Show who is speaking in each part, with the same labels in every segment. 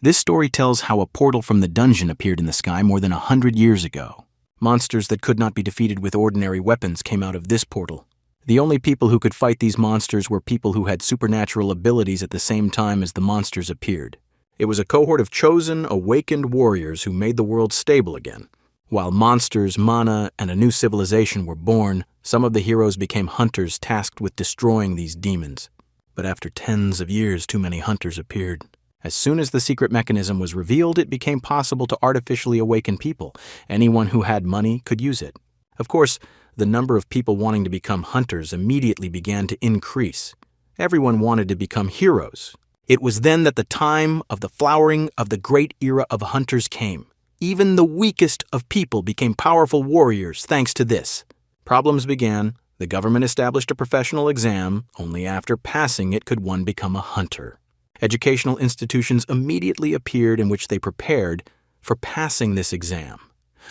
Speaker 1: This story tells how a portal from the dungeon appeared in the sky more than 100 years ago. Monsters that could not be defeated with ordinary weapons came out of this portal. The only people who could fight these monsters were people who had supernatural abilities at the same time as the monsters appeared. It was a cohort of chosen, awakened warriors who made the world stable again. While monsters, mana, and a new civilization were born, some of the heroes became hunters tasked with destroying these demons. But after tens of years, too many hunters appeared. As soon as the secret mechanism was revealed, it became possible to artificially awaken people. Anyone who had money could use it. Of course, the number of people wanting to become hunters immediately began to increase. Everyone wanted to become heroes. It was then that the time of the flowering of the great era of hunters came. Even the weakest of people became powerful warriors thanks to this. Problems began. The government established a professional exam. Only after passing it could one become a hunter. Educational institutions immediately appeared in which they prepared for passing this exam,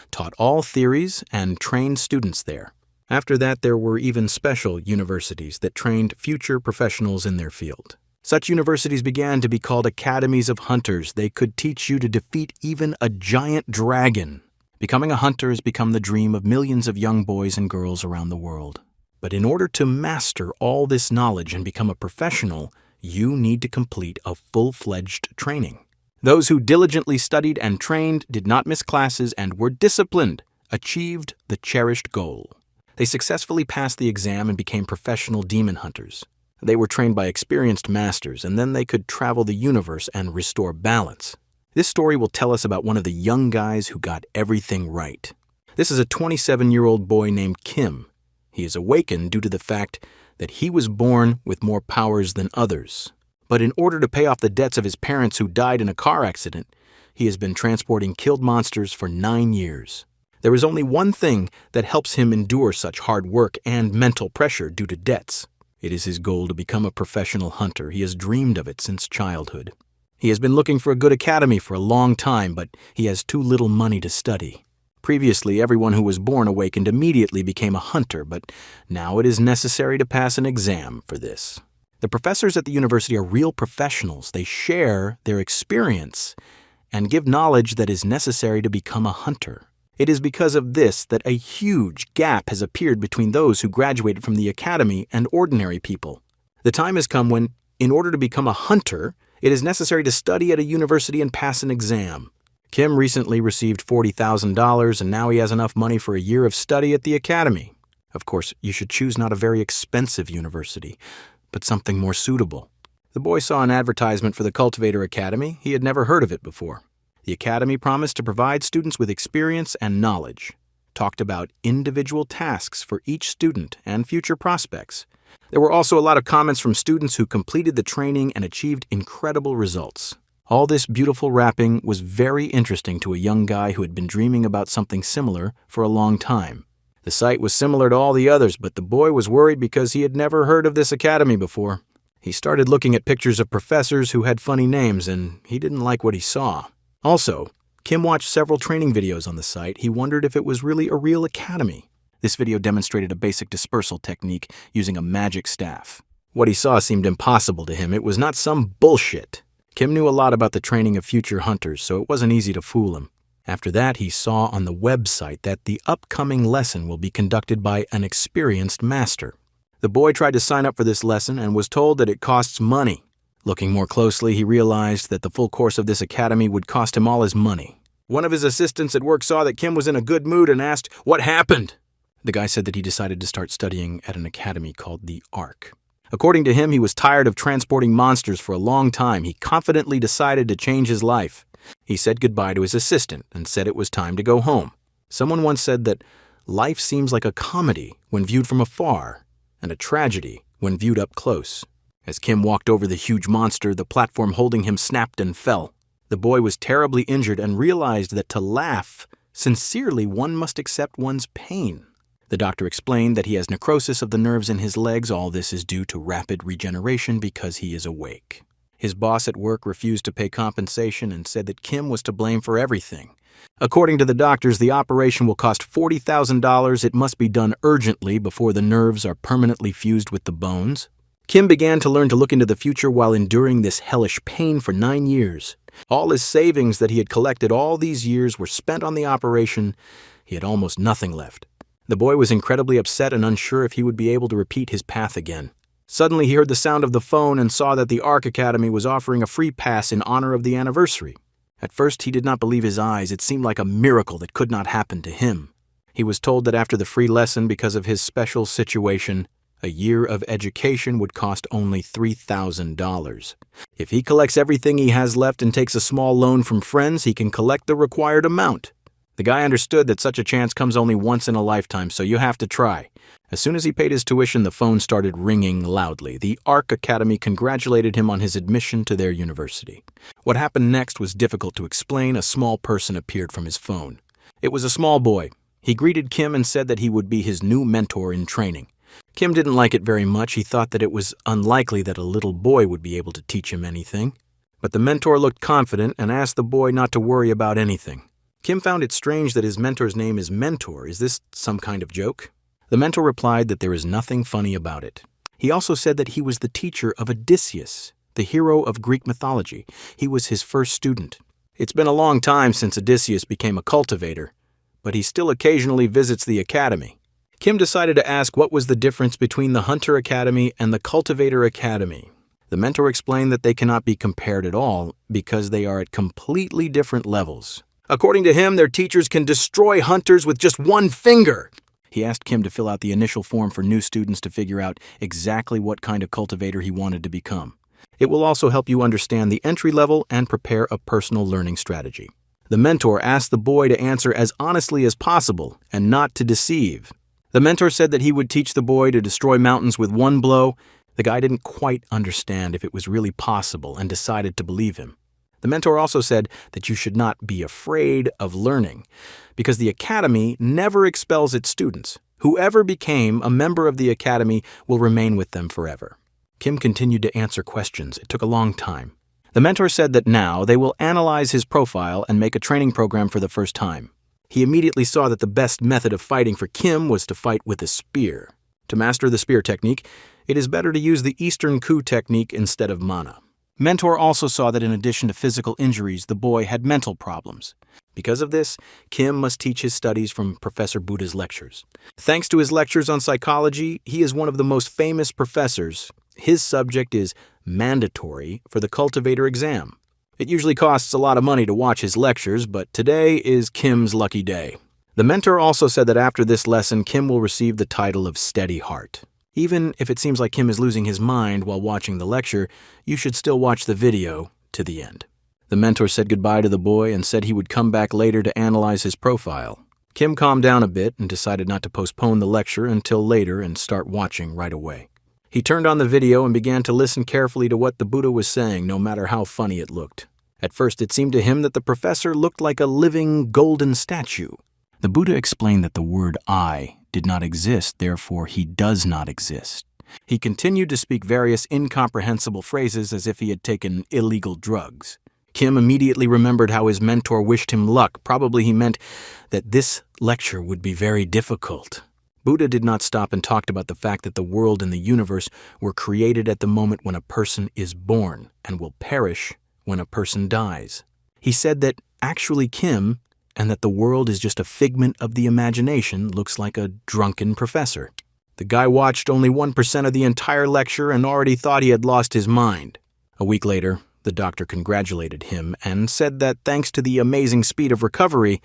Speaker 1: taught all theories, and trained students there. After that, there were even special universities that trained future professionals in their field. Such universities began to be called academies of hunters. They could teach you to defeat even a giant dragon. Becoming a hunter has become the dream of millions of young boys and girls around the world. But in order to master all this knowledge and become a professional, you need to complete a full-fledged training. Those who diligently studied and trained, did not miss classes, and were disciplined, achieved the cherished goal. They successfully passed the exam and became professional demon hunters. They were trained by experienced masters, and then they could travel the universe and restore balance. This story will tell us about one of the young guys who got everything right. This is a 27-year-old boy named Kim. He is awakened due to the fact that he was born with more powers than others. But in order to pay off the debts of his parents who died in a car accident, he has been transporting killed monsters for 9 years. There is only one thing that helps him endure such hard work and mental pressure due to debts. It is his goal to become a professional hunter. He has dreamed of it since childhood. He has been looking for a good academy for a long time, but he has too little money to study. Previously, everyone who was born awakened immediately became a hunter, but now it is necessary to pass an exam for this. The professors at the university are real professionals. They share their experience and give knowledge that is necessary to become a hunter. It is because of this that a huge gap has appeared between those who graduated from the academy and ordinary people. The time has come when, in order to become a hunter, it is necessary to study at a university and pass an exam. Kim recently received $40,000, and now he has enough money for a year of study at the academy. Of course, you should choose not a very expensive university, but something more suitable. The boy saw an advertisement for the Cultivator Academy. He had never heard of it before. The academy promised to provide students with experience and knowledge, talked about individual tasks for each student and future prospects. There were also a lot of comments from students who completed the training and achieved incredible results. All this beautiful wrapping was very interesting to a young guy who had been dreaming about something similar for a long time. The site was similar to all the others, but the boy was worried because he had never heard of this academy before. He started looking at pictures of professors who had funny names, and he didn't like what he saw. Also, Kim watched several training videos on the site. He wondered if it was really a real academy. This video demonstrated a basic dispersal technique using a magic staff. What he saw seemed impossible to him. It was not some bullshit. Kim knew a lot about the training of future hunters, so it wasn't easy to fool him. After that, he saw on the website that the upcoming lesson will be conducted by an experienced master. The boy tried to sign up for this lesson and was told that it costs money. Looking more closely, he realized that the full course of this academy would cost him all his money. One of his assistants at work saw that Kim was in a good mood and asked, "What happened?" The guy said that he decided to start studying at an academy called the Ark. According to him, he was tired of transporting monsters for a long time. He confidently decided to change his life. He said goodbye to his assistant and said it was time to go home. Someone once said that life seems like a comedy when viewed from afar, and a tragedy when viewed up close. As Kim walked over the huge monster, the platform holding him snapped and fell. The boy was terribly injured and realized that to laugh sincerely, one must accept one's pain. The doctor explained that he has necrosis of the nerves in his legs. All this is due to rapid regeneration because he is awake. His boss at work refused to pay compensation and said that Kim was to blame for everything. According to the doctors, the operation will cost $40,000. It must be done urgently before the nerves are permanently fused with the bones. Kim began to learn to look into the future while enduring this hellish pain for 9 years. All his savings that he had collected all these years were spent on the operation. He had almost nothing left. The boy was incredibly upset and unsure if he would be able to repeat his path again. Suddenly he heard the sound of the phone and saw that the Arc Academy was offering a free pass in honor of the anniversary. At first he did not believe his eyes. It seemed like a miracle that could not happen to him. He was told that after the free lesson, because of his special situation, a year of education would cost only $3,000. If he collects everything he has left and takes a small loan from friends, he can collect the required amount. The guy understood that such a chance comes only once in a lifetime, so you have to try. As soon as he paid his tuition, the phone started ringing loudly. The Arc Academy congratulated him on his admission to their university. What happened next was difficult to explain. A small person appeared from his phone. It was a small boy. He greeted Kim and said that he would be his new mentor in training. Kim didn't like it very much. He thought that it was unlikely that a little boy would be able to teach him anything. But the mentor looked confident and asked the boy not to worry about anything. Kim found it strange that his mentor's name is Mentor. Is this some kind of joke? The mentor replied that there is nothing funny about it. He also said that he was the teacher of Odysseus, the hero of Greek mythology. He was his first student. It's been a long time since Odysseus became a cultivator, but he still occasionally visits the academy. Kim decided to ask what was the difference between the Hunter Academy and the Cultivator Academy. The mentor explained that they cannot be compared at all because they are at completely different levels. According to him, their teachers can destroy hunters with just one finger. He asked Kim to fill out the initial form for new students to figure out exactly what kind of cultivator he wanted to become. It will also help you understand the entry level and prepare a personal learning strategy. The mentor asked the boy to answer as honestly as possible and not to deceive. The mentor said that he would teach the boy to destroy mountains with one blow. The guy didn't quite understand if it was really possible and decided to believe him. The mentor also said that you should not be afraid of learning, because the academy never expels its students. Whoever became a member of the academy will remain with them forever. Kim continued to answer questions. It took a long time. The mentor said that now they will analyze his profile and make a training program for the first time. He immediately saw that the best method of fighting for Kim was to fight with a spear. To master the spear technique, it is better to use the Eastern Coup technique instead of mana. Mentor also saw that in addition to physical injuries, the boy had mental problems. Because of this, Kim must teach his studies from Professor Buddha's lectures. Thanks to his lectures on psychology, he is one of the most famous professors. His subject is mandatory for the cultivator exam. It usually costs a lot of money to watch his lectures, but today is Kim's lucky day. The mentor also said that after this lesson, Kim will receive the title of Steady Heart. Even if it seems like Kim is losing his mind while watching the lecture, you should still watch the video to the end. The mentor said goodbye to the boy and said he would come back later to analyze his profile. Kim calmed down a bit and decided not to postpone the lecture until later and start watching right away. He turned on the video and began to listen carefully to what the Buddha was saying, no matter how funny it looked. At first, it seemed to him that the professor looked like a living golden statue. The Buddha explained that the word I did not exist, therefore he does not exist. He continued to speak various incomprehensible phrases as if he had taken illegal drugs. Kim immediately remembered how his mentor wished him luck. Probably he meant that this lecture would be very difficult. Buddha did not stop and talked about the fact that the world and the universe were created at the moment when a person is born and will perish when a person dies. He said that actually Kim, and that the world is just a figment of the imagination, looks like a drunken professor. The guy watched only 1% of the entire lecture and already thought he had lost his mind. A week later, the doctor congratulated him and said that thanks to the amazing speed of recovery,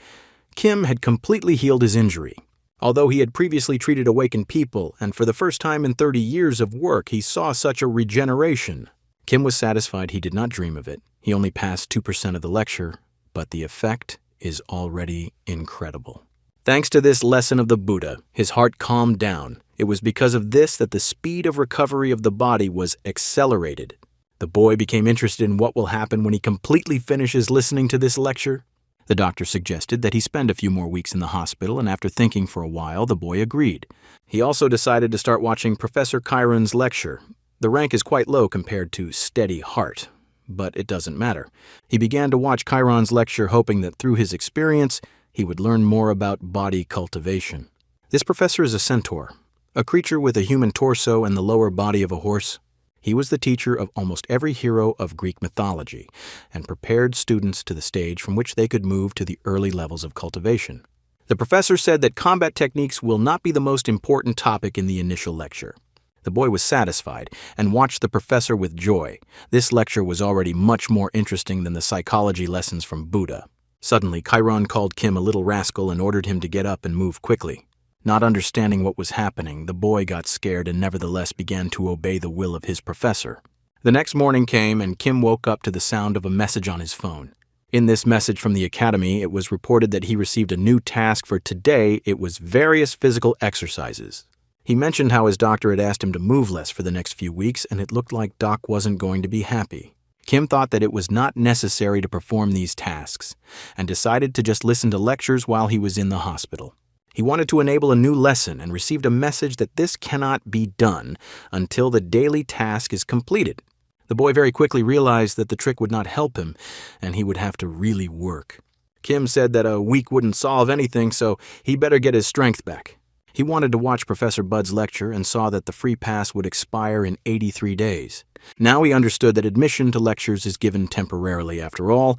Speaker 1: Kim had completely healed his injury. Although he had previously treated awakened people, and for the first time in 30 years of work he saw such a regeneration, Kim was satisfied he did not dream of it. He only passed 2% of the lecture, but the effect is already incredible. Thanks to this lesson of the Buddha, his heart calmed down. It was because of this that the speed of recovery of the body was accelerated. The boy became interested in what will happen when he completely finishes listening to this lecture. The doctor suggested that he spend a few more weeks in the hospital, and after thinking for a while, the boy agreed. He also decided to start watching Professor Chiron's lecture. The rank is quite low compared to Steady Heart, but it doesn't matter. He began to watch Chiron's lecture, hoping that through his experience, he would learn more about body cultivation. This professor is a centaur, a creature with a human torso and the lower body of a horse. He was the teacher of almost every hero of Greek mythology and prepared students to the stage from which they could move to the early levels of cultivation. The professor said that combat techniques will not be the most important topic in the initial lecture. The boy was satisfied and watched the professor with joy. This lecture was already much more interesting than the psychology lessons from Buddha. Suddenly, Chiron called Kim a little rascal and ordered him to get up and move quickly. Not understanding what was happening, the boy got scared and nevertheless began to obey the will of his professor. The next morning came and Kim woke up to the sound of a message on his phone. In this message from the academy, it was reported that he received a new task for today. It was various physical exercises. He mentioned how his doctor had asked him to move less for the next few weeks, and it looked like Doc wasn't going to be happy. Kim thought that it was not necessary to perform these tasks, and decided to just listen to lectures while he was in the hospital. He wanted to enable a new lesson and received a message that this cannot be done until the daily task is completed. The boy very quickly realized that the trick would not help him, and he would have to really work. Kim said that a week wouldn't solve anything, so he better get his strength back. He wanted to watch Professor Bud's lecture and saw that the free pass would expire in 83 days. Now he understood that admission to lectures is given temporarily. After all,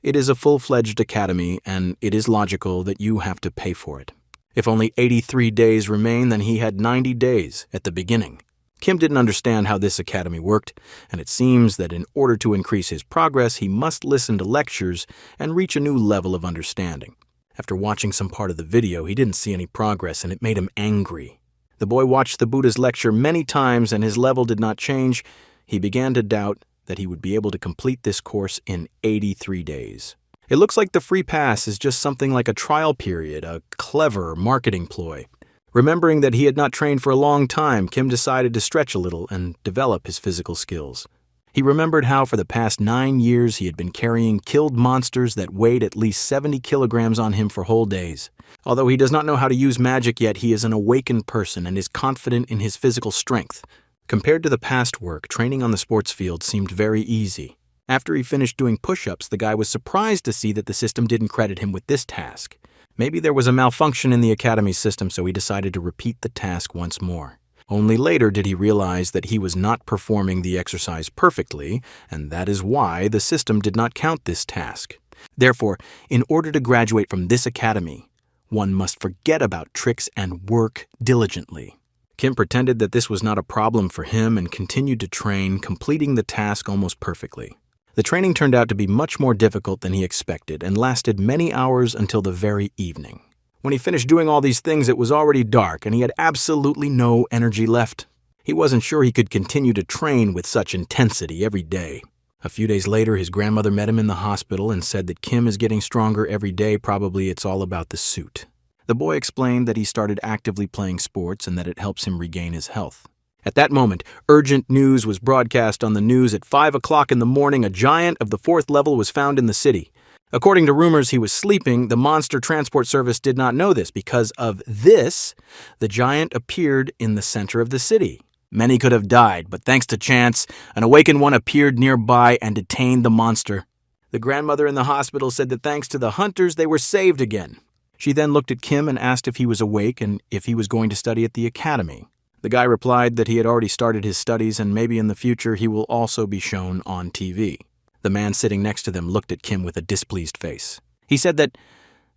Speaker 1: it is a full-fledged academy, and it is logical that you have to pay for it. If only 83 days remain, then he had 90 days at the beginning. Kim didn't understand how this academy worked, and it seems that in order to increase his progress, he must listen to lectures and reach a new level of understanding. After watching some part of the video, he didn't see any progress, and it made him angry. The boy watched the Buddha's lecture many times, and his level did not change. He began to doubt that he would be able to complete this course in 83 days. It looks like the free pass is just something like a trial period, a clever marketing ploy. Remembering that he had not trained for a long time, Kim decided to stretch a little and develop his physical skills. He remembered how for the past 9 years he had been carrying killed monsters that weighed at least 70 kilograms on him for whole days. Although he does not know how to use magic yet, he is an awakened person and is confident in his physical strength. Compared to the past work, training on the sports field seemed very easy. After he finished doing push-ups, the guy was surprised to see that the system didn't credit him with this task. Maybe there was a malfunction in the academy's system, so he decided to repeat the task once more. Only later did he realize that he was not performing the exercise perfectly, and that is why the system did not count this task. Therefore, in order to graduate from this academy, one must forget about tricks and work diligently. Kim pretended that this was not a problem for him and continued to train, completing the task almost perfectly. The training turned out to be much more difficult than he expected and lasted many hours until the very evening. When he finished doing all these things, it was already dark and he had absolutely no energy left. He wasn't sure he could continue to train with such intensity every day. A few days later, his grandmother met him in the hospital and said that Kim is getting stronger every day. Probably it's all about the suit. The boy explained that he started actively playing sports and that it helps him regain his health. At that moment, urgent news was broadcast on the news at 5 o'clock in the morning. A giant of the 4th level was found in the city. According to rumors, he was sleeping. The monster transport service did not know this. Because of this, the giant appeared in the center of the city. Many could have died, but thanks to chance, an awakened one appeared nearby and detained the monster. The grandmother in the hospital said that thanks to the hunters, they were saved again. She then looked at Kim and asked if he was awake and if he was going to study at the academy. The guy replied that he had already started his studies and maybe in the future he will also be shown on TV. The man sitting next to them looked at Kim with a displeased face. He said that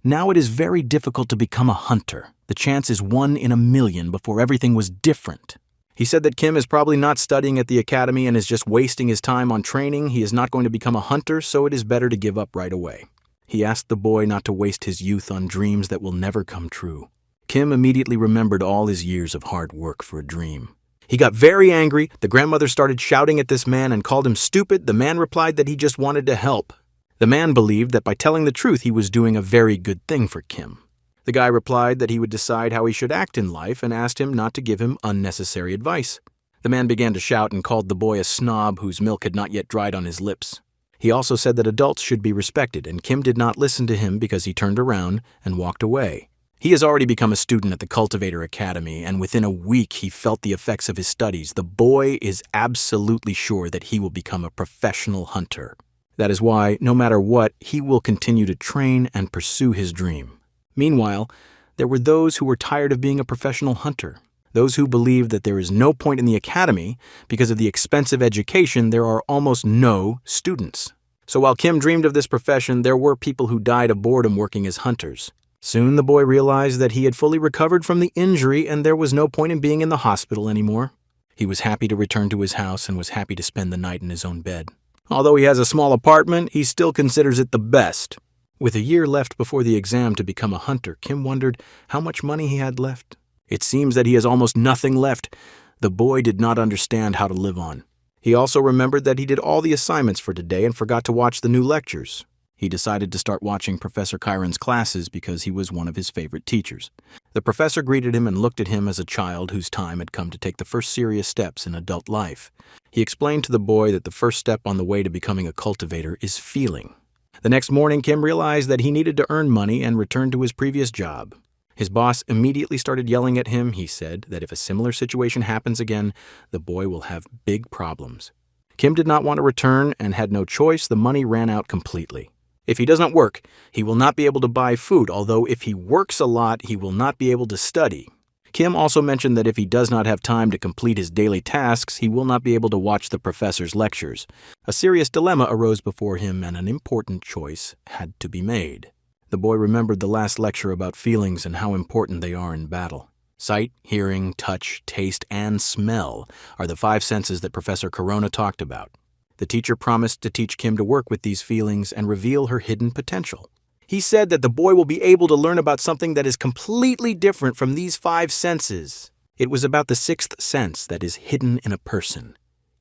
Speaker 1: now it is very difficult to become a hunter. The chance is 1 in a million. Before everything was different. He said that Kim is probably not studying at the academy and is just wasting his time on training. He is not going to become a hunter, so it is better to give up right away. He asked the boy not to waste his youth on dreams that will never come true. Kim immediately remembered all his years of hard work for a dream. He got very angry. The grandmother started shouting at this man and called him stupid. The man replied that he just wanted to help. The man believed that by telling the truth he was doing a very good thing for Kim. The guy replied that he would decide how he should act in life and asked him not to give him unnecessary advice. The man began to shout and called the boy a snob whose milk had not yet dried on his lips. He also said that adults should be respected, and Kim did not listen to him because he turned around and walked away. He has already become a student at the Cultivator Academy, and within a week he felt the effects of his studies. The boy is absolutely sure that he will become a professional hunter. That is why, no matter what, he will continue to train and pursue his dream. Meanwhile, there were those who were tired of being a professional hunter. Those who believe that there is no point in the academy because of the expensive education, there are almost no students. So while Kim dreamed of this profession, there were people who died of boredom working as hunters. Soon the boy realized that he had fully recovered from the injury and there was no point in being in the hospital anymore. He was happy to return to his house and was happy to spend the night in his own bed. Although he has a small apartment, he still considers it the best. With a year left before the exam to become a hunter, Kim wondered how much money he had left. It seems that he has almost nothing left. The boy did not understand how to live on. He also remembered that he did all the assignments for today and forgot to watch the new lectures. He decided to start watching Professor Chiron's classes because he was one of his favorite teachers. The professor greeted him and looked at him as a child whose time had come to take the first serious steps in adult life. He explained to the boy that the first step on the way to becoming a cultivator is feeling. The next morning, Kim realized that he needed to earn money and return to his previous job. His boss immediately started yelling at him. He said that if a similar situation happens again, the boy will have big problems. Kim did not want to return and had no choice. The money ran out completely. If he does not work, he will not be able to buy food, although if he works a lot, he will not be able to study. Kim also mentioned that if he does not have time to complete his daily tasks, he will not be able to watch the professor's lectures. A serious dilemma arose before him and an important choice had to be made. The boy remembered the last lecture about feelings and how important they are in battle. Sight, hearing, touch, taste, and smell are the 5 senses that Professor Corona talked about. The teacher promised to teach Kim to work with these feelings and reveal her hidden potential. He said that the boy will be able to learn about something that is completely different from these 5 senses. It was about the 6th sense that is hidden in a person: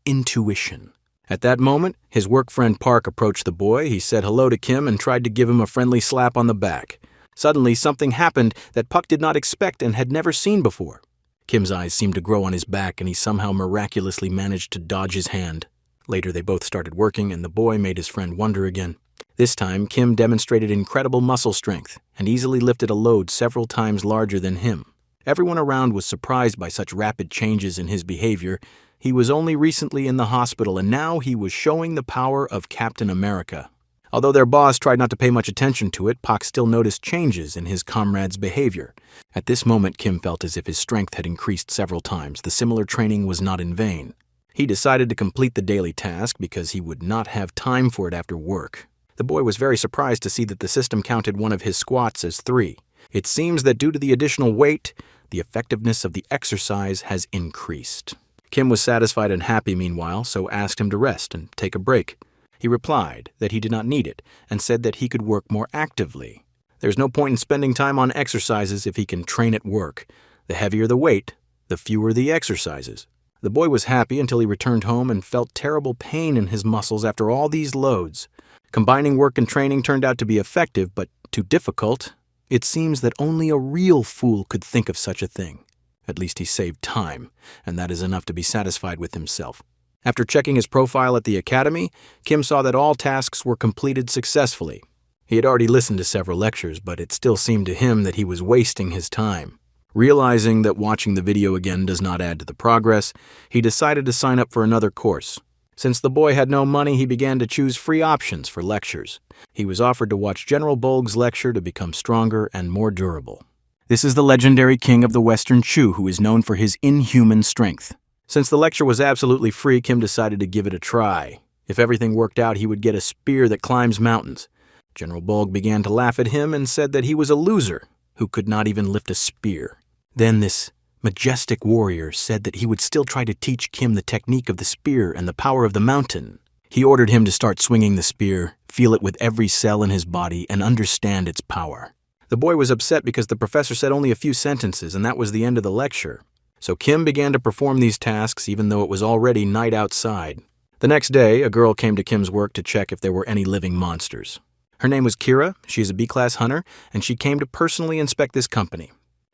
Speaker 1: intuition. At that moment, his work friend Park approached the boy. He said hello to Kim and tried to give him a friendly slap on the back. Suddenly, something happened that Puck did not expect and had never seen before. Kim's eyes seemed to grow on his back, and he somehow miraculously managed to dodge his hand. Later, they both started working, and the boy made his friend wonder again. This time, Kim demonstrated incredible muscle strength and easily lifted a load several times larger than him. Everyone around was surprised by such rapid changes in his behavior. He was only recently in the hospital, and now he was showing the power of Captain America. Although their boss tried not to pay much attention to it, Pak still noticed changes in his comrade's behavior. At this moment, Kim felt as if his strength had increased several times. The similar training was not in vain. He decided to complete the daily task because he would not have time for it after work. The boy was very surprised to see that the system counted one of his squats as 3. It seems that due to the additional weight, the effectiveness of the exercise has increased. Kim was satisfied and happy meanwhile, so asked him to rest and take a break. He replied that he did not need it and said that he could work more actively. There's no point in spending time on exercises if he can train at work. The heavier the weight, the fewer the exercises. The boy was happy until he returned home and felt terrible pain in his muscles after all these loads. Combining work and training turned out to be effective, but too difficult. It seems that only a real fool could think of such a thing. At least he saved time, and that is enough to be satisfied with himself. After checking his profile at the academy, Kim saw that all tasks were completed successfully. He had already listened to several lectures, but it still seemed to him that he was wasting his time. Realizing that watching the video again does not add to the progress, he decided to sign up for another course. Since the boy had no money, he began to choose free options for lectures. He was offered to watch General Bolg's lecture to become stronger and more durable. This is the legendary king of the Western Chu who is known for his inhuman strength. Since the lecture was absolutely free, Kim decided to give it a try. If everything worked out, he would get a spear that climbs mountains. General Bolg began to laugh at him and said that he was a loser who could not even lift a spear. Then this majestic warrior said that he would still try to teach Kim the technique of the spear and the power of the mountain. He ordered him to start swinging the spear, feel it with every cell in his body, and understand its power. The boy was upset because the professor said only a few sentences, and that was the end of the lecture. So Kim began to perform these tasks even though it was already night outside. The next day, a girl came to Kim's work to check if there were any living monsters. Her name was Kira, she is a B-class hunter, and she came to personally inspect this company.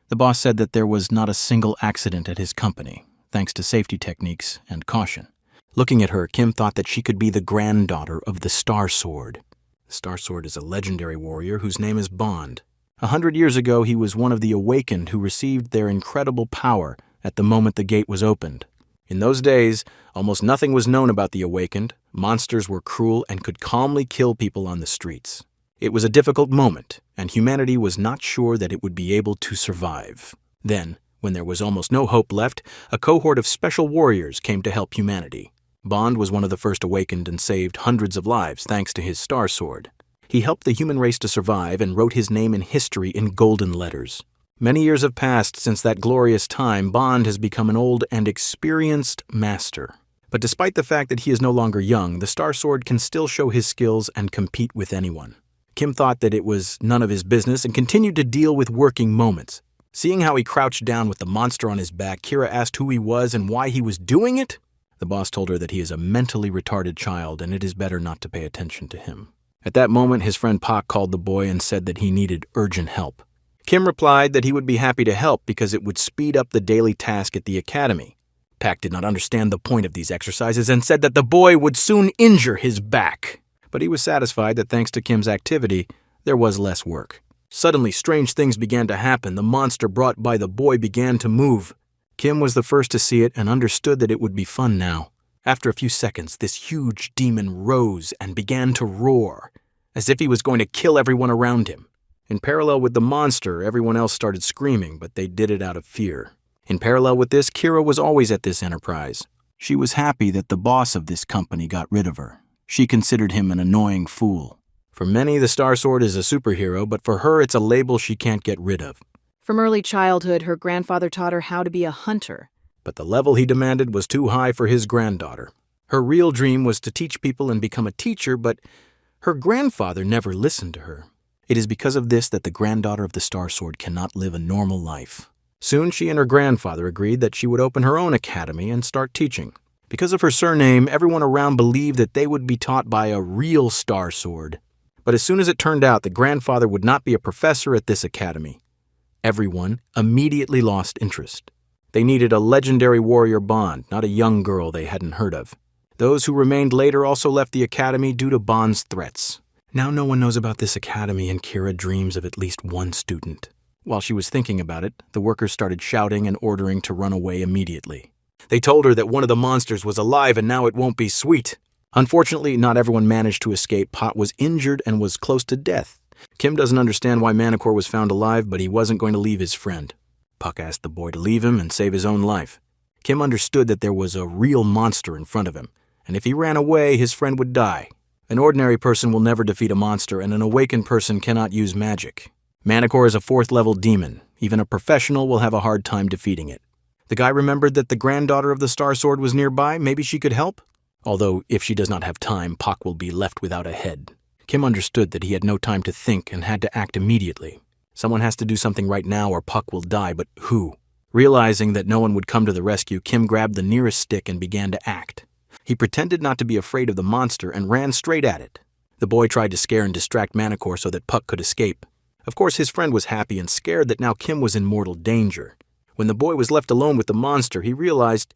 Speaker 1: The boss said that there was not a single accident at his company, thanks to safety techniques and caution. Looking at her, Kim thought that she could be the granddaughter of the Star Sword. The Star Sword is a legendary warrior whose name is Bond. 100 years ago, he was one of the Awakened who received their incredible power at the moment the gate was opened. In those days, almost nothing was known about the Awakened. Monsters were cruel and could calmly kill people on the streets. It was a difficult moment, and humanity was not sure that it would be able to survive. Then, When there was almost no hope left, a cohort of special warriors came to help humanity. Bond was one of the first awakened and saved hundreds of lives thanks to his star sword. He helped the human race to survive and wrote his name in history in golden letters. Many years have passed since that glorious time. Bond has become an old and experienced master. But despite the fact that he is no longer young, the star sword can still show his skills and compete with anyone. Kim thought that it was none of his business and continued to deal with working moments. Seeing how he crouched down with the monster on his back, Kira asked who he was and why he was doing it. The boss told her that he is a mentally retarded child and it is better not to pay attention to him. At that moment, his friend Pak called the boy and said that he needed urgent help. Kim replied that he would be happy to help because it would speed up the daily task at the academy. Pak did not understand the point of these exercises and said that the boy would soon injure his back. But he was satisfied that thanks to Kim's activity, there was less work. Suddenly, strange things began to happen. The monster brought by the boy began to move. Kim was the first to see it and understood that it would be fun now. After a few seconds, this huge demon rose and began to roar, as if he was going to kill everyone around him. In parallel with the monster, everyone else started screaming, but they did it out of fear. In parallel with this, Kira was always at this enterprise. She was happy that the boss of this company got rid of her. She considered him an annoying fool. For many, the Star Sword is a superhero, but for her, it's a label she can't get rid of.
Speaker 2: From early childhood, her grandfather taught her how to be a hunter.
Speaker 1: But the level he demanded was too high for his granddaughter. Her real dream was to teach people and become a teacher, but her grandfather never listened to her. It is because of this that the granddaughter of the Star Sword cannot live a normal life. Soon she and her grandfather agreed that she would open her own academy and start teaching. Because of her surname, everyone around believed that they would be taught by a real Star Sword. But as soon as it turned out that grandfather would not be a professor at this academy, everyone immediately lost interest. They needed a legendary warrior Bond, not a young girl they hadn't heard of. Those who remained later also left the academy due to Bond's threats. Now no one knows about this academy, and Kira dreams of at least one student. While she was thinking about it, the workers started shouting and ordering to run away immediately. They told her that one of the monsters was alive and now it won't be sweet. Unfortunately, not everyone managed to escape. Pot was injured and was close to death. Kim doesn't understand why Manticore was found alive, but he wasn't going to leave his friend. Puck asked the boy to leave him and save his own life. Kim understood that there was a real monster in front of him, and if he ran away, his friend would die. An ordinary person will never defeat a monster, and an awakened person cannot use magic. Manticore is a 4th-level demon. Even a professional will have a hard time defeating it. The guy remembered that the granddaughter of the Star Sword was nearby. Maybe she could help? Although, if she does not have time, Pak will be left without a head. Kim understood that he had no time to think and had to act immediately. Someone has to do something right now or Puck will die, but who? Realizing that no one would come to the rescue, Kim grabbed the nearest stick and began to act. He pretended not to be afraid of the monster and ran straight at it. The boy tried to scare and distract Manticore so that Puck could escape. Of course, his friend was happy and scared that now Kim was in mortal danger. When the boy was left alone with the monster, he realized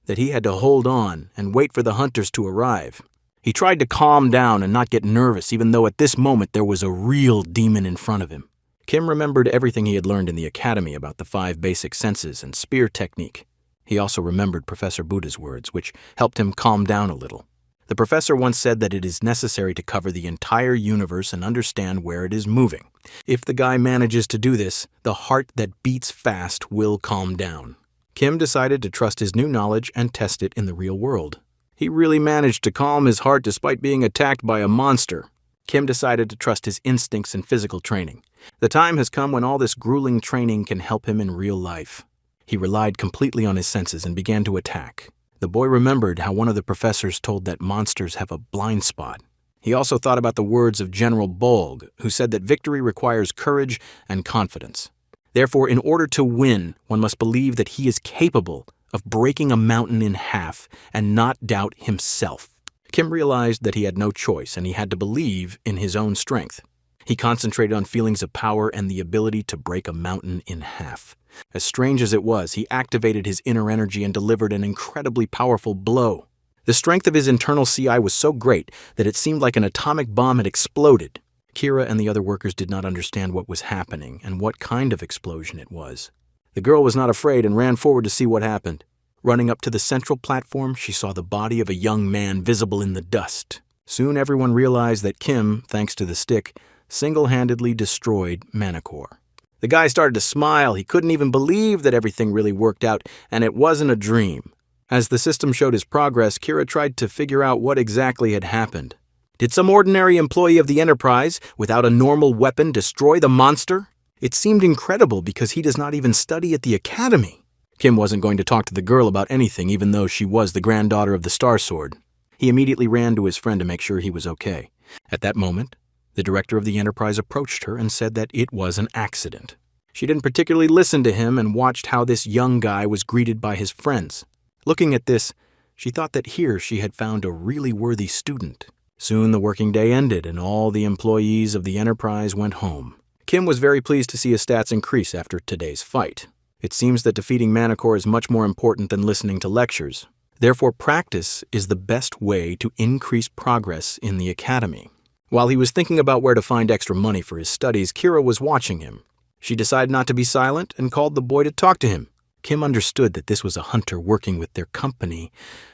Speaker 1: that he had to hold on and wait for the hunters to arrive. He tried to calm down and not get nervous, even though at this moment there was a real demon in front of him. Kim remembered everything he had learned in the academy about the 5 basic senses and spear technique. He also remembered Professor Buddha's words, which helped him calm down a little. The professor once said that it is necessary to cover the entire universe and understand where it is moving. If the guy manages to do this, the heart that beats fast will calm down. Kim decided to trust his new knowledge and test it in the real world. He really managed to calm his heart despite being attacked by a monster. Kim decided to trust his instincts and physical training. The time has come when all this grueling training can help him in real life. He relied completely on his senses and began to attack. The boy remembered how one of the professors told that monsters have a blind spot. He also thought about the words of General Bolg, who said that victory requires courage and confidence. Therefore, in order to win, one must believe that he is capable of breaking a mountain in half and not doubt himself. Kim realized that he had no choice and he had to believe in his own strength. He concentrated on feelings of power and the ability to break a mountain in half. As strange as it was, he activated his inner energy and delivered an incredibly powerful blow. The strength of his internal CI was so great that it seemed like an atomic bomb had exploded. Kira and the other workers did not understand what was happening and what kind of explosion it was. The girl was not afraid and ran forward to see what happened. Running up to the central platform, she saw the body of a young man visible in the dust. Soon everyone realized that Kim, thanks to the stick, single-handedly destroyed Manticore. The guy started to smile. He couldn't even believe that everything really worked out, and it wasn't a dream. As the system showed his progress, Kira tried to figure out what exactly had happened. Did some ordinary employee of the Enterprise, without a normal weapon, destroy the monster? It seemed incredible because he does not even study at the academy. Kim wasn't going to talk to the girl about anything, even though she was the granddaughter of the Star Sword. He immediately ran to his friend to make sure he was okay. At that moment, the director of the Enterprise approached her and said that it was an accident. She didn't particularly listen to him and watched how this young guy was greeted by his friends. Looking at this, she thought that here she had found a really worthy student. Soon the working day ended and all the employees of the Enterprise went home. Kim was very pleased to see his stats increase after today's fight. It seems that defeating Manticore is much more important than listening to lectures. Therefore, practice is the best way to increase progress in the academy. While he was thinking about where to find extra money for his studies, Kira was watching him. She decided not to be silent and called the boy to talk to him. Kim understood that this was a hunter working with their company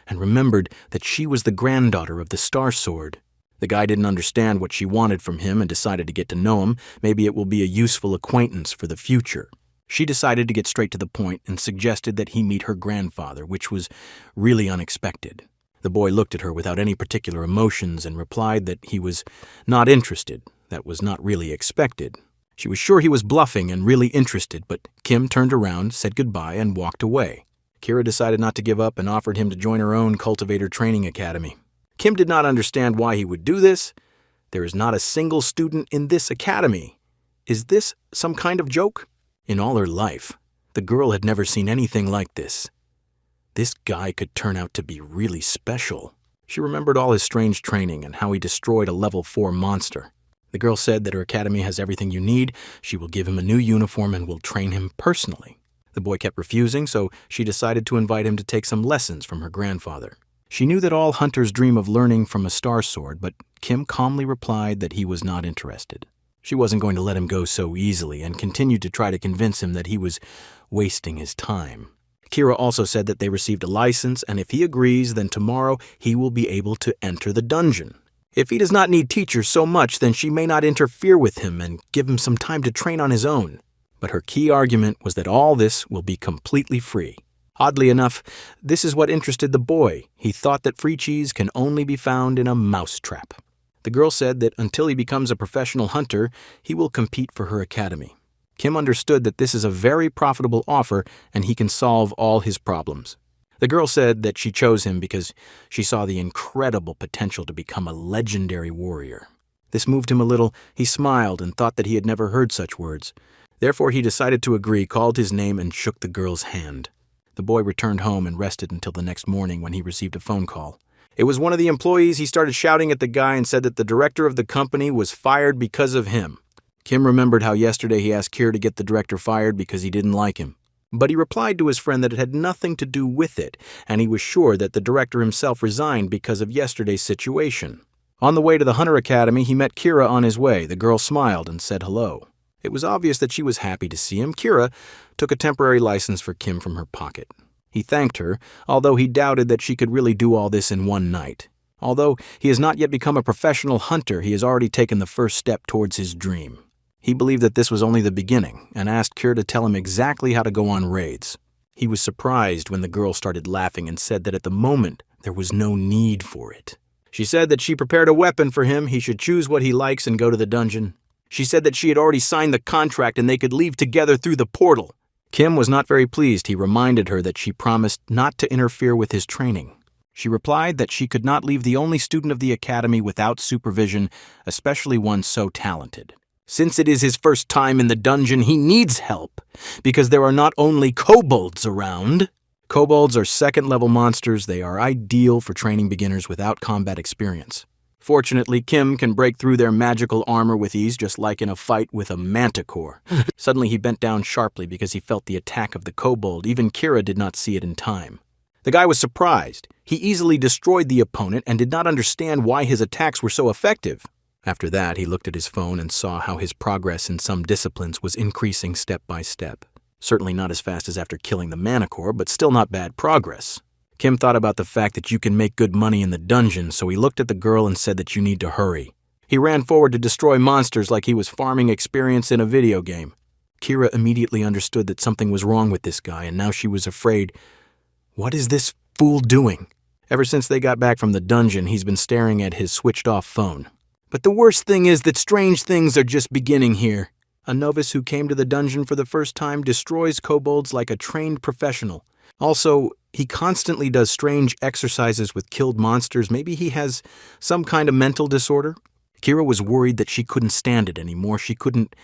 Speaker 1: and remembered that she was the granddaughter of the Star Sword. The guy didn't understand what she wanted from him and decided to get to know him. Maybe it will be a useful acquaintance for the future. She decided to get straight to the point and suggested that he meet her grandfather, which was really unexpected. The boy looked at her without any particular emotions and replied that he was not interested. That was not really expected. She was sure he was bluffing and really interested, but Kim turned around, said goodbye, and walked away. Kira decided not to give up and offered him to join her own cultivator training academy. Kim did not understand why he would do this. There is not a single student in this academy. Is this some kind of joke? In all her life, the girl had never seen anything like this. This guy could turn out to be really special. She remembered all his strange training and how he destroyed a level 4 monster. The girl said that her academy has everything you need. She will give him a new uniform and will train him personally. The boy kept refusing, so she decided to invite him to take some lessons from her grandfather. She knew that all hunters dream of learning from a Star Sword, but Kim calmly replied that he was not interested. She wasn't going to let him go so easily and continued to try to convince him that he was wasting his time. Kira also said that they received a license, and if he agrees, then tomorrow he will be able to enter the dungeon. If he does not need teachers so much, then she may not interfere with him and give him some time to train on his own. But her key argument was that all this will be completely free. Oddly enough, this is what interested the boy. He thought that free cheese can only be found in a mousetrap. The girl said that until he becomes a professional hunter, he will compete for her academy. Kim understood that this is a very profitable offer and he can solve all his problems. The girl said that she chose him because she saw the incredible potential to become a legendary warrior. This moved him a little. He smiled and thought that he had never heard such words. Therefore, he decided to agree, called his name, and shook the girl's hand. The boy returned home and rested until the next morning when he received a phone call. It was one of the employees. He started shouting at the guy and said that the director of the company was fired because of him. Kim remembered how yesterday he asked Kira to get the director fired because he didn't like him. But he replied to his friend that it had nothing to do with it, and he was sure that the director himself resigned because of yesterday's situation. On the way to the Hunter Academy, he met Kira on his way. The girl smiled and said hello. It was obvious that she was happy to see him. Kira took a temporary license for Kim from her pocket. He thanked her, although he doubted that she could really do all this in one night. Although he has not yet become a professional hunter, he has already taken the first step towards his dream. He believed that this was only the beginning and asked Kira to tell him exactly how to go on raids. He was surprised when the girl started laughing and said that at the moment there was no need for it. She said that she prepared a weapon for him. He should choose what he likes and go to the dungeon. She said that she had already signed the contract and they could leave together through the portal. Kim was not very pleased. He reminded her that she promised not to interfere with his training. She replied that she could not leave the only student of the academy without supervision, especially one so talented. Since it is his first time in the dungeon, he needs help, because there are not only kobolds around. Kobolds are second-level monsters. They are ideal for training beginners without combat experience. Fortunately, Kim can break through their magical armor with ease, just like in a fight with a manticore. Suddenly, he bent down sharply because he felt the attack of the kobold. Even Kira did not see it in time. The guy was surprised. He easily destroyed the opponent and did not understand why his attacks were so effective. After that, he looked at his phone and saw how his progress in some disciplines was increasing step by step. Certainly not as fast as after killing the manticore, but still not bad progress. Kim thought about the fact that you can make good money in the dungeon, so he looked at the girl and said that you need to hurry. He ran forward to destroy monsters like he was farming experience in a video game. Kira immediately understood that something was wrong with this guy, and now she was afraid. What is this fool doing? Ever since they got back from the dungeon, he's been staring at his switched-off phone. But the worst thing is that strange things are just beginning here. A novice who came to the dungeon for the first time destroys kobolds like a trained professional. Also, he constantly does strange exercises with killed monsters. Maybe he has some kind of mental disorder. Kira was worried that she couldn't stand it anymore. She couldn't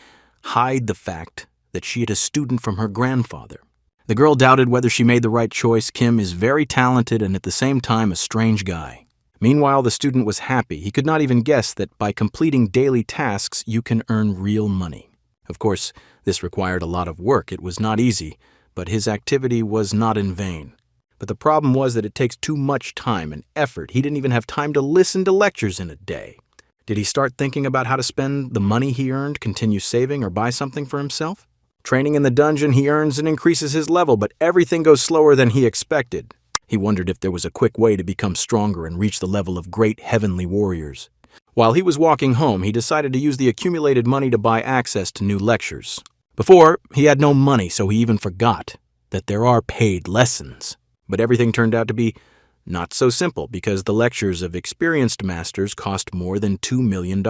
Speaker 1: hide the fact that she had a student from her grandfather. The girl doubted whether she made the right choice. Kim is very talented and at the same time a strange guy. Meanwhile, the student was happy. He could not even guess that by completing daily tasks, you can earn real money. Of course, this required a lot of work. It was not easy, but his activity was not in vain. But the problem was that it takes too much time and effort. He didn't even have time to listen to lectures in a day. Did he start thinking about how to spend the money he earned, continue saving, or buy something for himself? Training in the dungeon, he earns and increases his level, but everything goes slower than he expected. He wondered if there was a quick way to become stronger and reach the level of great heavenly warriors. While he was walking home, he decided to use the accumulated money to buy access to new lectures. Before, he had no money, so he even forgot that there are paid lessons. But everything turned out to be not so simple because the lectures of experienced masters cost more than $2 million.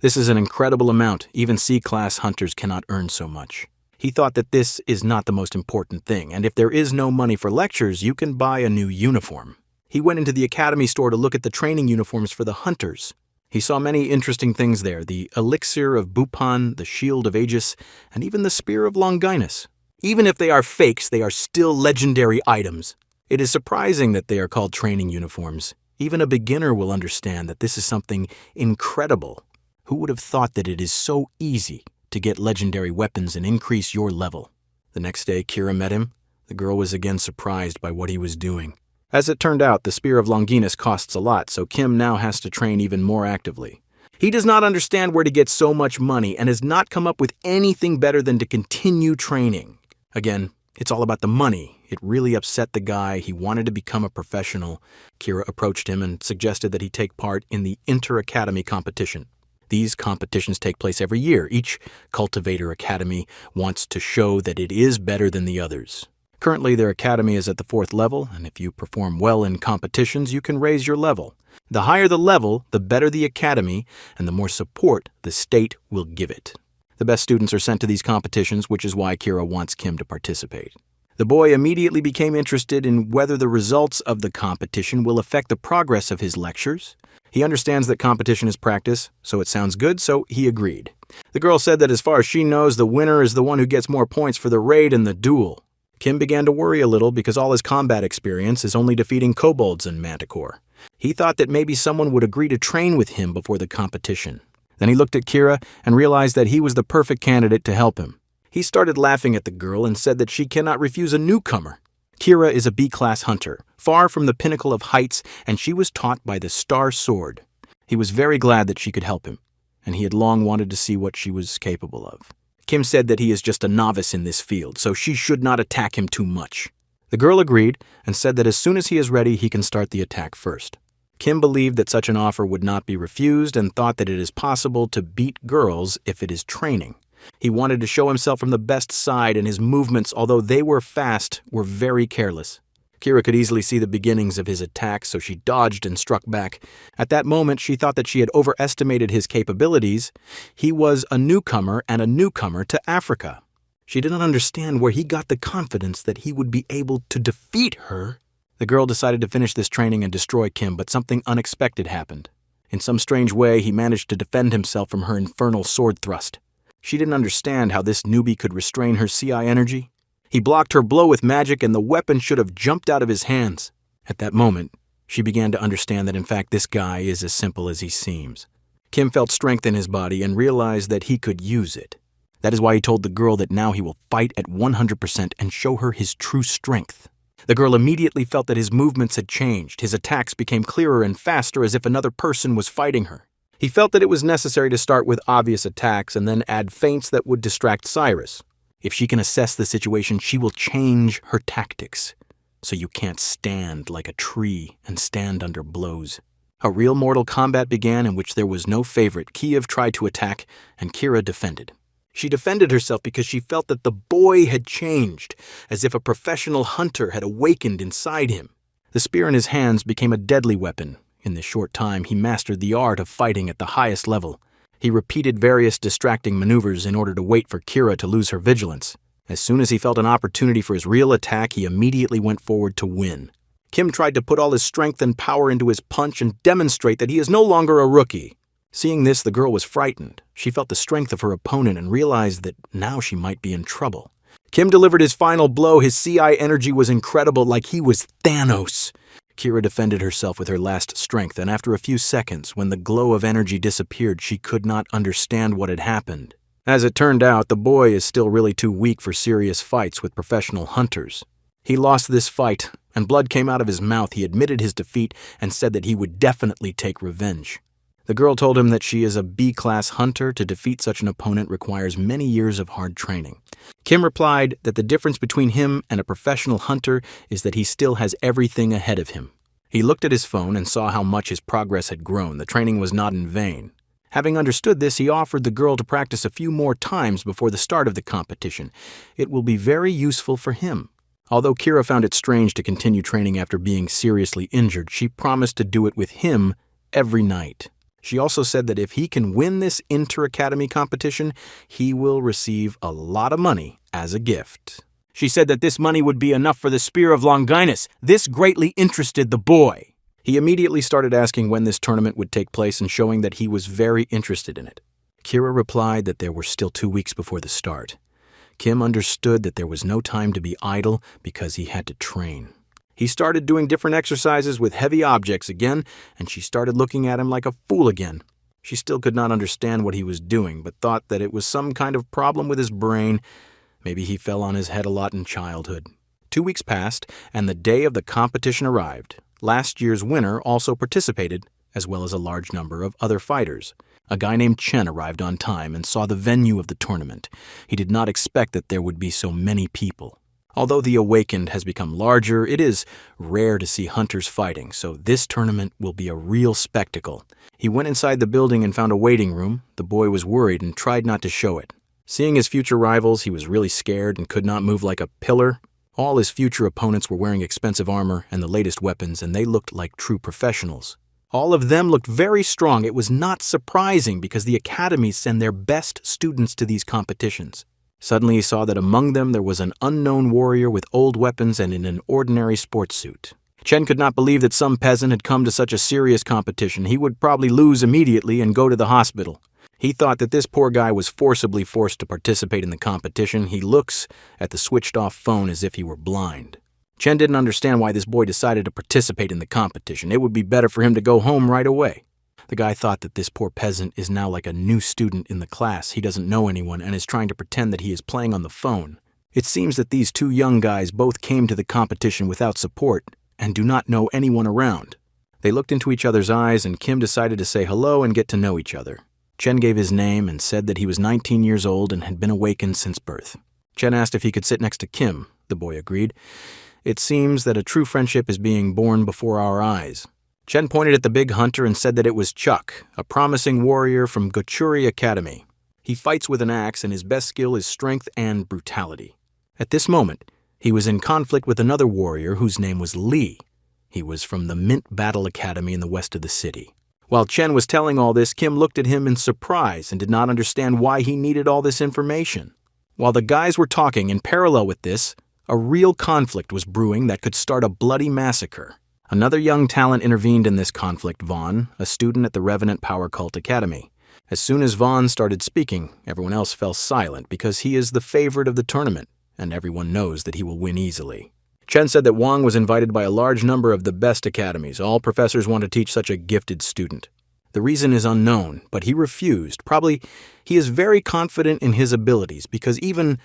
Speaker 1: This is an incredible amount. Even C-class hunters cannot earn so much. He thought that this is not the most important thing, and if there is no money for lectures, you can buy a new uniform. He went into the academy store to look at the training uniforms for the hunters. He saw many interesting things there, the elixir of Bupan, the shield of Aegis, and even the spear of Longinus. Even if they are fakes, they are still legendary items. It is surprising that they are called training uniforms. Even a beginner will understand that this is something incredible. Who would have thought that it is so easy to get legendary weapons and increase your level? The next day, Kira met him. The girl was again surprised by what he was doing. As it turned out, the spear of Longinus costs a lot, so Kim now has to train even more actively. He does not understand where to get so much money and has not come up with anything better than to continue training. Again, it's all about the money. It really upset the guy. He wanted to become a professional. Kira approached him and suggested that he take part in the inter-academy competition. These competitions take place every year. Each cultivator academy wants to show that it is better than the others. Currently, their academy is at the 4th level, and if you perform well in competitions, you can raise your level. The higher the level, the better the academy, and the more support the state will give it. The best students are sent to these competitions, which is why Kira wants Kim to participate. The boy immediately became interested in whether the results of the competition will affect the progress of his lectures. He understands that competition is practice, so it sounds good, so he agreed. The girl said that as far as she knows, the winner is the one who gets more points for the raid and the duel. Kim began to worry a little because all his combat experience is only defeating kobolds and manticore. He thought that maybe someone would agree to train with him before the competition. Then he looked at Kira and realized that he was the perfect candidate to help him. He started laughing at the girl and said that she cannot refuse a newcomer. Kira is a B-class hunter, far from the pinnacle of heights, and she was taught by the Star Sword. He was very glad that she could help him, and he had long wanted to see what she was capable of. Kim said that he is just a novice in this field, so she should not attack him too much. The girl agreed and said that as soon as he is ready, he can start the attack first. Kim believed that such an offer would not be refused and thought that it is possible to beat girls if it is training. He wanted to show himself from the best side, and his movements, although they were fast, were very careless. Kira could easily see the beginnings of his attack, so she dodged and struck back. At that moment, she thought that she had overestimated his capabilities. He was a newcomer and a newcomer to Africa. She did not understand where he got the confidence that he would be able to defeat her. The girl decided to finish this training and destroy Kim, but something unexpected happened. In some strange way, he managed to defend himself from her infernal sword thrust. She didn't understand how this newbie could restrain her CI energy. He blocked her blow with magic, and the weapon should have jumped out of his hands. At that moment, she began to understand that in fact this guy is as simple as he seems. Kim felt strength in his body and realized that he could use it. That is why he told the girl that now he will fight at 100% and show her his true strength. The girl immediately felt that his movements had changed. His attacks became clearer and faster, as if another person was fighting her. He felt that it was necessary to start with obvious attacks and then add feints that would distract Cyrus. If she can assess the situation, she will change her tactics, so you can't stand like a tree and stand under blows. A real mortal combat began in which there was no favorite. Kiev tried to attack, and Kira defended. She defended herself because she felt that the boy had changed, as if a professional hunter had awakened inside him. The spear in his hands became a deadly weapon. In this short time, he mastered the art of fighting at the highest level. He repeated various distracting maneuvers in order to wait for Kira to lose her vigilance. As soon as he felt an opportunity for his real attack, he immediately went forward to win. Kim tried to put all his strength and power into his punch and demonstrate that he is no longer a rookie. Seeing this, the girl was frightened. She felt the strength of her opponent and realized that now she might be in trouble. Kim delivered his final blow. His CI energy was incredible, like he was Thanos. Kira defended herself with her last strength, and after a few seconds, when the glow of energy disappeared, she could not understand what had happened. As it turned out, the boy is still really too weak for serious fights with professional hunters. He lost this fight, and blood came out of his mouth. He admitted his defeat and said that he would definitely take revenge. The girl told him that she is a B-class hunter. To defeat such an opponent requires many years of hard training. Kim replied that the difference between him and a professional hunter is that he still has everything ahead of him. He looked at his phone and saw how much his progress had grown. The training was not in vain. Having understood this, he offered the girl to practice a few more times before the start of the competition. It will be very useful for him. Although Kira found it strange to continue training after being seriously injured, she promised to do it with him every night. She also said that if he can win this inter-academy competition, he will receive a lot of money as a gift. She said that this money would be enough for the Spear of Longinus. This greatly interested the boy. He immediately started asking when this tournament would take place and showing that he was very interested in it. Kira replied that there were still 2 weeks before the start. Kim understood that there was no time to be idle because he had to train. He started doing different exercises with heavy objects again, and she started looking at him like a fool again. She still could not understand what he was doing, but thought that it was some kind of problem with his brain. Maybe he fell on his head a lot in childhood. 2 weeks passed, and the day of the competition arrived. Last year's winner also participated, as well as a large number of other fighters. A guy named Chen arrived on time and saw the venue of the tournament. He did not expect that there would be so many people. Although the Awakened has become larger, it is rare to see hunters fighting, so this tournament will be a real spectacle. He went inside the building and found a waiting room. The boy was worried and tried not to show it. Seeing his future rivals, he was really scared and could not move like a pillar. All his future opponents were wearing expensive armor and the latest weapons, and they looked like true professionals. All of them looked very strong. It was not surprising because the academies send their best students to these competitions. Suddenly he saw that among them there was an unknown warrior with old weapons and in an ordinary sports suit. Chen could not believe that some peasant had come to such a serious competition. He would probably lose immediately and go to the hospital. He thought that this poor guy was forcibly forced to participate in the competition. He looks at the switched-off phone as if he were blind. Chen didn't understand why this boy decided to participate in the competition. It would be better for him to go home right away. The guy thought that this poor peasant is now like a new student in the class. He doesn't know anyone and is trying to pretend that he is playing on the phone. It seems that these two young guys both came to the competition without support and do not know anyone around. They looked into each other's eyes, and Kim decided to say hello and get to know each other. Chen gave his name and said that he was 19 years old and had been awakened since birth. Chen asked if he could sit next to Kim. The boy agreed. It seems that a true friendship is being born before our eyes. Chen pointed at the big hunter and said that it was Chuck, a promising warrior from Gochuri Academy. He fights with an axe, and his best skill is strength and brutality. At this moment, he was in conflict with another warrior whose name was Li. He was from the Mint Battle Academy in the west of the city. While Chen was telling all this, Kim looked at him in surprise and did not understand why he needed all this information. While the guys were talking, in parallel with this, a real conflict was brewing that could start a bloody massacre. Another young talent intervened in this conflict, Vaughn, a student at the Revenant Power Cult Academy. As soon as Vaughn started speaking, everyone else fell silent because he is the favorite of the tournament, and everyone knows that he will win easily. Chen said that Wang was invited by a large number of the best academies. All professors want to teach such a gifted student. The reason is unknown, but he refused. Probably he is very confident in his abilities because even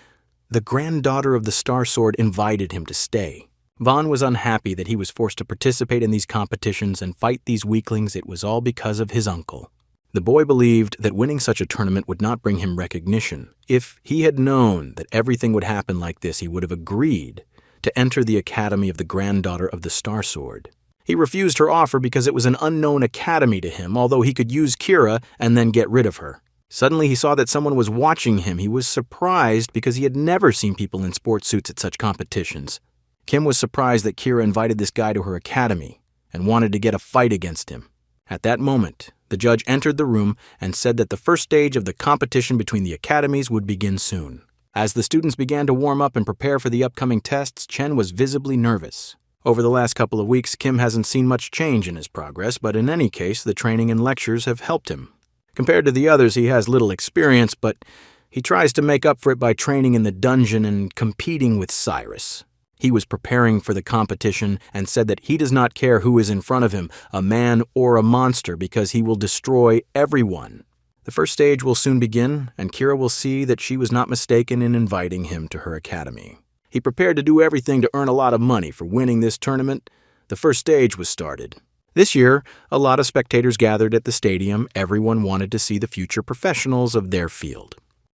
Speaker 1: the granddaughter of the Star Sword invited him to stay. Vaughn was unhappy that he was forced to participate in these competitions and fight these weaklings. It was all because of his uncle. The boy believed that winning such a tournament would not bring him recognition. If he had known that everything would happen like this, he would have agreed to enter the academy of the granddaughter of the Star Sword. He refused her offer because it was an unknown academy to him, although he could use Kira and then get rid of her. Suddenly he saw that someone was watching him. He was surprised because he had never seen people in sports suits at such competitions. Kim was surprised that Kira invited this guy to her academy and wanted to get a fight against him. At that moment, the judge entered the room and said that the first stage of the competition between the academies would begin soon. As the students began to warm up and prepare for the upcoming tests, Chen was visibly nervous. Over the last couple of weeks, Kim hasn't seen much change in his progress, but in any case, the training and lectures have helped him. Compared to the others, he has little experience, but he tries to make up for it by training in the dungeon and competing with Cyrus. He was preparing for the competition and said that he does not care who is in front of him, a man or a monster, because he will destroy everyone. The first stage will soon begin, and Kira will see that she was not mistaken in inviting him to her academy. He prepared to do everything to earn a lot of money for winning this tournament. The first stage was started. This year, a lot of spectators gathered at the stadium. Everyone wanted to see the future professionals of their field.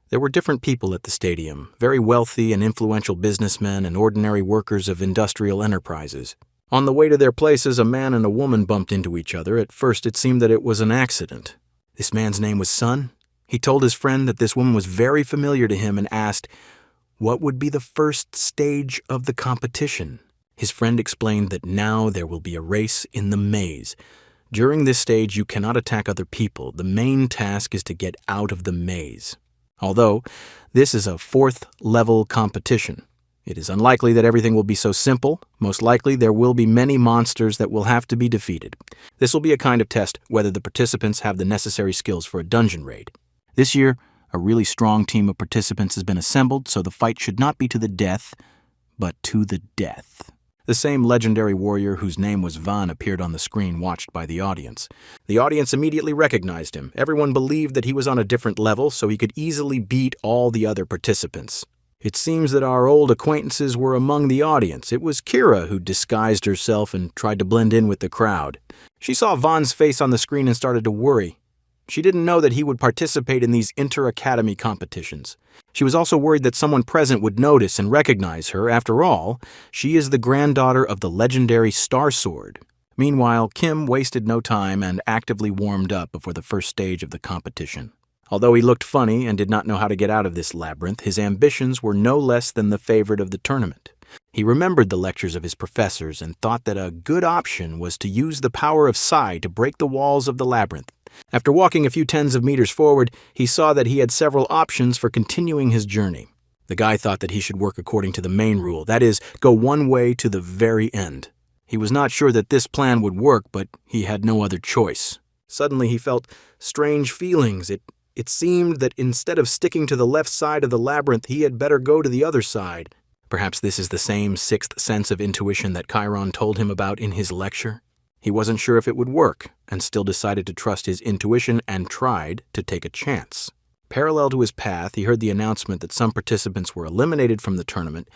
Speaker 1: There were different people at the stadium, very wealthy and influential businessmen and ordinary workers of industrial enterprises. On the way to their places, a man and a woman bumped into each other. At first, it seemed that it was an accident. This man's name was Sun. He told his friend that this woman was very familiar to him and asked, what would be the first stage of the competition? His friend explained that now there will be a race in the maze. During this stage, you cannot attack other people. The main task is to get out of the maze. Although this is a 4th-level competition, it is unlikely that everything will be so simple. Most likely, there will be many monsters that will have to be defeated. This will be a kind of test whether the participants have the necessary skills for a dungeon raid. This year, a really strong team of participants has been assembled, so the fight should not be to the death, but to the death. The same legendary warrior whose name was Van appeared on the screen, watched by the audience. The audience immediately recognized him. Everyone believed that he was on a different level, so he could easily beat all the other participants. It seems that our old acquaintances were among the audience. It was Kira who disguised herself and tried to blend in with the crowd. She saw Van's face on the screen and started to worry. She didn't know that he would participate in these inter-academy competitions. She was also worried that someone present would notice and recognize her. After all, she is the granddaughter of the legendary Star Sword. Meanwhile, Kim wasted no time and actively warmed up before the first stage of the competition. Although he looked funny and did not know how to get out of this labyrinth, his ambitions were no less than the favorite of the tournament. He remembered the lectures of his professors and thought that a good option was to use the power of Psi to break the walls of the labyrinth. After walking a few tens of meters forward, he saw that he had several options for continuing his journey. The guy thought that he should work according to the main rule, that is, go one way to the very end. He was not sure that this plan would work, but he had no other choice. Suddenly he felt strange feelings. It seemed that instead of sticking to the left side of the labyrinth, he had better go to the other side. Perhaps this is the same 6th sense of intuition that Chiron told him about in his lecture. He wasn't sure if it would work, and still decided to trust his intuition and tried to take a chance. Parallel to his path, he heard the announcement that some participants were eliminated from the tournament.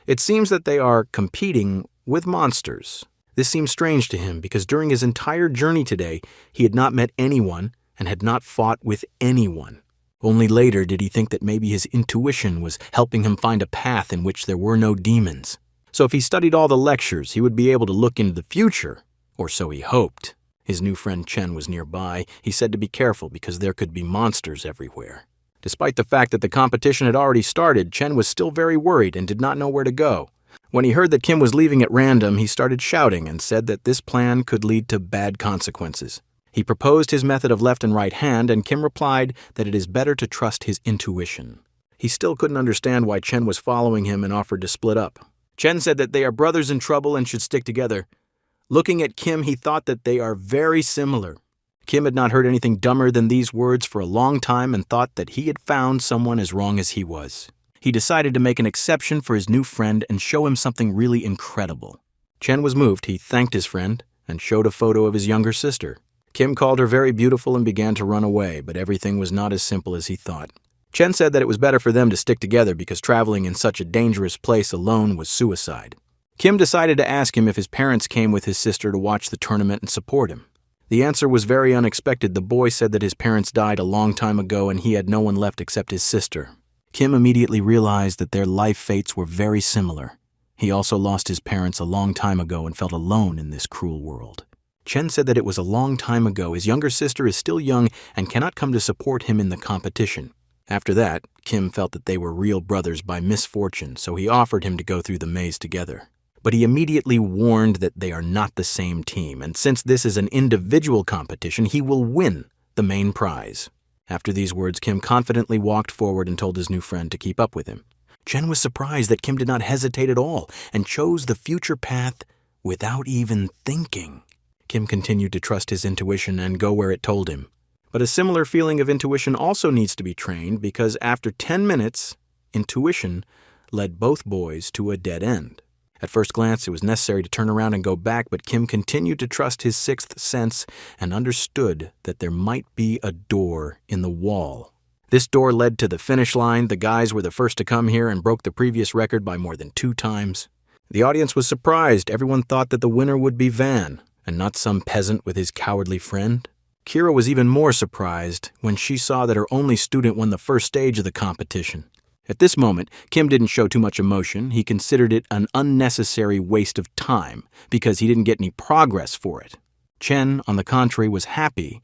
Speaker 1: It seems that they are competing with monsters. This seemed strange to him because during his entire journey today, he had not met anyone and had not fought with anyone. Only later did he think that maybe his intuition was helping him find a path in which there were no demons. So if he studied all the lectures, he would be able to look into the future, or so he hoped. His new friend Chen was nearby. He said to be careful because there could be monsters everywhere. Despite the fact that the competition had already started, Chen was still very worried and did not know where to go. When he heard that Kim was leaving at random, he started shouting and said that this plan could lead to bad consequences. He proposed his method of left and right hand, and Kim replied that it is better to trust his intuition. He still couldn't understand why Chen was following him and offered to split up. Chen said that they are brothers in trouble and should stick together. Looking at Kim, he thought that they are very similar. Kim had not heard anything dumber than these words for a long time and thought that he had found someone as wrong as he was. He decided to make an exception for his new friend and show him something really incredible. Chen was moved. He thanked his friend and showed a photo of his younger sister. Kim called her very beautiful and began to run away, but everything was not as simple as he thought. Chen said that it was better for them to stick together because traveling in such a dangerous place alone was suicide. Kim decided to ask him if his parents came with his sister to watch the tournament and support him. The answer was very unexpected. The boy said that his parents died a long time ago and he had no one left except his sister. Kim immediately realized that their life fates were very similar. He also lost his parents a long time ago and felt alone in this cruel world. Chen said that it was a long time ago. His younger sister is still young and cannot come to support him in the competition. After that, Kim felt that they were real brothers by misfortune, so he offered him to go through the maze together. But he immediately warned that they are not the same team, and since this is an individual competition, he will win the main prize. After these words, Kim confidently walked forward and told his new friend to keep up with him. Chen was surprised that Kim did not hesitate at all and chose the future path without even thinking. Kim continued to trust his intuition and go where it told him. But a similar feeling of intuition also needs to be trained because after 10 minutes, intuition led both boys to a dead end. At first glance, it was necessary to turn around and go back, but Kim continued to trust his sixth sense and understood that there might be a door in the wall. This door led to the finish line. The guys were the first to come here and broke the previous record by more than 2 times. The audience was surprised. Everyone thought that the winner would be Van, and not some peasant with his cowardly friend. Kira was even more surprised when she saw that her only student won the first stage of the competition. At this moment, Kim didn't show too much emotion. He considered it an unnecessary waste of time because he didn't get any progress for it. Chen, on the contrary, was happy.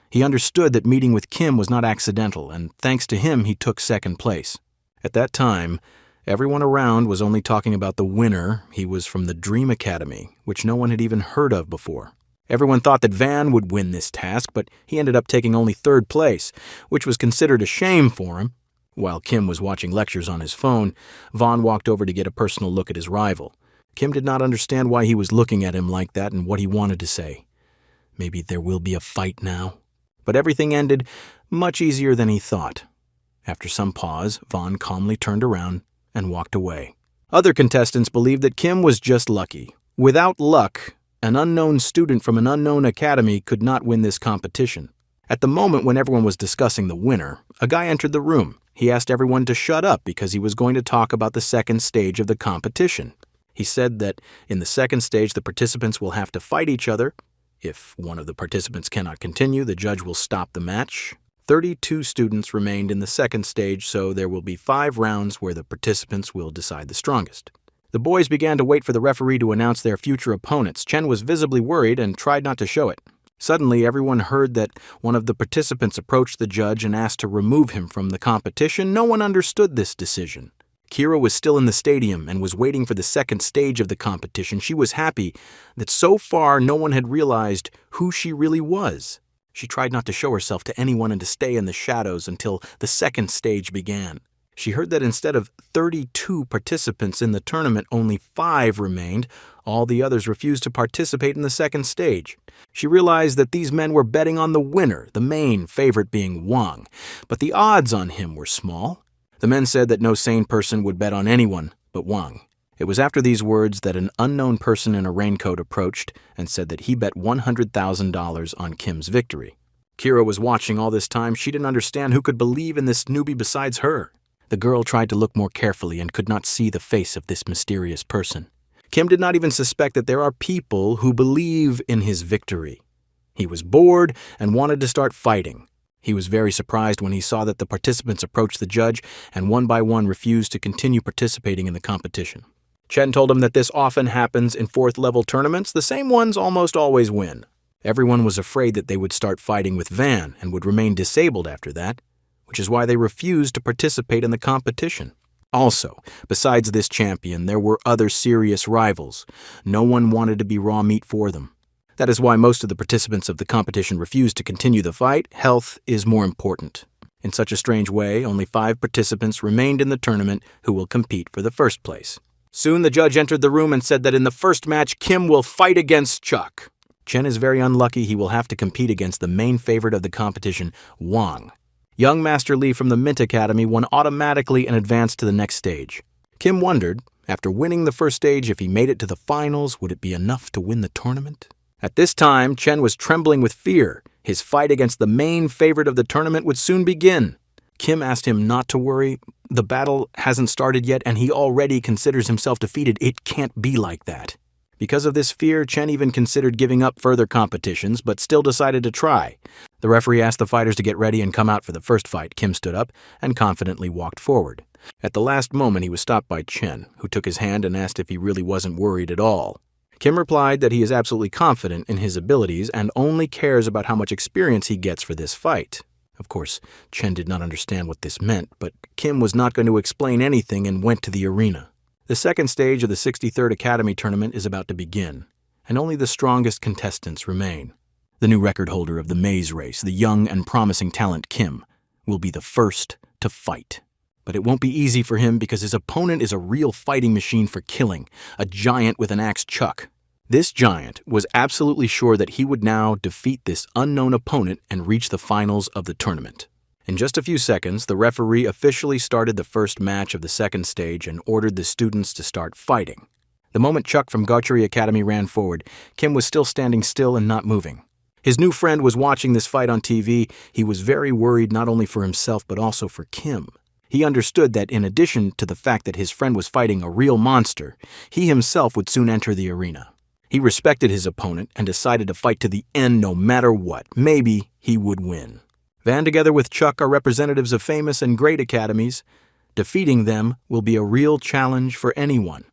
Speaker 1: He understood that meeting with Kim was not accidental, and thanks to him, he took second place. At that time, everyone around was only talking about the winner. He was from the Dream Academy, which no one had even heard of before. Everyone thought that Van would win this task, but he ended up taking only 3rd place, which was considered a shame for him. While Kim was watching lectures on his phone, Vaughn walked over to get a personal look at his rival. Kim did not understand why he was looking at him like that and what he wanted to say. Maybe there will be a fight now. But everything ended much easier than he thought. After some pause, Vaughn calmly turned around and walked away. Other contestants believed that Kim was just lucky. Without luck, an unknown student from an unknown academy could not win this competition. At the moment when everyone was discussing the winner, a guy entered the room. He asked everyone to shut up because he was going to talk about the second stage of the competition. He said that in the second stage, the participants will have to fight each other. If one of the participants cannot continue, the judge will stop the match. 32 students remained in the second stage, so there will be 5 rounds where the participants will decide the strongest. The boys began to wait for the referee to announce their future opponents. Chen was visibly worried and tried not to show it. Suddenly, everyone heard that one of the participants approached the judge and asked to remove him from the competition. No one understood this decision. Kira was still in the stadium and was waiting for the second stage of the competition. She was happy that so far no one had realized who she really was. She tried not to show herself to anyone and to stay in the shadows until the second stage began. She heard that instead of 32 participants in the tournament, only 5 remained. All the others refused to participate in the second stage. She realized that these men were betting on the winner, the main favorite being Wang, but the odds on him were small. The men said that no sane person would bet on anyone but Wang. It was after these words that an unknown person in a raincoat approached and said that he bet $100,000 on Kim's victory. Kira was watching all this time. She didn't understand who could believe in this newbie besides her. The girl tried to look more carefully and could not see the face of this mysterious person. Kim did not even suspect that there are people who believe in his victory. He was bored and wanted to start fighting. He was very surprised when he saw that the participants approached the judge and one by one refused to continue participating in the competition. Chen told him that this often happens in 4th-level tournaments. The same ones almost always win. Everyone was afraid that they would start fighting with Van and would remain disabled after that, which is why they refused to participate in the competition. Also, besides this champion, there were other serious rivals. No one wanted to be raw meat for them. That is why most of the participants of the competition refused to continue the fight. Health is more important. In such a strange way, only 5 participants remained in the tournament who will compete for the first place. Soon the judge entered the room and said that in the first match, Kim will fight against Chuck. Chen is very unlucky. He will have to compete against the main favorite of the competition, Wang. Young Master Lee from the Mint Academy won automatically and advanced to the next stage. Kim wondered, after winning the first stage, if he made it to the finals, would it be enough to win the tournament? At this time, Chen was trembling with fear. His fight against the main favorite of the tournament would soon begin. Kim asked him not to worry. The battle hasn't started yet, and he already considers himself defeated. It can't be like that. Because of this fear, Chen even considered giving up further competitions, but still decided to try. The referee asked the fighters to get ready and come out for the first fight. Kim stood up and confidently walked forward. At the last moment, he was stopped by Chen, who took his hand and asked if he really wasn't worried at all. Kim replied that he is absolutely confident in his abilities and only cares about how much experience he gets for this fight. Of course, Chen did not understand what this meant, but Kim was not going to explain anything and went to the arena. The second stage of the 63rd Academy Tournament is about to begin, and only the strongest contestants remain. The new record holder of the maze race, the young and promising talent Kim, will be the first to fight. But it won't be easy for him because his opponent is a real fighting machine for killing, a giant with an axe chuck. This giant was absolutely sure that he would now defeat this unknown opponent and reach the finals of the tournament. In just a few seconds, the referee officially started the first match of the second stage and ordered the students to start fighting. The moment Chuck from Gaucherie Academy ran forward, Kim was still standing still and not moving. His new friend was watching this fight on TV. He was very worried not only for himself but also for Kim. He understood that in addition to the fact that his friend was fighting a real monster, he himself would soon enter the arena. He respected his opponent and decided to fight to the end no matter what. Maybe he would win. Van, together with Chuck, are representatives of famous and great academies. Defeating them will be a real challenge for anyone.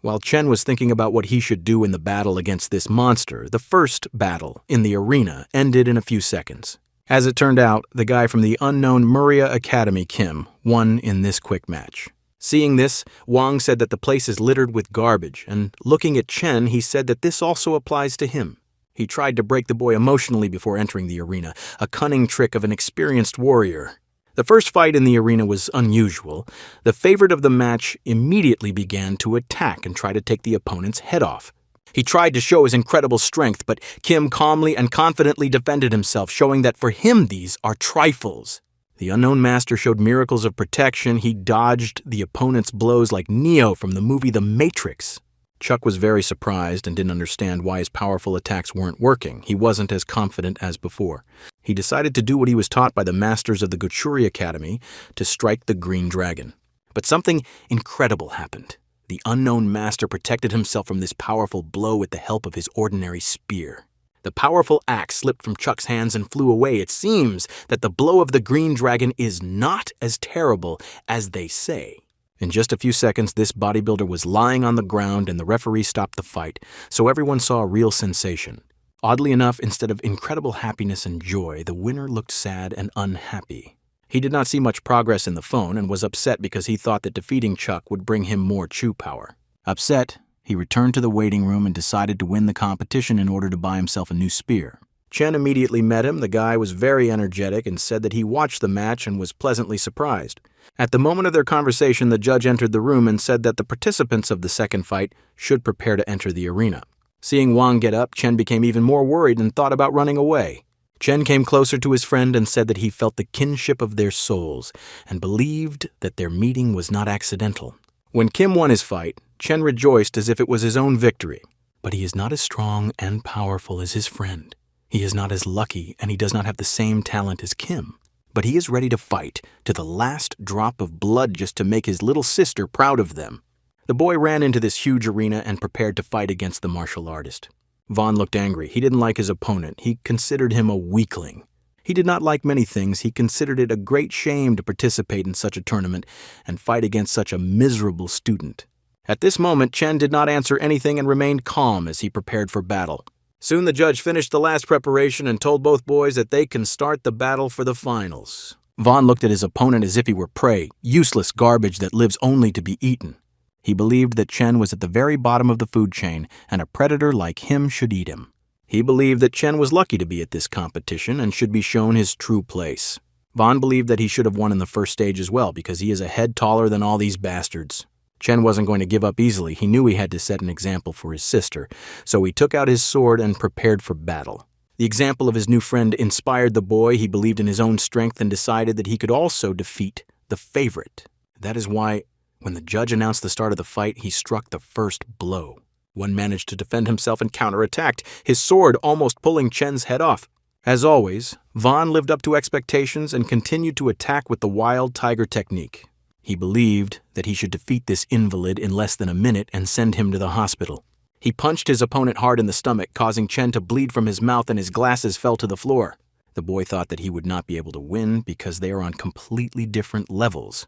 Speaker 1: While Chen was thinking about what he should do in the battle against this monster, the first battle in the arena ended in a few seconds. As it turned out, the guy from the unknown Manhwa Academy, Kim, won in this quick match. Seeing this, Wang said that the place is littered with garbage, and looking at Chen, he said that this also applies to him. He tried to break the boy emotionally before entering the arena, a cunning trick of an experienced warrior. The first fight in the arena was unusual. The favorite of the match immediately began to attack and try to take the opponent's head off. He tried to show his incredible strength, but Kim calmly and confidently defended himself, showing that for him these are trifles. The unknown master showed miracles of protection. He dodged the opponent's blows like Neo from the movie The Matrix. Chuck was very surprised and didn't understand why his powerful attacks weren't working. He wasn't as confident as before. He decided to do what he was taught by the masters of the Gaucherie Academy, to strike the green dragon. But something incredible happened. The unknown master protected himself from this powerful blow with the help of his ordinary spear. The powerful axe slipped from Chuck's hands and flew away. It seems that the blow of the green dragon is not as terrible as they say. In just a few seconds, this bodybuilder was lying on the ground and the referee stopped the fight, so everyone saw a real sensation. Oddly enough, instead of incredible happiness and joy, the winner looked sad and unhappy. He did not see much progress in the phone and was upset because he thought that defeating Chuck would bring him more chew power. Upset, he returned to the waiting room and decided to win the competition in order to buy himself a new spear. Chen immediately met him. The guy was very energetic and said that he watched the match and was pleasantly surprised. At the moment of their conversation, the judge entered the room and said that the participants of the second fight should prepare to enter the arena. Seeing Wang get up, Chen became even more worried and thought about running away. Chen came closer to his friend and said that he felt the kinship of their souls and believed that their meeting was not accidental. When Kim won his fight, Chen rejoiced as if it was his own victory. But he is not as strong and powerful as his friend. He is not as lucky, and he does not have the same talent as Kim. But he is ready to fight to the last drop of blood just to make his little sister proud of them. The boy ran into this huge arena and prepared to fight against the martial artist. Vaughn looked angry. He didn't like his opponent. He considered him a weakling. He did not like many things. He considered it a great shame to participate in such a tournament and fight against such a miserable student. At this moment, Chen did not answer anything and remained calm as he prepared for battle. Soon the judge finished the last preparation and told both boys that they can start the battle for the finals. Vaughn looked at his opponent as if he were prey, useless garbage that lives only to be eaten. He believed that Chen was at the very bottom of the food chain, and a predator like him should eat him. He believed that Chen was lucky to be at this competition and should be shown his true place. Vaughn believed that he should have won in the first stage as well because he is a head taller than all these bastards. Chen wasn't going to give up easily. He knew he had to set an example for his sister, so he took out his sword and prepared for battle. The example of his new friend inspired the boy. He believed in his own strength and decided that he could also defeat the favorite. That is why, when the judge announced the start of the fight, he struck the first blow. One managed to defend himself and counterattacked, his sword almost pulling Chen's head off. As always, Vaughn lived up to expectations and continued to attack with the wild tiger technique. He believed that he should defeat this invalid in less than a minute and send him to the hospital. He punched his opponent hard in the stomach, causing Chen to bleed from his mouth and his glasses fell to the floor. The boy thought that he would not be able to win because they are on completely different levels,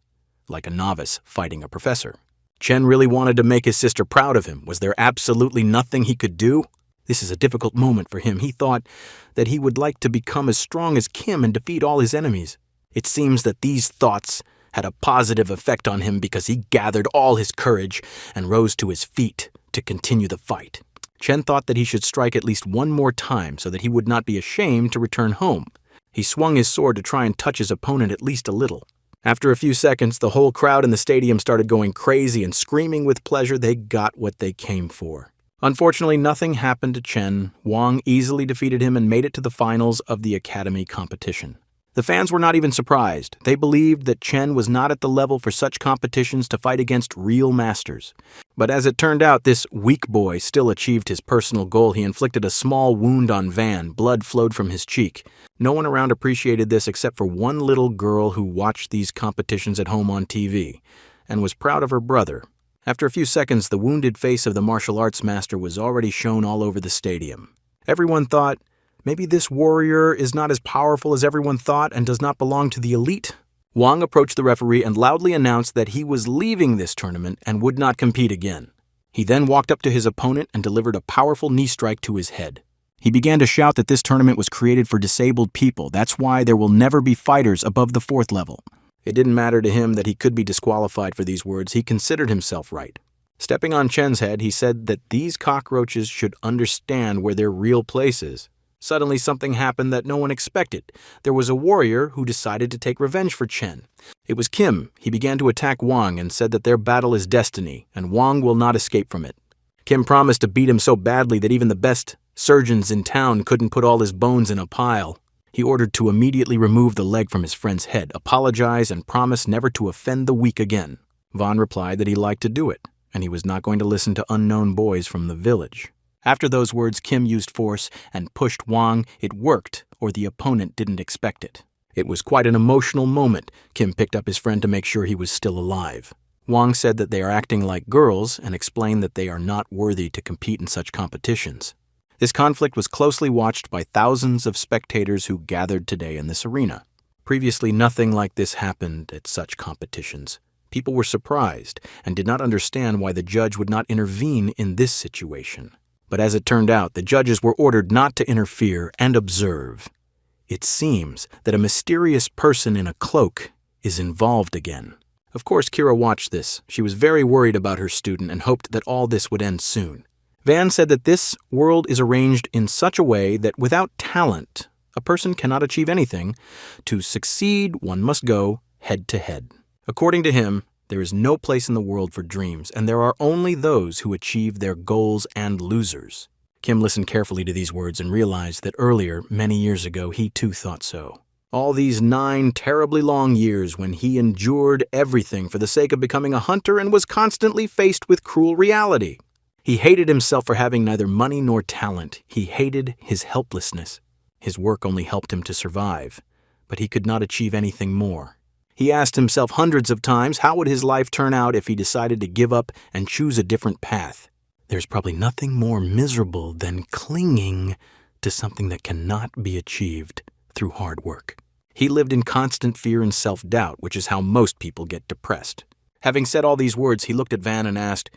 Speaker 1: like a novice fighting a professor. Chen really wanted to make his sister proud of him. Was there absolutely nothing he could do? This is a difficult moment for him. He thought that he would like to become as strong as Kim and defeat all his enemies. It seems that these thoughts had a positive effect on him because he gathered all his courage and rose to his feet to continue the fight. Chen thought that he should strike at least one more time so that he would not be ashamed to return home. He swung his sword to try and touch his opponent at least a little. After a few seconds, the whole crowd in the stadium started going crazy and screaming with pleasure. They got what they came for. Unfortunately, nothing happened to Chen. Wang easily defeated him and made it to the finals of the academy competition. The fans were not even surprised. They believed that Chen was not at the level for such competitions to fight against real masters. But as it turned out, this weak boy still achieved his personal goal. He inflicted a small wound on Van. Blood flowed from his cheek. No one around appreciated this except for one little girl who watched these competitions at home on TV and was proud of her brother. After a few seconds, the wounded face of the martial arts master was already shown all over the stadium. Everyone thought, maybe this warrior is not as powerful as everyone thought and does not belong to the elite. Wang approached the referee and loudly announced that he was leaving this tournament and would not compete again. He then walked up to his opponent and delivered a powerful knee strike to his head. He began to shout that this tournament was created for disabled people. That's why there will never be fighters above the 4th level. It didn't matter to him that he could be disqualified for these words. He considered himself right. Stepping on Chen's head, he said that these cockroaches should understand where their real place is. Suddenly, something happened that no one expected. There was a warrior who decided to take revenge for Chen. It was Kim. He began to attack Wang and said that their battle is destiny, and Wang will not escape from it. Kim promised to beat him so badly that even the best surgeons in town couldn't put all his bones in a pile. He ordered to immediately remove the leg from his friend's head, apologize, and promise never to offend the weak again. Van replied that he liked to do it, and he was not going to listen to unknown boys from the village. After those words, Kim used force and pushed Wang. It worked, or the opponent didn't expect it. It was quite an emotional moment. Kim picked up his friend to make sure he was still alive. Wang said that they are acting like girls and explained that they are not worthy to compete in such competitions. This conflict was closely watched by thousands of spectators who gathered today in this arena. Previously, nothing like this happened at such competitions. People were surprised and did not understand why the judge would not intervene in this situation. But as it turned out, the judges were ordered not to interfere and observe. It seems that a mysterious person in a cloak is involved again. Of course, Kira watched this. She was very worried about her student and hoped that all this would end soon. Van said that this world is arranged in such a way that without talent, a person cannot achieve anything. To succeed, one must go head to head. According to him, there is no place in the world for dreams, and there are only those who achieve their goals and losers. Kim listened carefully to these words and realized that earlier, many years ago, he too thought so. All these 9 terribly long years when he endured everything for the sake of becoming a hunter and was constantly faced with cruel reality. He hated himself for having neither money nor talent. He hated his helplessness. His work only helped him to survive, but he could not achieve anything more. He asked himself hundreds of times how would his life turn out if he decided to give up and choose a different path. There's probably nothing more miserable than clinging to something that cannot be achieved through hard work. He lived in constant fear and self-doubt, which is how most people get depressed. Having said all these words, he looked at Van and asked,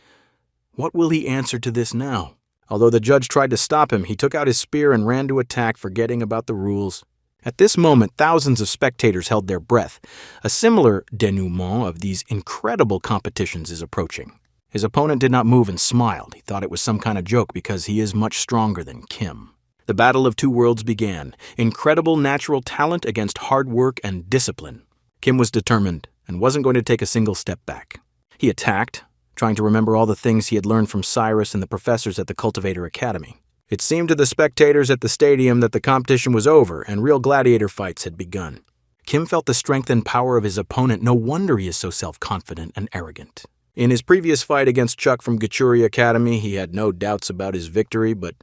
Speaker 1: what will he answer to this now? Although the judge tried to stop him, he took out his spear and ran to attack, forgetting about the rules. At this moment, thousands of spectators held their breath. A similar denouement of these incredible competitions is approaching. His opponent did not move and smiled. He thought it was some kind of joke because he is much stronger than Kim. The battle of two worlds began. Incredible natural talent against hard work and discipline. Kim was determined and wasn't going to take a single step back. He attacked, trying to remember all the things he had learned from Cyrus and the professors at the Cultivator Academy. It seemed to the spectators at the stadium that the competition was over and real gladiator fights had begun. Kim felt the strength and power of his opponent. No wonder he is so self-confident and arrogant. In his previous fight against Chuck from Gachuri Academy, he had no doubts about his victory, but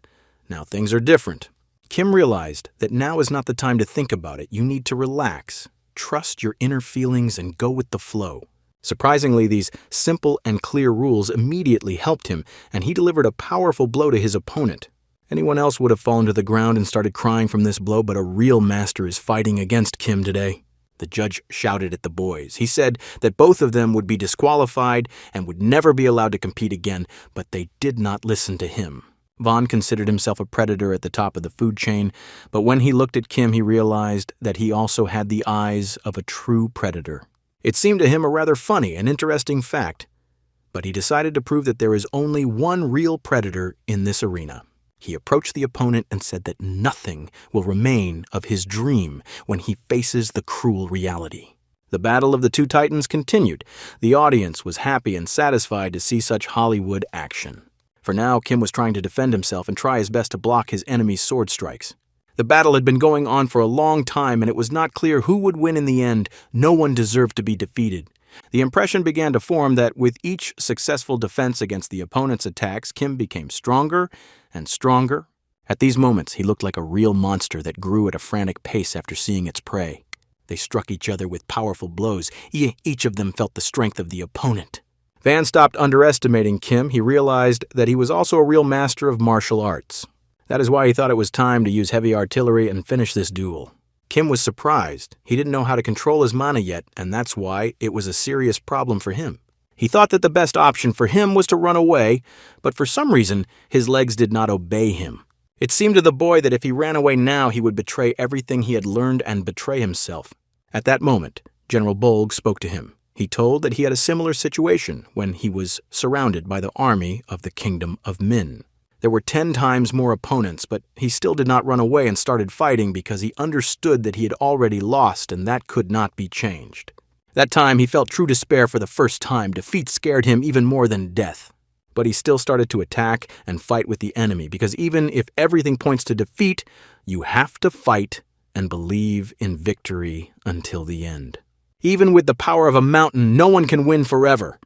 Speaker 1: now things are different. Kim realized that now is not the time to think about it. You need to relax, trust your inner feelings, and go with the flow. Surprisingly, these simple and clear rules immediately helped him, and he delivered a powerful blow to his opponent. Anyone else would have fallen to the ground and started crying from this blow, but a real master is fighting against Kim today. The judge shouted at the boys. He said that both of them would be disqualified and would never be allowed to compete again, but they did not listen to him. Vaughn considered himself a predator at the top of the food chain, but when he looked at Kim, he realized that he also had the eyes of a true predator. It seemed to him a rather funny and interesting fact, but he decided to prove that there is only one real predator in this arena. He approached the opponent and said that nothing will remain of his dream when he faces the cruel reality. The battle of the two titans continued. The audience was happy and satisfied to see such Hollywood action. For now, Kim was trying to defend himself and try his best to block his enemy's sword strikes. The battle had been going on for a long time, and it was not clear who would win in the end. No one deserved to be defeated. The impression began to form that with each successful defense against the opponent's attacks, Kim became stronger and stronger. At these moments, he looked like a real monster that grew at a frantic pace after seeing its prey. They struck each other with powerful blows. Each of them felt the strength of the opponent. Van stopped underestimating Kim. He realized that he was also a real master of martial arts. That is why he thought it was time to use heavy artillery and finish this duel. Kim was surprised. He didn't know how to control his mana yet, and that's why it was a serious problem for him. He thought that the best option for him was to run away, but for some reason, his legs did not obey him. It seemed to the boy that if he ran away now, he would betray everything he had learned and betray himself. At that moment, General Bolg spoke to him. He told that he had a similar situation when he was surrounded by the army of the Kingdom of Min. There were 10 times more opponents, but he still did not run away and started fighting because he understood that he had already lost and that could not be changed. That time he felt true despair for the first time. Defeat scared him even more than death. But he still started to attack and fight with the enemy because even if everything points to defeat, you have to fight and believe in victory until the end. Even with the power of a mountain, no one can win forever.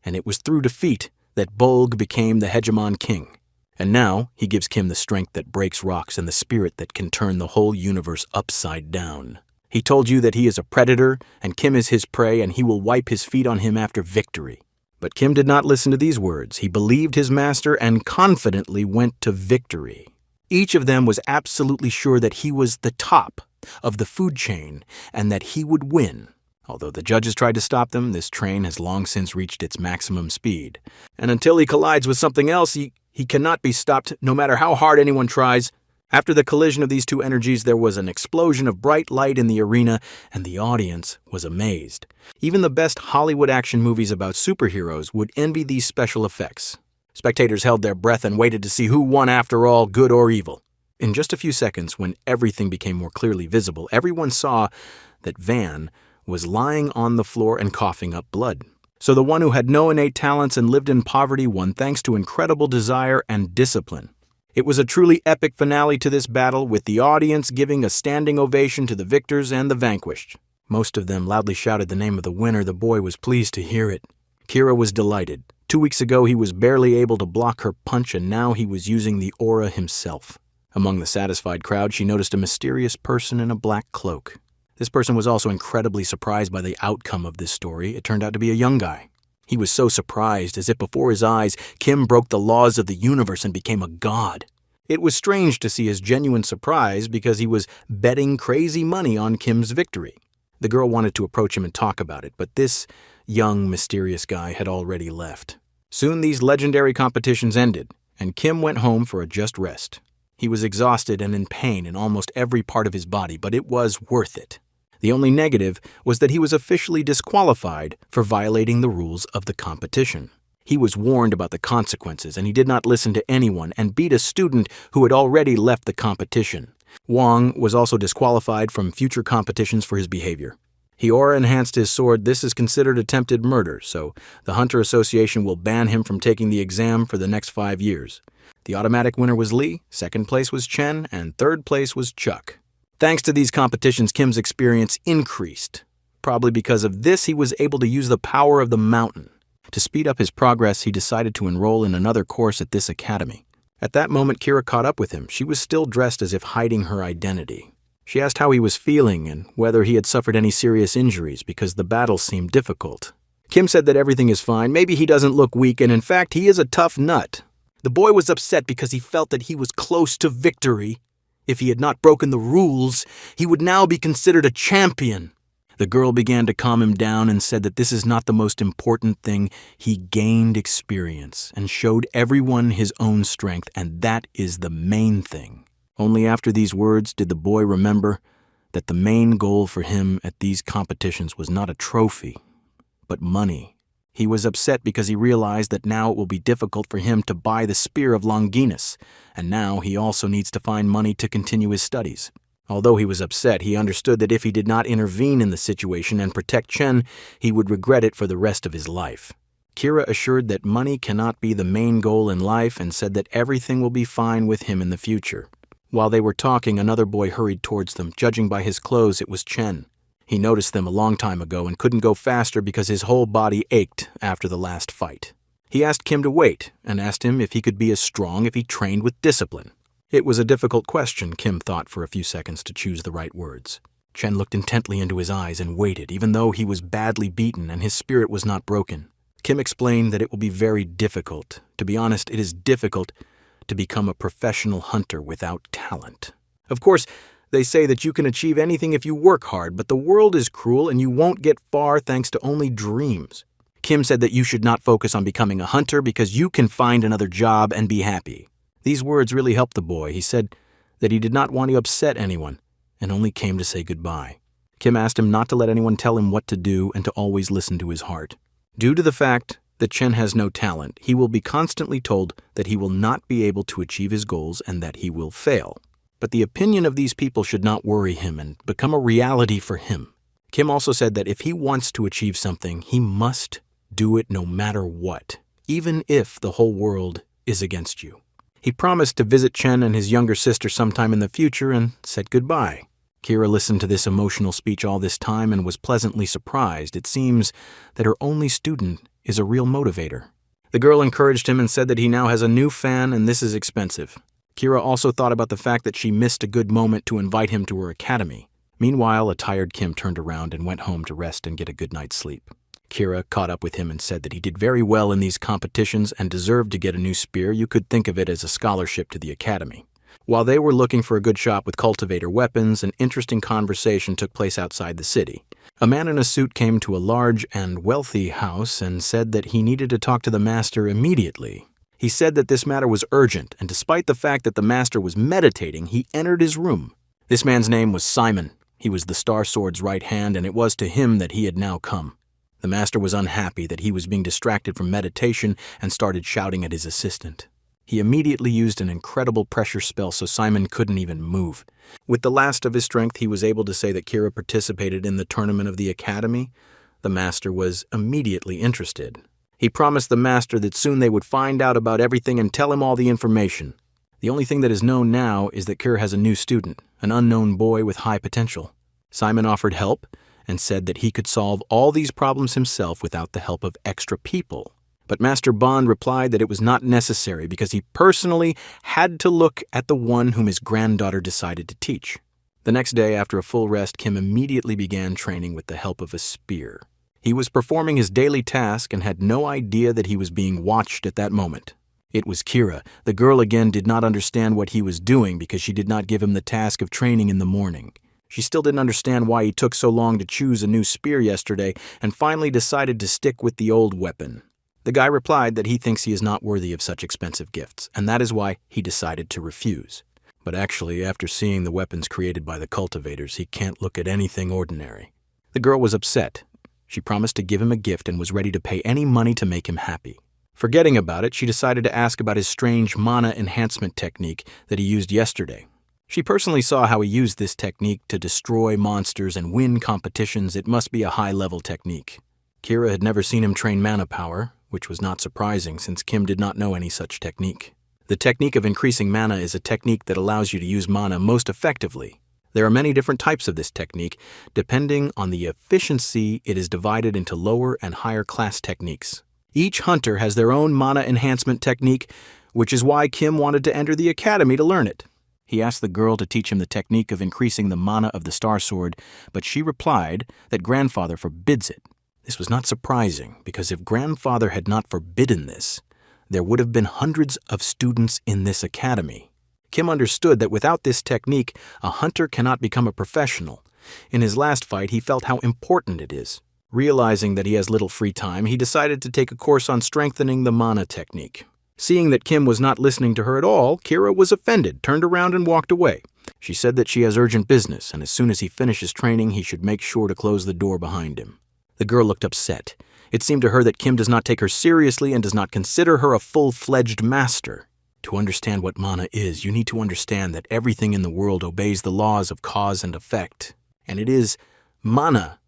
Speaker 1: And it was through defeat that Bolg became the hegemon king. And now he gives Kim the strength that breaks rocks and the spirit that can turn the whole universe upside down. He told you that he is a predator and Kim is his prey and he will wipe his feet on him after victory. But Kim did not listen to these words. He believed his master and confidently went to victory. Each of them was absolutely sure that he was the top of the food chain and that he would win. Although the judges tried to stop them, this train has long since reached its maximum speed. And until he collides with something else, he cannot be stopped, no matter how hard anyone tries. After the collision of these two energies, there was an explosion of bright light in the arena, and the audience was amazed. Even the best Hollywood action movies about superheroes would envy these special effects. Spectators held their breath and waited to see who won after all, good or evil. In just a few seconds, when everything became more clearly visible, everyone saw that Van was lying on the floor and coughing up blood. So the one who had no innate talents and lived in poverty won thanks to incredible desire and discipline. It was a truly epic finale to this battle, with the audience giving a standing ovation to the victors and the vanquished. Most of them loudly shouted the name of the winner. The boy was pleased to hear it. Kira was delighted. 2 weeks ago, he was barely able to block her punch, and now he was using the aura himself. Among the satisfied crowd, she noticed a mysterious person in a black cloak. This person was also incredibly surprised by the outcome of this story. It turned out to be a young guy. He was so surprised, as if before his eyes, Kim broke the laws of the universe and became a god. It was strange to see his genuine surprise because he was betting crazy money on Kim's victory. The girl wanted to approach him and talk about it, but this young, mysterious guy had already left. Soon these legendary competitions ended, and Kim went home for a just rest. He was exhausted and in pain in almost every part of his body, but it was worth it. The only negative was that he was officially disqualified for violating the rules of the competition. He was warned about the consequences, and he did not listen to anyone and beat a student who had already left the competition. Wang was also disqualified from future competitions for his behavior. He aura-enhanced his sword. This is considered attempted murder, so the Hunter Association will ban him from taking the exam for the next 5 years. The automatic winner was Lee, second place was Chen, and third place was Chuck. Thanks to these competitions, Kim's experience increased. Probably because of this, he was able to use the power of the mountain. To speed up his progress, he decided to enroll in another course at this academy. At that moment, Kira caught up with him. She was still dressed as if hiding her identity. She asked how he was feeling and whether he had suffered any serious injuries because the battle seemed difficult. Kim said that everything is fine. Maybe he doesn't look weak, and in fact, he is a tough nut. The boy was upset because he felt that he was close to victory. If he had not broken the rules, he would now be considered a champion. The girl began to calm him down and said that this is not the most important thing. He gained experience and showed everyone his own strength, and that is the main thing. Only after these words did the boy remember that the main goal for him at these competitions was not a trophy, but money. He was upset because he realized that now it will be difficult for him to buy the Spear of Longinus, and now he also needs to find money to continue his studies. Although he was upset, he understood that if he did not intervene in the situation and protect Chen, he would regret it for the rest of his life. Kira assured that money cannot be the main goal in life and said that everything will be fine with him in the future. While they were talking, another boy hurried towards them. Judging by his clothes, it was Chen. He noticed them a long time ago and couldn't go faster because his whole body ached after the last fight. He asked Kim to wait and asked him if he could be as strong if he trained with discipline. It was a difficult question. Kim thought for a few seconds to choose the right words. Chen looked intently into his eyes and waited, even though he was badly beaten and his spirit was not broken. Kim explained that it will be very difficult. To be honest, it is difficult to become a professional hunter without talent. Of course, they say that you can achieve anything if you work hard, but the world is cruel and you won't get far thanks to only dreams. Kim said that you should not focus on becoming a hunter because you can find another job and be happy. These words really helped the boy. He said that he did not want to upset anyone and only came to say goodbye. Kim asked him not to let anyone tell him what to do and to always listen to his heart. Due to the fact that Chen has no talent, he will be constantly told that he will not be able to achieve his goals and that he will fail. But the opinion of these people should not worry him and become a reality for him. Kim also said that if he wants to achieve something, he must do it no matter what, even if the whole world is against you. He promised to visit Chen and his younger sister sometime in the future and said goodbye. Kira listened to this emotional speech all this time and was pleasantly surprised. It seems that her only student is a real motivator. The girl encouraged him and said that he now has a new fan and this is expensive. Kira also thought about the fact that she missed a good moment to invite him to her academy. Meanwhile, a tired Kim turned around and went home to rest and get a good night's sleep. Kira caught up with him and said that he did very well in these competitions and deserved to get a new spear. You could think of it as a scholarship to the academy. While they were looking for a good shop with cultivator weapons, an interesting conversation took place outside the city. A man in a suit came to a large and wealthy house and said that he needed to talk to the master immediately. He said that this matter was urgent, and despite the fact that the master was meditating, he entered his room. This man's name was Simon. He was the Star Sword's right hand, and it was to him that he had now come. The master was unhappy that he was being distracted from meditation and started shouting at his assistant. He immediately used an incredible pressure spell so Simon couldn't even move. With the last of his strength, he was able to say that Kira participated in the tournament of the academy. The master was immediately interested. He promised the master that soon they would find out about everything and tell him all the information. The only thing that is known now is that Kira has a new student, an unknown boy with high potential. Simon offered help and said that he could solve all these problems himself without the help of extra people. But Master Bond replied that it was not necessary because he personally had to look at the one whom his granddaughter decided to teach. The next day, after a full rest, Kim immediately began training with the help of a spear. He was performing his daily task and had no idea that he was being watched at that moment. It was Kira. The girl again did not understand what he was doing because she did not give him the task of training in the morning. She still didn't understand why he took so long to choose a new spear yesterday and finally decided to stick with the old weapon. The guy replied that he thinks he is not worthy of such expensive gifts, and that is why he decided to refuse. But actually, after seeing the weapons created by the cultivators, he can't look at anything ordinary. The girl was upset. She promised to give him a gift and was ready to pay any money to make him happy. Forgetting about it, she decided to ask about his strange mana enhancement technique that he used yesterday. She personally saw how he used this technique to destroy monsters and win competitions. It must be a high-level technique. Kira had never seen him train mana power, which was not surprising since Kim did not know any such technique. The technique of increasing mana is a technique that allows you to use mana most effectively. There are many different types of this technique. Depending on the efficiency, it is divided into lower and higher class techniques. Each hunter has their own mana enhancement technique, which is why Kim wanted to enter the academy to learn it. He asked the girl to teach him the technique of increasing the mana of the Star Sword, but she replied that grandfather forbids it. This was not surprising, because if grandfather had not forbidden this, there would have been hundreds of students in this academy. Kim understood that without this technique, a hunter cannot become a professional, In his last fight, he felt how important it is. Realizing that he has little free time, he decided to take a course on strengthening the mana technique. Seeing that Kim was not listening to her at all, Kira was offended, turned around and walked away. She said that she has urgent business, and as soon as he finishes training, he should make sure to close the door behind him. The girl looked upset. It seemed to her that Kim does not take her seriously and does not consider her a full-fledged master. To understand what mana is, you need to understand that everything in the world obeys the laws of cause and effect. And it is mana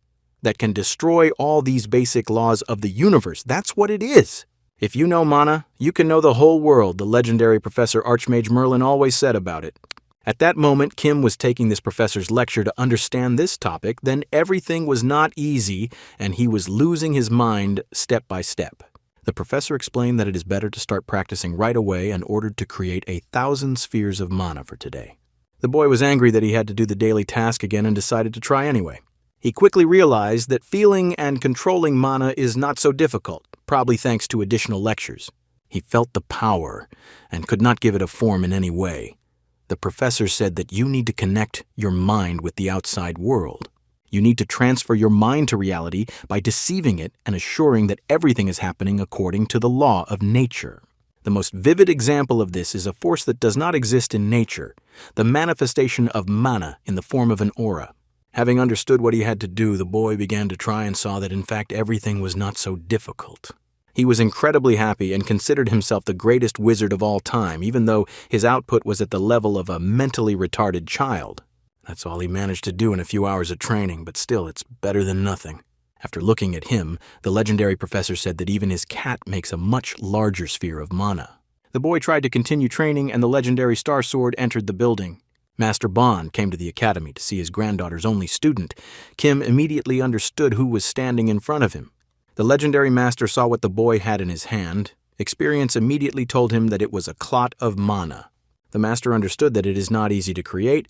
Speaker 1: that can destroy all these basic laws of the universe. That's what it is. If you know mana, you can know the whole world, the legendary Professor Archmage Merlin always said about it. At that moment, Kim was taking this professor's lecture to understand this topic, then everything was not easy, and he was losing his mind step by step. The professor explained that it is better to start practicing right away and ordered to create 1,000 spheres of mana for today. The boy was angry that he had to do the daily task again and decided to try anyway. He quickly realized that feeling and controlling mana is not so difficult, probably thanks to additional lectures. He felt the power and could not give it a form in any way. The professor said that you need to connect your mind with the outside world. You need to transfer your mind to reality by deceiving it and assuring that everything is happening according to the law of nature. The most vivid example of this is a force that does not exist in nature, the manifestation of mana in the form of an aura. Having understood what he had to do, the boy began to try and saw that in fact everything was not so difficult. He was incredibly happy and considered himself the greatest wizard of all time, even though his output was at the level of a mentally retarded child. That's all he managed to do in a few hours of training, but still, it's better than nothing. After looking at him, the legendary professor said that even his cat makes a much larger sphere of mana. The boy tried to continue training, and the legendary Star Sword entered the building. Master Bond came to the academy to see his granddaughter's only student. Kim immediately understood who was standing in front of him. The legendary master saw what the boy had in his hand. Experience immediately told him that it was a clot of mana. The master understood that it is not easy to create.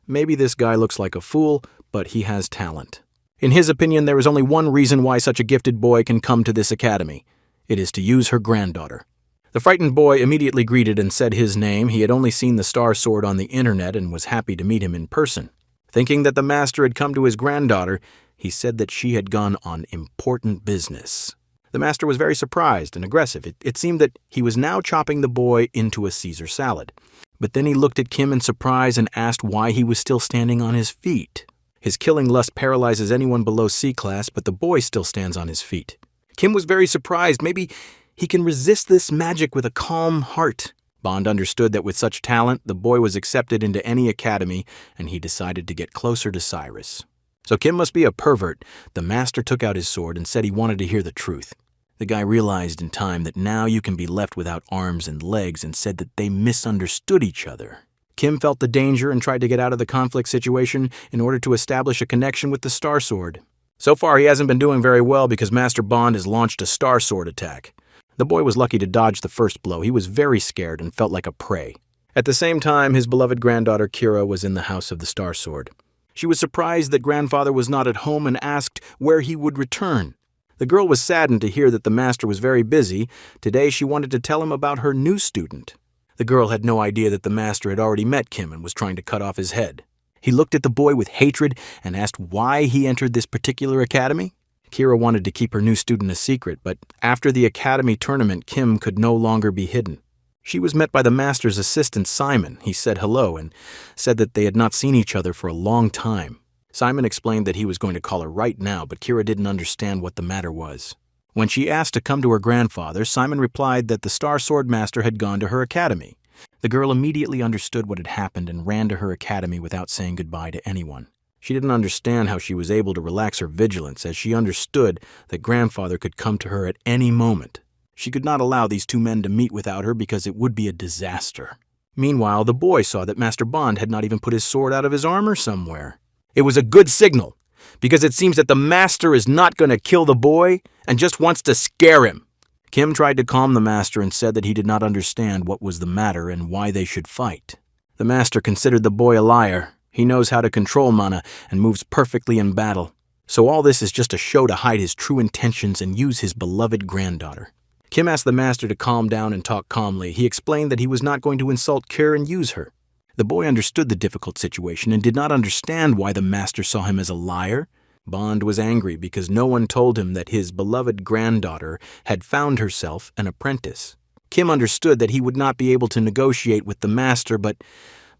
Speaker 1: Maybe this guy looks like a fool, but he has talent. In his opinion, there is only one reason why such a gifted boy can come to this academy. It is to use her granddaughter. The frightened boy immediately greeted and said his name. He had only seen the Star Sword on the internet and was happy to meet him in person. Thinking that the master had come to his granddaughter, he said that she had gone on important business. The master was very surprised and aggressive. It seemed that he was now chopping the boy into a Caesar salad. But then he looked at Kim in surprise and asked why he was still standing on his feet. His killing lust paralyzes anyone below C class, but the boy still stands on his feet. Kim was very surprised. Maybe he can resist this magic with a calm heart. Bond understood that with such talent, the boy was accepted into any academy, and he decided to get closer to Cyrus. So Kim must be a pervert. The master took out his sword and said he wanted to hear the truth. The guy realized in time that now you can be left without arms and legs and said that they misunderstood each other. Kim felt the danger and tried to get out of the conflict situation in order to establish a connection with the Star Sword. So far, he hasn't been doing very well because Master Bond has launched a Star Sword attack. The boy was lucky to dodge the first blow. He was very scared and felt like a prey. At the same time, his beloved granddaughter Kira was in the house of the Star Sword. She was surprised that grandfather was not at home and asked where he would return. The girl was saddened to hear that the master was very busy. Today she wanted to tell him about her new student. The girl had no idea that the master had already met Kim and was trying to cut off his head. He looked at the boy with hatred and asked why he entered this particular academy. Kira wanted to keep her new student a secret, but after the academy tournament, Kim could no longer be hidden. She was met by the master's assistant, Simon. He said hello and said that they had not seen each other for a long time. Simon explained that he was going to call her right now, but Kira didn't understand what the matter was. When she asked to come to her grandfather, Simon replied that the Star Sword Master had gone to her academy. The girl immediately understood what had happened and ran to her academy without saying goodbye to anyone. She didn't understand how she was able to relax her vigilance, as she understood that grandfather could come to her at any moment. She could not allow these two men to meet without her because it would be a disaster. Meanwhile, the boy saw that Master Bond had not even put his sword out of his armor somewhere. It was a good signal, because it seems that the master is not going to kill the boy and just wants to scare him. Kim tried to calm the master and said that he did not understand what was the matter and why they should fight. The master considered the boy a liar. He knows how to control mana and moves perfectly in battle. So all this is just a show to hide his true intentions and use his beloved granddaughter. Kim asked the master to calm down and talk calmly. He explained that he was not going to insult Kira and use her. The boy understood the difficult situation and did not understand why the master saw him as a liar. Bond was angry because no one told him that his beloved granddaughter had found herself an apprentice. Kim understood that he would not be able to negotiate with the master, but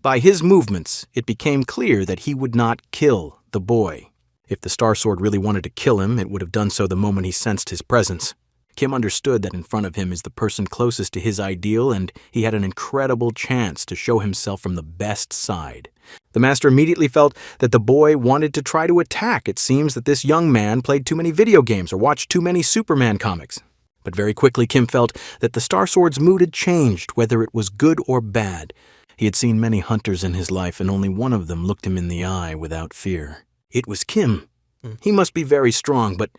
Speaker 1: by his movements, it became clear that he would not kill the boy. If the Star Sword really wanted to kill him, it would have done so the moment he sensed his presence. Kim understood that in front of him is the person closest to his ideal, and he had an incredible chance to show himself from the best side. The master immediately felt that the boy wanted to try to attack. It seems that this young man played too many video games or watched too many Superman comics. But very quickly, Kim felt that the Star Sword's mood had changed, whether it was good or bad. He had seen many hunters in his life, and only one of them looked him in the eye without fear. It was Kim. He must be very strong, but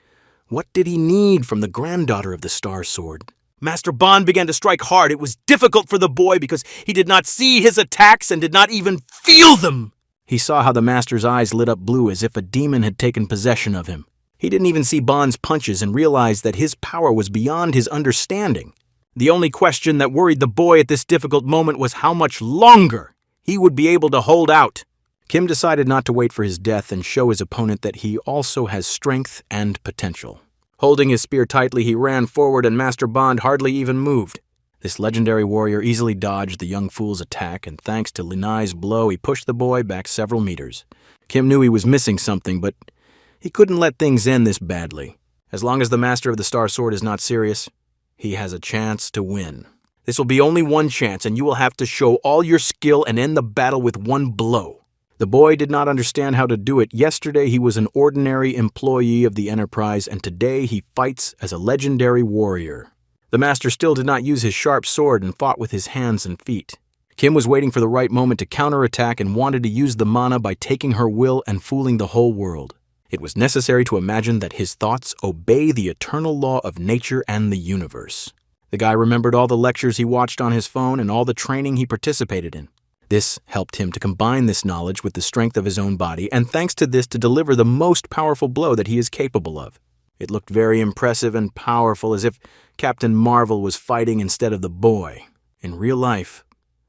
Speaker 1: what did he need from the granddaughter of the Star Sword? Master Bond began to strike hard. It was difficult for the boy because he did not see his attacks and did not even feel them. He saw how the master's eyes lit up blue as if a demon had taken possession of him. He didn't even see Bond's punches and realized that his power was beyond his understanding. The only question that worried the boy at this difficult moment was how much longer he would be able to hold out. Kim decided not to wait for his death and show his opponent that he also has strength and potential. Holding his spear tightly, he ran forward and Master Bond hardly even moved. This legendary warrior easily dodged the young fool's attack, and thanks to Linai's blow, he pushed the boy back several meters. Kim knew he was missing something, but he couldn't let things end this badly. As long as the Master of the Star Sword is not serious, he has a chance to win. This will be only one chance, and you will have to show all your skill and end the battle with one blow. The boy did not understand how to do it. Yesterday he was an ordinary employee of the Enterprise, and today he fights as a legendary warrior. The master still did not use his sharp sword and fought with his hands and feet. Kim was waiting for the right moment to counterattack and wanted to use the mana by taking her will and fooling the whole world. It was necessary to imagine that his thoughts obey the eternal law of nature and the universe. The guy remembered all the lectures he watched on his phone and all the training he participated in. This helped him to combine this knowledge with the strength of his own body, and thanks to this to deliver the most powerful blow that he is capable of. It looked very impressive and powerful, as if Captain Marvel was fighting instead of the boy. In real life,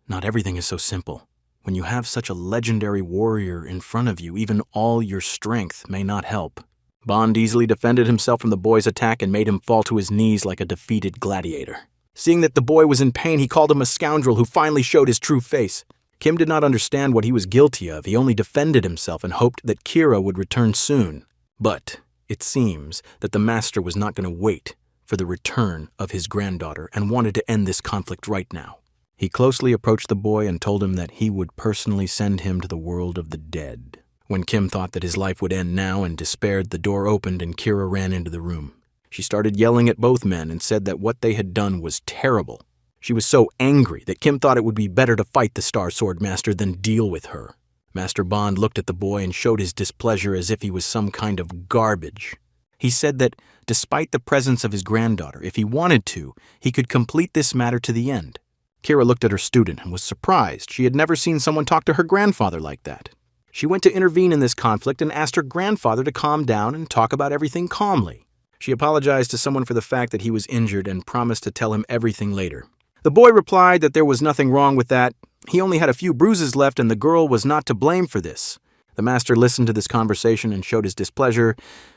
Speaker 1: not everything is so simple. When you have such a legendary warrior in front of you, even all your strength may not help. Bond easily defended himself from the boy's attack and made him fall to his knees like a defeated gladiator. Seeing that the boy was in pain, he called him a scoundrel who finally showed his true face. Kim did not understand what he was guilty of. He only defended himself and hoped that Kira would return soon. But it seems that the master was not going to wait for the return of his granddaughter and wanted to end this conflict right now. He closely approached the boy and told him that he would personally send him to the world of the dead. When Kim thought that his life would end now and despaired, the door opened and Kira ran into the room. She started yelling at both men and said that what they had done was terrible. She was so angry that Kim thought it would be better to fight the Star Sword Master than deal with her. Master Bond looked at the boy and showed his displeasure as if he was some kind of garbage. He said that despite the presence of his granddaughter, if he wanted to, he could complete this matter to the end. Kira looked at her student and was surprised. She had never seen someone talk to her grandfather like that. She went to intervene in this conflict and asked her grandfather to calm down and talk about everything calmly. She apologized to someone for the fact that he was injured and promised to tell him everything later. The boy replied that there was nothing wrong with that. He only had a few bruises left and the girl was not to blame for this. The master listened to this conversation and showed his displeasure.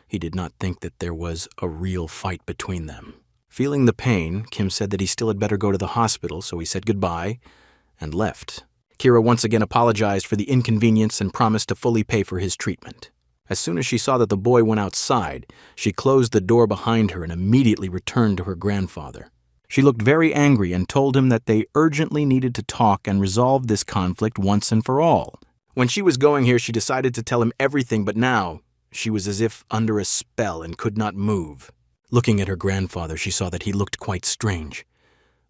Speaker 1: He did not think that there was a real fight between them. Feeling the pain, Kim said that he still had better go to the hospital, so he said goodbye and left. Kira once again apologized for the inconvenience and promised to fully pay for his treatment. As soon as she saw that the boy went outside, she closed the door behind her and immediately returned to her grandfather. She looked very angry and told him that they urgently needed to talk and resolve this conflict once and for all. When she was going here, she decided to tell him everything, but now she was as if under a spell and could not move. Looking at her grandfather, she saw that he looked quite strange.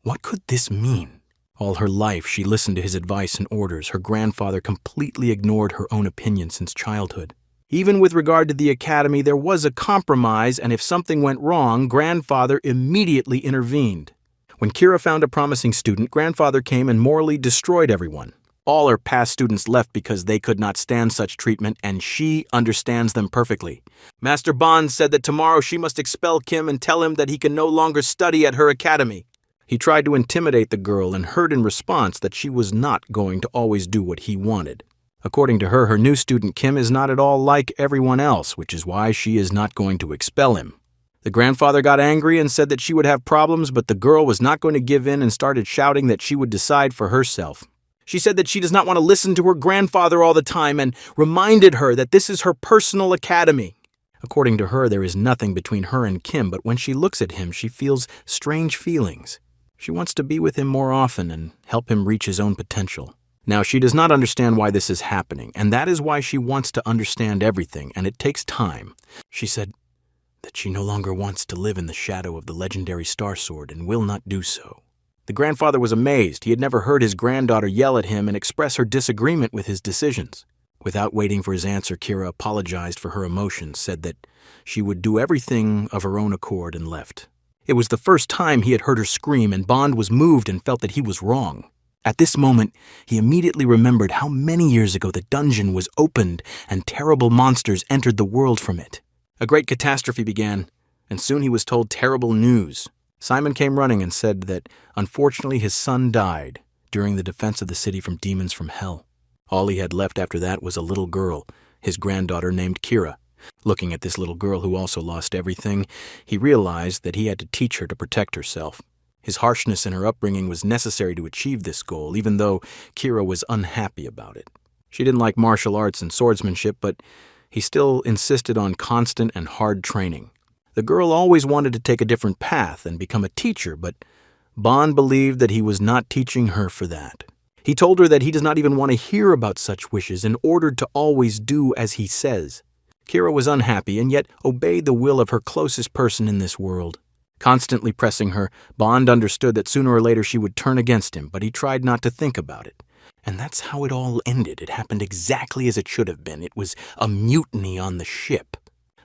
Speaker 1: What could this mean? All her life, she listened to his advice and orders. Her grandfather completely ignored her own opinion since childhood. Even with regard to the academy, there was a compromise, and if something went wrong, grandfather immediately intervened. When Kira found a promising student, grandfather came and morally destroyed everyone. All her past students left because they could not stand such treatment, and she understands them perfectly. Master Bond said that tomorrow she must expel Kim and tell him that he can no longer study at her academy. He tried to intimidate the girl and heard in response that she was not going to always do what he wanted. According to her, her new student Kim is not at all like everyone else, which is why she is not going to expel him. The grandfather got angry and said that she would have problems, but the girl was not going to give in and started shouting that she would decide for herself. She said that she does not want to listen to her grandfather all the time and reminded her that this is her personal academy. According to her, there is nothing between her and Kim, but when she looks at him, she feels strange feelings. She wants to be with him more often and help him reach his own potential. Now, she does not understand why this is happening, and that is why she wants to understand everything, and it takes time. She said that she no longer wants to live in the shadow of the legendary Star Sword and will not do so. The grandfather was amazed. He had never heard his granddaughter yell at him and express her disagreement with his decisions. Without waiting for his answer, Kira apologized for her emotions, said that she would do everything of her own accord, and left. It was the first time he had heard her scream, and Bond was moved and felt that he was wrong. At this moment, he immediately remembered how many years ago the dungeon was opened and terrible monsters entered the world from it. A great catastrophe began, and soon he was told terrible news. Simon came running and said that, unfortunately, his son died during the defense of the city from demons from hell. All he had left after that was a little girl, his granddaughter named Kira. Looking at this little girl who also lost everything, he realized that he had to teach her to protect herself. His harshness in her upbringing was necessary to achieve this goal, even though Kira was unhappy about it. She didn't like martial arts and swordsmanship, but he still insisted on constant and hard training. The girl always wanted to take a different path and become a teacher, but Bond believed that he was not teaching her for that. He told her that he does not even want to hear about such wishes and ordered to always do as he says. Kira was unhappy and yet obeyed the will of her closest person in this world. Constantly pressing her, Bond understood that sooner or later she would turn against him, but he tried not to think about it. And that's how it all ended. It happened exactly as it should have been. It was a mutiny on the ship.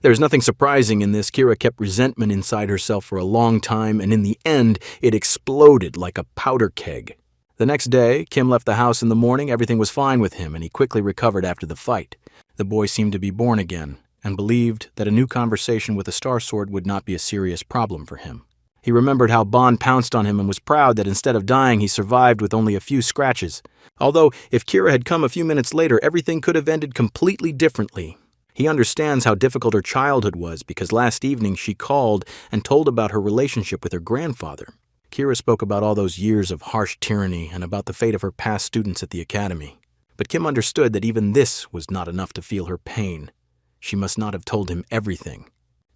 Speaker 1: There's nothing surprising in this. Kira kept resentment inside herself for a long time, and in the end, it exploded like a powder keg. The next day, Kim left the house in the morning. Everything was fine with him, and he quickly recovered after the fight. The boy seemed to be born again, and believed that a new conversation with the Star Sword would not be a serious problem for him. He remembered how Bond pounced on him and was proud that instead of dying, he survived with only a few scratches. Although, if Kira had come a few minutes later, everything could have ended completely differently. He understands how difficult her childhood was because last evening she called and told about her relationship with her grandfather. Kira spoke about all those years of harsh tyranny and about the fate of her past students at the academy. But Kim understood that even this was not enough to feel her pain. She must not have told him everything.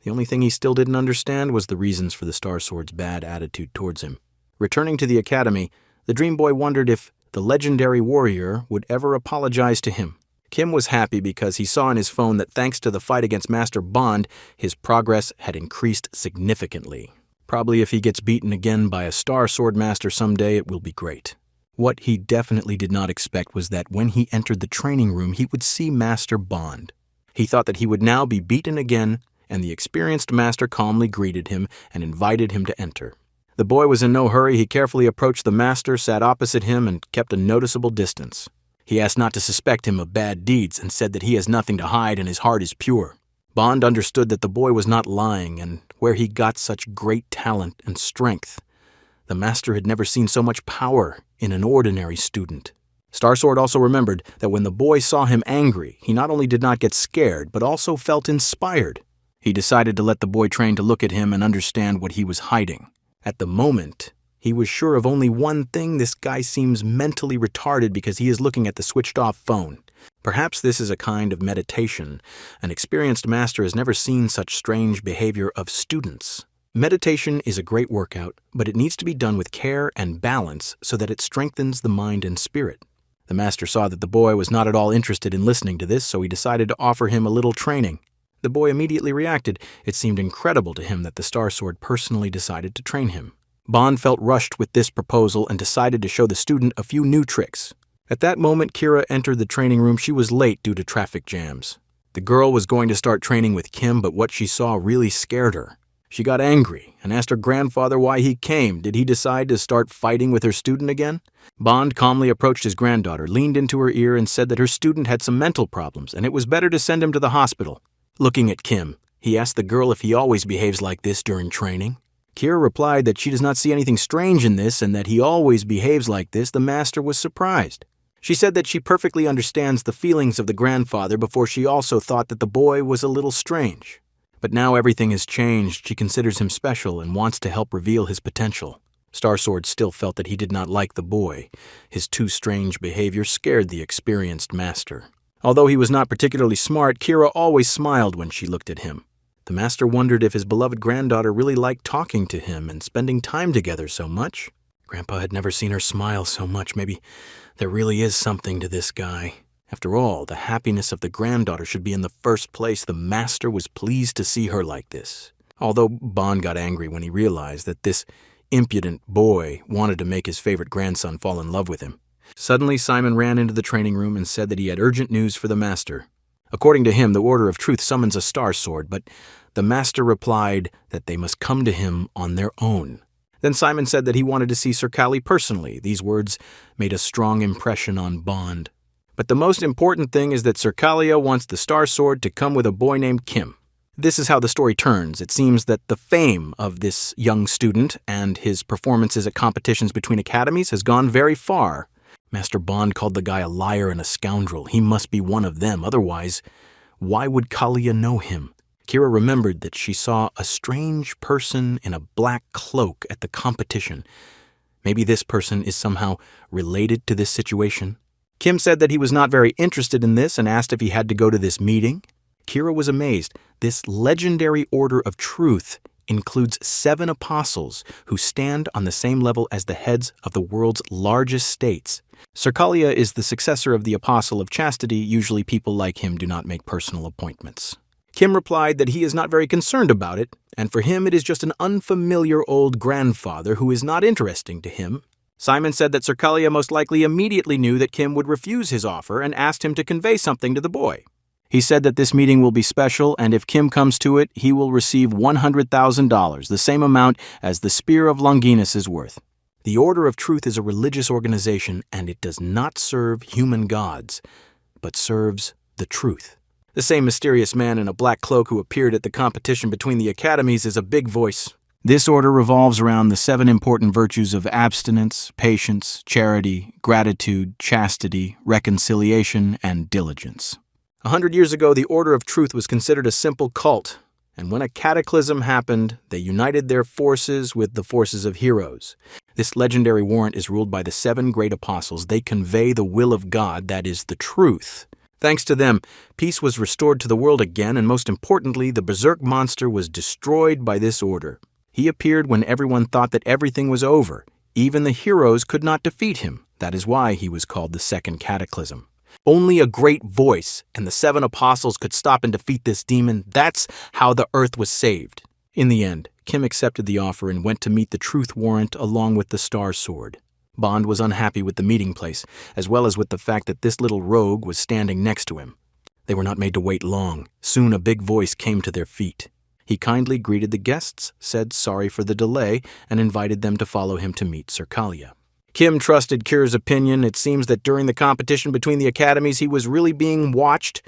Speaker 1: The only thing he still didn't understand was the reasons for the Star Sword's bad attitude towards him. Returning to the academy, the Dream Boy wondered if the legendary warrior would ever apologize to him. Kim was happy because he saw on his phone that thanks to the fight against Master Bond, his progress had increased significantly. Probably if he gets beaten again by a Star Sword Master someday, it will be great. What he definitely did not expect was that when he entered the training room, he would see Master Bond. He thought that he would now be beaten again, and the experienced master calmly greeted him and invited him to enter. The boy was in no hurry. He carefully approached the master, sat opposite him, and kept a noticeable distance. He asked not to suspect him of bad deeds and said that he has nothing to hide and his heart is pure. Bond understood that the boy was not lying and where he got such great talent and strength. The master had never seen so much power in an ordinary student. Starsword also remembered that when the boy saw him angry, he not only did not get scared, but also felt inspired. He decided to let the boy train to look at him and understand what he was hiding. At the moment, he was sure of only one thing: this guy seems mentally retarded because he is looking at the switched-off phone. Perhaps this is a kind of meditation. An experienced master has never seen such strange behavior of students. Meditation is a great workout, but it needs to be done with care and balance so that it strengthens the mind and spirit. The master saw that the boy was not at all interested in listening to this, so he decided to offer him a little training. The boy immediately reacted. It seemed incredible to him that the Star Sword personally decided to train him. Bond felt rushed with this proposal and decided to show the student a few new tricks. At that moment, Kira entered the training room. She was late due to traffic jams. The girl was going to start training with Kim, but what she saw really scared her. She got angry and asked her grandfather why he came. Did he decide to start fighting with her student again? Bond calmly approached his granddaughter, leaned into her ear, and said that her student had some mental problems and it was better to send him to the hospital. Looking at Kim, he asked the girl if he always behaves like this during training. Kira replied that she does not see anything strange in this and that he always behaves like this. The master was surprised. She said that she perfectly understands the feelings of the grandfather before she also thought that the boy was a little strange. But now everything has changed. She considers him special and wants to help reveal his potential. Starsword still felt that he did not like the boy. His too strange behavior scared the experienced master. Although he was not particularly smart, Kira always smiled when she looked at him. The master wondered if his beloved granddaughter really liked talking to him and spending time together so much. Grandpa had never seen her smile so much. Maybe there really is something to this guy. After all, the happiness of the granddaughter should be in the first place. The master was pleased to see her like this. Although Bond got angry when he realized that this impudent boy wanted to make his favorite grandson fall in love with him. Suddenly, Simon ran into the training room and said that he had urgent news for the master. According to him, the Order of Truth summons a Star Sword, but the master replied that they must come to him on their own. Then Simon said that he wanted to see Sir Kali personally. These words made a strong impression on Bond. But the most important thing is that Sir Kali wants the Star Sword to come with a boy named Kim. This is how the story turns. It seems that the fame of this young student and his performances at competitions between academies has gone very far. Master Bond called the guy a liar and a scoundrel. He must be one of them. Otherwise, why would Kalia know him? Kira remembered that she saw a strange person in a black cloak at the competition. Maybe this person is somehow related to this situation. Kim said that he was not very interested in this and asked if he had to go to this meeting. Kira was amazed. This legendary Order of Truth includes 7 apostles who stand on the same level as the heads of the world's largest states. Sir Kali is the successor of the Apostle of Chastity. Usually people like him do not make personal appointments. Kim replied that he is not very concerned about it, and for him it is just an unfamiliar old grandfather who is not interesting to him. Simon said that Sir Kali most likely immediately knew that Kim would refuse his offer and asked him to convey something to the boy. He said that this meeting will be special, and if Kim comes to it, he will receive $100,000, the same amount as the Spear of Longinus is worth. The Order of Truth is a religious organization, and it does not serve human gods, but serves the truth. The same mysterious man in a black cloak who appeared at the competition between the academies is a big voice. This order revolves around the 7 important virtues of abstinence, patience, charity, gratitude, chastity, reconciliation, and diligence. 100 years ago, the Order of Truth was considered a simple cult, and when a cataclysm happened, they united their forces with the forces of heroes. This legendary warrant is ruled by the 7 great apostles. They convey the will of God, that is, the truth. Thanks to them, peace was restored to the world again, and most importantly, the Berserk monster was destroyed by this order. He appeared when everyone thought that everything was over. Even the heroes could not defeat him. That is why he was called the Second Cataclysm. Only a great voice and the 7 apostles could stop and defeat this demon. That's how the earth was saved. In the end, Kim accepted the offer and went to meet the Truth Warrant along with the Star Sword. Bond was unhappy with the meeting place, as well as with the fact that this little rogue was standing next to him. They were not made to wait long. Soon a big voice came to their feet. He kindly greeted the guests, said sorry for the delay, and invited them to follow him to meet Sir Kali. Kim trusted Kira's opinion. It seems that during the competition between the academies, he was really being watched.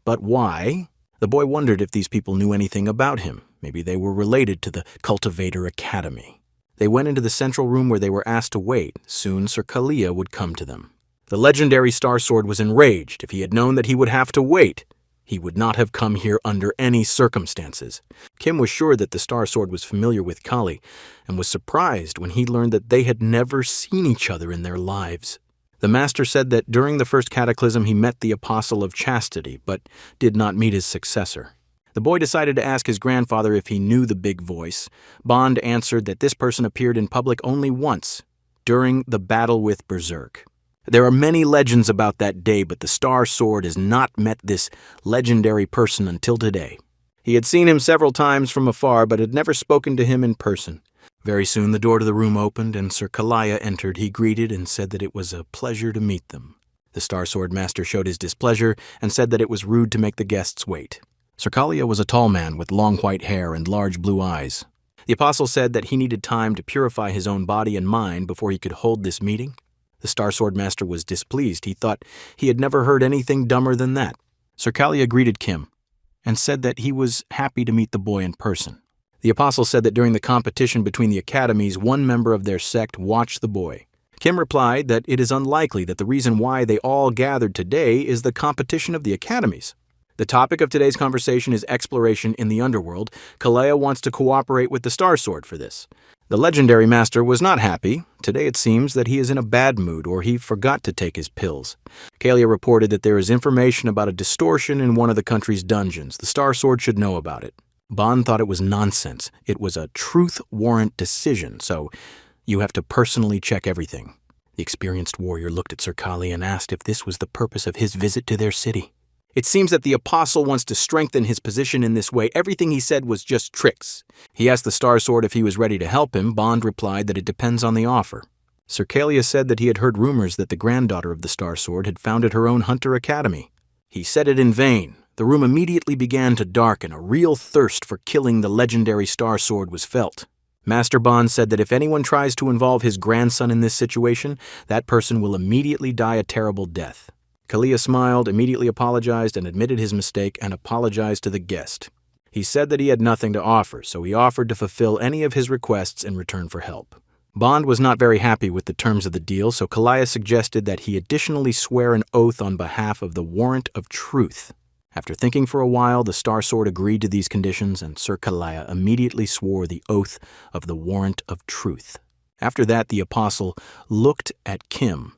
Speaker 1: But why? The boy wondered if these people knew anything about him. Maybe they were related to the Cultivator Academy. They went into the central room where they were asked to wait. Soon Sir Kali would come to them. The legendary Star Sword was enraged. If he had known that he would have to wait, he would not have come here under any circumstances. Kim was sure that the Star Sword was familiar with Kali, and was surprised when he learned that they had never seen each other in their lives. The master said that during the first cataclysm he met the Apostle of Chastity, but did not meet his successor. The boy decided to ask his grandfather if he knew the big voice. Bond answered that this person appeared in public only once, during the battle with Berserk. There are many legends about that day, but the Star Sword has not met this legendary person until today. He had seen him several times from afar, but had never spoken to him in person. Very soon the door to the room opened, and Sir Kali entered. He greeted and said that it was a pleasure to meet them. The Star Sword Master showed his displeasure and said that it was rude to make the guests wait. Sir Kali was a tall man with long white hair and large blue eyes. The apostle said that he needed time to purify his own body and mind before he could hold this meeting. The Star Sword Master was displeased. He thought he had never heard anything dumber than that. Sir Kali greeted Kim and said that he was happy to meet the boy in person. The apostle said that during the competition between the academies, one member of their sect watched the boy. Kim replied that it is unlikely that the reason why they all gathered today is the competition of the academies. The topic of today's conversation is exploration in the underworld. Kalea wants to cooperate with the Star Sword for this. The legendary master was not happy. Today it seems that he is in a bad mood or he forgot to take his pills. Kalea reported that there is information about a distortion in one of the country's dungeons. The Star Sword should know about it. Bond thought it was nonsense. It was a truth warrant decision, so you have to personally check everything. The experienced warrior looked at Sir Kali and asked if this was the purpose of his visit to their city. It seems that the apostle wants to strengthen his position in this way. Everything he said was just tricks. He asked the Star Sword if he was ready to help him. Bond replied that it depends on the offer. Sir Kalia said that he had heard rumors that the granddaughter of the Star Sword had founded her own hunter academy. He said it in vain. The room immediately began to darken. A real thirst for killing the legendary Star Sword was felt. Master Bond said that if anyone tries to involve his grandson in this situation, that person will immediately die a terrible death. Kalia smiled, immediately apologized, and admitted his mistake and apologized to the guest. He said that he had nothing to offer, so he offered to fulfill any of his requests in return for help. Bond was not very happy with the terms of the deal, so Kalia suggested that he additionally swear an oath on behalf of the Warrant of Truth. After thinking for a while, the Star Sword agreed to these conditions, and Sir Kalia immediately swore the oath of the Warrant of Truth. After that, the apostle looked at Kim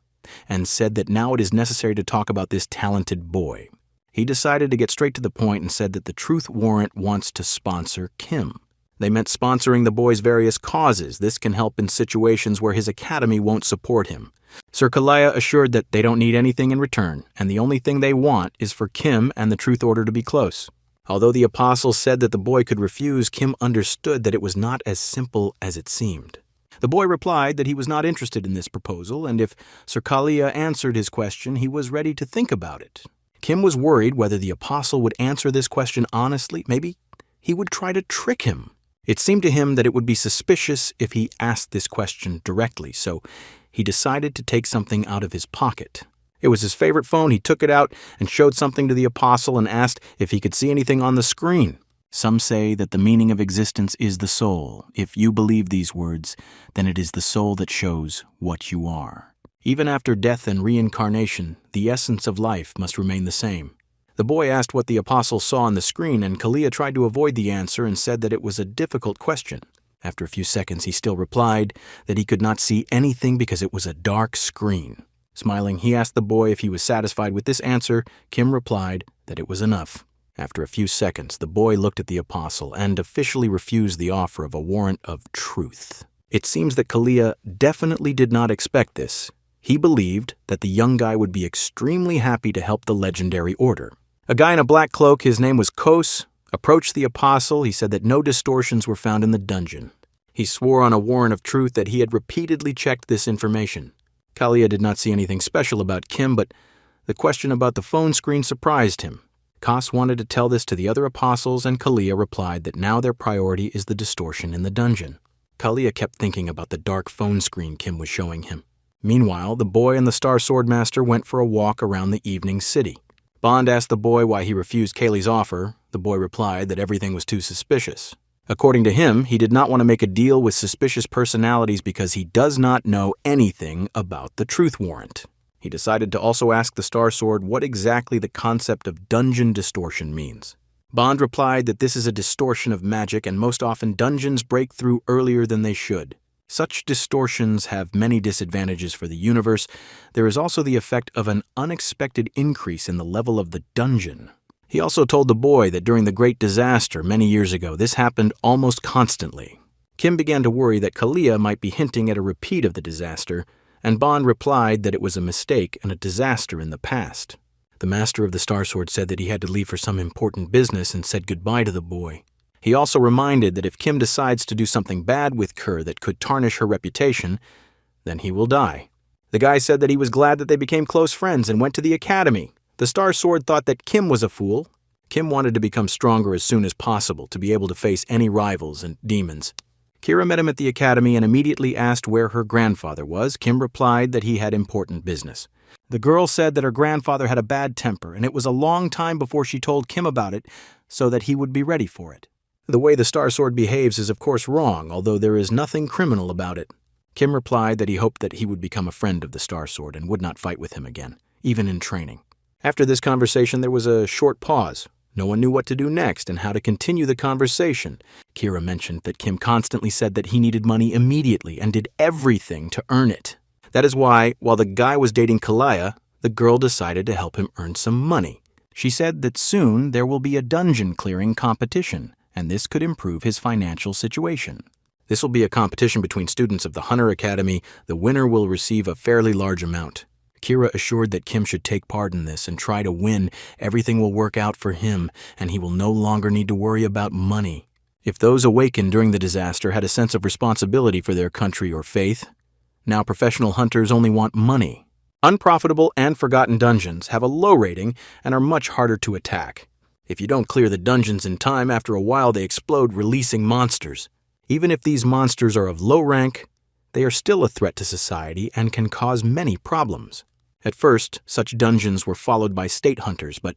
Speaker 1: and said that now it is necessary to talk about this talented boy. He decided to get straight to the point and said that the Truth Warrant wants to sponsor Kim. They meant sponsoring the boy's various causes. This can help in situations where his academy won't support him. Sir Kalia assured that they don't need anything in return, and the only thing they want is for Kim and the Truth Order to be close. Although the apostle said that the boy could refuse, Kim understood that it was not as simple as it seemed. The boy replied that he was not interested in this proposal, and if Sir Kalia answered his question, he was ready to think about it. Kim was worried whether the apostle would answer this question honestly. Maybe he would try to trick him. It seemed to him that it would be suspicious if he asked this question directly, so he decided to take something out of his pocket. It was his favorite phone. He took it out and showed something to the apostle and asked if he could see anything on the screen. Some say that the meaning of existence is the soul. If you believe these words, then it is the soul that shows what you are. Even after death and reincarnation, the essence of life must remain the same. The boy asked what the apostle saw on the screen, and Kalia tried to avoid the answer and said that it was a difficult question. After a few seconds, he still replied that he could not see anything because it was a dark screen. Smiling, he asked the boy if he was satisfied with this answer. Kim replied that it was enough. After a few seconds, the boy looked at the apostle and officially refused the offer of a warrant of truth. It seems that Kalia definitely did not expect this. He believed that the young guy would be extremely happy to help the legendary order. A guy in a black cloak, his name was Kos, approached the apostle. He said that no distortions were found in the dungeon. He swore on a warrant of truth that he had repeatedly checked this information. Kalia did not see anything special about Kim, but the question about the phone screen surprised him. Kos wanted to tell this to the other apostles, and Kalia replied that now their priority is the distortion in the dungeon. Kalia kept thinking about the dark phone screen Kim was showing him. Meanwhile, the boy and the Star Sword Master went for a walk around the evening city. Bond asked the boy why he refused Kaylee's offer. The boy replied that everything was too suspicious. According to him, he did not want to make a deal with suspicious personalities because he does not know anything about the Truth Warrant. He decided to also ask the Star Sword what exactly the concept of dungeon distortion means. Bond replied that this is a distortion of magic, and most often dungeons break through earlier than they should. Such distortions have many disadvantages for the universe. There is also the effect of an unexpected increase in the level of the dungeon. He also told the boy that during the Great Disaster many years ago, this happened almost constantly. Kim began to worry that Kalia might be hinting at a repeat of the disaster, and Bond replied that it was a mistake and a disaster in the past. The master of the Star Sword said that he had to leave for some important business and said goodbye to the boy. He also reminded that if Kim decides to do something bad with Kerr that could tarnish her reputation, then he will die. The guy said that he was glad that they became close friends and went to the academy. The Star Sword thought that Kim was a fool. Kim wanted to become stronger as soon as possible to be able to face any rivals and demons. Kira met him at the academy and immediately asked where her grandfather was. Kim replied that he had important business. The girl said that her grandfather had a bad temper, and it was a long time before she told Kim about it so that he would be ready for it. The way the Star Sword behaves is of course wrong, although there is nothing criminal about it. Kim replied that he hoped that he would become a friend of the Star Sword and would not fight with him again, even in training. After this conversation, there was a short pause. No one knew what to do next and how to continue the conversation. Kira mentioned that Kim constantly said that he needed money immediately and did everything to earn it. That is why, while the guy was dating Kalaya, the girl decided to help him earn some money. She said that soon there will be a dungeon clearing competition, and this could improve his financial situation. This will be a competition between students of the Hunter Academy. The winner will receive a fairly large amount. Kira assured that Kim should take part in this and try to win. Everything will work out for him, and he will no longer need to worry about money. If those awakened during the disaster had a sense of responsibility for their country or faith, now professional hunters only want money. Unprofitable and forgotten dungeons have a low rating and are much harder to attack. If you don't clear the dungeons in time, after a while they explode, releasing monsters. Even if these monsters are of low rank, they are still a threat to society and can cause many problems. At first, such dungeons were followed by state hunters, but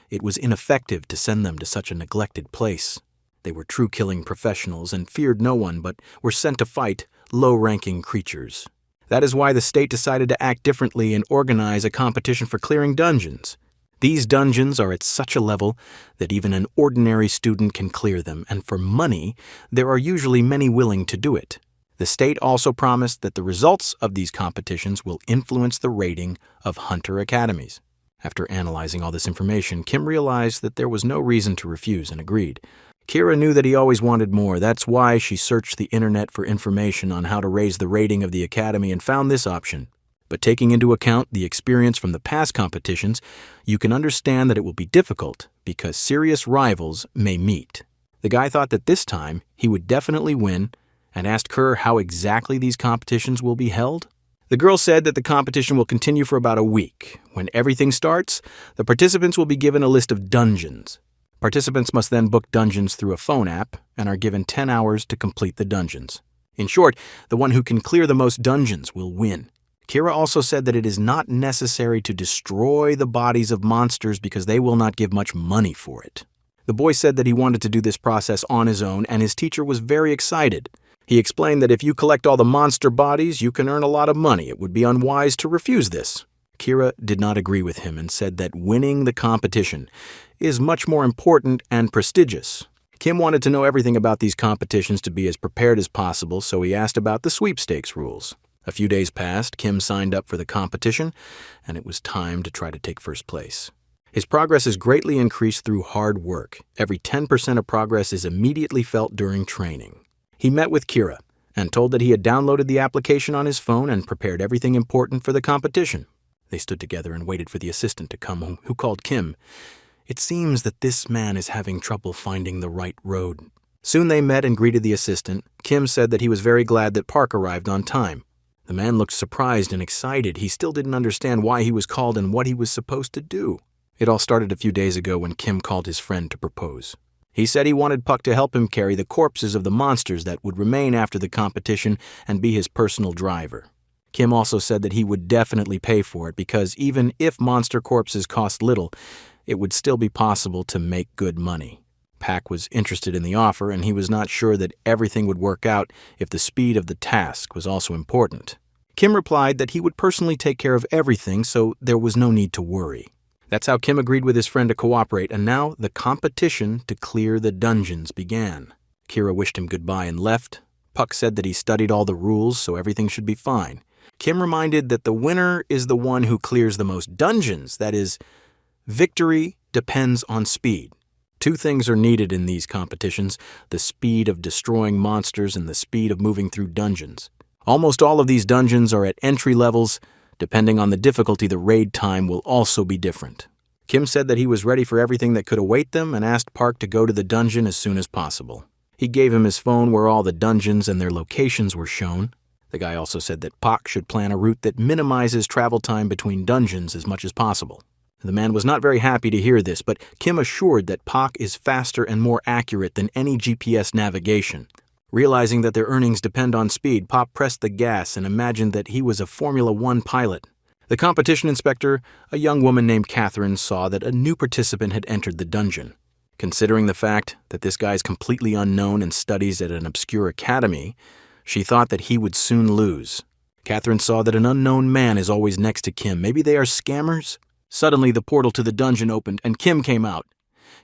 Speaker 1: it was ineffective to send them to such a neglected place. They were true killing professionals and feared no one, but were sent to fight low-ranking creatures. That is why the state decided to act differently and organize a competition for clearing dungeons. These dungeons are at such a level that even an ordinary student can clear them, and for money, there are usually many willing to do it. The state also promised that the results of these competitions will influence the rating of hunter academies. After analyzing all this information, Kim realized that there was no reason to refuse and agreed. Kira knew that he always wanted more. That's why she searched the internet for information on how to raise the rating of the academy and found this option. But taking into account the experience from the past competitions, you can understand that it will be difficult because serious rivals may meet. The guy thought that this time he would definitely win and asked her how exactly these competitions will be held. The girl said that the competition will continue for about a week. When everything starts, the participants will be given a list of dungeons. Participants must then book dungeons through a phone app and are given 10 hours to complete the dungeons. In short, the one who can clear the most dungeons will win. Kira also said that it is not necessary to destroy the bodies of monsters because they will not give much money for it. The boy said that he wanted to do this process on his own, and his teacher was very excited. He explained that if you collect all the monster bodies, you can earn a lot of money. It would be unwise to refuse this. Kira did not agree with him and said that winning the competition is much more important and prestigious. Kim wanted to know everything about these competitions to be as prepared as possible, so he asked about the sweepstakes rules. A few days passed, Kim signed up for the competition, and it was time to try to take first place. His progress is greatly increased through hard work. Every 10% of progress is immediately felt during training. He met with Kira and told that he had downloaded the application on his phone and prepared everything important for the competition. They stood together and waited for the assistant to come, who called Kim. It seems that this man is having trouble finding the right road. Soon they met and greeted the assistant. Kim said that he was very glad that Park arrived on time. The man looked surprised and excited. He still didn't understand why he was called and what he was supposed to do. It all started a few days ago when Kim called his friend to propose. He said he wanted Puck to help him carry the corpses of the monsters that would remain after the competition and be his personal driver. Kim also said that he would definitely pay for it because even if monster corpses cost little, it would still be possible to make good money. Pak was interested in the offer, and he was not sure that everything would work out if the speed of the task was also important. Kim replied that he would personally take care of everything, so there was no need to worry. That's how Kim agreed with his friend to cooperate, and now the competition to clear the dungeons began. Kira wished him goodbye and left. Puck said that he studied all the rules, so everything should be fine. Kim reminded that the winner is the one who clears the most dungeons. That is, victory depends on speed. Two things are needed in these competitions: the speed of destroying monsters and the speed of moving through dungeons. Almost all of these dungeons are at entry levels. Depending on the difficulty, the raid time will also be different. Kim said that he was ready for everything that could await them and asked Park to go to the dungeon as soon as possible. He gave him his phone where all the dungeons and their locations were shown. The guy also said that Park should plan a route that minimizes travel time between dungeons as much as possible. The man was not very happy to hear this, but Kim assured that Pak is faster and more accurate than any GPS navigation. Realizing that their earnings depend on speed, Pop pressed the gas and imagined that he was a Formula One pilot. The competition inspector, a young woman named Catherine, saw that a new participant had entered the dungeon. Considering the fact that this guy's completely unknown and studies at an obscure academy, she thought that he would soon lose. Catherine saw that an unknown man is always next to Kim. Maybe they are scammers? Suddenly, the portal to the dungeon opened, and Kim came out.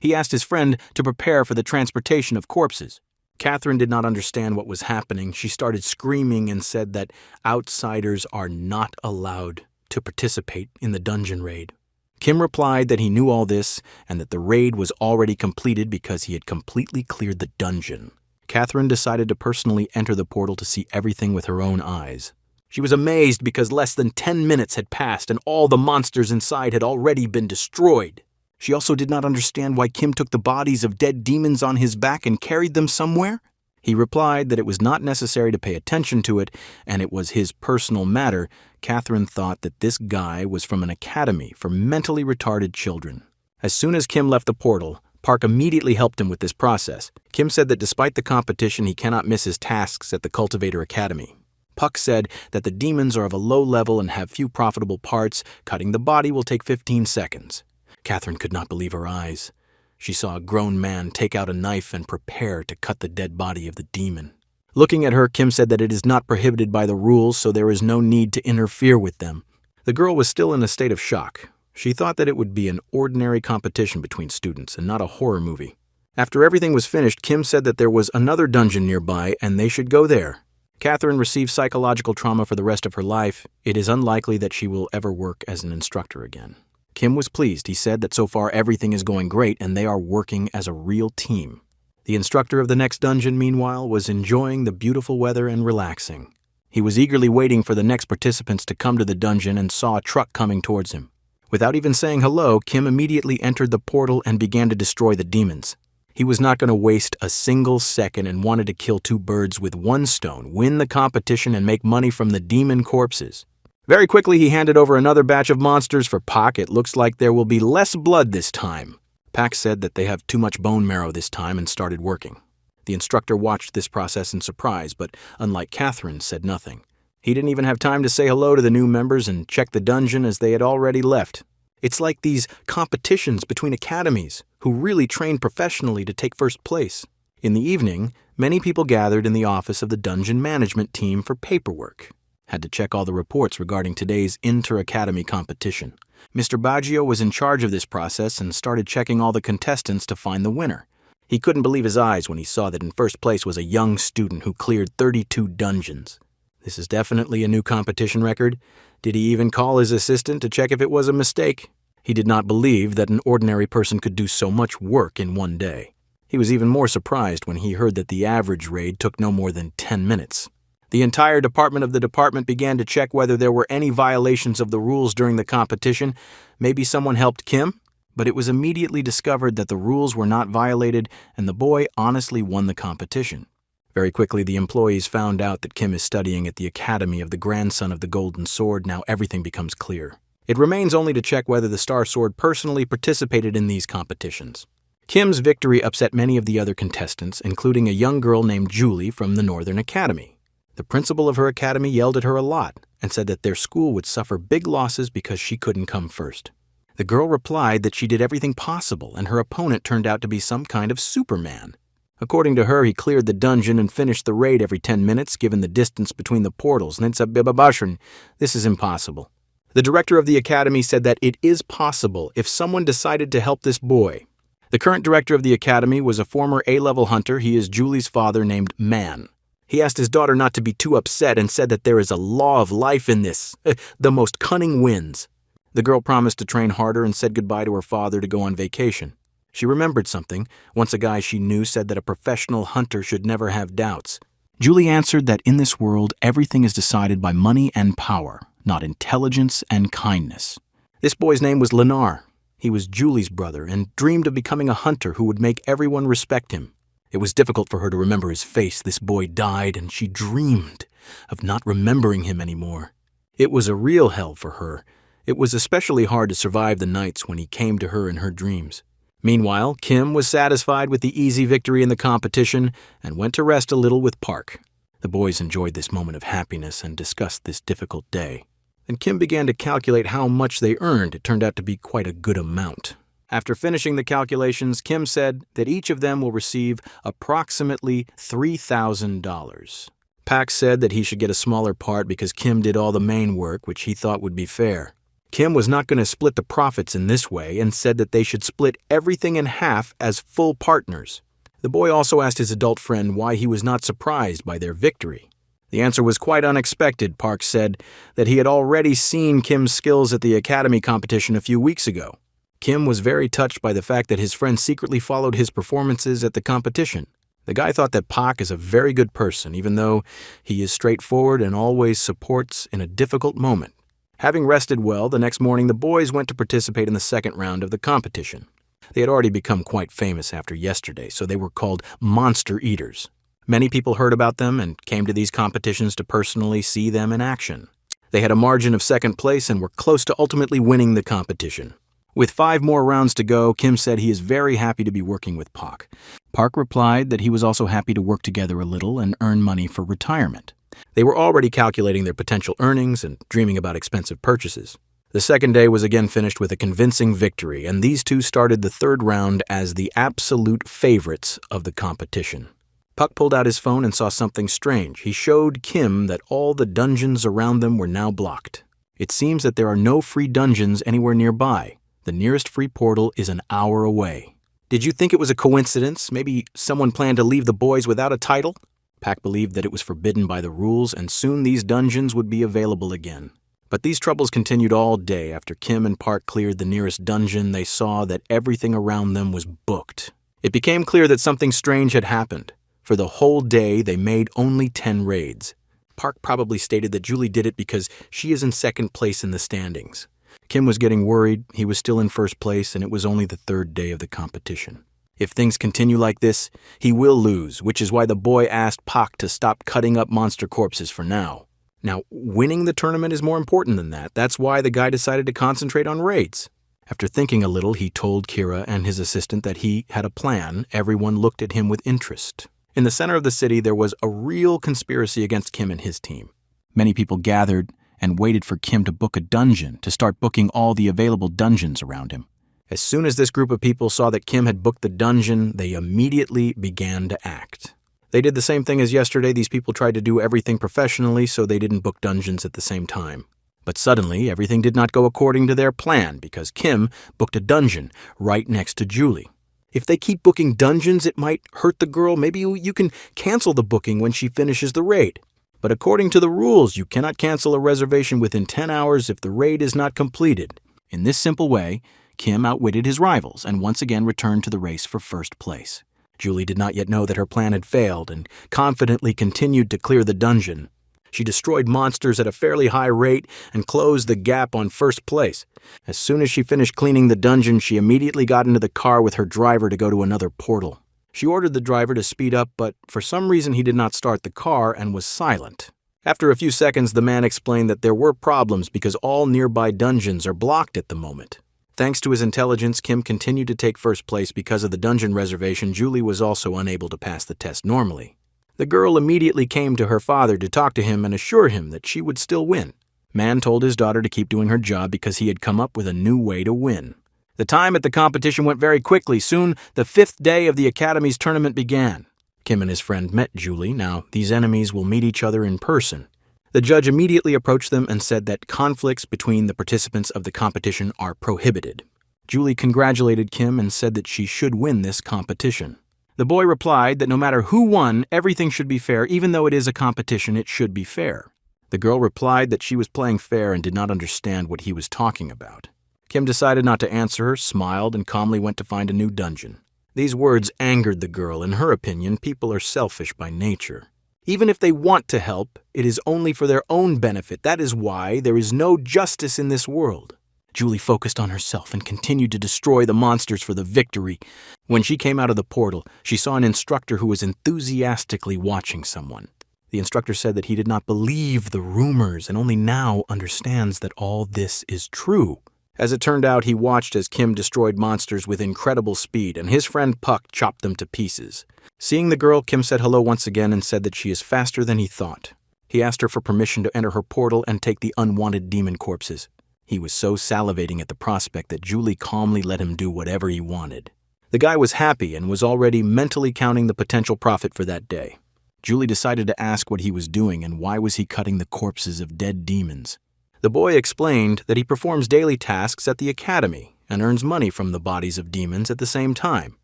Speaker 1: He asked his friend to prepare for the transportation of corpses. Catherine did not understand what was happening. She started screaming and said that outsiders are not allowed to participate in the dungeon raid. Kim replied that he knew all this and that the raid was already completed because he had completely cleared the dungeon. Catherine decided to personally enter the portal to see everything with her own eyes. She was amazed because less than 10 minutes had passed and all the monsters inside had already been destroyed. She also did not understand why Kim took the bodies of dead demons on his back and carried them somewhere. He replied that it was not necessary to pay attention to it, and it was his personal matter. Catherine thought that this guy was from an academy for mentally retarded children. As soon as Kim left the portal, Park immediately helped him with this process. Kim said that despite the competition, he cannot miss his tasks at the Cultivator Academy. Puck said that the demons are of a low level and have few profitable parts. Cutting the body will take 15 seconds. Catherine could not believe her eyes. She saw a grown man take out a knife and prepare to cut the dead body of the demon. Looking at her, Kim said that it is not prohibited by the rules, so there is no need to interfere with them. The girl was still in a state of shock. She thought that it would be an ordinary competition between students and not a horror movie. After everything was finished, Kim said that there was another dungeon nearby and they should go there. Catherine received psychological trauma for the rest of her life. It is unlikely that she will ever work as an instructor again. Kim was pleased. He said that so far everything is going great and they are working as a real team. The instructor of the next dungeon, meanwhile, was enjoying the beautiful weather and relaxing. He was eagerly waiting for the next participants to come to the dungeon and saw a truck coming towards him. Without even saying hello, Kim immediately entered the portal and began to destroy the demons. He was not going to waste a single second and wanted to kill two birds with one stone, win the competition, and make money from the demon corpses. Very quickly, he handed over another batch of monsters for Pak. It looks like there will be less blood this time. Pak said that they have too much bone marrow this time and started working. The instructor watched this process in surprise, but unlike Catherine, said nothing. He didn't even have time to say hello to the new members and check the dungeon as they had already left. It's like these competitions between academies, who really train professionally to take first place. In the evening, many people gathered in the office of the dungeon management team for paperwork. Had to check all the reports regarding today's inter-academy competition. Mr. Baggio was in charge of this process and started checking all the contestants to find the winner. He couldn't believe his eyes when he saw that in first place was a young student who cleared 32 dungeons. This is definitely a new competition record. Did he even call his assistant to check if it was a mistake? He did not believe that an ordinary person could do so much work in one day. He was even more surprised when he heard that the average raid took no more than 10 minutes. The entire department of the department began to check whether there were any violations of the rules during the competition. Maybe someone helped Kim, but it was immediately discovered that the rules were not violated and the boy honestly won the competition. Very quickly, the employees found out that Kim is studying at the academy of the grandson of the Golden Sword. Now everything becomes clear. It remains only to check whether the Star Sword personally participated in these competitions. Kim's victory upset many of the other contestants, including a young girl named Julie from the Northern Academy. The principal of her academy yelled at her a lot and said that their school would suffer big losses because she couldn't come first. The girl replied that she did everything possible and her opponent turned out to be some kind of Superman. According to her, he cleared the dungeon and finished the raid every 10 minutes given the distance between the portals. This is impossible. The director of the academy said that it is possible if someone decided to help this boy. The current director of the academy was a former A-level hunter. He is Julie's father named Man. He asked his daughter not to be too upset and said that there is a law of life in this. The most cunning wins. The girl promised to train harder and said goodbye to her father to go on vacation. She remembered something. Once a guy she knew said that a professional hunter should never have doubts. Julie answered that in this world, everything is decided by money and power, not intelligence and kindness. This boy's name was Lenar. He was Julie's brother and dreamed of becoming a hunter who would make everyone respect him. It was difficult for her to remember his face. This boy died, and she dreamed of not remembering him anymore. It was a real hell for her. It was especially hard to survive the nights when he came to her in her dreams. Meanwhile, Kim was satisfied with the easy victory in the competition and went to rest a little with Park. The boys enjoyed this moment of happiness and discussed this difficult day. Then Kim began to calculate how much they earned. It turned out to be quite a good amount. After finishing the calculations, Kim said that each of them will receive approximately $3,000. Pak said that he should get a smaller part because Kim did all the main work, which he thought would be fair. Kim was not going to split the profits in this way and said that they should split everything in half as full partners. The boy also asked his adult friend why he was not surprised by their victory. The answer was quite unexpected. Park said that he had already seen Kim's skills at the academy competition a few weeks ago. Kim was very touched by the fact that his friend secretly followed his performances at the competition. The guy thought that Pak is a very good person, even though he is straightforward and always supports in a difficult moment. Having rested well, the next morning the boys went to participate in the second round of the competition. They had already become quite famous after yesterday, so they were called monster eaters. Many people heard about them and came to these competitions to personally see them in action. They had a margin of second place and were close to ultimately winning the competition. With 5 more rounds to go, Kim said he is very happy to be working with Pak. Park replied that he was also happy to work together a little and earn money for retirement. They were already calculating their potential earnings and dreaming about expensive purchases. The second day was again finished with a convincing victory, and these two started the third round as the absolute favorites of the competition. Puck pulled out his phone and saw something strange. He showed Kim that all the dungeons around them were now blocked. It seems that there are no free dungeons anywhere nearby. The nearest free portal is an hour away. Did you think it was a coincidence? Maybe someone planned to leave the boys without a title? Pak believed that it was forbidden by the rules, and soon these dungeons would be available again. But these troubles continued all day. After Kim and Park cleared the nearest dungeon, they saw that everything around them was booked. It became clear that something strange had happened. For the whole day, they made only 10 raids. Park probably stated that Julie did it because she is in second place in the standings. Kim was getting worried. He was still in first place, and it was only the third day of the competition. If things continue like this, he will lose, which is why the boy asked Pak to stop cutting up monster corpses for now. Now, winning the tournament is more important than that. That's why the guy decided to concentrate on raids. After thinking a little, he told Kira and his assistant that he had a plan. Everyone looked at him with interest. In the center of the city, there was a real conspiracy against Kim and his team. Many people gathered and waited for Kim to book a dungeon, to start booking all the available dungeons around him. As soon as this group of people saw that Kim had booked the dungeon, they immediately began to act. They did the same thing as yesterday. These people tried to do everything professionally, so they didn't book dungeons at the same time. But suddenly, everything did not go according to their plan because Kim booked a dungeon right next to Julie. If they keep booking dungeons, it might hurt the girl. Maybe you can cancel the booking when she finishes the raid. But according to the rules, you cannot cancel a reservation within 10 hours if the raid is not completed. In this simple way, Kim outwitted his rivals and once again returned to the race for first place. Julie did not yet know that her plan had failed and confidently continued to clear the dungeon. She destroyed monsters at a fairly high rate and closed the gap on first place. As soon as she finished cleaning the dungeon, she immediately got into the car with her driver to go to another portal. She ordered the driver to speed up, but for some reason he did not start the car and was silent. After a few seconds, the man explained that there were problems because all nearby dungeons are blocked at the moment. Thanks to his intelligence, Kim continued to take first place because of the dungeon reservation. Julie was also unable to pass the test normally. The girl immediately came to her father to talk to him and assure him that she would still win. Man told his daughter to keep doing her job because he had come up with a new way to win. The time at the competition went very quickly. Soon, the 5th day of the Academy's tournament began. Kim and his friend met Julie. Now, these enemies will meet each other in person. The judge immediately approached them and said that conflicts between the participants of the competition are prohibited. Julie congratulated Kim and said that she should win this competition. The boy replied that no matter who won, everything should be fair. Even though it is a competition, it should be fair. The girl replied that she was playing fair and did not understand what he was talking about. Kim decided not to answer her, smiled, and calmly went to find a new dungeon. These words angered the girl. In her opinion, people are selfish by nature. Even if they want to help, it is only for their own benefit. That is why there is no justice in this world. Julie focused on herself and continued to destroy the monsters for the victory. When she came out of the portal, she saw an instructor who was enthusiastically watching someone. The instructor said that he did not believe the rumors and only now understands that all this is true. As it turned out, he watched as Kim destroyed monsters with incredible speed, and his friend Puck chopped them to pieces. Seeing the girl, Kim said hello once again and said that she is faster than he thought. He asked her for permission to enter her portal and take the unwanted demon corpses. He was so salivating at the prospect that Julie calmly let him do whatever he wanted. The guy was happy and was already mentally counting the potential profit for that day. Julie decided to ask what he was doing and why was he cutting the corpses of dead demons. The boy explained that he performs daily tasks at the academy and earns money from the bodies of demons at the same time.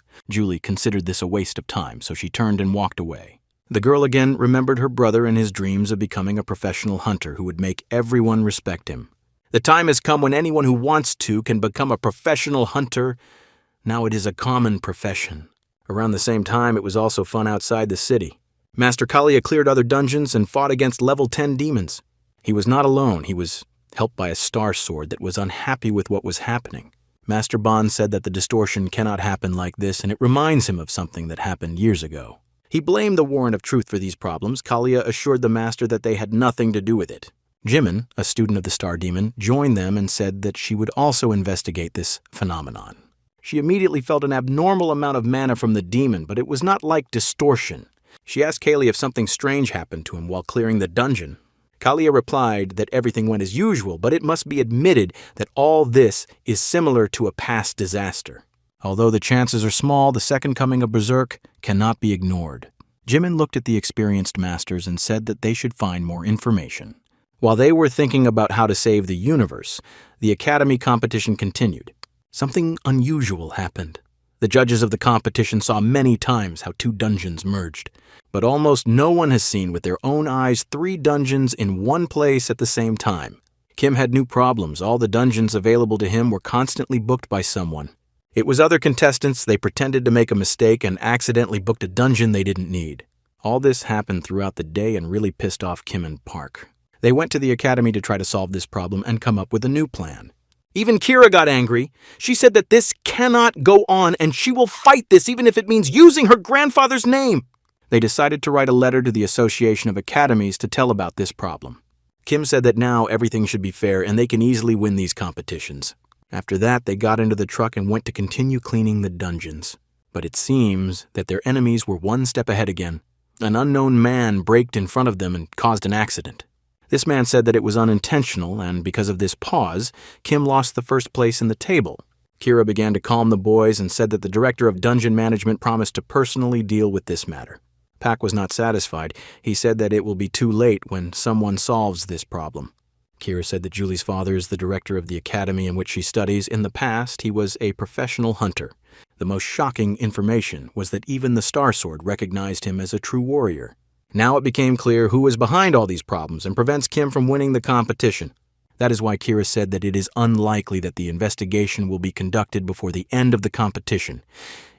Speaker 1: Julie considered this a waste of time, so she turned and walked away. The girl again remembered her brother and his dreams of becoming a professional hunter who would make everyone respect him. The time has come when anyone who wants to can become a professional hunter. Now it is a common profession. Around the same time, it was also fun outside the city. Master Kalia cleared other dungeons and fought against level 10 demons. He was not alone. He was helped by a star sword that was unhappy with what was happening. Master Bond said that the distortion cannot happen like this, and it reminds him of something that happened years ago. He blamed the Warren of Truth for these problems. Kalia assured the master that they had nothing to do with it. Jimin, a student of the Star Demon, joined them and said that she would also investigate this phenomenon. She immediately felt an abnormal amount of mana from the demon, but it was not like distortion. She asked Kaylee if something strange happened to him while clearing the dungeon. Kalia replied that everything went as usual, but it must be admitted that all this is similar to a past disaster. Although the chances are small, the second coming of Berserk cannot be ignored. Jimin looked at the experienced masters and said that they should find more information. While they were thinking about how to save the universe, the Academy competition continued. Something unusual happened. The judges of the competition saw many times how two dungeons merged, but almost no one has seen with their own eyes 3 dungeons in one place at the same time. Kim had new problems. All the dungeons available to him were constantly booked by someone. It was other contestants. They pretended to make a mistake and accidentally booked a dungeon they didn't need. All this happened throughout the day and really pissed off Kim and Park. They went to the academy to try to solve this problem and come up with a new plan. Even Kira got angry. She said that this cannot go on and she will fight this even if it means using her grandfather's name. They decided to write a letter to the Association of Academies to tell about this problem. Kim said that now everything should be fair and they can easily win these competitions. After that, they got into the truck and went to continue cleaning the dungeons. But it seems that their enemies were one step ahead again. An unknown man braked in front of them and caused an accident. This man said that it was unintentional, and because of this pause, Kim lost the first place in the table. Kira began to calm the boys and said that the director of dungeon management promised to personally deal with this matter. Pak was not satisfied. He said that it will be too late when someone solves this problem. Kira said that Julie's father is the director of the academy in which she studies. In the past, he was a professional hunter. The most shocking information was that even the Star Sword recognized him as a true warrior. Now it became clear who was behind all these problems and prevents Kim from winning the competition. That is why Kira said that it is unlikely that the investigation will be conducted before the end of the competition.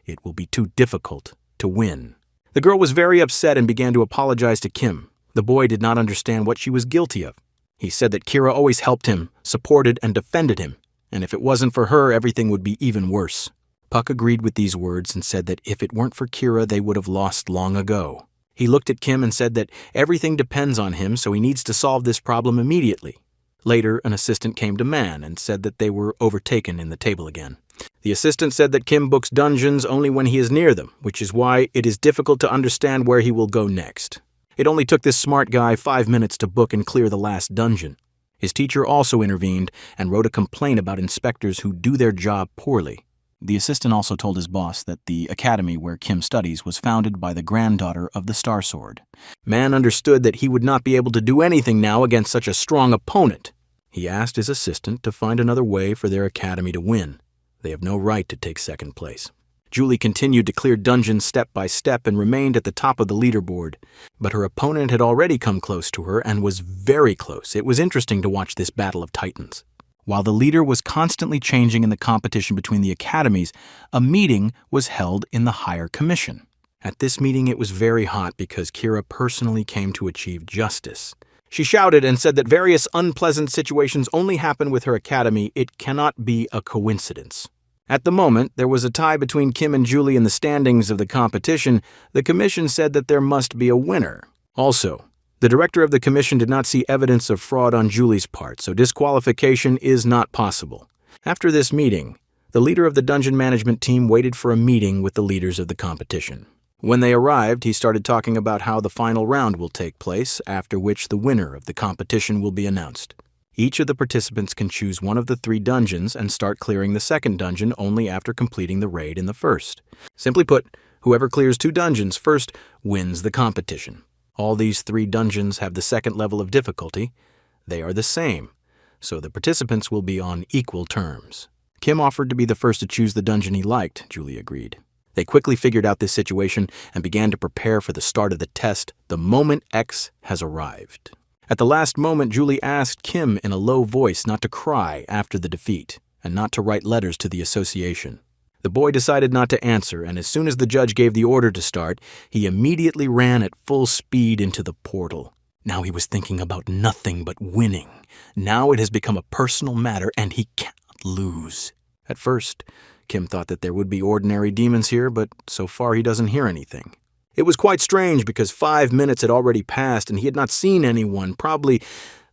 Speaker 1: It will be too difficult to win. The girl was very upset and began to apologize to Kim. The boy did not understand what she was guilty of. He said that Kira always helped him, supported and defended him, and if it wasn't for her, everything would be even worse. Puck agreed with these words and said that if it weren't for Kira, they would have lost long ago. He looked at Kim and said that everything depends on him, so he needs to solve this problem immediately. Later, an assistant came to Man and said that they were overtaken in the table again. The assistant said that Kim books dungeons only when he is near them, which is why it is difficult to understand where he will go next. It only took this smart guy 5 minutes to book and clear the last dungeon. His teacher also intervened and wrote a complaint about inspectors who do their job poorly. The assistant also told his boss that the academy where Kim studies was founded by the granddaughter of the Star Sword. Man understood that he would not be able to do anything now against such a strong opponent. He asked his assistant to find another way for their academy to win. They have no right to take second place. Julie continued to clear dungeons step by step and remained at the top of the leaderboard. But her opponent had already come close to her and was very close. It was interesting to watch this battle of titans. While the leader was constantly changing in the competition between the academies, a meeting was held in the higher commission. At this meeting, it was very hot because Kira personally came to achieve justice. She shouted and said that various unpleasant situations only happen with her academy. It cannot be a coincidence. At the moment, there was a tie between Kim and Julie in the standings of the competition. The commission said that there must be a winner. Also, the director of the commission did not see evidence of fraud on Julie's part, so disqualification is not possible. After this meeting, the leader of the dungeon management team waited for a meeting with the leaders of the competition. When they arrived, he started talking about how the final round will take place, after which the winner of the competition will be announced. Each of the participants can choose one of the 3 dungeons and start clearing the second dungeon only after completing the raid in the first. Simply put, whoever clears 2 dungeons first wins the competition. All these 3 dungeons have the second level of difficulty. They are the same, so the participants will be on equal terms. Kim offered to be the first to choose the dungeon he liked, Julie agreed. They quickly figured out this situation and began to prepare for the start of the test the moment X has arrived. At the last moment, Julie asked Kim in a low voice not to cry after the defeat and not to write letters to the association. The boy decided not to answer, and as soon as the judge gave the order to start, he immediately ran at full speed into the portal. Now he was thinking about nothing but winning. Now it has become a personal matter, and he cannot lose. At first, Kim thought that there would be ordinary demons here, but so far he doesn't hear anything. It was quite strange because 5 minutes had already passed and he had not seen anyone. Probably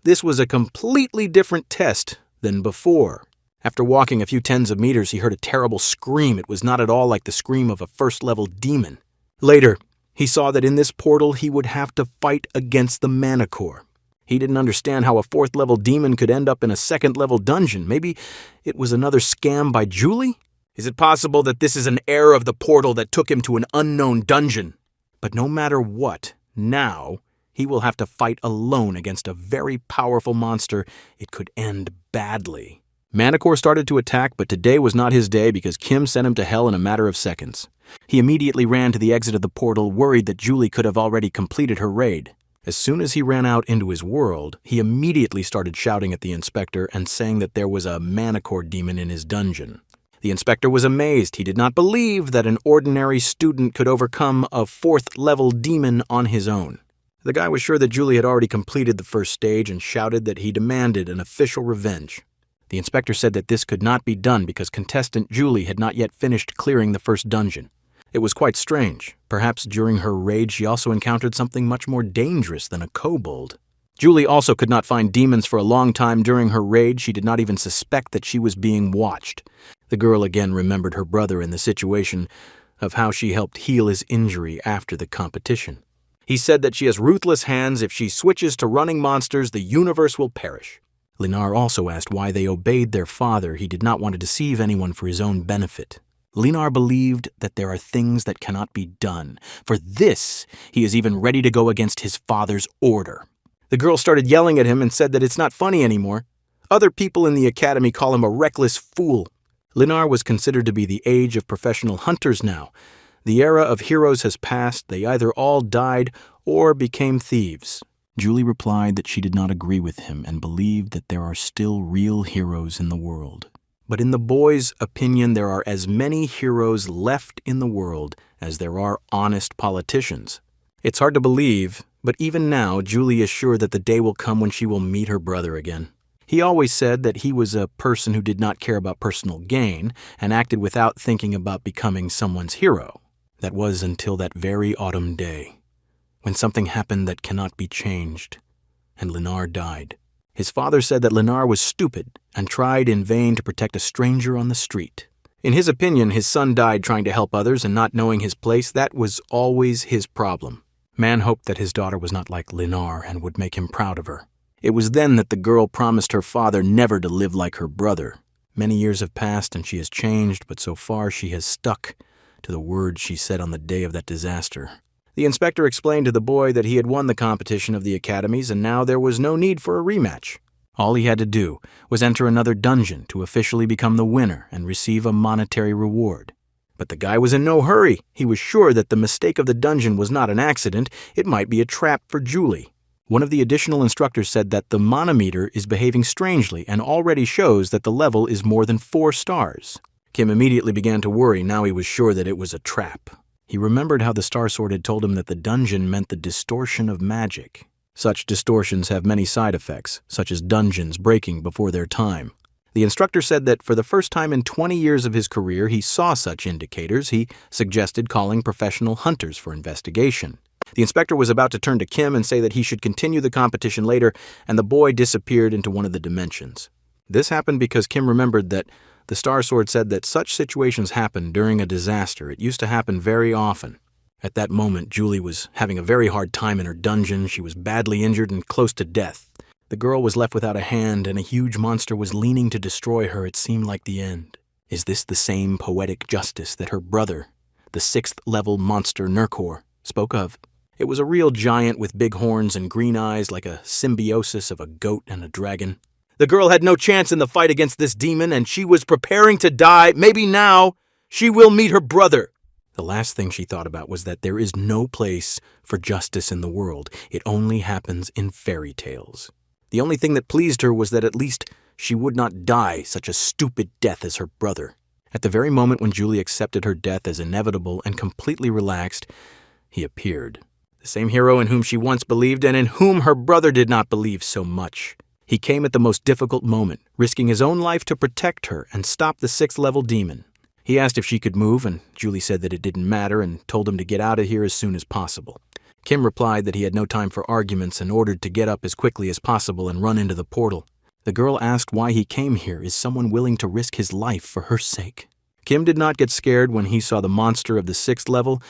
Speaker 1: this was a completely different test than before. After walking a few tens of meters, he heard a terrible scream. It was not at all like the scream of a first-level demon. Later, he saw that in this portal he would have to fight against the Manticore. He didn't understand how a 4th-level demon could end up in a 2nd-level dungeon. Maybe it was another scam by Julie? Is it possible that this is an error of the portal that took him to an unknown dungeon? But no matter what, now he will have to fight alone against a very powerful monster. It could end badly. Manticore started to attack, but today was not his day because Kim sent him to hell in a matter of seconds. He immediately ran to the exit of the portal, worried that Julie could have already completed her raid. As soon as he ran out into his world, he immediately started shouting at the inspector and saying that there was a Manticore demon in his dungeon. The inspector was amazed. He did not believe that an ordinary student could overcome a 4th-level demon on his own. The guy was sure that Julie had already completed the first stage and shouted that he demanded an official revenge. The inspector said that this could not be done because contestant Julie had not yet finished clearing the first dungeon. It was quite strange. Perhaps during her raid she also encountered something much more dangerous than a kobold. Julie also could not find demons for a long time during her raid. She did not even suspect that she was being watched. The girl again remembered her brother in the situation of how she helped heal his injury after the competition. He said that she has ruthless hands. If she switches to running monsters, the universe will perish. Linar also asked why they obeyed their father. He did not want to deceive anyone for his own benefit. Linar believed that there are things that cannot be done. For this, he is even ready to go against his father's order. The girl started yelling at him and said that it's not funny anymore. Other people in the academy call him a reckless fool. Linar was considered to be the age of professional hunters now. The era of heroes has passed. They either all died or became thieves. Julie replied that she did not agree with him and believed that there are still real heroes in the world. But in the boy's opinion, there are as many heroes left in the world as there are honest politicians. It's hard to believe, but even now, Julie is sure that the day will come when she will meet her brother again. He always said that he was a person who did not care about personal gain and acted without thinking about becoming someone's hero. That was until that very autumn day, when something happened that cannot be changed, and Linar died. His father said that Linar was stupid and tried in vain to protect a stranger on the street. In his opinion, his son died trying to help others and not knowing his place. That was always his problem. Man hoped that his daughter was not like Linar and would make him proud of her. It was then that the girl promised her father never to live like her brother. Many years have passed and she has changed, but so far she has stuck to the words she said on the day of that disaster. The inspector explained to the boy that he had won the competition of the academies and now there was no need for a rematch. All he had to do was enter another dungeon to officially become the winner and receive a monetary reward. But the guy was in no hurry. He was sure that the mistake of the dungeon was not an accident. It might be a trap for Julie. One of the additional instructors said that the manometer is behaving strangely and already shows that the level is more than 4 stars. Kim immediately began to worry. Now he was sure that it was a trap. He remembered how the Star Sword had told him that the dungeon meant the distortion of magic. Such distortions have many side effects, such as dungeons breaking before their time. The instructor said that for the first time in 20 years of his career he saw such indicators. He suggested calling professional hunters for investigation. The inspector was about to turn to Kim and say that he should continue the competition later, and the boy disappeared into one of the dimensions. This happened because Kim remembered that the Star Sword said that such situations happen during a disaster. It used to happen very often. At that moment, Julie was having a very hard time in her dungeon. She was badly injured and close to death. The girl was left without a hand, and a huge monster was leaning to destroy her. It seemed like the end. Is this the same poetic justice that her brother, the 6th-level monster Nerkor, spoke of? It was a real giant with big horns and green eyes, like a symbiosis of a goat and a dragon. The girl had no chance in the fight against this demon, and she was preparing to die. Maybe now she will meet her brother. The last thing she thought about was that there is no place for justice in the world. It only happens in fairy tales. The only thing that pleased her was that at least she would not die such a stupid death as her brother. At the very moment when Julie accepted her death as inevitable and completely relaxed, he appeared. The same hero in whom she once believed and in whom her brother did not believe so much. He came at the most difficult moment, risking his own life to protect her and stop the 6th-level demon. He asked if she could move, and Julie said that it didn't matter and told him to get out of here as soon as possible. Kim replied that he had no time for arguments and ordered to get up as quickly as possible and run into the portal. The girl asked why he came here. Is someone willing to risk his life for her sake? Kim did not get scared when he saw the monster of the 6th level.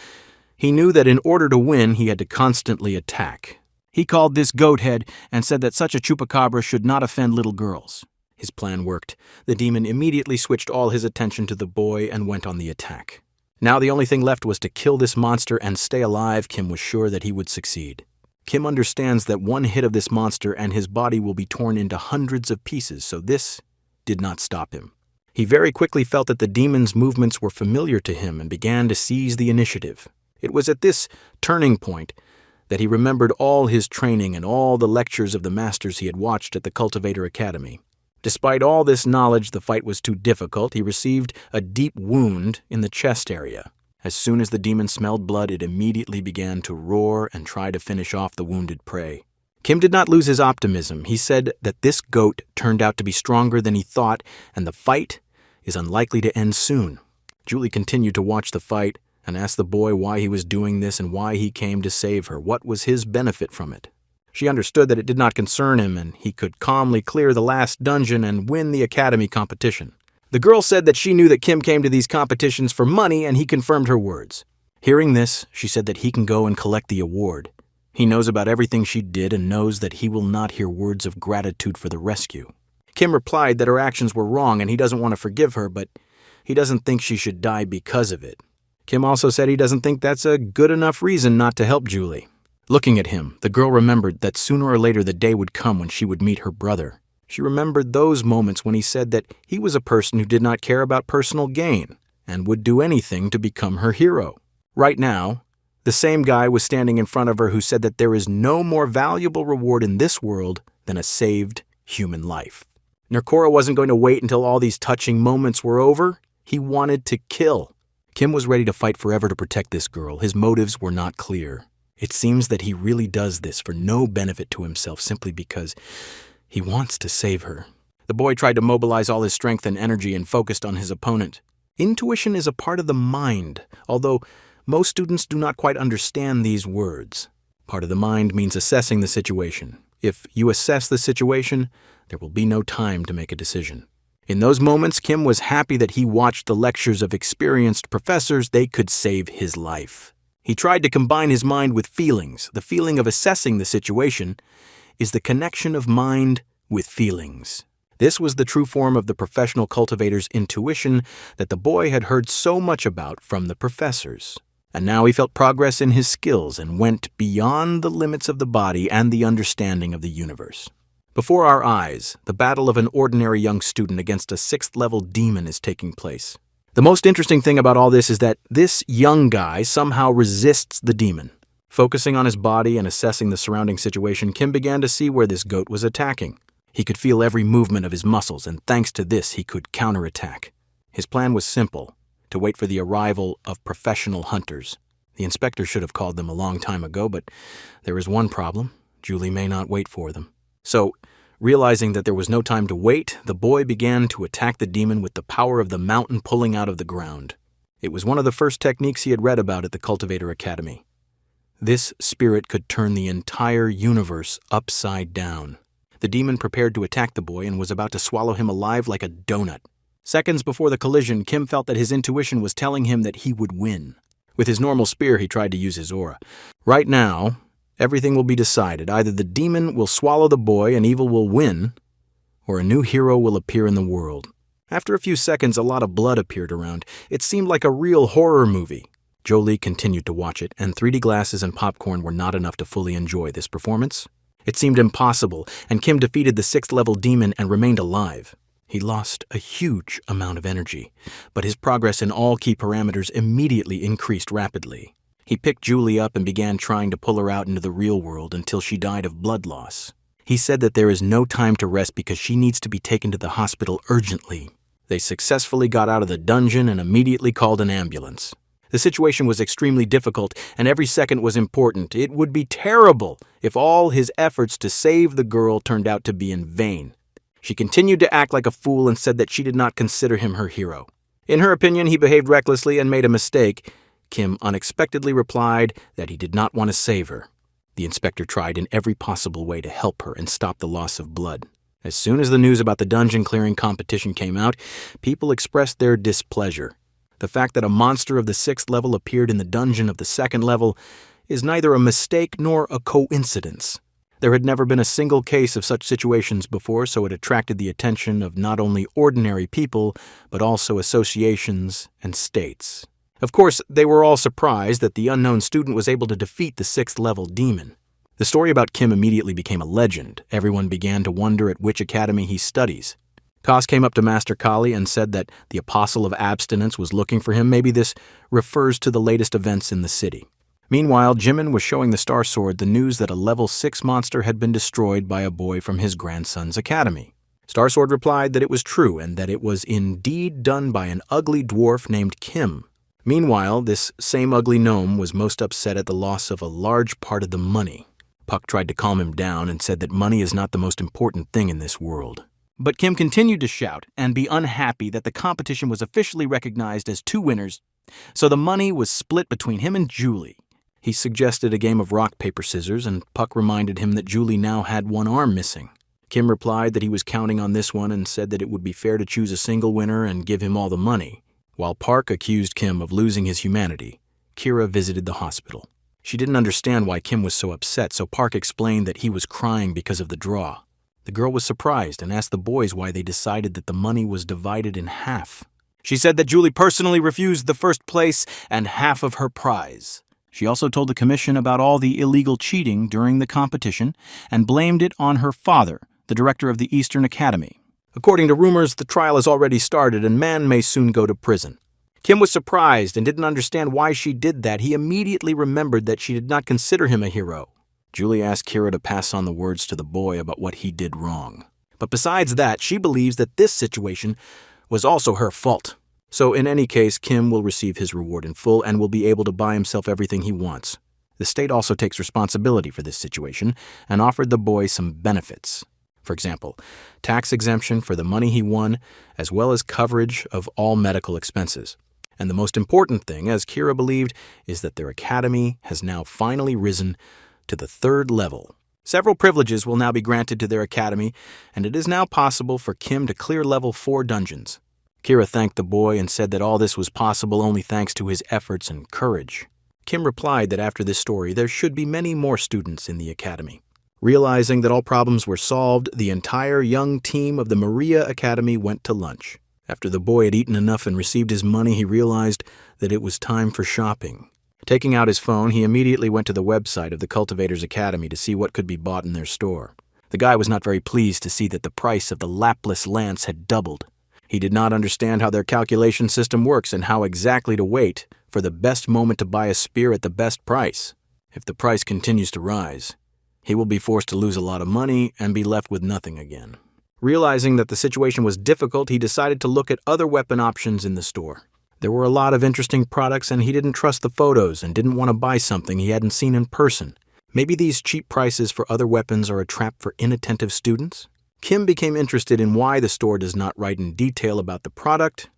Speaker 1: He knew that in order to win, he had to constantly attack. He called this Goathead and said that such a chupacabra should not offend little girls. His plan worked. The demon immediately switched all his attention to the boy and went on the attack. Now the only thing left was to kill this monster and stay alive. Kim was sure that he would succeed. Kim understands that one hit of this monster and his body will be torn into hundreds of pieces, so this did not stop him. He very quickly felt that the demon's movements were familiar to him and began to seize the initiative. It was at this turning point that he remembered all his training and all the lectures of the masters he had watched at the Cultivator Academy. Despite all this knowledge, the fight was too difficult. He received a deep wound in the chest area. As soon as the demon smelled blood, it immediately began to roar and try to finish off the wounded prey. Kim did not lose his optimism. He said that this goat turned out to be stronger than he thought, and the fight is unlikely to end soon. Julie continued to watch the fight and asked the boy why he was doing this and why he came to save her. What was his benefit from it? She understood that it did not concern him, and he could calmly clear the last dungeon and win the academy competition. The girl said that she knew that Kim came to these competitions for money, and he confirmed her words. Hearing this, she said that he can go and collect the award. He knows about everything she did and knows that he will not hear words of gratitude for the rescue. Kim replied that her actions were wrong and he doesn't want to forgive her, but he doesn't think she should die because of it. Kim also said he doesn't think that's a good enough reason not to help Julie. Looking at him, the girl remembered that sooner or later the day would come when she would meet her brother. She remembered those moments when he said that he was a person who did not care about personal gain and would do anything to become her hero. Right now, the same guy was standing in front of her who said that there is no more valuable reward in this world than a saved human life. Nerkor wasn't going to wait until all these touching moments were over. He wanted to kill. Kim was ready to fight forever to protect this girl. His motives were not clear. It seems that he really does this for no benefit to himself, simply because he wants to save her. The boy tried to mobilize all his strength and energy and focused on his opponent. Intuition is a part of the mind, although most students do not quite understand these words. Part of the mind means assessing the situation. If you assess the situation, there will be no time to make a decision. In those moments, Kim was happy that he watched the lectures of experienced professors. They could save his life. He tried to combine his mind with feelings. The feeling of assessing the situation is the connection of mind with feelings. This was the true form of the professional cultivator's intuition that the boy had heard so much about from the professors. And now he felt progress in his skills and went beyond the limits of the body and the understanding of the universe. Before our eyes, the battle of an ordinary young student against a 6th-level demon is taking place. The most interesting thing about all this is that this young guy somehow resists the demon. Focusing on his body and assessing the surrounding situation, Kim began to see where this goat was attacking. He could feel every movement of his muscles, and thanks to this, he could counterattack. His plan was simple: to wait for the arrival of professional hunters. The inspector should have called them a long time ago, but there is one problem: Julie may not wait for them. So, realizing that there was no time to wait, the boy began to attack the demon with the power of the mountain pulling out of the ground. It was one of the first techniques he had read about at the Cultivator Academy. This spirit could turn the entire universe upside down. The demon prepared to attack the boy and was about to swallow him alive like a donut. Seconds before the collision, Kim felt that his intuition was telling him that he would win. With his normal spear, he tried to use his aura. Right now, Everything will be decided. Either the demon will swallow the boy and evil will win, or a new hero will appear in the world. After a few seconds, a lot of blood appeared around. It seemed like a real horror movie. Jolie continued to watch it, and 3D glasses and popcorn were not enough to fully enjoy this performance. It seemed impossible, and Kim defeated the 6th-level demon and remained alive. He lost a huge amount of energy, but his progress in all key parameters immediately increased rapidly. He picked Julie up and began trying to pull her out into the real world until she died of blood loss. He said that there is no time to rest because she needs to be taken to the hospital urgently. They successfully got out of the dungeon and immediately called an ambulance. The situation was extremely difficult, and every second was important. It would be terrible if all his efforts to save the girl turned out to be in vain. She continued to act like a fool and said that she did not consider him her hero. In her opinion, he behaved recklessly and made a mistake. Kim unexpectedly replied that he did not want to save her. The inspector tried in every possible way to help her and stop the loss of blood. As soon as the news about the dungeon clearing competition came out, people expressed their displeasure. The fact that a monster of the 6th level appeared in the dungeon of the 2nd level is neither a mistake nor a coincidence. There had never been a single case of such situations before, so it attracted the attention of not only ordinary people, but also associations and states. Of course, they were all surprised that the unknown student was able to defeat the 6th-level demon. The story about Kim immediately became a legend. Everyone began to wonder at which academy he studies. Kos came up to Master Kali and said that the Apostle of Abstinence was looking for him. Maybe this refers to the latest events in the city. Meanwhile, Jimin was showing the Star Sword the news that a level 6 monster had been destroyed by a boy from his grandson's academy. Star Sword replied that it was true and that it was indeed done by an ugly dwarf named Kim. Meanwhile, this same ugly gnome was most upset at the loss of a large part of the money. Puck tried to calm him down and said that money is not the most important thing in this world. But Kim continued to shout and be unhappy that the competition was officially recognized as 2 winners, so the money was split between him and Julie. He suggested a game of rock, paper, scissors, and Puck reminded him that Julie now had one arm missing. Kim replied that he was counting on this one and said that it would be fair to choose a single winner and give him all the money. While Park accused Kim of losing his humanity, Kira visited the hospital. She didn't understand why Kim was so upset, so Park explained that he was crying because of the draw. The girl was surprised and asked the boys why they decided that the money was divided in half. She said that Julie personally refused the first place and half of her prize. She also told the commission about all the illegal cheating during the competition and blamed it on her father, the director of the Eastern Academy. According to rumors, the trial has already started and Man may soon go to prison. Kim was surprised and didn't understand why she did that. He immediately remembered that she did not consider him a hero. Julie asked Kira to pass on the words to the boy about what he did wrong. But besides that, she believes that this situation was also her fault. So in any case, Kim will receive his reward in full and will be able to buy himself everything he wants. The state also takes responsibility for this situation and offered the boy some benefits. For example, tax exemption for the money he won, as well as coverage of all medical expenses. And the most important thing, as Kira believed, is that their academy has now finally risen to the 3rd level. Several privileges will now be granted to their academy, and it is now possible for Kim to clear level 4 dungeons. Kira thanked the boy and said that all this was possible only thanks to his efforts and courage. Kim replied that after this story, there should be many more students in the academy. Realizing that all problems were solved, the entire young team of the Maria Academy went to lunch. After the boy had eaten enough and received his money, he realized that it was time for shopping. Taking out his phone, he immediately went to the website of the Cultivator's Academy to see what could be bought in their store. The guy was not very pleased to see that the price of the lapless lance had doubled. He did not understand how their calculation system works and how exactly to wait for the best moment to buy a spear at the best price. If the price continues to rise, he will be forced to lose a lot of money and be left with nothing again. Realizing that the situation was difficult, he decided to look at other weapon options in the store. There were a lot of interesting products and he didn't trust the photos and didn't want to buy something he hadn't seen in person. Maybe these cheap prices for other weapons are a trap for inattentive students? Kim became interested in why the store does not write in detail about the product.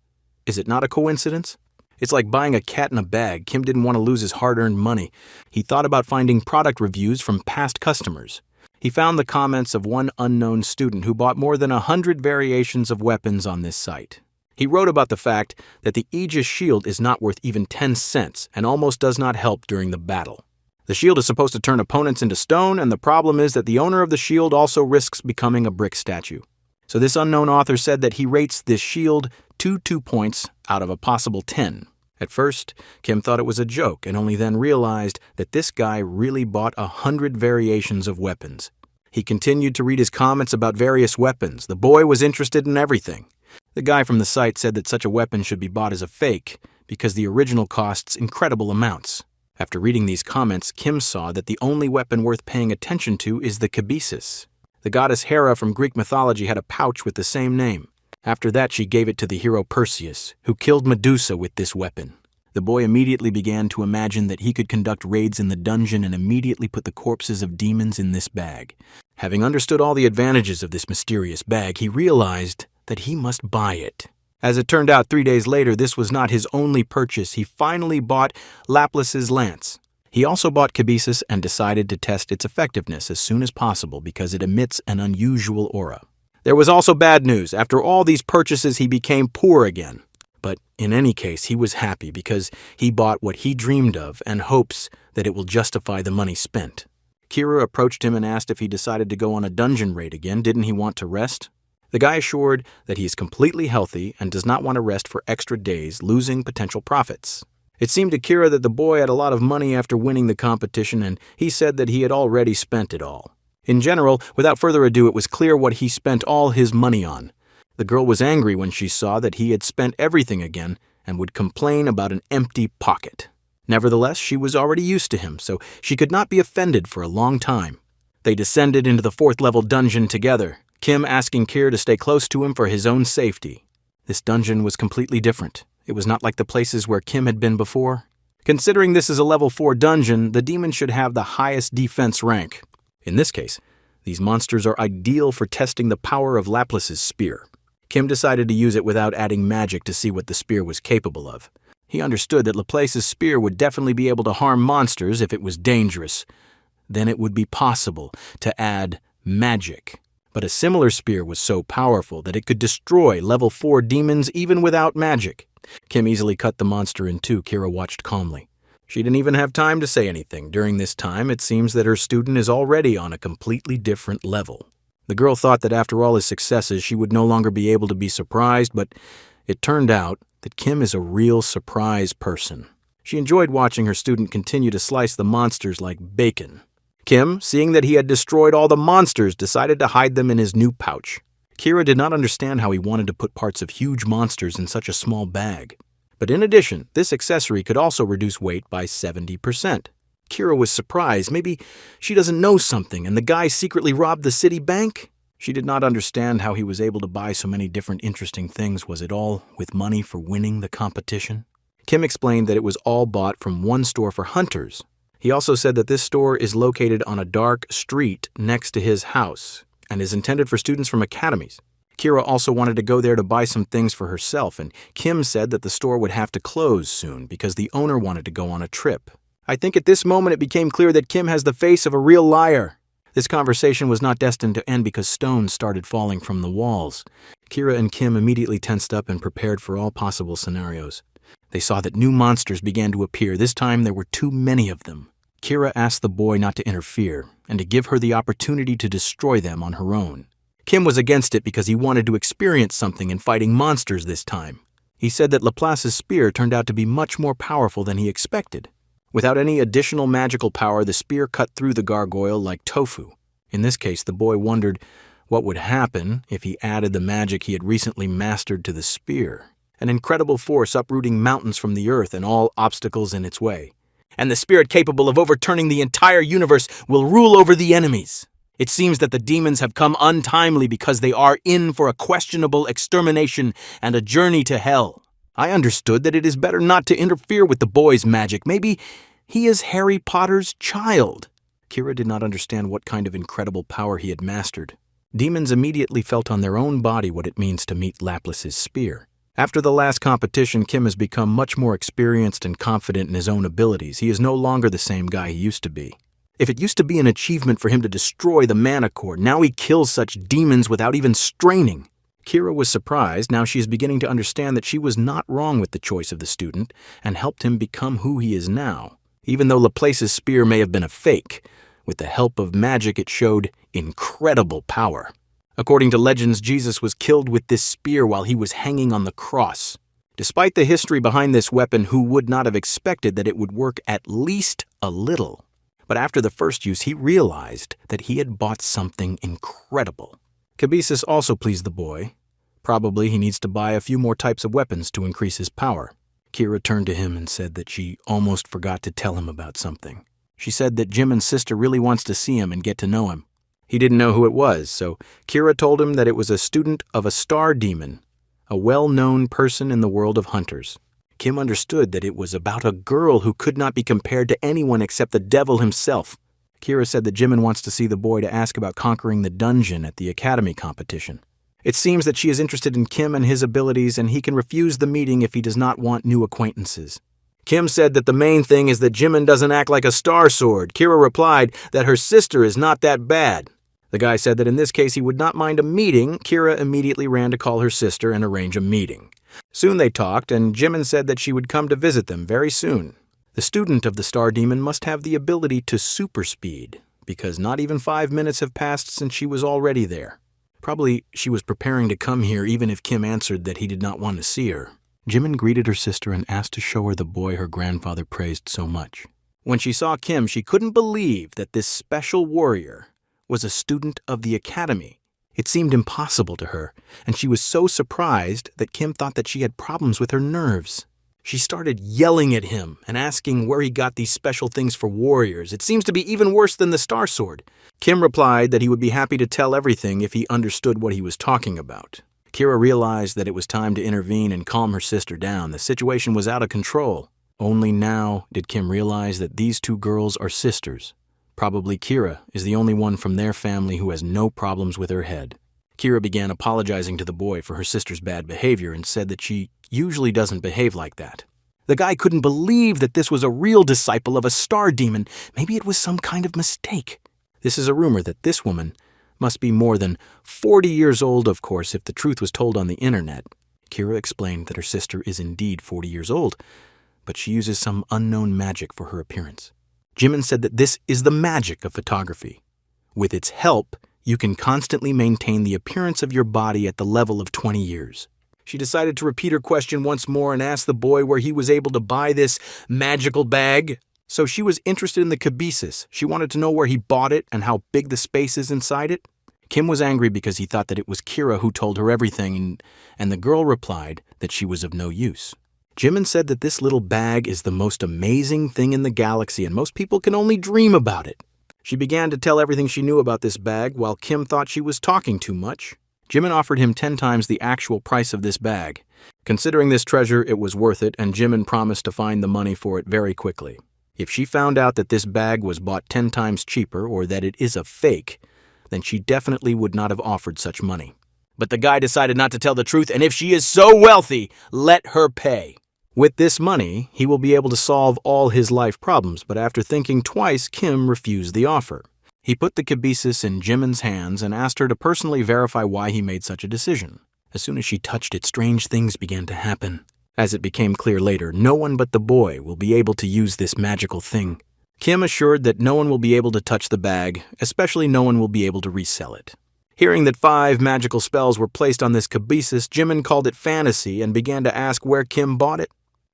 Speaker 1: Is it not a coincidence? It's like buying a cat in a bag. Kim didn't want to lose his hard-earned money. He thought about finding product reviews from past customers. He found the comments of one unknown student who bought more than 100 variations of weapons on this site. He wrote about the fact that the Aegis shield is not worth even 10 cents and almost does not help during the battle. The shield is supposed to turn opponents into stone, and the problem is that the owner of the shield also risks becoming a brick statue. So this unknown author said that he rates this shield 2 points out of a possible 10. At first, Kim thought it was a joke and only then realized that this guy really bought 100 variations of weapons. He continued to read his comments about various weapons. The boy was interested in everything. The guy from the site said that such a weapon should be bought as a fake because the original costs incredible amounts. After reading these comments, Kim saw that the only weapon worth paying attention to is the cabesus. The goddess Hera from Greek mythology had a pouch with the same name. After that, she gave it to the hero Perseus, who killed Medusa with this weapon. The boy immediately began to imagine that he could conduct raids in the dungeon and immediately put the corpses of demons in this bag. Having understood all the advantages of this mysterious bag, he realized that he must buy it. As it turned out, 3 days later, this was not his only purchase. He finally bought Laplace's lance. He also bought cabesus and decided to test its effectiveness as soon as possible because it emits an unusual aura. There was also bad news. After all these purchases, he became poor again. But in any case, he was happy because he bought what he dreamed of and hopes that it will justify the money spent. Kira approached him and asked if he decided to go on a dungeon raid again. Didn't he want to rest? The guy assured that he is completely healthy and does not want to rest for extra days, losing potential profits. It seemed to Kira that the boy had a lot of money after winning the competition, and he said that he had already spent it all. In general, without further ado, it was clear what he spent all his money on. The girl was angry when she saw that he had spent everything again and would complain about an empty pocket. Nevertheless, she was already used to him, so she could not be offended for a long time. They descended into the 4th-level dungeon together, Kim asking Kira to stay close to him for his own safety. This dungeon was completely different. It was not like the places where Kim had been before. Considering this is a level 4 dungeon, the demon should have the highest defense rank. In this case, these monsters are ideal for testing the power of Laplace's spear. Kim decided to use it without adding magic to see what the spear was capable of. He understood that Laplace's spear would definitely be able to harm monsters if it was dangerous. Then it would be possible to add magic. But a similar spear was so powerful that it could destroy level 4 demons even without magic. Kim easily cut the monster in two. Kira watched calmly. She didn't even have time to say anything. During this time, it seems that her student is already on a completely different level. The girl thought that after all his successes, she would no longer be able to be surprised, but it turned out that Kim is a real surprise person. She enjoyed watching her student continue to slice the monsters like bacon. Kim, seeing that he had destroyed all the monsters, decided to hide them in his new pouch. Kira did not understand how he wanted to put parts of huge monsters in such a small bag. But in addition, this accessory could also reduce weight by 70%. Kira was surprised. Maybe she doesn't know something and the guy secretly robbed the city bank? She did not understand how he was able to buy so many different interesting things. Was it all with money for winning the competition? Kim explained that it was all bought from one store for hunters. He also said that this store is located on a dark street next to his house and is intended for students from academies. Kira also wanted to go there to buy some things for herself, and Kim said that the store would have to close soon because the owner wanted to go on a trip. I think at this moment it became clear that Kim has the face of a real liar. This conversation was not destined to end because stones started falling from the walls. Kira and Kim immediately tensed up and prepared for all possible scenarios. They saw that new monsters began to appear. This time there were too many of them. Kira asked the boy not to interfere and to give her the opportunity to destroy them on her own. Kim was against it because he wanted to experience something in fighting monsters this time. He said that Laplace's spear turned out to be much more powerful than he expected. Without any additional magical power, the spear cut through the gargoyle like tofu. In this case, the boy wondered what would happen if he added the magic he had recently mastered to the spear. An incredible force uprooting mountains from the earth and all obstacles in its way. And the spirit capable of overturning the entire universe will rule over the enemies. It seems that the demons have come untimely because they are in for a questionable extermination and a journey to hell. I understood that it is better not to interfere with the boy's magic. Maybe he is Harry Potter's child. Kira did not understand what kind of incredible power he had mastered. Demons immediately felt on their own body what it means to meet Laplace's spear. After the last competition, Kim has become much more experienced and confident in his own abilities. He is no longer the same guy he used to be. If it used to be an achievement for him to destroy the mana core, now he kills such demons without even straining. Kira was surprised. Now she is beginning to understand that she was not wrong with the choice of the student and helped him become who he is now. Even though Laplace's spear may have been a fake, with the help of magic it showed incredible power. According to legends, Jesus was killed with this spear while he was hanging on the cross. Despite the history behind this weapon, who would not have expected that it would work at least a little? But after the first use, he realized that he had bought something incredible. Cabesus also pleased the boy. Probably he needs to buy a few more types of weapons to increase his power. Kira turned to him and said that she almost forgot to tell him about something. She said that Jimin's sister really wants to see him and get to know him. He didn't know who it was, so Kira told him that it was a student of a star demon, a well-known person in the world of hunters. Kim understood that it was about a girl who could not be compared to anyone except the devil himself. Kira said that Jimin wants to see the boy to ask about conquering the dungeon at the academy competition. It seems that she is interested in Kim and his abilities, and he can refuse the meeting if he does not want new acquaintances. Kim said that the main thing is that Jimin doesn't act like a star sword. Kira replied that her sister is not that bad. The guy said that in this case he would not mind a meeting. Kira immediately ran to call her sister and arrange a meeting. Soon they talked, and Jimin said that she would come to visit them very soon. The student of the star demon must have the ability to super speed, because not even 5 minutes have passed since she was already there. Probably she was preparing to come here even if Kim answered that he did not want to see her. Jimin greeted her sister and asked to show her the boy her grandfather praised so much. When she saw Kim, she couldn't believe that this special warrior was a student of the academy. It seemed impossible to her, and she was so surprised that Kim thought that she had problems with her nerves. She started yelling at him and asking where he got these special things for warriors. It seems to be even worse than the Star Sword. Kim replied that he would be happy to tell everything if he understood what he was talking about. Kira realized that it was time to intervene and calm her sister down. The situation was out of control. Only now did Kim realize that these two girls are sisters. Probably Kira is the only one from their family who has no problems with her head. Kira began apologizing to the boy for her sister's bad behavior and said that she usually doesn't behave like that. The guy couldn't believe that this was a real disciple of a star demon. Maybe it was some kind of mistake. This is a rumor that this woman must be more than 40 years old, of course, if the truth was told on the internet. Kira explained that her sister is indeed 40 years old, but she uses some unknown magic for her appearance. Jimin said that this is the magic of photography. With its help, you can constantly maintain the appearance of your body at the level of 20 years. She decided to repeat her question once more and asked the boy where he was able to buy this magical bag. So she was interested in the cabesus. She wanted to know where he bought it and how big the space is inside it. Kim was angry because he thought that it was Kira who told her everything, and the girl replied that she was of no use. Jimin said that this little bag is the most amazing thing in the galaxy and most people can only dream about it. She began to tell everything she knew about this bag while Kim thought she was talking too much. Jimin offered him 10 times the actual price of this bag. Considering this treasure, it was worth it, and Jimin promised to find the money for it very quickly. If she found out that this bag was bought 10 times cheaper or that it is a fake, then she definitely would not have offered such money. But the guy decided not to tell the truth, and if she is so wealthy, let her pay. With this money, he will be able to solve all his life problems, but after thinking twice, Kim refused the offer. He put the cabesus in Jimin's hands and asked her to personally verify why he made such a decision. As soon as she touched it, strange things began to happen. As it became clear later, no one but the boy will be able to use this magical thing. Kim assured that no one will be able to touch the bag, especially no one will be able to resell it. Hearing that 5 magical spells were placed on this cabesus, Jimin called it fantasy and began to ask where Kim bought it.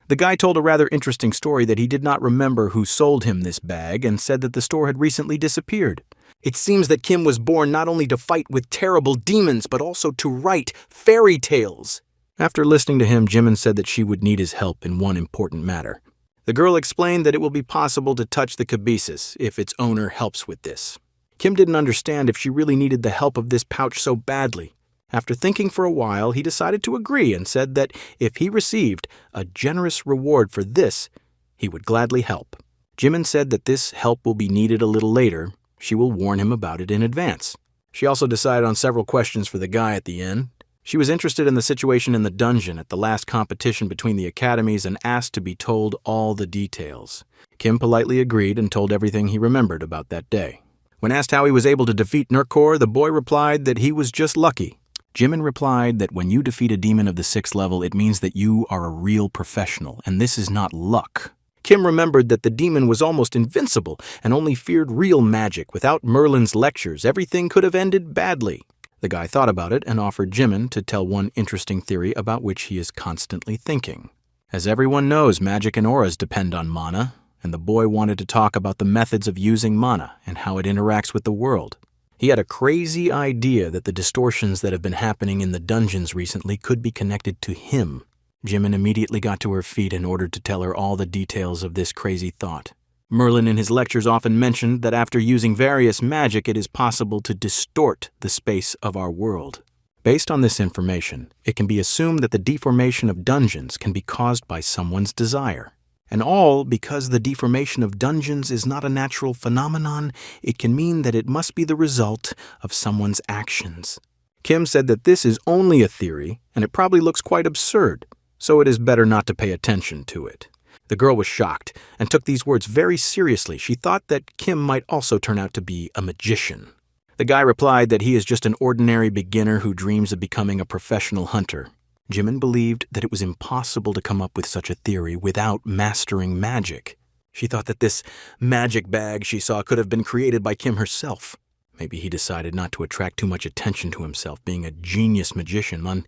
Speaker 1: The guy told a rather interesting story that he did not remember who sold him this bag and said that the store had recently disappeared. It seems that Kim was born not only to fight with terrible demons, but also to write fairy tales. After listening to him, Jimin said that she would need his help in one important matter. The girl explained that it will be possible to touch the cabesus if its owner helps with this. Kim didn't understand if she really needed the help of this pouch so badly. After thinking for a while, he decided to agree and said that if he received a generous reward for this, he would gladly help. Jimin said that this help will be needed a little later. She will warn him about it in advance. She also decided on several questions for the guy at the end. She was interested in the situation in the dungeon at the last competition between the academies and asked to be told all the details. Kim politely agreed and told everything he remembered about that day. When asked how he was able to defeat Nurkor, the boy replied that he was just lucky. Jimin replied that when you defeat a demon of the 6th level, it means that you are a real professional, and this is not luck. Kim remembered that the demon was almost invincible and only feared real magic. Without Merlin's lectures, everything could have ended badly. The guy thought about it and offered Jimin to tell one interesting theory about which he is constantly thinking. As everyone knows, magic and auras depend on mana, and the boy wanted to talk about the methods of using mana and how it interacts with the world. He had a crazy idea that the distortions that have been happening in the dungeons recently could be connected to him. Jimin immediately got to her feet in order to tell her all the details of this crazy thought. Merlin in his lectures often mentioned that after using various magic, it is possible to distort the space of our world. Based on this information, it can be assumed that the deformation of dungeons can be caused by someone's desire. And all because the deformation of dungeons is not a natural phenomenon, it can mean that it must be the result of someone's actions. Kim said that this is only a theory, and it probably looks quite absurd, so it is better not to pay attention to it. The girl was shocked and took these words very seriously. She thought that Kim might also turn out to be a magician. The guy replied that he is just an ordinary beginner who dreams of becoming a professional hunter. Jimin believed that it was impossible to come up with such a theory without mastering magic. She thought that this magic bag she saw could have been created by Kim herself. Maybe he decided not to attract too much attention to himself being a genius magician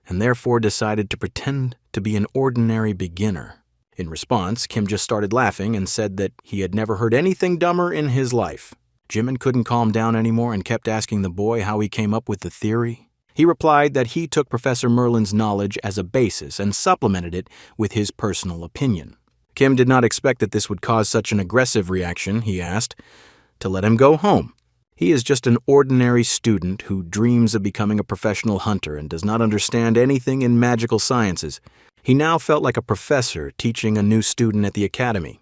Speaker 1: and therefore decided to pretend to be an ordinary beginner. In response, Kim just started laughing and said that he had never heard anything dumber in his life. Jimin couldn't calm down anymore and kept asking the boy how he came up with the theory. He replied that he took Professor Merlin's knowledge as a basis and supplemented it with his personal opinion. Kim did not expect that this would cause such an aggressive reaction. He asked to let him go home. He is just an ordinary student who dreams of becoming a professional hunter and does not understand anything in magical sciences. He now felt like a professor teaching a new student at the academy.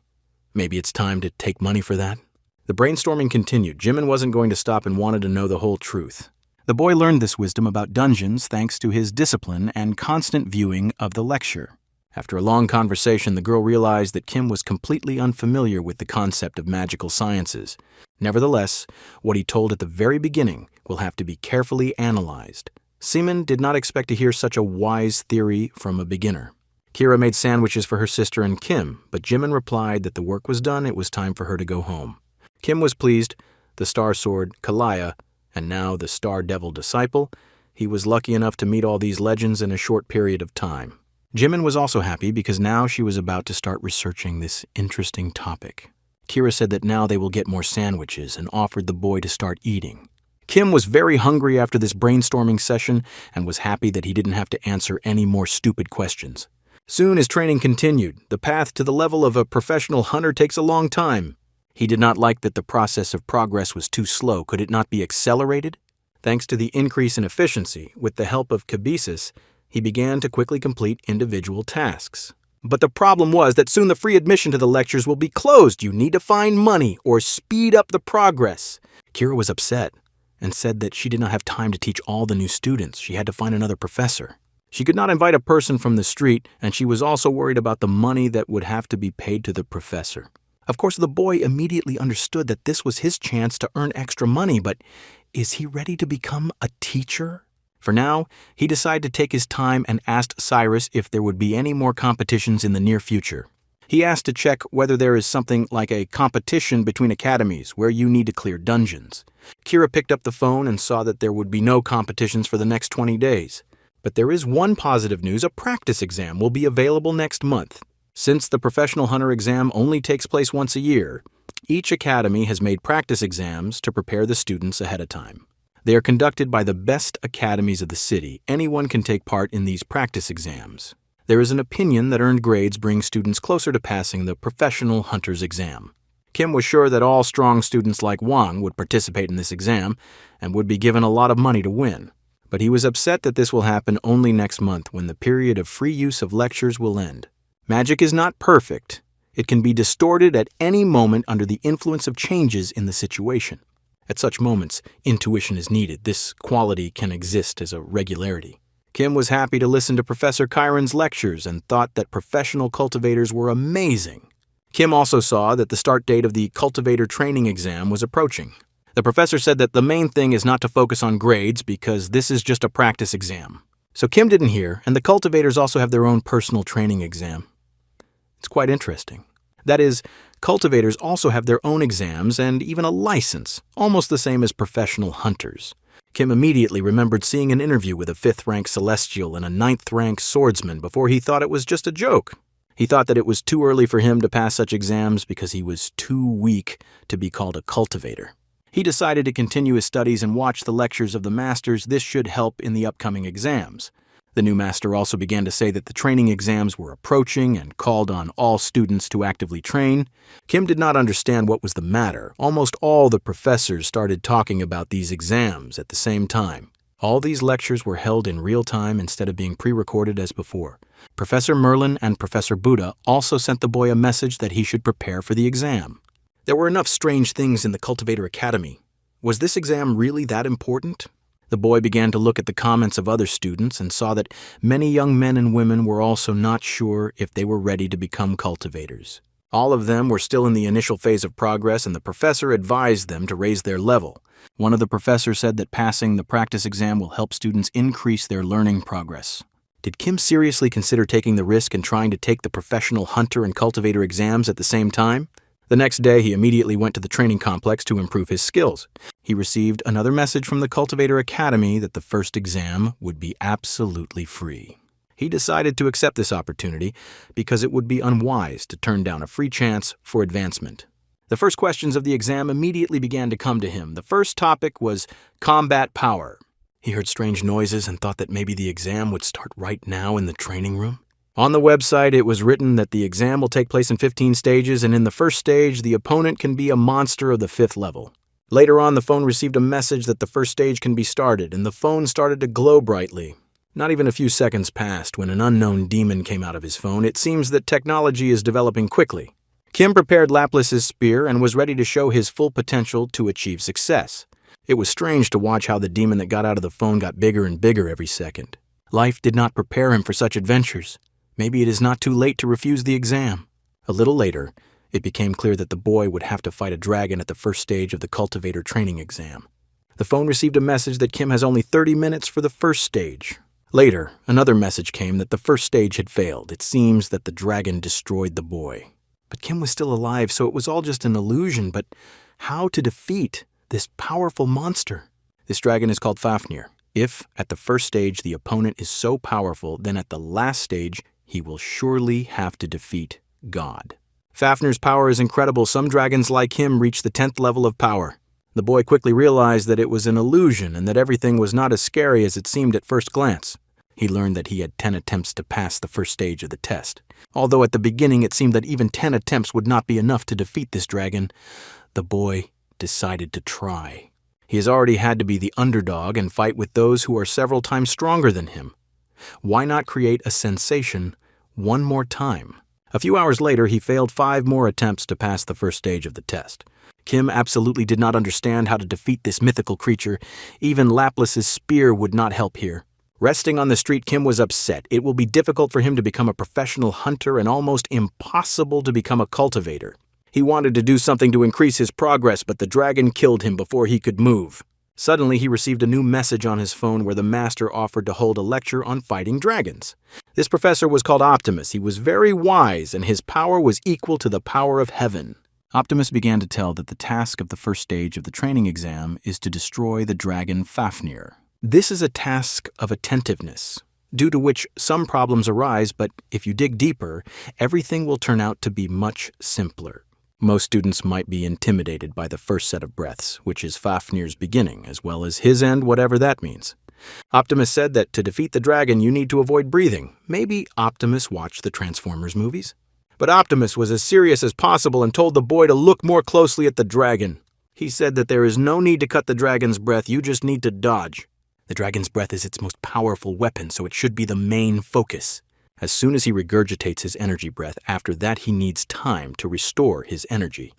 Speaker 1: Maybe it's time to take money for that? The brainstorming continued. Jimin wasn't going to stop and wanted to know the whole truth. The boy learned this wisdom about dungeons thanks to his discipline and constant viewing of the lecture. After a long conversation, the girl realized that Kim was completely unfamiliar with the concept of magical sciences. Nevertheless, what he told at the very beginning will have to be carefully analyzed. Seaman did not expect to hear such a wise theory from a beginner. Kira made sandwiches for her sister and Kim, but Jimin replied that the work was done, it was time for her to go home. Kim was pleased. The Star Sword, Kalaya, and now the Star Devil disciple, he was lucky enough to meet all these legends in a short period of time. Jimin was also happy because now she was about to start researching this interesting topic. Kira said that now they will get more sandwiches and offered the boy to start eating. Kim was very hungry after this brainstorming session and was happy that he didn't have to answer any more stupid questions. Soon his training continued. The path to the level of a professional hunter takes a long time. He did not like that the process of progress was too slow. Could it not be accelerated? Thanks to the increase in efficiency, with the help of Kibisis, he began to quickly complete individual tasks. But the problem was that soon the free admission to the lectures will be closed. You need to find money or speed up the progress. Kira was upset and said that she did not have time to teach all the new students. She had to find another professor. She could not invite a person from the street, and she was also worried about the money that would have to be paid to the professor. Of course, the boy immediately understood that this was his chance to earn extra money, but is he ready to become a teacher? For now, he decided to take his time and asked Cyrus if there would be any more competitions in the near future. He asked to check whether there is something like a competition between academies where you need to clear dungeons. Kira picked up the phone and saw that there would be no competitions for the next 20 days. But there is one positive news: a practice exam will be available next month. Since the professional hunter exam only takes place once a year, each academy has made practice exams to prepare the students ahead of time. They are conducted by the best academies of the city. Anyone can take part in these practice exams. There is an opinion that earned grades bring students closer to passing the professional hunter's exam. Kim was sure that all strong students like Wang would participate in this exam and would be given a lot of money to win. But he was upset that this will happen only next month, when the period of free use of lectures will end. Magic is not perfect. It can be distorted at any moment under the influence of changes in the situation. At such moments, intuition is needed. This quality can exist as a regularity. Kim was happy to listen to Professor Chiron's lectures and thought that professional cultivators were amazing. Kim also saw that the start date of the cultivator training exam was approaching. The professor said that the main thing is not to focus on grades because this is just a practice exam. So Kim didn't hear, and the cultivators also have their own personal training exam. It's quite interesting. That is, cultivators also have their own exams and even a license, almost the same as professional hunters. Kim immediately remembered seeing an interview with a 5th-rank celestial and a 9th-rank swordsman before he thought it was just a joke. He thought that it was too early for him to pass such exams because he was too weak to be called a cultivator. He decided to continue his studies and watch the lectures of the masters. This should help in the upcoming exams. The new master also began to say that the training exams were approaching and called on all students to actively train. Kim did not understand what was the matter. Almost all the professors started talking about these exams at the same time. All these lectures were held in real time instead of being pre-recorded as before. Professor Merlin and Professor Buddha also sent the boy a message that he should prepare for the exam. There were enough strange things in the Cultivator Academy. Was this exam really that important? The boy began to look at the comments of other students and saw that many young men and women were also not sure if they were ready to become cultivators. All of them were still in the initial phase of progress, and the professor advised them to raise their level. One of the professors said that passing the practice exam will help students increase their learning progress. Did Kim seriously consider taking the risk and trying to take the professional hunter and cultivator exams at the same time? The next day, he immediately went to the training complex to improve his skills. He received another message from the Cultivator Academy that the first exam would be absolutely free. He decided to accept this opportunity because it would be unwise to turn down a free chance for advancement. The first questions of the exam immediately began to come to him. The first topic was combat power. He heard strange noises and thought that maybe the exam would start right now in the training room. On the website, it was written that the exam will take place in 15 stages, and in the first stage, the opponent can be a monster of the 5th level. Later on, the phone received a message that the first stage can be started, and the phone started to glow brightly. Not even a few seconds passed when an unknown demon came out of his phone. It seems that technology is developing quickly. Kim prepared Laplace's spear and was ready to show his full potential to achieve success. It was strange to watch how the demon that got out of the phone got bigger and bigger every second. Life did not prepare him for such adventures. Maybe it is not too late to refuse the exam. A little later, it became clear that the boy would have to fight a dragon at the first stage of the cultivator training exam. The phone received a message that Kim has only 30 minutes for the first stage. Later, another message came that the first stage had failed. It seems that the dragon destroyed the boy. But Kim was still alive, so it was all just an illusion. But how to defeat this powerful monster? This dragon is called Fafnir. If, at the first stage, the opponent is so powerful, then at the last stage, he will surely have to defeat God. Fafnir's power is incredible. Some dragons like him reach the 10th level of power. The boy quickly realized that it was an illusion and that everything was not as scary as it seemed at first glance. He learned that he had 10 attempts to pass the first stage of the test. Although at the beginning it seemed that even 10 attempts would not be enough to defeat this dragon, the boy decided to try. He has already had to be the underdog and fight with those who are several times stronger than him. Why not create a sensation one more time? A few hours later, he failed 5 more attempts to pass the first stage of the test. Kim absolutely did not understand how to defeat this mythical creature. Even Laplace's spear would not help here. Resting on the street, Kim was upset. It will be difficult for him to become a professional hunter and almost impossible to become a cultivator. He wanted to do something to increase his progress, but the dragon killed him before he could move. Suddenly, he received a new message on his phone where the master offered to hold a lecture on fighting dragons. This professor was called Optimus. He was very wise, and his power was equal to the power of heaven. Optimus began to tell that the task of the first stage of the training exam is to destroy the dragon Fafnir. This is a task of attentiveness, due to which some problems arise, but if you dig deeper, everything will turn out to be much simpler. Most students might be intimidated by the first set of breaths, which is Fafnir's beginning, as well as his end, whatever that means. Optimus said that to defeat the dragon, you need to avoid breathing. Maybe Optimus watched the Transformers movies? But Optimus was as serious as possible and told the boy to look more closely at the dragon. He said that there is no need to cut the dragon's breath, you just need to dodge. The dragon's breath is its most powerful weapon, so it should be the main focus. As soon as he regurgitates his energy breath, after that he needs time to restore his energy.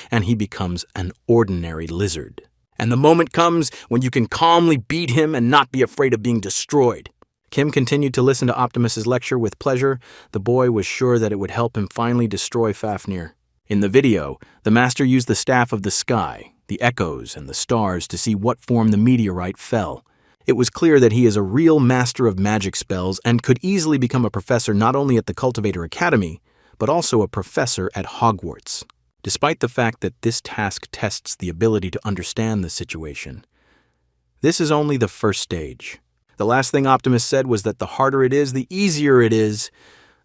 Speaker 1: And he becomes an ordinary lizard. And the moment comes when you can calmly beat him and not be afraid of being destroyed. Kim continued to listen to Optimus's lecture with pleasure. The boy was sure that it would help him finally destroy Fafnir. In the video, the master used the staff of the sky, the echoes, and the stars to see what form the meteorite fell. It was clear that he is a real master of magic spells and could easily become a professor not only at the Cultivator Academy, but also a professor at Hogwarts. Despite the fact that this task tests the ability to understand the situation, this is only the first stage. The last thing Optimus said was that the harder it is, the easier it is.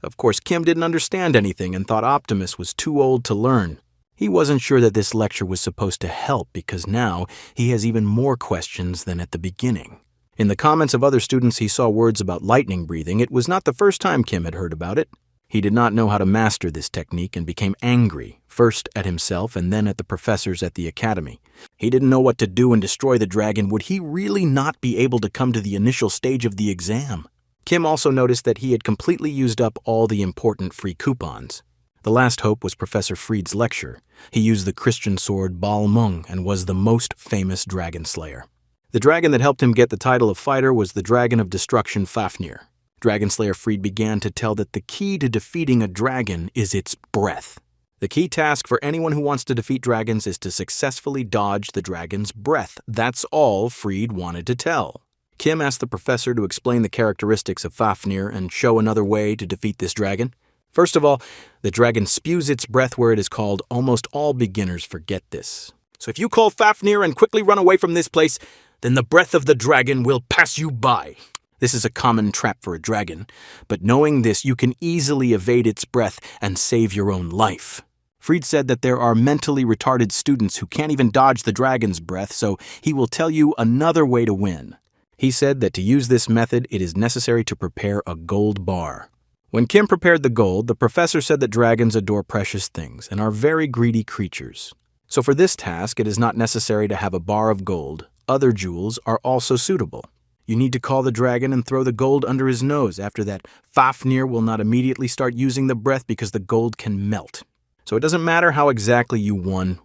Speaker 1: Of course, Kim didn't understand anything and thought Optimus was too old to learn. He wasn't sure that this lecture was supposed to help because now he has even more questions than at the beginning. In the comments of other students, he saw words about lightning breathing. It was not the first time Kim had heard about it. He did not know how to master this technique and became angry, first at himself and then at the professors at the academy. He didn't know what to do and destroy the dragon. Would he really not be able to come to the initial stage of the exam? Kim also noticed that he had completely used up all the important free coupons. The last hope was Professor Freed's lecture. He used the Christian sword Balmung and was the most famous dragon slayer. The dragon that helped him get the title of fighter was the Dragon of Destruction Fafnir. Dragon Slayer Freed began to tell that the key to defeating a dragon is its breath. The key task for anyone who wants to defeat dragons is to successfully dodge the dragon's breath. That's all Freed wanted to tell. Kim asked the professor to explain the characteristics of Fafnir and show another way to defeat this dragon. First of all, the dragon spews its breath where it is called. Almost all beginners forget this. So if you call Fafnir and quickly run away from this place, then the breath of the dragon will pass you by. This is a common trap for a dragon, but knowing this, you can easily evade its breath and save your own life. Freed said that there are mentally retarded students who can't even dodge the dragon's breath, so he will tell you another way to win. He said that to use this method, it is necessary to prepare a gold bar. When Kim prepared the gold, the professor said that dragons adore precious things and are very greedy creatures. So for this task, it is not necessary to have a bar of gold. Other jewels are also suitable. You need to call the dragon and throw the gold under his nose. After that, Fafnir will not immediately start using the breath because the gold can melt. So it doesn't matter how exactly you won,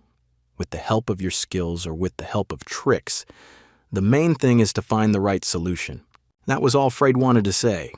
Speaker 1: with the help of your skills or with the help of tricks. The main thing is to find the right solution. That was all Freyd wanted to say.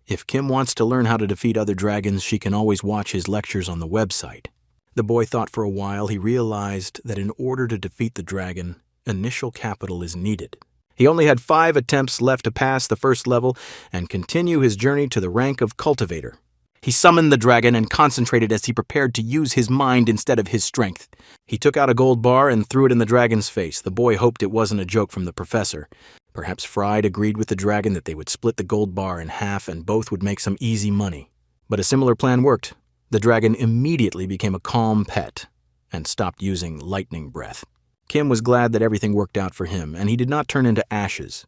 Speaker 1: If Kim wants to learn how to defeat other dragons, she can always watch his lectures on the website. The boy thought for a while. He realized that in order to defeat the dragon, initial capital is needed. He only had 5 attempts left to pass the first level and continue his journey to the rank of cultivator. He summoned the dragon and concentrated as he prepared to use his mind instead of his strength. He took out a gold bar and threw it in the dragon's face. The boy hoped it wasn't a joke from the professor. Perhaps Freyd agreed with the dragon that they would split the gold bar in half and both would make some easy money. But a similar plan worked. The dragon immediately became a calm pet and stopped using lightning breath. Kim was glad that everything worked out for him, and he did not turn into ashes.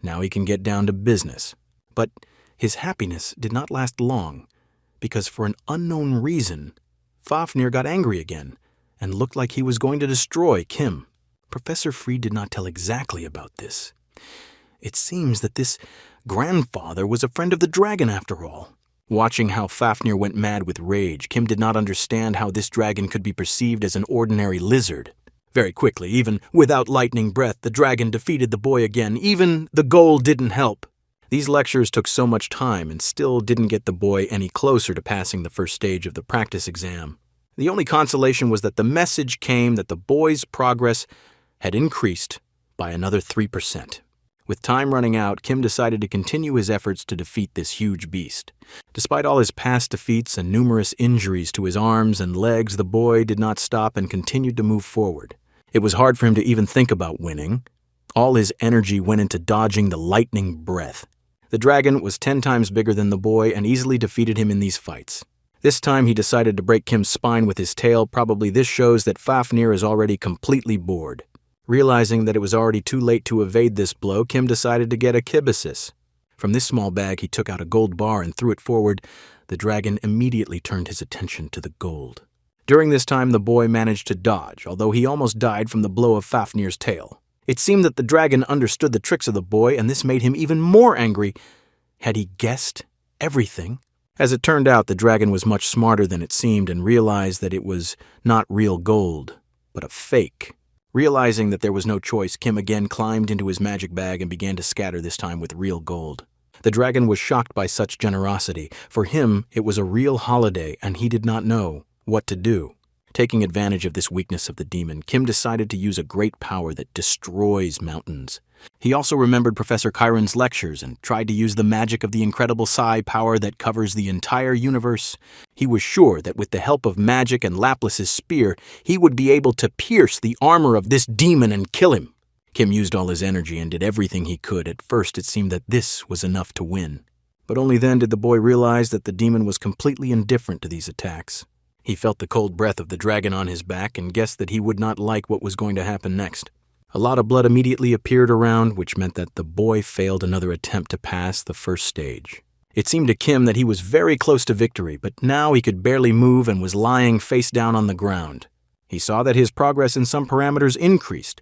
Speaker 1: Now he can get down to business. But his happiness did not last long, because for an unknown reason, Fafnir got angry again and looked like he was going to destroy Kim. Professor Freed did not tell exactly about this. It seems that this grandfather was a friend of the dragon after all. Watching how Fafnir went mad with rage, Kim did not understand how this dragon could be perceived as an ordinary lizard. Very quickly, even without lightning breath, the dragon defeated the boy again. Even the gold didn't help. These lectures took so much time and still didn't get the boy any closer to passing the first stage of the practice exam. The only consolation was that the message came that the boy's progress had increased by another 3%. With time running out, Kim decided to continue his efforts to defeat this huge beast. Despite all his past defeats and numerous injuries to his arms and legs, the boy did not stop and continued to move forward. It was hard for him to even think about winning. All his energy went into dodging the lightning breath. The dragon was 10 times bigger than the boy and easily defeated him in these fights. This time he decided to break Kim's spine with his tail. Probably this shows that Fafnir is already completely bored. Realizing that it was already too late to evade this blow, Kim decided to get a kibisis. From this small bag he took out a gold bar and threw it forward. The dragon immediately turned his attention to the gold. During this time the boy managed to dodge, although he almost died from the blow of Fafnir's tail. It seemed that the dragon understood the tricks of the boy, and this made him even more angry. Had he guessed everything? As it turned out, the dragon was much smarter than it seemed and realized that it was not real gold, but a fake. Realizing that there was no choice, Kim again climbed into his magic bag and began to scatter, this time with real gold. The dragon was shocked by such generosity. For him, it was a real holiday, and he did not know what to do. Taking advantage of this weakness of the demon, Kim decided to use a great power that destroys mountains. He also remembered Professor Chiron's lectures and tried to use the magic of the incredible psi power that covers the entire universe. He was sure that with the help of magic and Laplace's spear, he would be able to pierce the armor of this demon and kill him. Kim used all his energy and did everything he could. At first, it seemed that this was enough to win. But only then did the boy realize that the demon was completely indifferent to these attacks. He felt the cold breath of the dragon on his back and guessed that he would not like what was going to happen next. A lot of blood immediately appeared around, which meant that the boy failed another attempt to pass the first stage. It seemed to Kim that he was very close to victory, but now he could barely move and was lying face down on the ground. He saw that his progress in some parameters increased,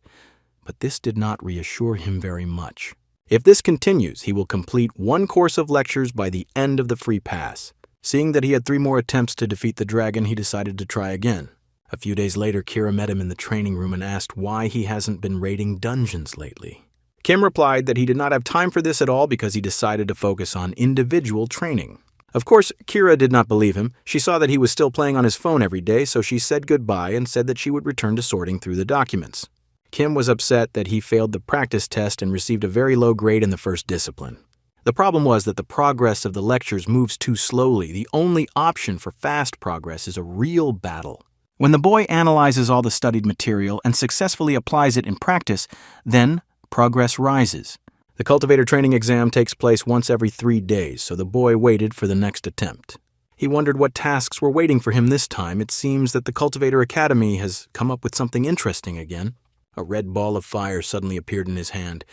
Speaker 1: but this did not reassure him very much. If this continues, he will complete one course of lectures by the end of the free pass. Seeing that he had 3 more attempts to defeat the dragon, he decided to try again. A few days later, Kira met him in the training room and asked why he hasn't been raiding dungeons lately. Kim replied that he did not have time for this at all because he decided to focus on individual training. Of course, Kira did not believe him. She saw that he was still playing on his phone every day, so she said goodbye and said that she would return to sorting through the documents. Kim was upset that he failed the practice test and received a very low grade in the first discipline. The problem was that the progress of the lectures moves too slowly. The only option for fast progress is a real battle. When the boy analyzes all the studied material and successfully applies it in practice, then progress rises. The cultivator training exam takes place once every 3 days, so the boy waited for the next attempt. He wondered what tasks were waiting for him this time. It seems that the Cultivator Academy has come up with something interesting again. A red ball of fire suddenly appeared in his hand.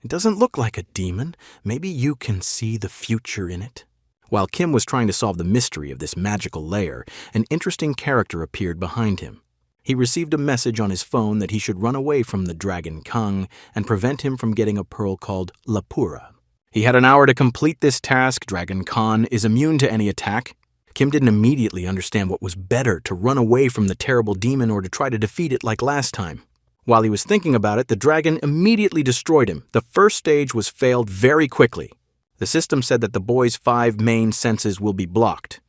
Speaker 1: It doesn't look like a demon. Maybe you can see the future in it. While Kim was trying to solve the mystery of this magical layer, an interesting character appeared behind him. He received a message on his phone that he should run away from the Dragon Kung and prevent him from getting a pearl called Lapura. He had an hour to complete this task. Dragon Khan is immune to any attack. Kim didn't immediately understand what was better, to run away from the terrible demon or to try to defeat it like last time. While he was thinking about it, the dragon immediately destroyed him. The first stage was failed very quickly. The system said that the boy's 5 main senses will be blocked,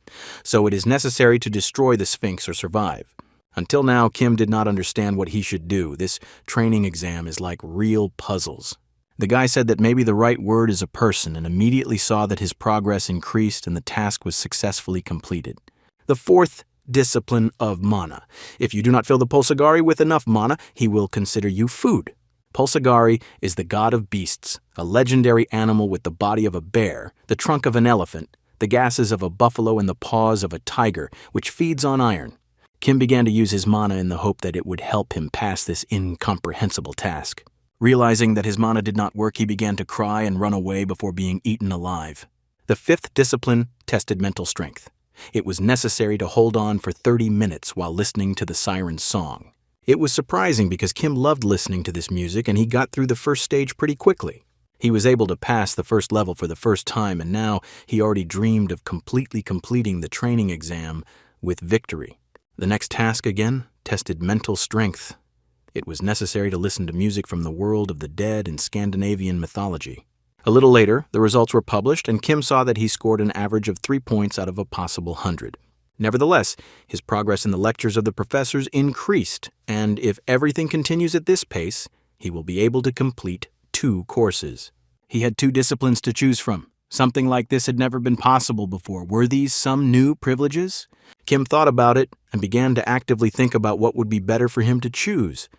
Speaker 1: so it is necessary to destroy the Sphinx or survive. Until now, Kim did not understand what he should do. This training exam is like real puzzles. The guy said that maybe the right word is a person and immediately saw that his progress increased and the task was successfully completed. The 4th discipline of mana. If you do not fill the Pulsagari with enough mana, he will consider you food. Pulsagari is the god of beasts, a legendary animal with the body of a bear, the trunk of an elephant, the gases of a buffalo, and the paws of a tiger, which feeds on iron. Kim began to use his mana in the hope that it would help him pass this incomprehensible task. Realizing that his mana did not work, he began to cry and run away before being eaten alive. The 5th discipline tested mental strength. It was necessary to hold on for 30 minutes while listening to the siren's song. It was surprising because Kim loved listening to this music and he got through the first stage pretty quickly. He was able to pass the first level for the first time, and now he already dreamed of completely completing the training exam with victory. The next task again tested mental strength. It was necessary to listen to music from the world of the dead and Scandinavian mythology. A little later, the results were published, and Kim saw that he scored an average of 3 points out of a possible 100. Nevertheless, his progress in the lectures of the professors increased, and if everything continues at this pace, he will be able to complete 2 courses. He had 2 disciplines to choose from. Something like this had never been possible before. Were these some new privileges? Kim thought about it and began to actively think about what would be better for him to choose.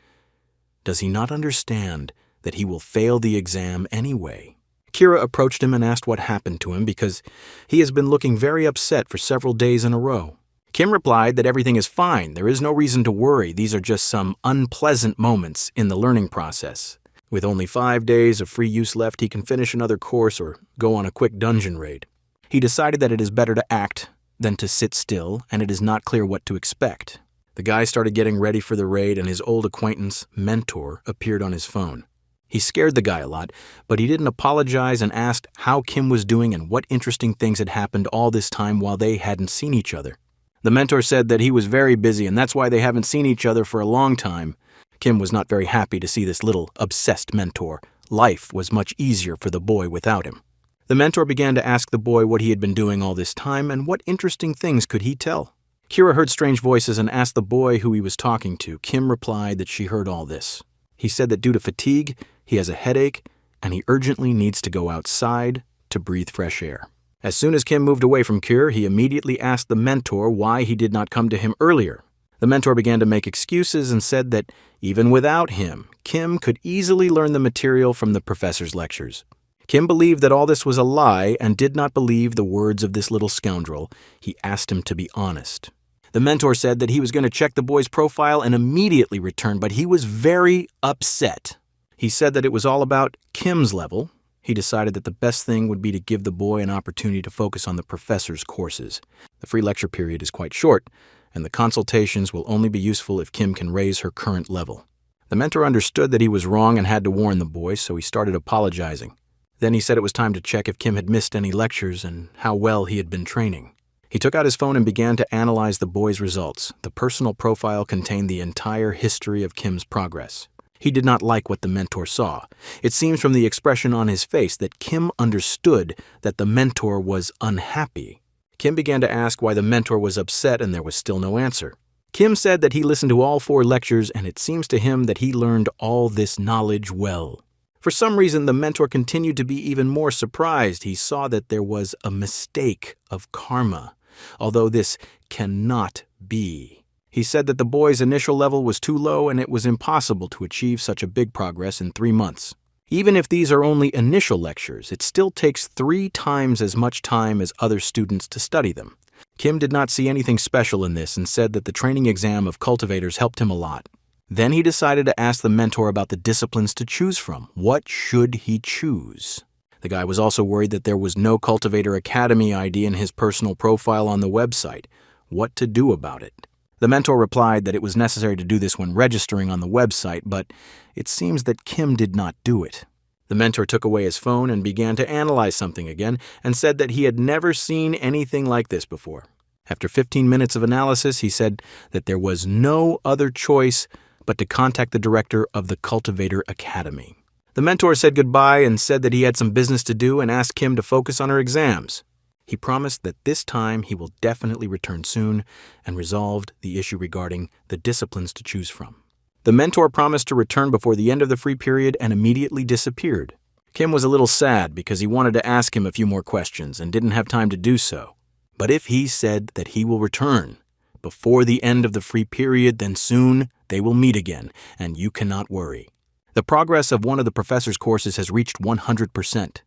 Speaker 1: Does he not understand that he will fail the exam anyway? Kira approached him and asked what happened to him because he has been looking very upset for several days in a row. Kim replied that everything is fine. There is no reason to worry. These are just some unpleasant moments in the learning process. With only 5 days of free use left, he can finish another course or go on a quick dungeon raid. He decided that it is better to act than to sit still, and it is not clear what to expect. The guy started getting ready for the raid, and his old acquaintance, Mentor, appeared on his phone. He scared the guy a lot, but he didn't apologize and asked how Kim was doing and what interesting things had happened all this time while they hadn't seen each other. The mentor said that he was very busy and that's why they haven't seen each other for a long time. Kim was not very happy to see this little obsessed mentor. Life was much easier for the boy without him. The mentor began to ask the boy what he had been doing all this time and what interesting things could he tell. Kira heard strange voices and asked the boy who he was talking to. Kim replied that she heard all this. He said that due to fatigue, he has a headache, and he urgently needs to go outside to breathe fresh air. As soon as Kim moved away from Kira, he immediately asked the mentor why he did not come to him earlier. The mentor began to make excuses and said that even without him, Kim could easily learn the material from the professor's lectures. Kim believed that all this was a lie and did not believe the words of this little scoundrel. He asked him to be honest. The mentor said that he was going to check the boy's profile and immediately return, but he was very upset. He said that it was all about Kim's level. He decided that the best thing would be to give the boy an opportunity to focus on the professor's courses. The free lecture period is quite short, and the consultations will only be useful if Kim can raise her current level. The mentor understood that he was wrong and had to warn the boy, so he started apologizing. Then he said it was time to check if Kim had missed any lectures and how well he had been training. He took out his phone and began to analyze the boy's results. The personal profile contained the entire history of Kim's progress. He did not like what the mentor saw. It seems from the expression on his face that Kim understood that the mentor was unhappy. Kim began to ask why the mentor was upset, and there was still no answer. Kim said that he listened to all 4 lectures, and it seems to him that he learned all this knowledge well. For some reason, the mentor continued to be even more surprised. He saw that there was a mistake of karma, although this cannot be. He said that the boy's initial level was too low and it was impossible to achieve such a big progress in 3 months. Even if these are only initial lectures, it still takes 3 times as much time as other students to study them. Kim did not see anything special in this and said that the training exam of cultivators helped him a lot. Then he decided to ask the mentor about the disciplines to choose from. What should he choose? The guy was also worried that there was no Cultivator Academy ID in his personal profile on the website. What to do about it? The mentor replied that it was necessary to do this when registering on the website, but it seems that Kim did not do it. The mentor took away his phone and began to analyze something again and said that he had never seen anything like this before. After 15 minutes of analysis, he said that there was no other choice but to contact the director of the Cultivator Academy. The mentor said goodbye and said that he had some business to do and asked Kim to focus on her exams. He promised that this time he will definitely return soon and resolved the issue regarding the disciplines to choose from. The mentor promised to return before the end of the free period and immediately disappeared. Kim was a little sad because he wanted to ask him a few more questions and didn't have time to do so. But if he said that he will return before the end of the free period, then soon they will meet again, and you cannot worry. The progress of one of the professor's courses has reached 100%.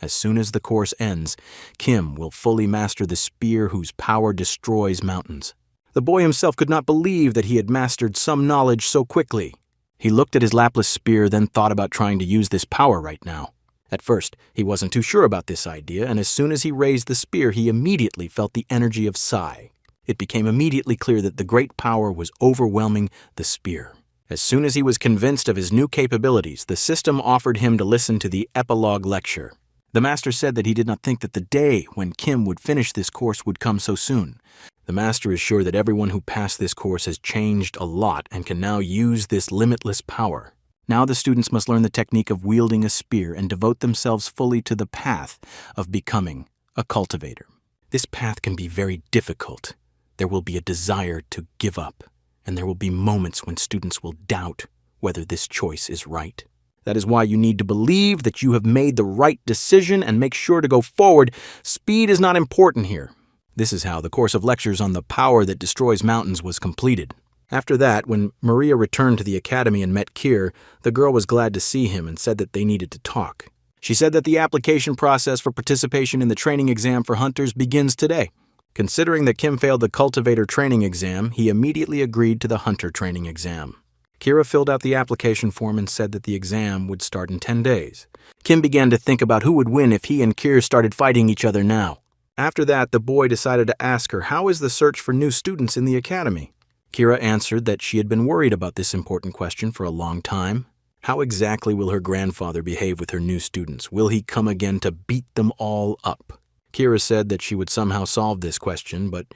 Speaker 1: As soon as the course ends, Kim will fully master the spear whose power destroys mountains. The boy himself could not believe that he had mastered some knowledge so quickly. He looked at his lapless spear, then thought about trying to use this power right now. At first, he wasn't too sure about this idea, and as soon as he raised the spear, he immediately felt the energy of Sai. It became immediately clear that the great power was overwhelming the spear. As soon as he was convinced of his new capabilities, the system offered him to listen to the epilogue lecture. The master said that he did not think that the day when Kim would finish this course would come so soon. The master is sure that everyone who passed this course has changed a lot and can now use this limitless power. Now the students must learn the technique of wielding a spear and devote themselves fully to the path of becoming a cultivator. This path can be very difficult. There will be a desire to give up, and there will be moments when students will doubt whether this choice is right. That is why you need to believe that you have made the right decision and make sure to go forward. Speed is not important here. This is how the course of lectures on the power that destroys mountains was completed. After that, when Maria returned to the academy and met Kier, the girl was glad to see him and said that they needed to talk. She said that the application process for participation in the training exam for hunters begins today. Considering that Kim failed the cultivator training exam, he immediately agreed to the hunter training exam. Kira filled out the application form and said that the exam would start in 10 days. Kim began to think about who would win if he and Kira started fighting each other now. After that, the boy decided to ask her, how is the search for new students in the academy? Kira answered that she had been worried about this important question for a long time. How exactly will her grandfather behave with her new students? Will he come again to beat them all up? Kira said that she would somehow solve this question, but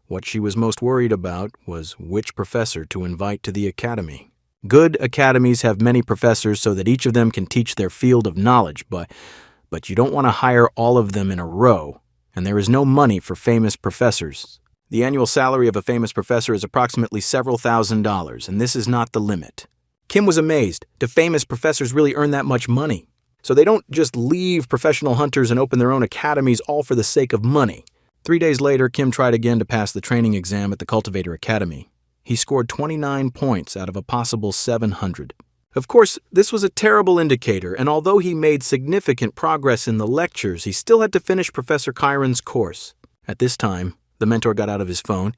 Speaker 1: what she was most worried about was which professor to invite to the academy. Good academies have many professors so that each of them can teach their field of knowledge, but you don't want to hire all of them in a row, and there is no money for famous professors. The annual salary of a famous professor is approximately several $1,000s, and this is not the limit. Kim was amazed. Do famous professors really earn that much money? So they don't just leave professional hunters and open their own academies all for the sake of money. 3 days later, Kim tried again to pass the training exam at the Cultivator Academy. He scored 29 points out of a possible 700. Of course, this was a terrible indicator, and although he made significant progress in the lectures, he still had to finish Professor Chiron's course. At this time, the mentor got out of his phone.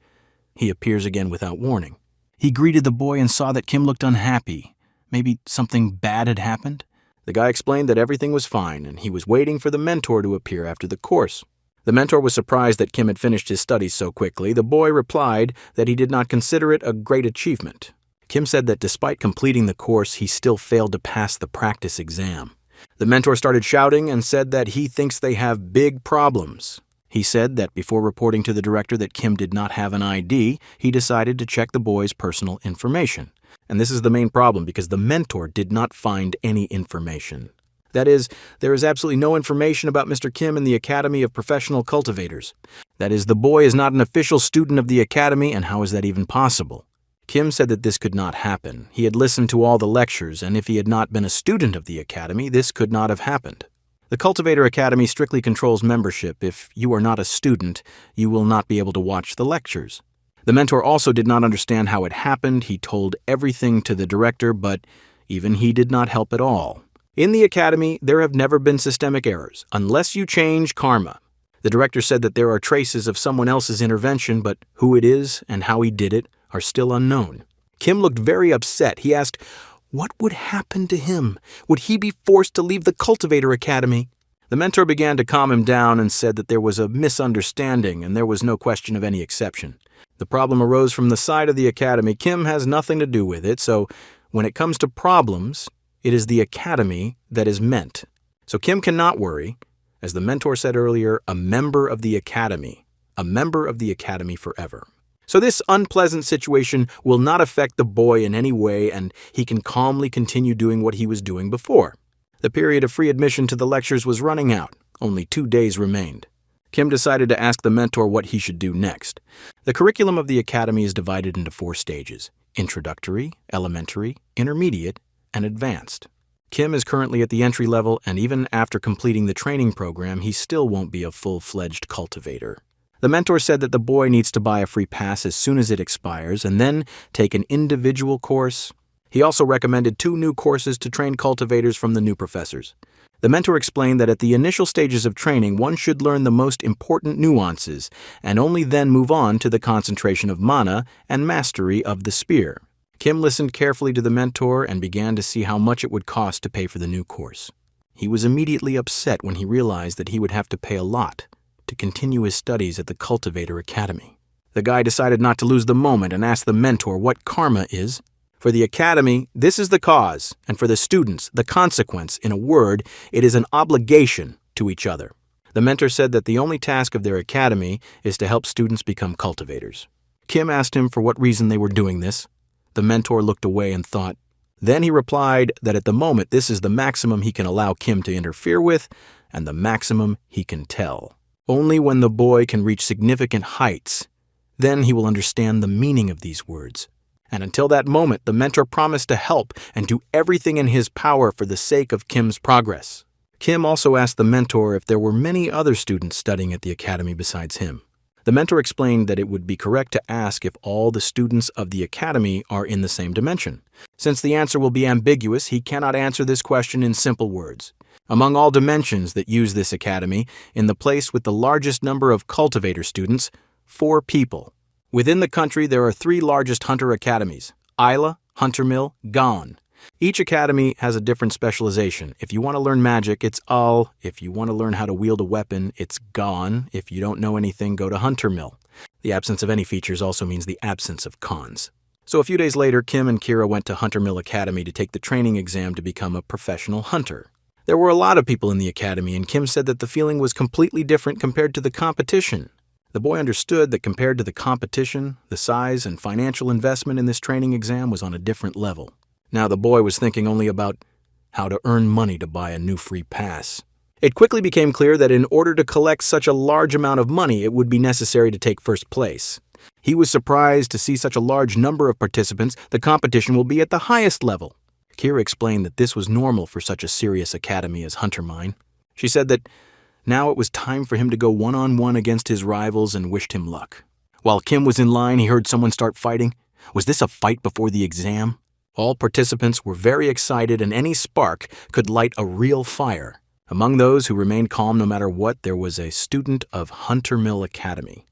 Speaker 1: He appears again without warning. He greeted the boy and saw that Kim looked unhappy. Maybe something bad had happened? The guy explained that everything was fine, and he was waiting for the mentor to appear after the course. The mentor was surprised that Kim had finished his studies so quickly. The boy replied that he did not consider it a great achievement. Kim said that despite completing the course, he still failed to pass the practice exam. The mentor started shouting and said that he thinks they have big problems. He said that before reporting to the director that Kim did not have an ID, he decided to check the boy's personal information. And this is the main problem because the mentor did not find any information. That is, there is absolutely no information about Mr. Kim in the Academy of Professional Cultivators. That is, the boy is not an official student of the academy, and how is that even possible? Kim said that this could not happen. He had listened to all the lectures, and if he had not been a student of the academy, this could not have happened. The Cultivator Academy strictly controls membership. If you are not a student, you will not be able to watch the lectures. The mentor also did not understand how it happened. He told everything to the director, but even he did not help at all. In the academy, there have never been systemic errors, unless you change karma. The director said that there are traces of someone else's intervention, but who it is and how he did it are still unknown. Kim looked very upset. He asked, what would happen to him? Would he be forced to leave the Cultivator Academy? The mentor began to calm him down and said that there was a misunderstanding and there was no question of any exception. The problem arose from the side of the academy. Kim has nothing to do with it, so when it comes to problems, it is the academy that is meant. So Kim cannot worry. As the mentor said earlier, a member of the academy forever. So this unpleasant situation will not affect the boy in any way, and he can calmly continue doing what he was doing before. The period of free admission to the lectures was running out. Only 2 days remained. Kim decided to ask the mentor what he should do next. The curriculum of the academy is divided into 4 stages: introductory, elementary, intermediate, and advanced. Kim is currently at the entry level, and even after completing the training program, he still won't be a full-fledged cultivator. The mentor said that the boy needs to buy a free pass as soon as it expires and then take an individual course. He also recommended 2 new courses to train cultivators from the new professors. The mentor explained that at the initial stages of training, one should learn the most important nuances and only then move on to the concentration of mana and mastery of the spear. Kim listened carefully to the mentor and began to see how much it would cost to pay for the new course. He was immediately upset when he realized that he would have to pay a lot to continue his studies at the Cultivator Academy. The guy decided not to lose the moment and asked the mentor what karma is. For the academy, this is the cause, and for the students, the consequence. In a word, it is an obligation to each other. The mentor said that the only task of their academy is to help students become cultivators. Kim asked him for what reason they were doing this. The mentor looked away and thought. Then he replied that at the moment this is the maximum he can allow Kim to interfere with and the maximum he can tell. Only when the boy can reach significant heights, then he will understand the meaning of these words. And until that moment, the mentor promised to help and do everything in his power for the sake of Kim's progress. Kim also asked the mentor if there were many other students studying at the academy besides him. The mentor explained that it would be correct to ask if all the students of the academy are in the same dimension. Since the answer will be ambiguous, he cannot answer this question in simple words. Among all dimensions that use this academy, in the place with the largest number of cultivator students, 4 people. Within the country, there are 3 largest hunter academies: Isla, Hunter Mill, Gon. Each academy has a different specialization. If you want to learn magic, it's Ul. If you want to learn how to wield a weapon, it's Gon. If you don't know anything, go to Hunter Mill. The absence of any features also means the absence of cons. So a few days later, Kim and Kira went to Hunter Mill Academy to take the training exam to become a professional hunter. There were a lot of people in the academy, and Kim said that the feeling was completely different compared to the competition. The boy understood that compared to the competition, the size and financial investment in this training exam was on a different level. Now the boy was thinking only about how to earn money to buy a new free pass. It quickly became clear that in order to collect such a large amount of money, it would be necessary to take first place. He was surprised to see such a large number of participants. The competition will be at the highest level. Kira explained that this was normal for such a serious academy as Huntermine. She said that now it was time for him to go one-on-one against his rivals and wished him luck. While Kim was in line, he heard someone start fighting. Was this a fight before the exam? All participants were very excited, and any spark could light a real fire. Among those who remained calm no matter what, there was a student of Huntermill Academy,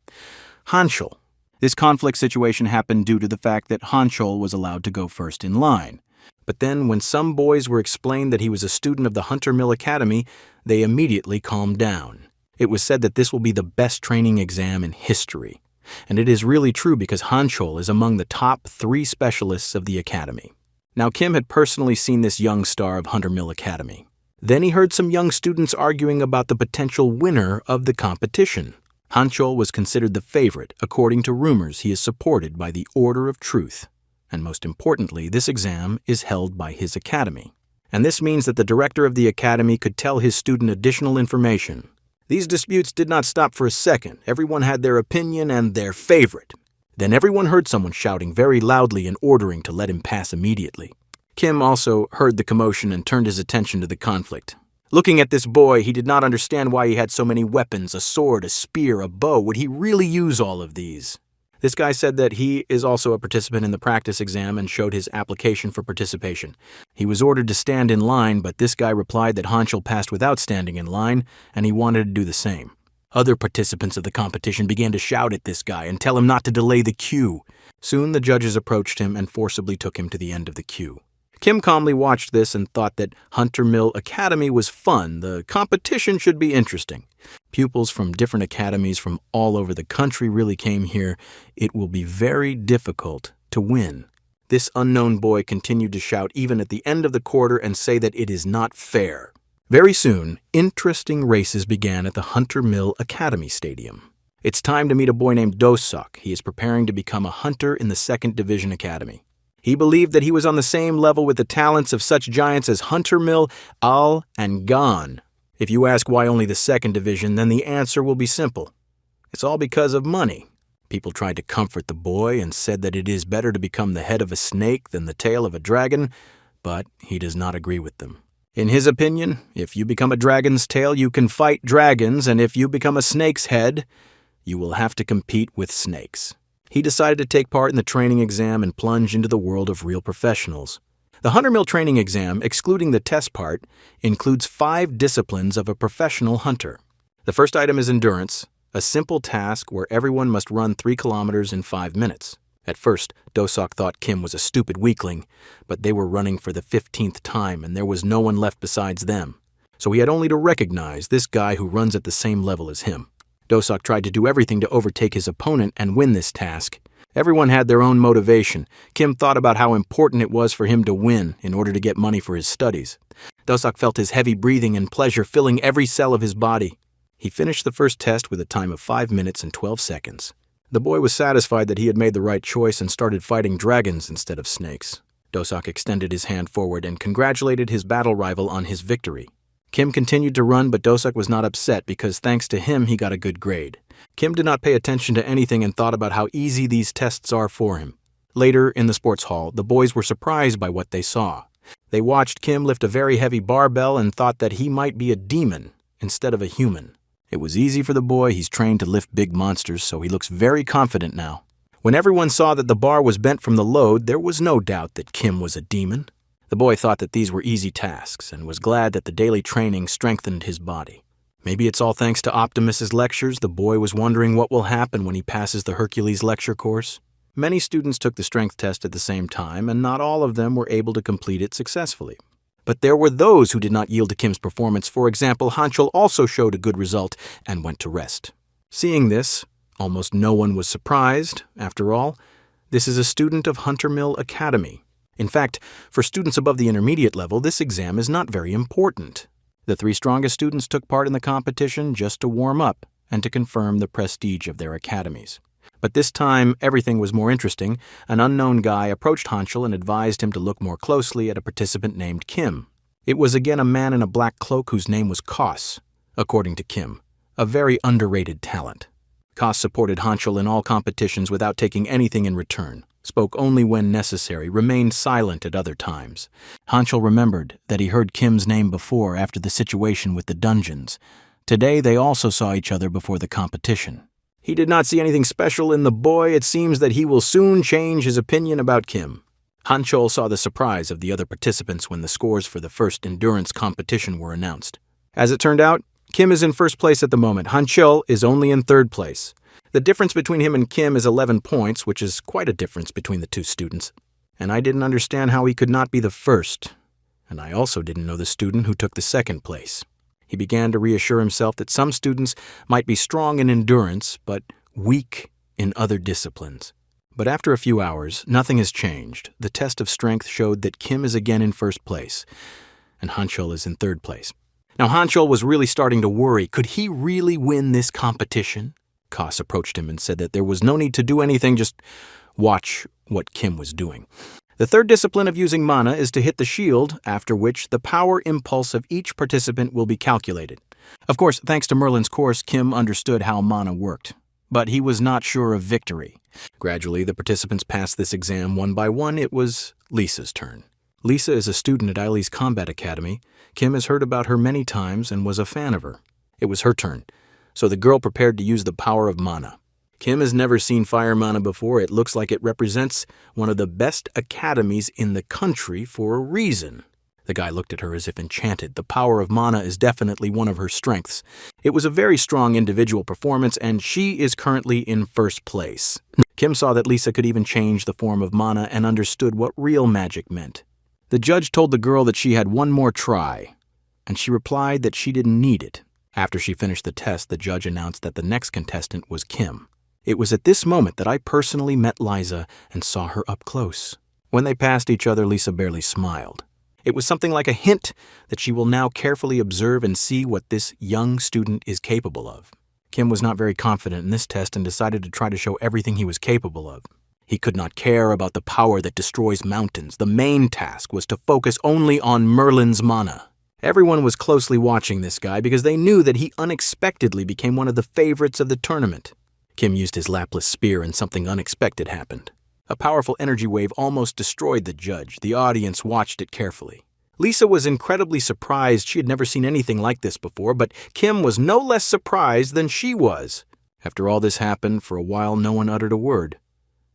Speaker 1: Hanchul. This conflict situation happened due to the fact that Hanchul was allowed to go first in line. But then, when some boys were explained that he was a student of the Huntermill Academy, they immediately calmed down. It was said that this will be the best training exam in history. And it is really true because Hanchul is among the top 3 specialists of the academy. Now, Kim had personally seen this young star of Huntermill Academy. Then he heard some young students arguing about the potential winner of the competition. Hanchul was considered the favorite. According to rumors, he is supported by the Order of Truth. And most importantly, this exam is held by his academy. And this means that the director of the academy could tell his student additional information. These disputes did not stop for a second. Everyone had their opinion and their favorite. Then everyone heard someone shouting very loudly and ordering to let him pass immediately. Kim also heard the commotion and turned his attention to the conflict. Looking at this boy, he did not understand why he had so many weapons, a sword, a spear, a bow. Would he really use all of these? This guy said that he is also a participant in the practice exam and showed his application for participation. He was ordered to stand in line, but this guy replied that Hanchul passed without standing in line, and he wanted to do the same. Other participants of the competition began to shout at this guy and tell him not to delay the queue. Soon the judges approached him and forcibly took him to the end of the queue. Kim calmly watched this and thought that Huntermill Academy was fun. The competition should be interesting. Pupils from different academies from all over the country really came here. It will be very difficult to win. This unknown boy continued to shout even at the end of the quarter and say that it is not fair. Very soon, interesting races began at the Huntermill Academy Stadium. It's time to meet a boy named Dosok. He is preparing to become a hunter in the 2nd Division Academy. He believed that he was on the same level with the talents of such giants as Huntermill, Al, and Gon. If you ask why only the 2nd Division, then the answer will be simple. It's all because of money. People tried to comfort the boy and said that it is better to become the head of a snake than the tail of a dragon, but he does not agree with them. In his opinion, if you become a dragon's tail, you can fight dragons, and if you become a snake's head, you will have to compete with snakes. He decided to take part in the training exam and plunge into the world of real professionals. The Huntermill training exam, excluding the test part, includes 5 disciplines of a professional hunter. The first item is endurance, a simple task where everyone must run 3 kilometers in 5 minutes. At first, Dosok thought Kim was a stupid weakling, but they were running for the 15th time and there was no one left besides them. So he had only to recognize this guy who runs at the same level as him. Dosok tried to do everything to overtake his opponent and win this task. Everyone had their own motivation. Kim thought about how important it was for him to win in order to get money for his studies. Dosok felt his heavy breathing and pleasure filling every cell of his body. He finished the first test with a time of 5 minutes and 12 seconds. The boy was satisfied that he had made the right choice and started fighting dragons instead of snakes. Dosok extended his hand forward and congratulated his battle rival on his victory. Kim continued to run, but Dosok was not upset because thanks to him he got a good grade. Kim did not pay attention to anything and thought about how easy these tests are for him. Later, in the sports hall, the boys were surprised by what they saw. They watched Kim lift a very heavy barbell and thought that he might be a demon instead of a human. It was easy for the boy. He's trained to lift big monsters, so he looks very confident now. When everyone saw that the bar was bent from the load, there was no doubt that Kim was a demon. The boy thought that these were easy tasks and was glad that the daily training strengthened his body. Maybe it's all thanks to Optimus's lectures. The boy was wondering what will happen when he passes the Hercules lecture course. Many students took the strength test at the same time, and not all of them were able to complete it successfully. But there were those who did not yield to Kim's performance. For example, Hanchul also showed a good result and went to rest. Seeing this, almost no one was surprised. After all, this is a student of Huntermill Academy. In fact, for students above the intermediate level, this exam is not very important. The 3 strongest students took part in the competition just to warm up and to confirm the prestige of their academies. But this time, everything was more interesting. An unknown guy approached Hanchul and advised him to look more closely at a participant named Kim. It was again a man in a black cloak whose name was Koss, according to Kim, a very underrated talent. Koss supported Hanchul in all competitions without taking anything in return, spoke only when necessary, remained silent at other times. Hanchul remembered that he heard Kim's name before after the situation with the dungeons. Today they also saw each other before the competition. He did not see anything special in the boy. It seems that he will soon change his opinion about Kim. Hanchul saw the surprise of the other participants when the scores for the first endurance competition were announced. As it turned out, Kim is in first place at the moment. Hanchul is only in third place. The difference between him and Kim is 11 points, which is quite a difference between the two students. And I didn't understand how he could not be the first. And I also didn't know the student who took the second place. He began to reassure himself that some students might be strong in endurance, but weak in other disciplines. But after a few hours, nothing has changed. The test of strength showed that Kim is again in first place, and Hanchul is in third place. Now Hanchul was really starting to worry. Could he really win this competition? Koss approached him and said that there was no need to do anything, just watch what Kim was doing. The third discipline of using mana is to hit the shield, after which the power impulse of each participant will be calculated. Of course, thanks to Merlin's course, Kim understood how mana worked, but he was not sure of victory. Gradually, the participants passed this exam one by one. It was Lisa's turn. Lisa is a student at Eileen's Combat Academy. Kim has heard about her many times and was a fan of her. It was her turn, so the girl prepared to use the power of mana. Kim has never seen fire mana before. It looks like it represents one of the best academies in the country for a reason. The guy looked at her as if enchanted. The power of mana is definitely one of her strengths. It was a very strong individual performance, and she is currently in first place. Kim saw that Lisa could even change the form of mana and understood what real magic meant. The judge told the girl that she had one more try, and she replied that she didn't need it. After she finished the test, the judge announced that the next contestant was Kim. It was at this moment that I personally met Liza and saw her up close. When they passed each other, Lisa barely smiled. It was something like a hint that she will now carefully observe and see what this young student is capable of. Kim was not very confident in this test and decided to try to show everything he was capable of. He could not care about the power that destroys mountains. The main task was to focus only on Merlin's mana. Everyone was closely watching this guy because they knew that he unexpectedly became one of the favorites of the tournament. Kim used his lapless spear and something unexpected happened. A powerful energy wave almost destroyed the judge. The audience watched it carefully. Lisa was incredibly surprised. She had never seen anything like this before, but Kim was no less surprised than she was. After all this happened, for a while no one uttered a word.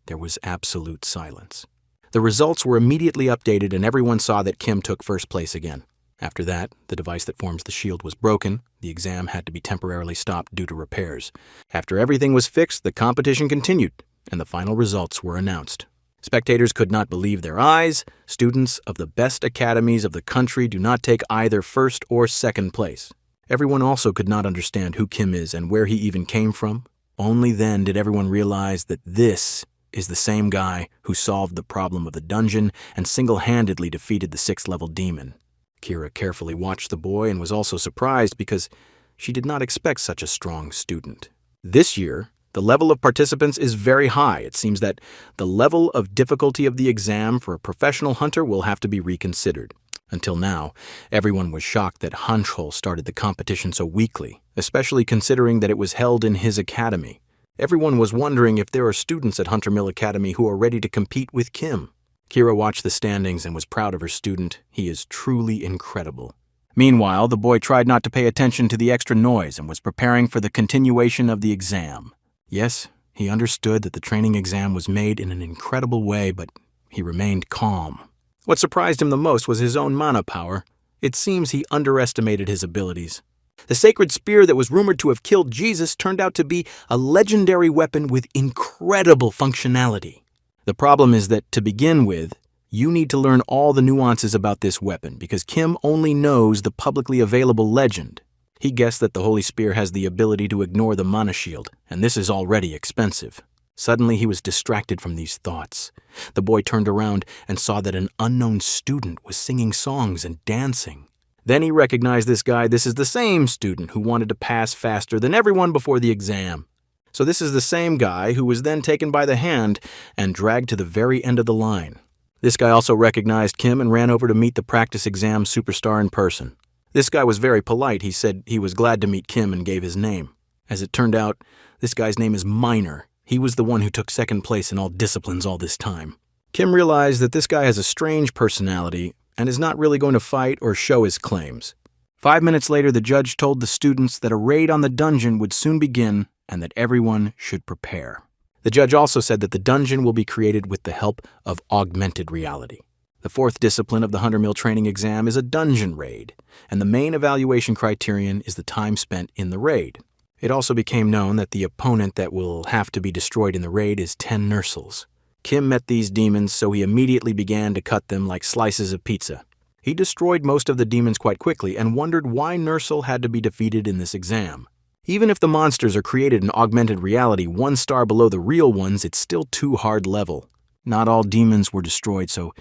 Speaker 1: There was absolute silence. The results were immediately updated and everyone saw that Kim took first place again. After that, the device that forms the shield was broken. The exam had to be temporarily stopped due to repairs. After everything was fixed, the competition continued, and the final results were announced. Spectators could not believe their eyes. Students of the best academies of the country do not take either first or second place. Everyone also could not understand who Kim is and where he even came from. Only then did everyone realize that this is the same guy who solved the problem of the dungeon and single-handedly defeated the 6th-level demon. Kira carefully watched the boy and was also surprised because she did not expect such a strong student. This year, the level of participants is very high. It seems that the level of difficulty of the exam for a professional hunter will have to be reconsidered. Until now, everyone was shocked that Hanchul started the competition so weakly, especially considering that it was held in his academy. Everyone was wondering if there are students at Hunter Mill Academy who are ready to compete with Kim. Kira watched the standings and was proud of her student. He is truly incredible. Meanwhile, the boy tried not to pay attention to the extra noise and was preparing for the continuation of the exam. Yes, he understood that the training exam was made in an incredible way, but he remained calm. What surprised him the most was his own mana power. It seems he underestimated his abilities. The sacred spear that was rumored to have killed Jesus turned out to be a legendary weapon with incredible functionality. The problem is that, to begin with, you need to learn all the nuances about this weapon because Kim only knows the publicly available legend. He guessed that the Holy Spear has the ability to ignore the mana shield, and this is already expensive. Suddenly he was distracted from these thoughts. The boy turned around and saw that an unknown student was singing songs and dancing. Then he recognized this guy. This is the same student who wanted to pass faster than everyone before the exam. So this is the same guy who was then taken by the hand and dragged to the very end of the line. This guy also recognized Kim and ran over to meet the practice exam superstar in person. This guy was very polite. He said he was glad to meet Kim and gave his name. As it turned out, this guy's name is Minor. He was the one who took second place in all disciplines all this time. Kim realized that this guy has a strange personality and is not really going to fight or show his claims. 5 minutes later, the judge told the students that a raid on the dungeon would soon begin and that everyone should prepare. The judge also said that the dungeon will be created with the help of augmented reality. The fourth discipline of the 100 mil training exam is a dungeon raid, and the main evaluation criterion is the time spent in the raid. It also became known that the opponent that will have to be destroyed in the raid is 10 nursels. Kim met these demons, so he immediately began to cut them like slices of pizza. He destroyed most of the demons quite quickly and wondered why Nursel had to be defeated in this exam. Even if the monsters are created in augmented reality 1 star below the real ones, it's still too hard level. Not all demons were destroyed, so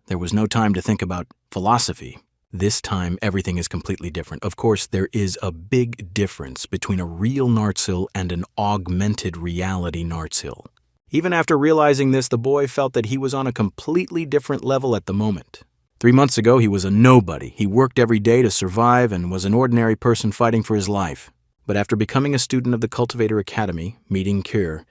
Speaker 1: there was no time to think about philosophy. This time, everything is completely different. Of course, there is a big difference between a real Nartsil and an augmented reality Nartsil. Even after realizing this, the boy felt that he was on a completely different level at the moment. 3 months ago, he was a nobody. He worked every day to survive and was an ordinary person fighting for his life. But after becoming a student of the Cultivator Academy, meeting Kyr,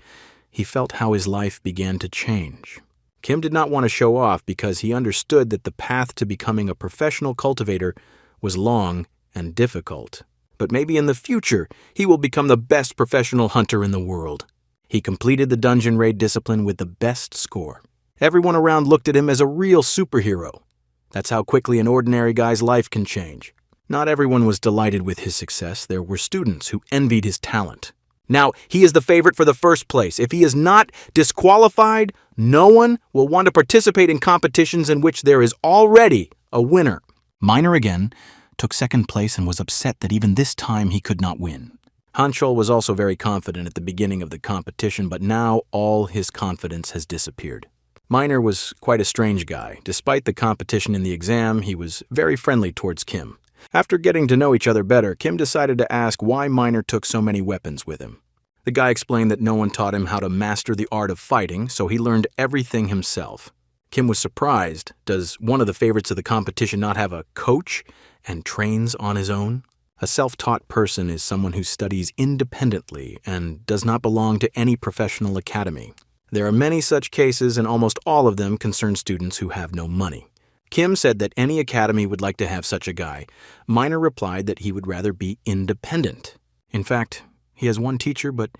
Speaker 1: he felt how his life began to change. Kim did not want to show off because he understood that the path to becoming a professional cultivator was long and difficult. But maybe in the future, he will become the best professional hunter in the world. He completed the dungeon raid discipline with the best score. Everyone around looked at him as a real superhero. That's how quickly an ordinary guy's life can change. Not everyone was delighted with his success. There were students who envied his talent. Now, he is the favorite for the first place. If he is not disqualified, no one will want to participate in competitions in which there is already a winner. Minor again took second place and was upset that even this time he could not win. Hanchol was also very confident at the beginning of the competition, but now all his confidence has disappeared. Minor was quite a strange guy. Despite the competition in the exam, he was very friendly towards Kim. After getting to know each other better, Kim decided to ask why Minor took so many weapons with him. The guy explained that no one taught him how to master the art of fighting, so he learned everything himself. Kim was surprised. Does one of the favorites of the competition not have a coach and trains on his own? A self-taught person is someone who studies independently and does not belong to any professional academy. There are many such cases, and almost all of them concern students who have no money. Kim said that any academy would like to have such a guy. Minor replied that he would rather be independent. In fact, he has one teacher, but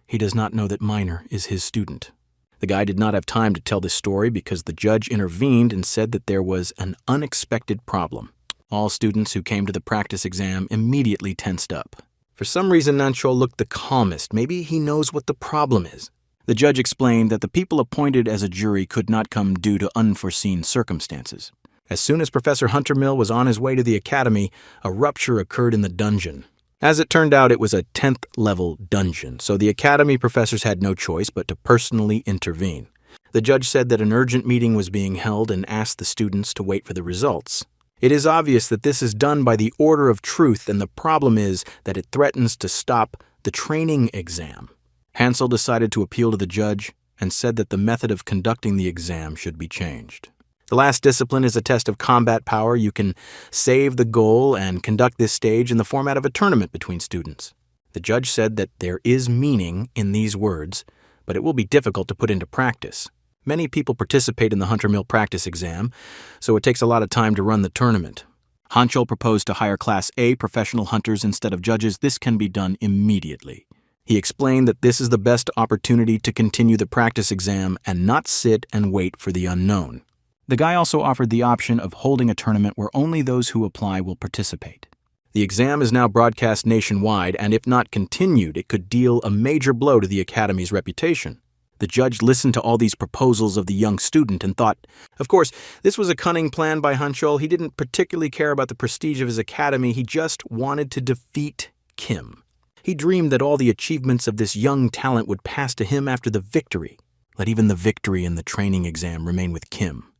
Speaker 1: he does not know that Minor is his student. The guy did not have time to tell this story because the judge intervened and said that there was an unexpected problem. All students who came to the practice exam immediately tensed up. For some reason, Nanchol looked the calmest. Maybe he knows what the problem is. The judge explained that the people appointed as a jury could not come due to unforeseen circumstances. As soon as Professor Huntermill was on his way to the academy, a rupture occurred in the dungeon. As it turned out, it was a 10th level dungeon, so the academy professors had no choice but to personally intervene. The judge said that an urgent meeting was being held and asked the students to wait for the results. It is obvious that this is done by the order of truth, and the problem is that it threatens to stop the training exam. Hansel decided to appeal to the judge and said that the method of conducting the exam should be changed. The last discipline is a test of combat power. You can save the goal and conduct this stage in the format of a tournament between students. The judge said that there is meaning in these words, but it will be difficult to put into practice. Many people participate in the Hunter Mill practice exam, so it takes a lot of time to run the tournament. Hanchol proposed to hire Class A professional hunters instead of judges. This can be done immediately. He explained that this is the best opportunity to continue the practice exam and not sit and wait for the unknown. The guy also offered the option of holding a tournament where only those who apply will participate. The exam is now broadcast nationwide, and if not continued, it could deal a major blow to the academy's reputation. The judge listened to all these proposals of the young student and thought, of course, this was a cunning plan by Hanchol. He didn't particularly care about the prestige of his academy. He just wanted to defeat Kim. He dreamed that all the achievements of this young talent would pass to him after the victory. Let even the victory in the training exam remain with Kim.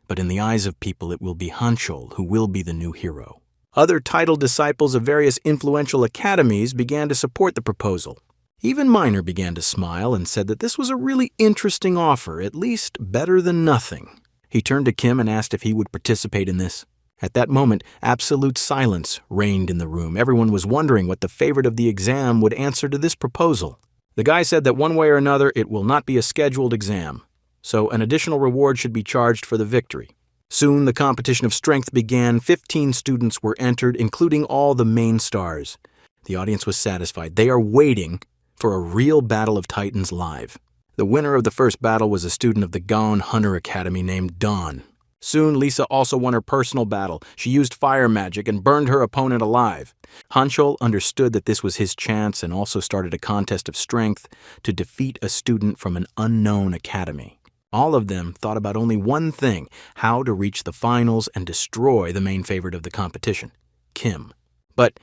Speaker 1: But in the eyes of people, it will be Hanchol who will be the new hero. Other titled disciples of various influential academies began to support the proposal. Even Minor began to smile and said that this was a really interesting offer, at least better than nothing. He turned to Kim and asked if he would participate in this. At that moment, absolute silence reigned in the room. Everyone was wondering what the favorite of the exam would answer to this proposal. The guy said that one way or another, it will not be a scheduled exam, so an additional reward should be charged for the victory. Soon, the competition of strength began. 15 students were entered, including all the main stars. The audience was satisfied. They are waiting for a real battle of titans live. The winner of the first battle was a student of the Gaon Hunter Academy named Dawn. Soon, Lisa also won her personal battle. She used fire magic and burned her opponent alive. Hanchol understood that this was his chance and also started a contest of strength to defeat a student from an unknown academy. All of them thought about only one thing: how to reach the finals and destroy the main favorite of the competition, Kim. But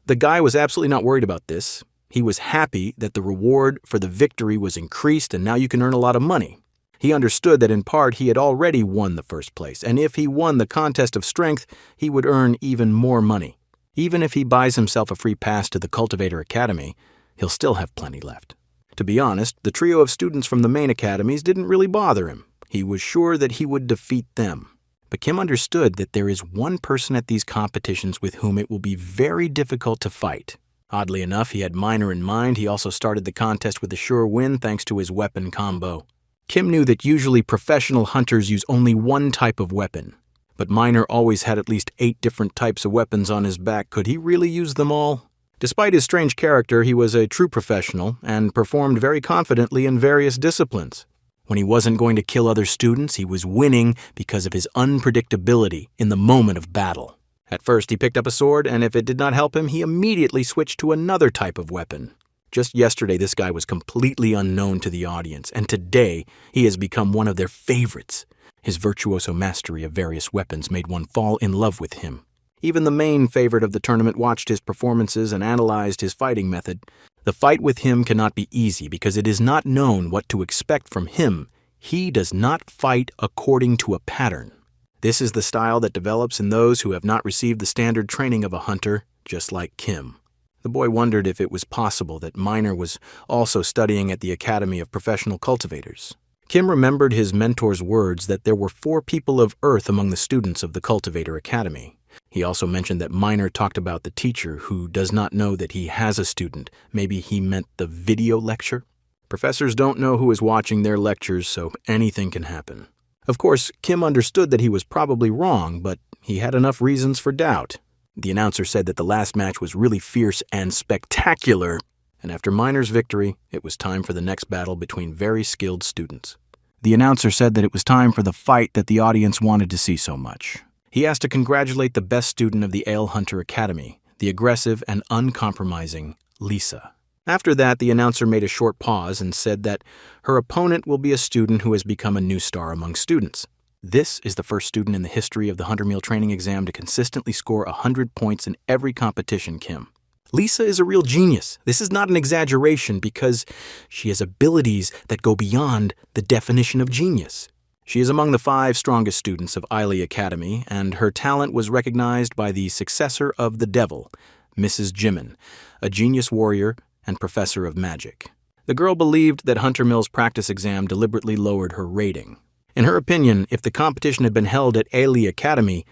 Speaker 1: the guy was absolutely not worried about this. He was happy that the reward for the victory was increased and now you can earn a lot of money. He understood that in part he had already won the first place, and if he won the contest of strength, he would earn even more money. Even if he buys himself a free pass to the Cultivator Academy, he'll still have plenty left. To be honest, the trio of students from the main academies didn't really bother him. He was sure that he would defeat them. But Kim understood that there is one person at these competitions with whom it will be very difficult to fight. Oddly enough, he had Minor in mind. He also started the contest with a sure win thanks to his weapon combo. Kim knew that usually professional hunters use only one type of weapon, but Minor always had at least 8 different types of weapons on his back. Could he really use them all? Despite his strange character, he was a true professional and performed very confidently in various disciplines. When he wasn't going to kill other students, he was winning because of his unpredictability in the moment of battle. At first, he picked up a sword, and if it did not help him, he immediately switched to another type of weapon. Just yesterday, this guy was completely unknown to the audience, and today he has become one of their favorites. His virtuoso mastery of various weapons made one fall in love with him. Even the main favorite of the tournament watched his performances and analyzed his fighting method. The fight with him cannot be easy because it is not known what to expect from him. He does not fight according to a pattern. This is the style that develops in those who have not received the standard training of a hunter, just like Kim. The boy wondered if it was possible that Minor was also studying at the Academy of Professional Cultivators. Kim remembered his mentor's words that there were 4 people of Earth among the students of the Cultivator Academy. He also mentioned that Minor talked about the teacher who does not know that he has a student. Maybe he meant the video lecture? Professors don't know who is watching their lectures, so anything can happen. Of course, Kim understood that he was probably wrong, but he had enough reasons for doubt. The announcer said that the last match was really fierce and spectacular, and after Minor's victory, it was time for the next battle between very skilled students. The announcer said that it was time for the fight that the audience wanted to see so much. He asked to congratulate the best student of the Ale Hunter Academy, the aggressive and uncompromising Lisa. After that, the announcer made a short pause and said that her opponent will be a student who has become a new star among students. This is the first student in the history of the Hunter Meal Training Exam to consistently score 100 points in every competition, Kim. Lisa is a real genius. This is not an exaggeration because she has abilities that go beyond the definition of genius. She is among the 5 strongest students of Eiley Academy, and her talent was recognized by the successor of the Devil, Mrs. Jimin, a genius warrior and professor of magic. The girl believed that Hunter Mill's practice exam deliberately lowered her rating. In her opinion, if the competition had been held at Eiley Academy,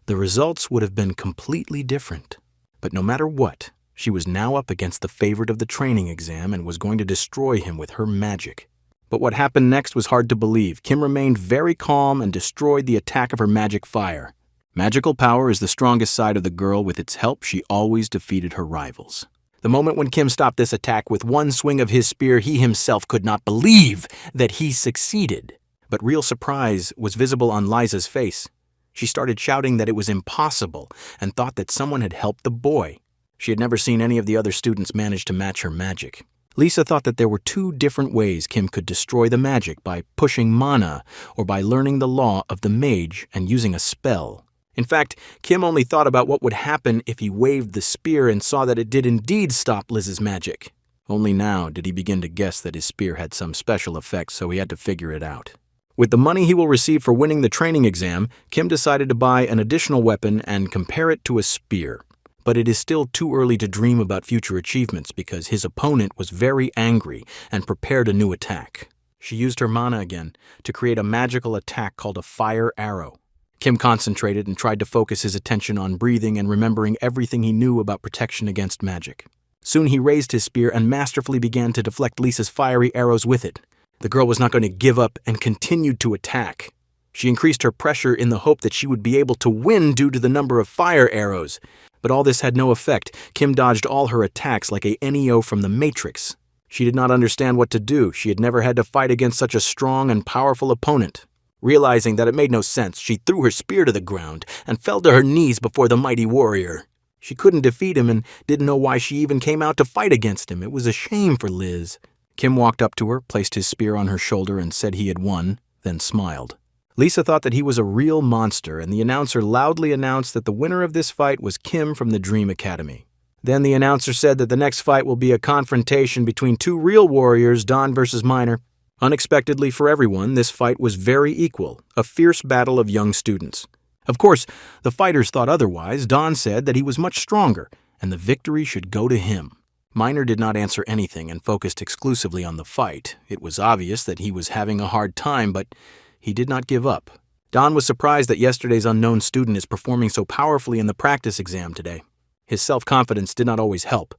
Speaker 1: the results would have been completely different. But no matter what, she was now up against the favorite of the training exam and was going to destroy him with her magic. But what happened next was hard to believe. Kim remained very calm and destroyed the attack of her magic fire. Magical power is the strongest side of the girl. With its help, she always defeated her rivals. The moment when Kim stopped this attack with one swing of his spear, he himself could not believe that he succeeded. But real surprise was visible on Liza's face. She started shouting that it was impossible and thought that someone had helped the boy. She had never seen any of the other students manage to match her magic. Lisa thought that there were 2 different ways Kim could destroy the magic: by pushing mana or by learning the law of the mage and using a spell. In fact, Kim only thought about what would happen if he waved the spear and saw that it did indeed stop Liz's magic. Only now did he begin to guess that his spear had some special effect, so he had to figure it out. With the money he will receive for winning the training exam, Kim decided to buy an additional weapon and compare it to a spear. But it is still too early to dream about future achievements because his opponent was very angry and prepared a new attack. She used her mana again to create a magical attack called a fire arrow. Kim concentrated and tried to focus his attention on breathing and remembering everything he knew about protection against magic. Soon he raised his spear and masterfully began to deflect Lisa's fiery arrows with it. The girl was not going to give up and continued to attack. She increased her pressure in the hope that she would be able to win due to the number of fire arrows. But all this had no effect. Kim dodged all her attacks like a Neo from the Matrix. She did not understand what to do. She had never had to fight against such a strong and powerful opponent. Realizing that it made no sense, she threw her spear to the ground and fell to her knees before the mighty warrior. She couldn't defeat him and didn't know why she even came out to fight against him. It was a shame for Liz. Kim walked up to her, placed his spear on her shoulder and said he had won, then smiled. Lisa thought that he was a real monster, and the announcer loudly announced that the winner of this fight was Kim from the Dream Academy. Then the announcer said that the next fight will be a confrontation between two real warriors, Dawn versus Minor. Unexpectedly for everyone, this fight was very equal, a fierce battle of young students. Of course, the fighters thought otherwise. Dawn said that he was much stronger, and the victory should go to him. Minor did not answer anything and focused exclusively on the fight. It was obvious that he was having a hard time, but he did not give up. Dawn was surprised that yesterday's unknown student is performing so powerfully in the practice exam today. His self-confidence did not always help.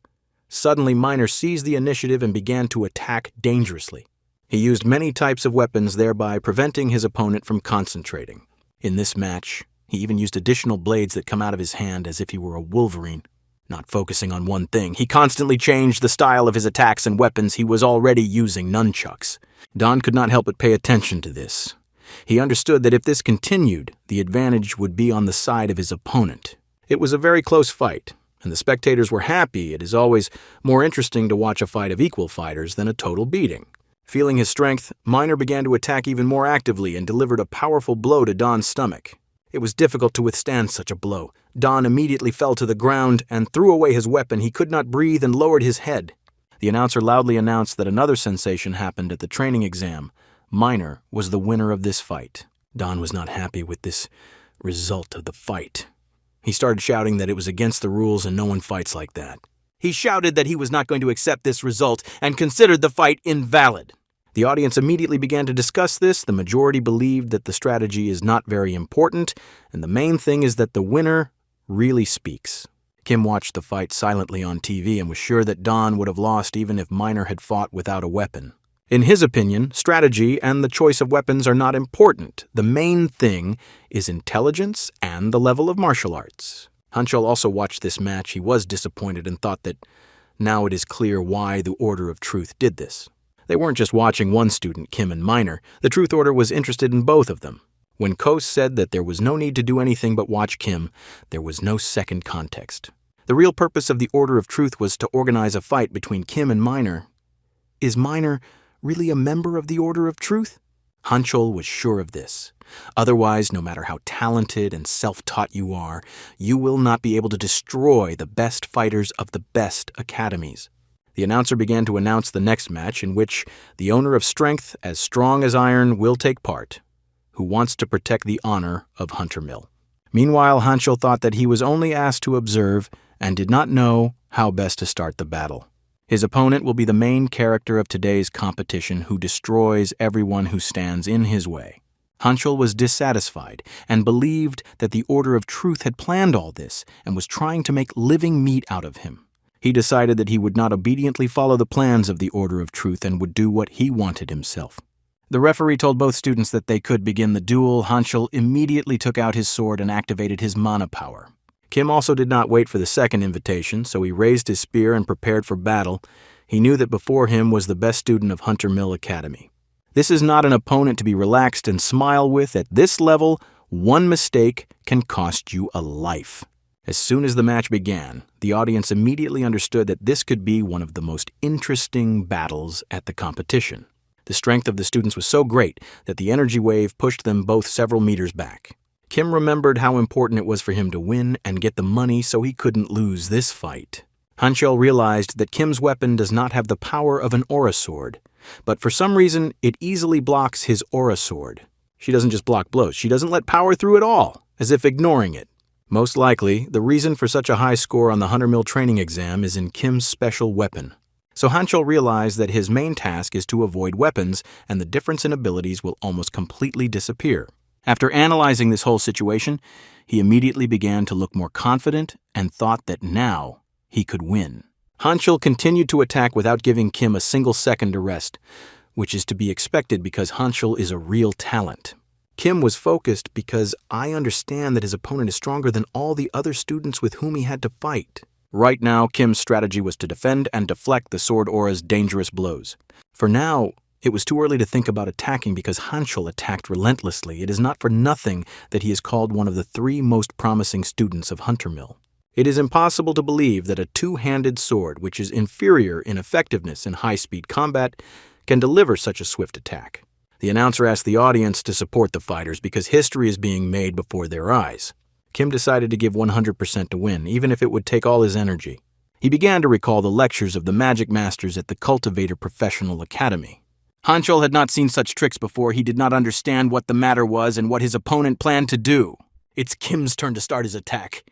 Speaker 1: Suddenly, Minor seized the initiative and began to attack dangerously. He used many types of weapons, thereby preventing his opponent from concentrating. In this match, he even used additional blades that come out of his hand as if he were a wolverine. Not focusing on one thing, he constantly changed the style of his attacks and weapons. He was already using nunchucks. Dawn could not help but pay attention to this. He understood that if this continued, the advantage would be on the side of his opponent. It was a very close fight, and the spectators were happy. It is always more interesting to watch a fight of equal fighters than a total beating. Feeling his strength, Minor began to attack even more actively and delivered a powerful blow to Dawn's stomach. It was difficult to withstand such a blow. Dawn immediately fell to the ground and threw away his weapon. He could not breathe and lowered his head. The announcer loudly announced that another sensation happened at the training exam. Minor was the winner of this fight. Dawn was not happy with this result of the fight. He started shouting that it was against the rules and no one fights like that. He shouted that he was not going to accept this result and considered the fight invalid. The audience immediately began to discuss this. The majority believed that the strategy is not very important, and the main thing is that the winner really speaks. Kim watched the fight silently on TV and was sure that Dawn would have lost even if Minor had fought without a weapon. In his opinion, strategy and the choice of weapons are not important. The main thing is intelligence and the level of martial arts. Hanchul also watched this match. He was disappointed and thought that now it is clear why the Order of Truth did this. They weren't just watching one student, Kim and Minor. The Truth Order was interested in both of them. When Kos said that there was no need to do anything but watch Kim, there was no second context. The real purpose of the Order of Truth was to organize a fight between Kim and Minor. Is Minor really a member of the Order of Truth? Hanchul was sure of this. Otherwise, no matter how talented and self-taught you are, you will not be able to destroy the best fighters of the best academies. The announcer began to announce the next match, in which the owner of strength as strong as iron will take part, who wants to protect the honor of Hunter Mill. Meanwhile, Hanchul thought that he was only asked to observe and did not know how best to start the battle. His opponent will be the main character of today's competition who destroys everyone who stands in his way. Hanchul was dissatisfied and believed that the Order of Truth had planned all this and was trying to make living meat out of him. He decided that he would not obediently follow the plans of the Order of Truth and would do what he wanted himself. The referee told both students that they could begin the duel. Hanchul immediately took out his sword and activated his mana power. Kim also did not wait for the second invitation, so he raised his spear and prepared for battle. He knew that before him was the best student of Hunter Mill Academy. This is not an opponent to be relaxed and smile with. At this level, one mistake can cost you a life. As soon as the match began, the audience immediately understood that this could be one of the most interesting battles at the competition. The strength of the students was so great that the energy wave pushed them both several meters back. Kim remembered how important it was for him to win and get the money, so he couldn't lose this fight. Hanchul realized that Kim's weapon does not have the power of an aura sword, but for some reason it easily blocks his aura sword. She doesn't just block blows, she doesn't let power through at all, as if ignoring it. Most likely, the reason for such a high score on the Hunter Mill training exam is in Kim's special weapon. So Hanchul realized that his main task is to avoid weapons, and the difference in abilities will almost completely disappear. After analyzing this whole situation, he immediately began to look more confident and thought that now he could win. Hanchul continued to attack without giving Kim a single second to rest, which is to be expected because Hanchul is a real talent. Kim was focused because I understand that his opponent is stronger than all the other students with whom he had to fight. Right now, Kim's strategy was to defend and deflect the sword aura's dangerous blows. For now, it was too early to think about attacking because Hanchul attacked relentlessly. It is not for nothing that he is called one of the 3 most promising students of Huntermill. It is impossible to believe that a two-handed sword, which is inferior in effectiveness in high-speed combat, can deliver such a swift attack. The announcer asked the audience to support the fighters because history is being made before their eyes. Kim decided to give 100% to win, even if it would take all his energy. He began to recall the lectures of the magic masters at the Cultivator Professional Academy. Hanchul had not seen such tricks before. He did not understand what the matter was and what his opponent planned to do. It's Kim's turn to start his attack.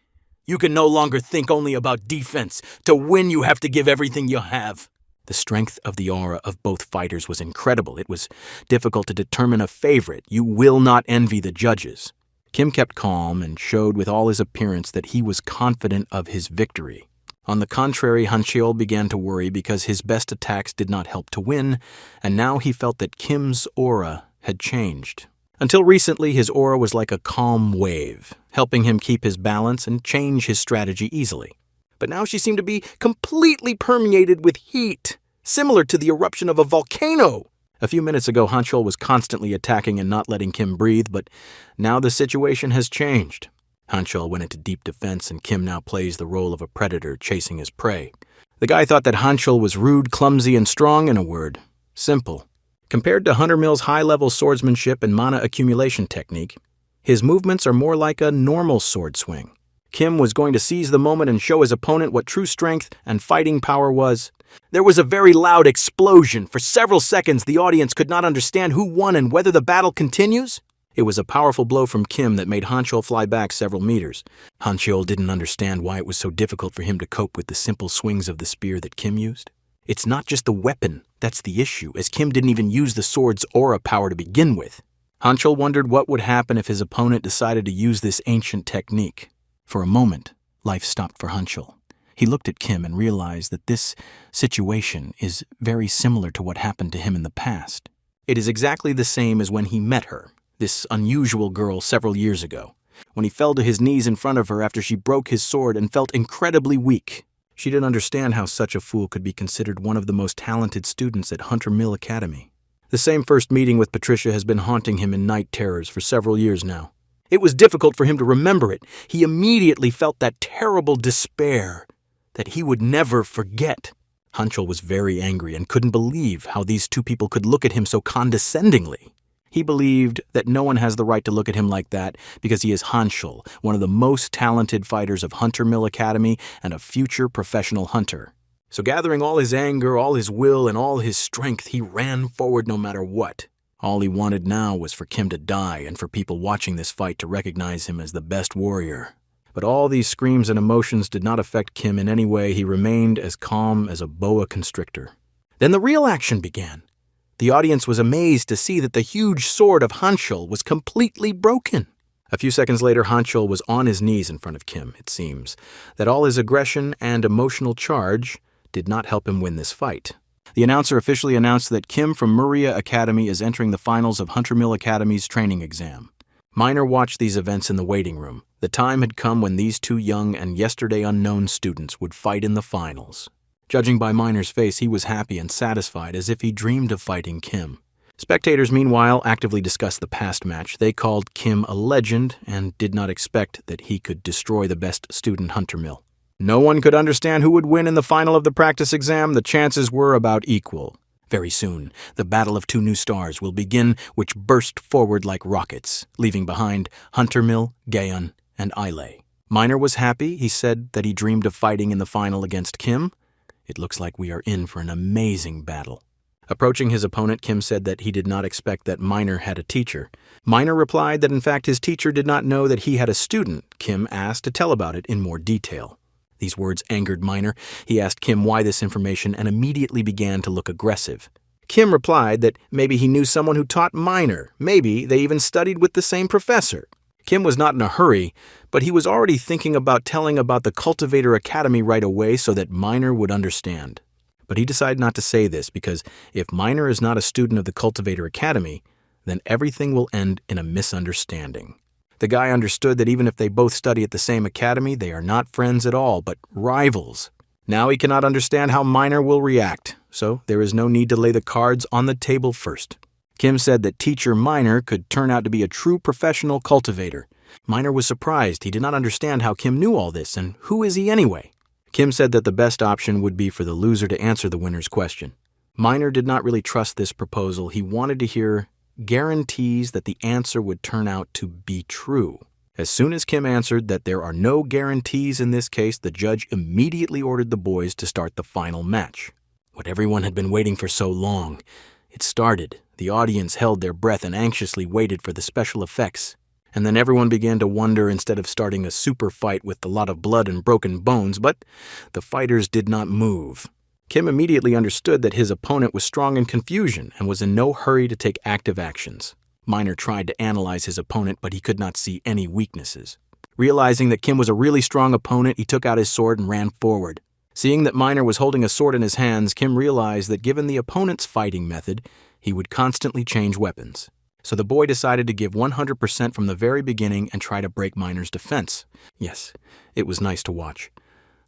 Speaker 1: You can no longer think only about defense. To win, you have to give everything you have. The strength of the aura of both fighters was incredible. It was difficult to determine a favorite. You will not envy the judges. Kim kept calm and showed with all his appearance that he was confident of his victory. On the contrary, Hanchul began to worry because his best attacks did not help to win, and now he felt that Kim's aura had changed. Until recently, his aura was like a calm wave, helping him keep his balance and change his strategy easily. But now she seemed to be completely permeated with heat, similar to the eruption of a volcano. A few minutes ago, Hanchul was constantly attacking and not letting Kim breathe, but now the situation has changed. Hanchul went into deep defense, and Kim now plays the role of a predator chasing his prey. The guy thought that Hanchul was rude, clumsy, and strong, in a word. Simple. Compared to Huntermill's high-level swordsmanship and mana accumulation technique, his movements are more like a normal sword swing. Kim was going to seize the moment and show his opponent what true strength and fighting power was. There was a very loud explosion. For several seconds, the audience could not understand who won and whether the battle continues. It was a powerful blow from Kim that made Hanchul fly back several meters. Hanchul didn't understand why it was so difficult for him to cope with the simple swings of the spear that Kim used. It's not just the weapon that's the issue, as Kim didn't even use the sword's aura power to begin with. Hanchul wondered what would happen if his opponent decided to use this ancient technique. For a moment, life stopped for Hanchul. He looked at Kim and realized that this situation is very similar to what happened to him in the past. It is exactly the same as when he met her, this unusual girl, several years ago, when he fell to his knees in front of her after she broke his sword and felt incredibly weak. She didn't understand how such a fool could be considered one of the most talented students at Huntermill Academy. The same first meeting with Patricia has been haunting him in night terrors for several years now. It was difficult for him to remember it. He immediately felt that terrible despair that he would never forget. Hanchul was very angry and couldn't believe how these two people could look at him so condescendingly. He believed that no one has the right to look at him like that because he is Hanchul, one of the most talented fighters of Huntermill Academy and a future professional hunter. So gathering all his anger, all his will, and all his strength, he ran forward no matter what. All he wanted now was for Kim to die and for people watching this fight to recognize him as the best warrior. But all these screams and emotions did not affect Kim in any way. He remained as calm as a boa constrictor. Then the real action began. The audience was amazed to see that the huge sword of Hanchul was completely broken. A few seconds later, Hanchul was on his knees in front of Kim. It seems that all his aggression and emotional charge did not help him win this fight. The announcer officially announced that Kim from Manhwa Academy is entering the finals of Huntermill Academy's training exam. Minor watched these events in the waiting room. The time had come when these two young and yesterday unknown students would fight in the finals. Judging by Minor's face, he was happy and satisfied, as if he dreamed of fighting Kim. Spectators, meanwhile, actively discussed the past match. They called Kim a legend and did not expect that he could destroy the best student Huntermill. No one could understand who would win in the final of the practice exam. The chances were about equal. Very soon, the battle of two new stars will begin, which burst forward like rockets, leaving behind Huntermill, Gaon, and Ilay. Minor was happy. He said that he dreamed of fighting in the final against Kim. It looks like we are in for an amazing battle. Approaching his opponent, Kim said that he did not expect that Minor had a teacher. Minor replied that in fact his teacher did not know that he had a student. Kim asked to tell about it in more detail. These words angered Minor. He asked Kim why this information and immediately began to look aggressive. Kim replied that maybe he knew someone who taught Minor. Maybe they even studied with the same professor. Kim was not in a hurry, but he was already thinking about telling about the Cultivator Academy right away so that Minor would understand. But he decided not to say this because if Minor is not a student of the Cultivator Academy, then everything will end in a misunderstanding. The guy understood that even if they both study at the same academy, they are not friends at all, but rivals. Now he cannot understand how Minor will react, so there is no need to lay the cards on the table first. Kim said that teacher Minor could turn out to be a true professional cultivator. Minor was surprised. He did not understand how Kim knew all this, and who is he anyway? Kim said that the best option would be for the loser to answer the winner's question. Minor did not really trust this proposal. He wanted to hear guarantees that the answer would turn out to be true. As soon as Kim answered that there are no guarantees in this case, the judge immediately ordered the boys to start the final match. What everyone had been waiting for so long. It started. The audience held their breath and anxiously waited for the special effects. And then everyone began to wonder instead of starting a super fight with a lot of blood and broken bones, but the fighters did not move. Kim immediately understood that his opponent was strong in confusion and was in no hurry to take active actions. Minor tried to analyze his opponent, but he could not see any weaknesses. Realizing that Kim was a really strong opponent, he took out his sword and ran forward. Seeing that Minor was holding a sword in his hands, Kim realized that given the opponent's fighting method, he would constantly change weapons. So the boy decided to give 100% from the very beginning and try to break Minor's defense. Yes, it was nice to watch.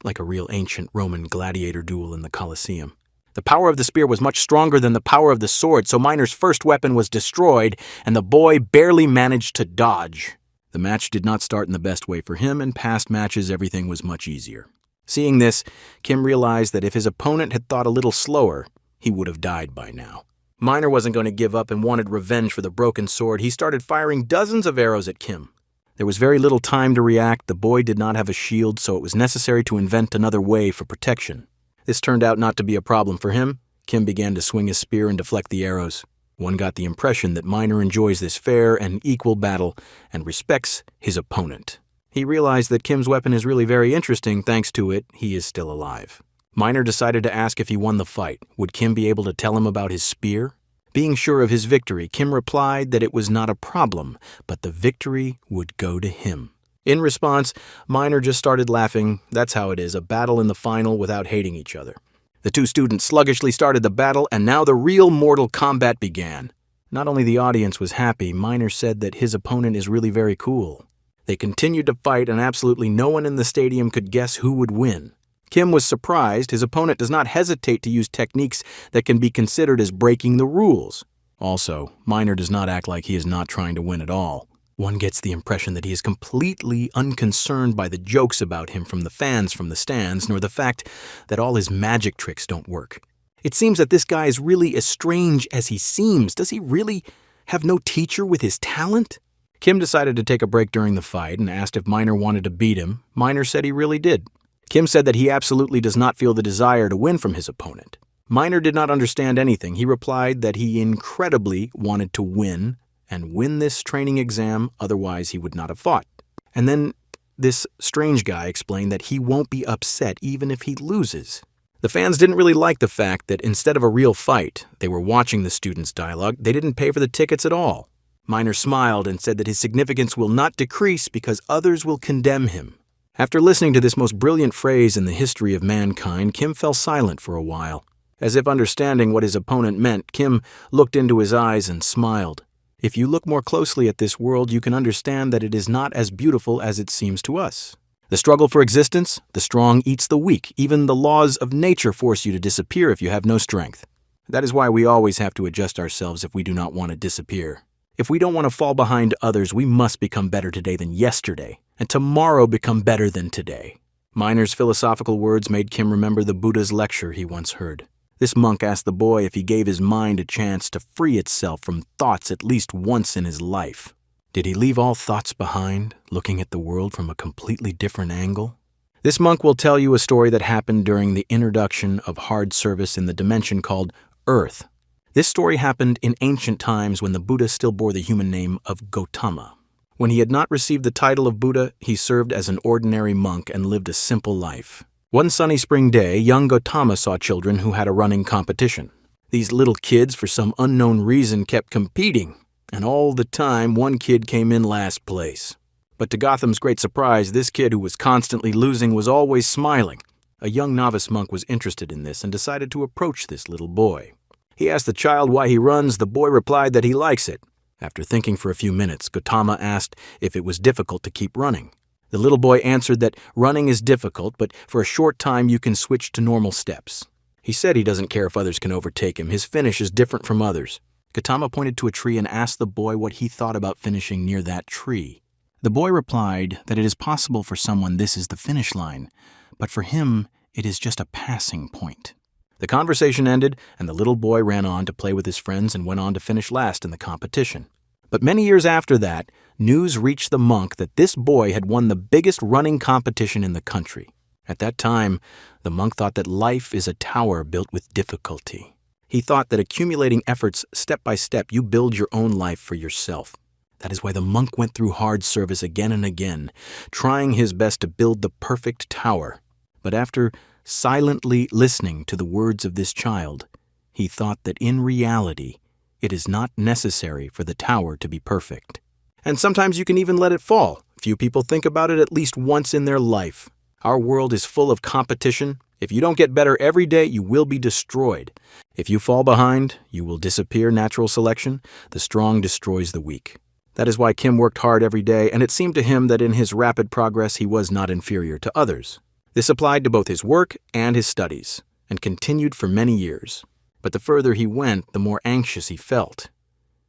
Speaker 1: Like a real ancient Roman gladiator duel in the Colosseum. The power of the spear was much stronger than the power of the sword, so Minor's first weapon was destroyed, and the boy barely managed to dodge. The match did not start in the best way for him. In past matches, everything was much easier. Seeing this, Kim realized that if his opponent had thought a little slower, he would have died by now. Minor wasn't going to give up and wanted revenge for the broken sword. He started firing dozens of arrows at Kim. There was very little time to react. The boy did not have a shield, so it was necessary to invent another way for protection. This turned out not to be a problem for him. Kim began to swing his spear and deflect the arrows. One got the impression that Minor enjoys this fair and equal battle and respects his opponent. He realized that Kim's weapon is really very interesting. Thanks to it, he is still alive. Minor decided to ask if he won the fight. Would Kim be able to tell him about his spear? Being sure of his victory, Kim replied that it was not a problem, but the victory would go to him. In response, Minor just started laughing. That's how it is, a battle in the final without hating each other. The two students sluggishly started the battle, and now the real mortal combat began. Not only the audience was happy, Minor said that his opponent is really very cool. They continued to fight, and absolutely no one in the stadium could guess who would win. Kim was surprised. His opponent does not hesitate to use techniques that can be considered as breaking the rules. Also, Minor does not act like he is not trying to win at all. One gets the impression that he is completely unconcerned by the jokes about him from the fans from the stands, nor the fact that all his magic tricks don't work. It seems that this guy is really as strange as he seems. Does he really have no teacher with his talent? Kim decided to take a break during the fight and asked if Minor wanted to beat him. Minor said he really did. Kim said that he absolutely does not feel the desire to win from his opponent. Minor did not understand anything. He replied that he incredibly wanted to win and win this training exam, otherwise he would not have fought. And then this strange guy explained that he won't be upset even if he loses. The fans didn't really like the fact that instead of a real fight, they were watching the students' dialogue. They didn't pay for the tickets at all. Minor smiled and said that his significance will not decrease because others will condemn him. After listening to this most brilliant phrase in the history of mankind, Kim fell silent for a while. As if understanding what his opponent meant, Kim looked into his eyes and smiled. If you look more closely at this world, you can understand that it is not as beautiful as it seems to us. The struggle for existence, the strong eats the weak. Even the laws of nature force you to disappear if you have no strength. That is why we always have to adjust ourselves if we do not want to disappear. If we don't want to fall behind others, we must become better today than yesterday, and tomorrow become better than today. Minor's philosophical words made Kim remember the Buddha's lecture he once heard. This monk asked the boy if he gave his mind a chance to free itself from thoughts at least once in his life. Did he leave all thoughts behind, looking at the world from a completely different angle? This monk will tell you a story that happened during the introduction of hard service in the dimension called Earth. This story happened in ancient times when the Buddha still bore the human name of Gautama. When he had not received the title of Buddha, he served as an ordinary monk and lived a simple life. One sunny spring day, young Gautama saw children who had a running competition. These little kids, for some unknown reason, kept competing, and all the time one kid came in last place. But to Gautam's great surprise, this kid who was constantly losing was always smiling. A young novice monk was interested in this and decided to approach this little boy. He asked the child why he runs. The boy replied that he likes it. After thinking for a few minutes, Gautama asked if it was difficult to keep running. The little boy answered that running is difficult, but for a short time you can switch to normal steps. He said he doesn't care if others can overtake him. His finish is different from others. Gautama pointed to a tree and asked the boy what he thought about finishing near that tree. The boy replied that it is possible for someone this is the finish line, but for him it is just a passing point. The conversation ended, and the little boy ran on to play with his friends and went on to finish last in the competition. But many years after that, news reached the monk that this boy had won the biggest running competition in the country. At that time, the monk thought that life is a tower built with difficulty. He thought that accumulating efforts step by step, you build your own life for yourself. That is why the monk went through hard service again and again, trying his best to build the perfect tower. But after silently listening to the words of this child, he thought that in reality, it is not necessary for the tower to be perfect. And sometimes you can even let it fall. Few people think about it at least once in their life. Our world is full of competition. If you don't get better every day, you will be destroyed. If you fall behind, you will disappear. Natural selection. The strong destroys the weak. That is why Kim worked hard every day, and it seemed to him that in his rapid progress he was not inferior to others. This applied to both his work and his studies, and continued for many years. But the further he went, the more anxious he felt,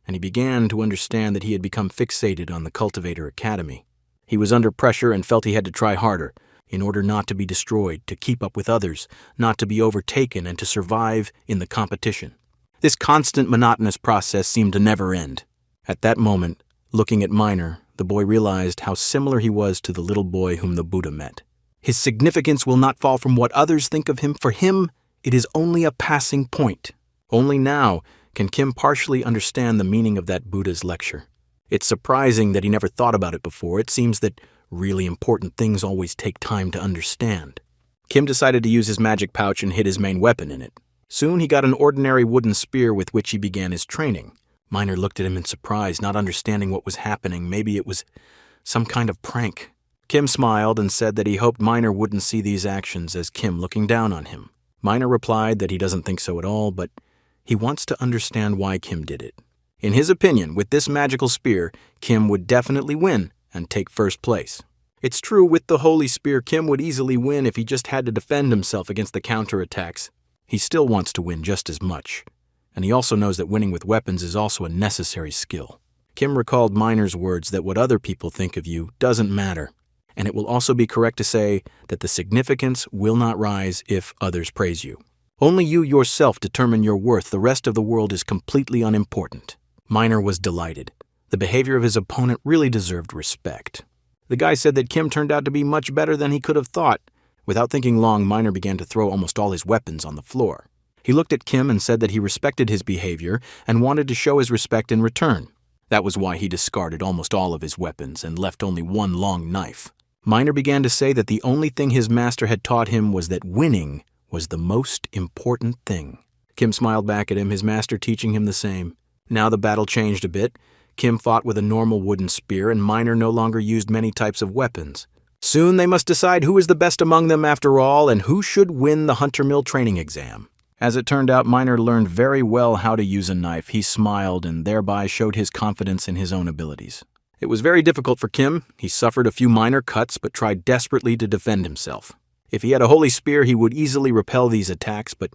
Speaker 1: and he began to understand that he had become fixated on the Cultivator Academy. He was under pressure and felt he had to try harder, in order not to be destroyed, to keep up with others, not to be overtaken, and to survive in the competition. This constant monotonous process seemed to never end. At that moment, looking at Minor, the boy realized how similar he was to the little boy whom the Buddha met. His significance will not fall from what others think of him. For him, it is only a passing point. Only now can Kim partially understand the meaning of that Buddha's lecture. It's surprising that he never thought about it before. It seems that really important things always take time to understand. Kim decided to use his magic pouch and hid his main weapon in it. Soon he got an ordinary wooden spear with which he began his training. Minor looked at him in surprise, not understanding what was happening. Maybe it was some kind of prank. Kim smiled and said that he hoped Minor wouldn't see these actions as Kim looking down on him. Minor replied that he doesn't think so at all, but he wants to understand why Kim did it. In his opinion, with this magical spear, Kim would definitely win and take first place. It's true, with the holy spear, Kim would easily win if he just had to defend himself against the counterattacks. He still wants to win just as much. And he also knows that winning with weapons is also a necessary skill. Kim recalled Minor's words that what other people think of you doesn't matter. And it will also be correct to say that the significance will not rise if others praise you. Only you yourself determine your worth. The rest of the world is completely unimportant. Minor was delighted. The behavior of his opponent really deserved respect. The guy said that Kim turned out to be much better than he could have thought. Without thinking long, Minor began to throw almost all his weapons on the floor. He looked at Kim and said that he respected his behavior and wanted to show his respect in return. That was why he discarded almost all of his weapons and left only one long knife. Minor began to say that the only thing his master had taught him was that winning was the most important thing. Kim smiled back at him, his master teaching him the same. Now the battle changed a bit. Kim fought with a normal wooden spear, and Minor no longer used many types of weapons. Soon they must decide who is the best among them after all, and who should win the Hunter Mill training exam. As it turned out, Minor learned very well how to use a knife. He smiled and thereby showed his confidence in his own abilities. It was very difficult for Kim. He suffered a few minor cuts, but tried desperately to defend himself. If he had a holy spear, he would easily repel these attacks, but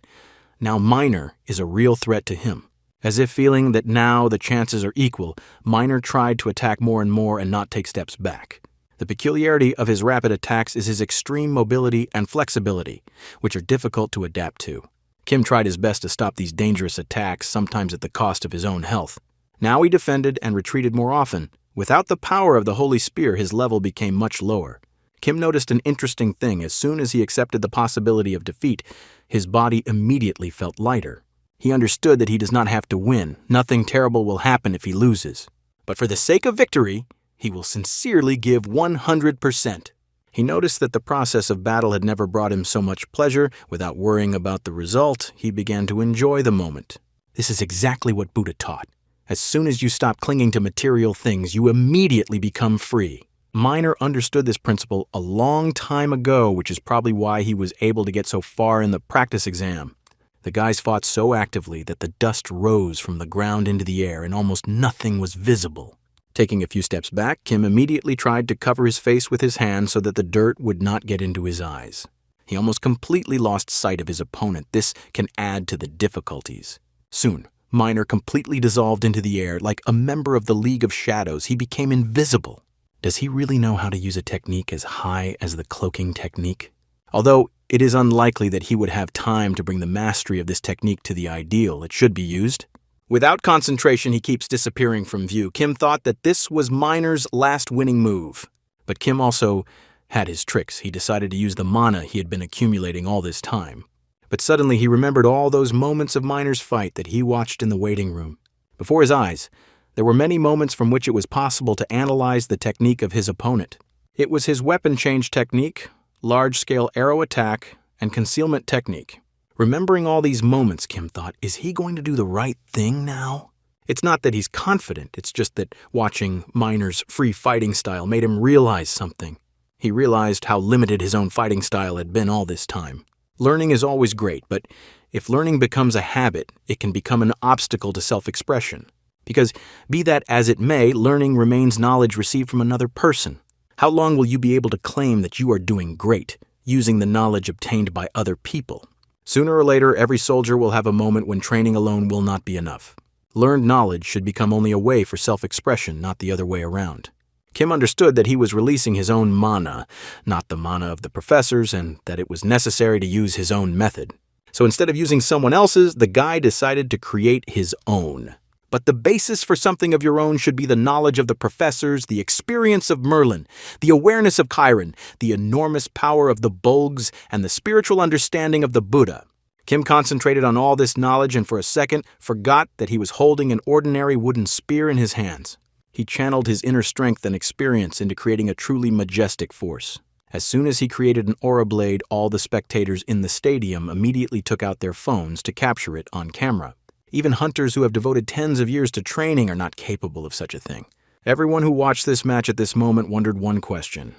Speaker 1: now Minor is a real threat to him. As if feeling that now the chances are equal, Minor tried to attack more and more and not take steps back. The peculiarity of his rapid attacks is his extreme mobility and flexibility, which are difficult to adapt to. Kim tried his best to stop these dangerous attacks, sometimes at the cost of his own health. Now he defended and retreated more often. Without the power of the holy spear, his level became much lower. Kim noticed an interesting thing. As soon as he accepted the possibility of defeat, his body immediately felt lighter. He understood that he does not have to win. Nothing terrible will happen if he loses. But for the sake of victory, He will sincerely give 100%. He noticed that the process of battle had never brought him so much pleasure. Without worrying about the result, he began to enjoy the moment. This is exactly what Buddha taught. As soon as you stop clinging to material things, you immediately become free. Minor understood this principle a long time ago, which is probably why he was able to get so far in the practice exam. The guys fought so actively that the dust rose from the ground into the air and almost nothing was visible. Taking a few steps back, Kim immediately tried to cover his face with his hand so that the dirt would not get into his eyes. He almost completely lost sight of his opponent. This can add to the difficulties. Soon, Minor completely dissolved into the air. Like a member of the League of Shadows, he became invisible. Does he really know how to use a technique as high as the cloaking technique? Although it is unlikely that he would have time to bring the mastery of this technique to the ideal it should be used. Without concentration, he keeps disappearing from view. Kim thought that this was Minor's last winning move. But Kim also had his tricks. He decided to use the mana he had been accumulating all this time. But suddenly he remembered all those moments of Minor's fight that he watched in the waiting room. Before his eyes, there were many moments from which it was possible to analyze the technique of his opponent. It was his weapon change technique, large-scale arrow attack, and concealment technique. Remembering all these moments, Kim thought, is he going to do the right thing now? It's not that he's confident, it's just that watching Minor's free fighting style made him realize something. He realized how limited his own fighting style had been all this time. Learning is always great, but if learning becomes a habit, it can become an obstacle to self-expression. Because, be that as it may, learning remains knowledge received from another person. How long will you be able to claim that you are doing great, using the knowledge obtained by other people? Sooner or later, every soldier will have a moment when training alone will not be enough. Learned knowledge should become only a way for self-expression, not the other way around. Kim understood that he was releasing his own mana, not the mana of the professors, and that it was necessary to use his own method. So instead of using someone else's, the guy decided to create his own. But the basis for something of your own should be the knowledge of the professors, the experience of Merlin, the awareness of Chiron, the enormous power of the Bulgs, and the spiritual understanding of the Buddha. Kim concentrated on all this knowledge and for a second forgot that he was holding an ordinary wooden spear in his hands. He channeled his inner strength and experience into creating a truly majestic force. As soon as he created an aura blade, all the spectators in the stadium immediately took out their phones to capture it on camera. Even hunters who have devoted tens of years to training are not capable of such a thing. Everyone who watched this match at this moment wondered one question.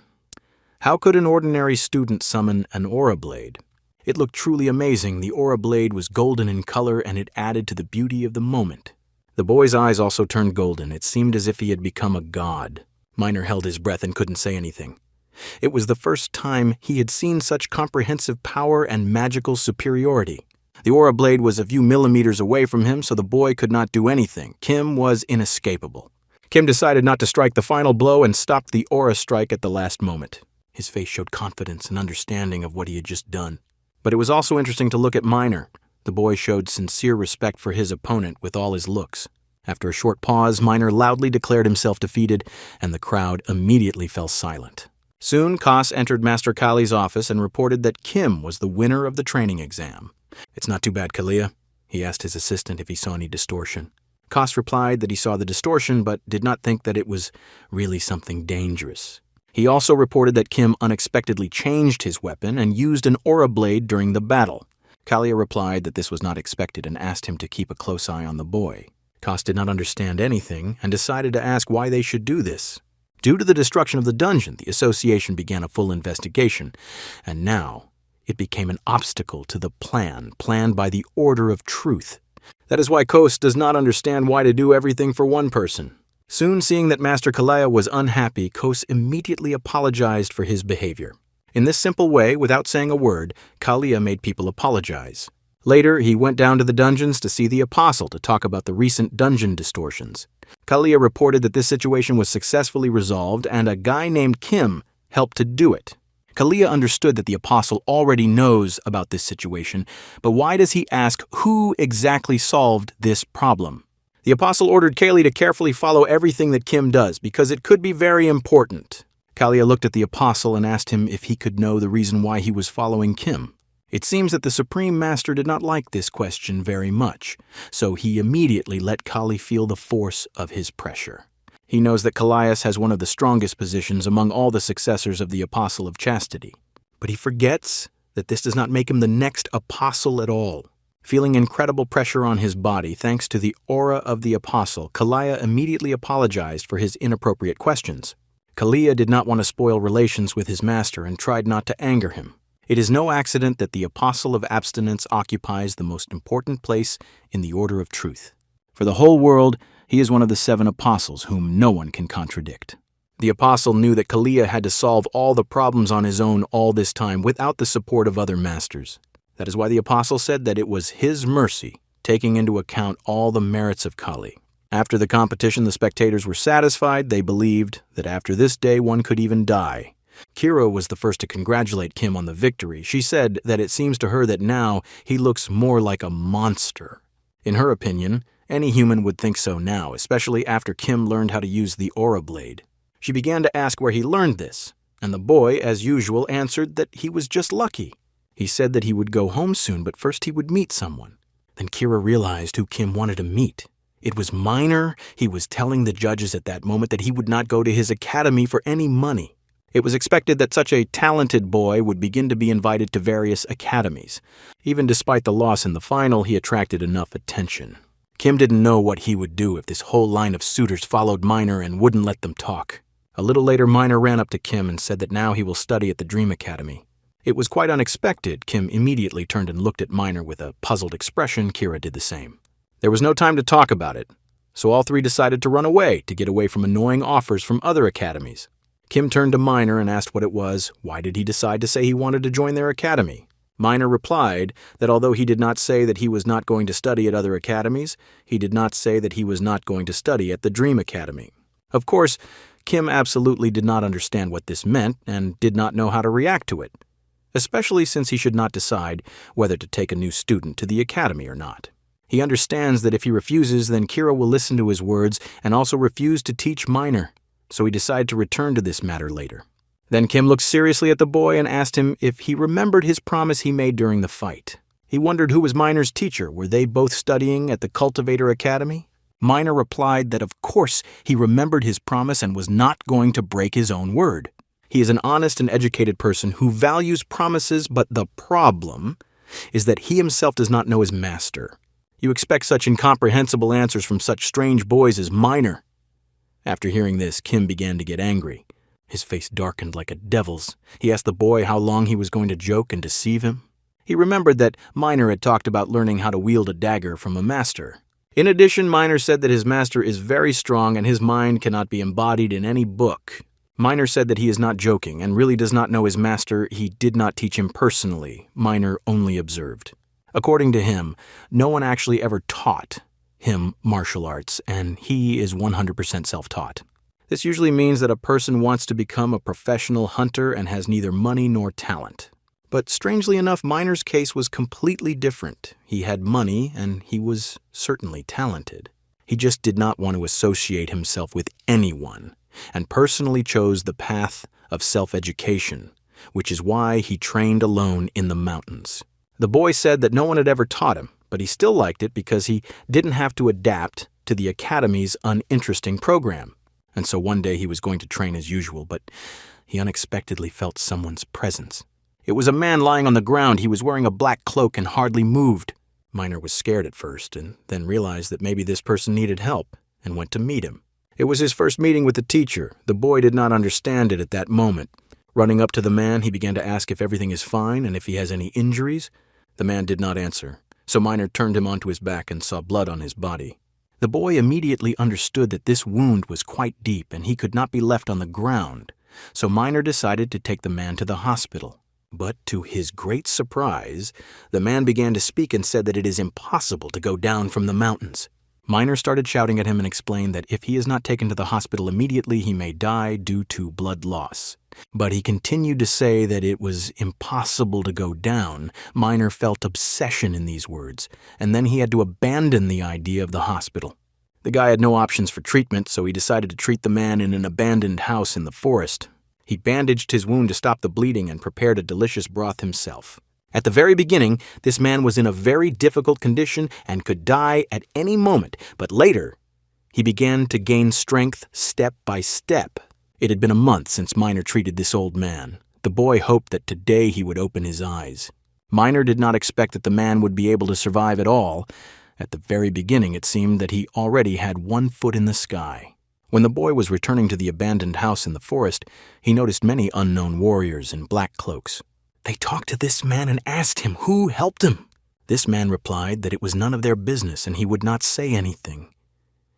Speaker 1: How could an ordinary student summon an aura blade? It looked truly amazing. The aura blade was golden in color and it added to the beauty of the moment. The boy's eyes also turned golden. It seemed as if he had become a god. Minor held his breath and couldn't say anything. It was the first time he had seen such comprehensive power and magical superiority. The aura blade was a few millimeters away from him, so the boy could not do anything. Kim was inescapable. Kim decided not to strike the final blow and stopped the aura strike at the last moment. His face showed confidence and understanding of what he had just done. But it was also interesting to look at Minor. The boy showed sincere respect for his opponent with all his looks. After a short pause, Minor loudly declared himself defeated, and the crowd immediately fell silent. Soon, Koss entered Master Kali's office and reported that Kim was the winner of the training exam. "It's not too bad, Kalia," he asked his assistant if he saw any distortion. Koss replied that he saw the distortion, but did not think that it was really something dangerous. He also reported that Kim unexpectedly changed his weapon and used an aura blade during the battle. Kalia replied that this was not expected and asked him to keep a close eye on the boy. Koss did not understand anything and decided to ask why they should do this. Due to the destruction of the dungeon, the association began a full investigation, and now it became an obstacle to the plan planned by the Order of Truth. That is why Koss does not understand why to do everything for one person. Soon seeing that Master Kalia was unhappy, Koss immediately apologized for his behavior. In this simple way, without saying a word, Kalia made people apologize. Later, he went down to the dungeons to see the Apostle to talk about the recent dungeon distortions. Kalia reported that this situation was successfully resolved and a guy named Kim helped to do it. Kalia understood that the Apostle already knows about this situation, but why does he ask who exactly solved this problem? The Apostle ordered Kali to carefully follow everything that Kim does because it could be very important. Kalia looked at the Apostle and asked him if he could know the reason why he was following Kim. It seems that the Supreme Master did not like this question very much, so he immediately let Kali feel the force of his pressure. He knows that Callias has one of the strongest positions among all the successors of the Apostle of Chastity. But he forgets that this does not make him the next apostle at all. Feeling incredible pressure on his body thanks to the aura of the apostle, Kalia immediately apologized for his inappropriate questions. Kalia did not want to spoil relations with his master and tried not to anger him. It is no accident that the apostle of abstinence occupies the most important place in the order of truth. For the whole world, he is one of the 7 apostles whom no one can contradict. The apostle knew that Kalia had to solve all the problems on his own all this time without the support of other masters. That is why the apostle said that it was his mercy, taking into account all the merits of Kali. After the competition, the spectators were satisfied. They believed that after this day one could even die. Kira was the first to congratulate Kim on the victory. She said that it seems to her that now he looks more like a monster. In her opinion, any human would think so now, especially after Kim learned how to use the aura blade. She began to ask where he learned this, and the boy, as usual, answered that he was just lucky. He said that he would go home soon, but first he would meet someone. Then Kira realized who Kim wanted to meet. It was Minor. He was telling the judges at that moment that he would not go to his academy for any money. It was expected that such a talented boy would begin to be invited to various academies. Even despite the loss in the final, he attracted enough attention. Kim didn't know what he would do if this whole line of suitors followed Minor and wouldn't let them talk. A little later, Minor ran up to Kim and said that now he will study at the Dream Academy. It was quite unexpected. Kim immediately turned and looked at Minor with a puzzled expression. Kira did the same. There was no time to talk about it, so all 3 decided to run away to get away from annoying offers from other academies. Kim turned to Minor and asked what it was. Why did he decide to say he wanted to join their academy? Minor replied that although he did not say that he was not going to study at other academies, he did not say that he was not going to study at the Dream Academy. Of course, Kim absolutely did not understand what this meant and did not know how to react to it, especially since he should not decide whether to take a new student to the academy or not. He understands that if he refuses, then Kira will listen to his words and also refuse to teach Minor, so he decided to return to this matter later. Then Kim looked seriously at the boy and asked him if he remembered his promise he made during the fight. He wondered who was Minor's teacher. Were they both studying at the Cultivator Academy? Minor replied that of course he remembered his promise and was not going to break his own word. He is an honest and educated person who values promises, but the problem is that he himself does not know his master. You expect such incomprehensible answers from such strange boys as Minor. After hearing this, Kim began to get angry. His face darkened like a devil's. He asked the boy how long he was going to joke and deceive him. He remembered that Minor had talked about learning how to wield a dagger from a master. In addition, Minor said that his master is very strong and his mind cannot be embodied in any book. Minor said that he is not joking and really does not know his master. He did not teach him personally. Minor only observed. According to him, no one actually ever taught him martial arts, and he is 100% self-taught. This usually means that a person wants to become a professional hunter and has neither money nor talent. But strangely enough, Minor's case was completely different. He had money, and he was certainly talented. He just did not want to associate himself with anyone, and personally chose the path of self-education, which is why he trained alone in the mountains. The boy said that no one had ever taught him, but he still liked it because he didn't have to adapt to the academy's uninteresting program. And so one day he was going to train as usual, but he unexpectedly felt someone's presence. It was a man lying on the ground. He was wearing a black cloak and hardly moved. Minor was scared at first, and then realized that maybe this person needed help, and went to meet him. It was his first meeting with the teacher. The boy did not understand it at that moment. Running up to the man, he began to ask if everything is fine and if he has any injuries. The man did not answer, so Minor turned him onto his back and saw blood on his body. The boy immediately understood that this wound was quite deep and he could not be left on the ground, so Minor decided to take the man to the hospital. But to his great surprise, the man began to speak and said that it is impossible to go down from the mountains. Minor started shouting at him and explained that if he is not taken to the hospital immediately, he may die due to blood loss. But he continued to say that it was impossible to go down. Minor felt obsession in these words, and then he had to abandon the idea of the hospital. The guy had no options for treatment, so he decided to treat the man in an abandoned house in the forest. He bandaged his wound to stop the bleeding and prepared a delicious broth himself. At the very beginning, this man was in a very difficult condition and could die at any moment, but later, He began to gain strength step by step. It had been a month since Miner treated this old man. The boy hoped that today he would open his eyes. Miner did not expect that the man would be able to survive at all. At the very beginning, it seemed that he already had one foot in the sky. When the boy was returning to the abandoned house in the forest, he noticed many unknown warriors in black cloaks. They talked to this man and asked him who helped him. This man replied that it was none of their business and he would not say anything.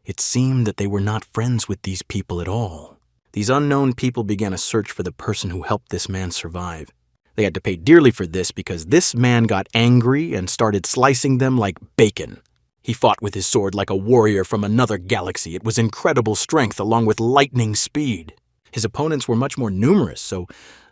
Speaker 1: It seemed that they were not friends with these people at all. These unknown people began a search for the person who helped this man survive. They had to pay dearly for this because this man got angry and started slicing them like bacon. He fought with his sword like a warrior from another galaxy. It was incredible strength along with lightning speed. His opponents were much more numerous, so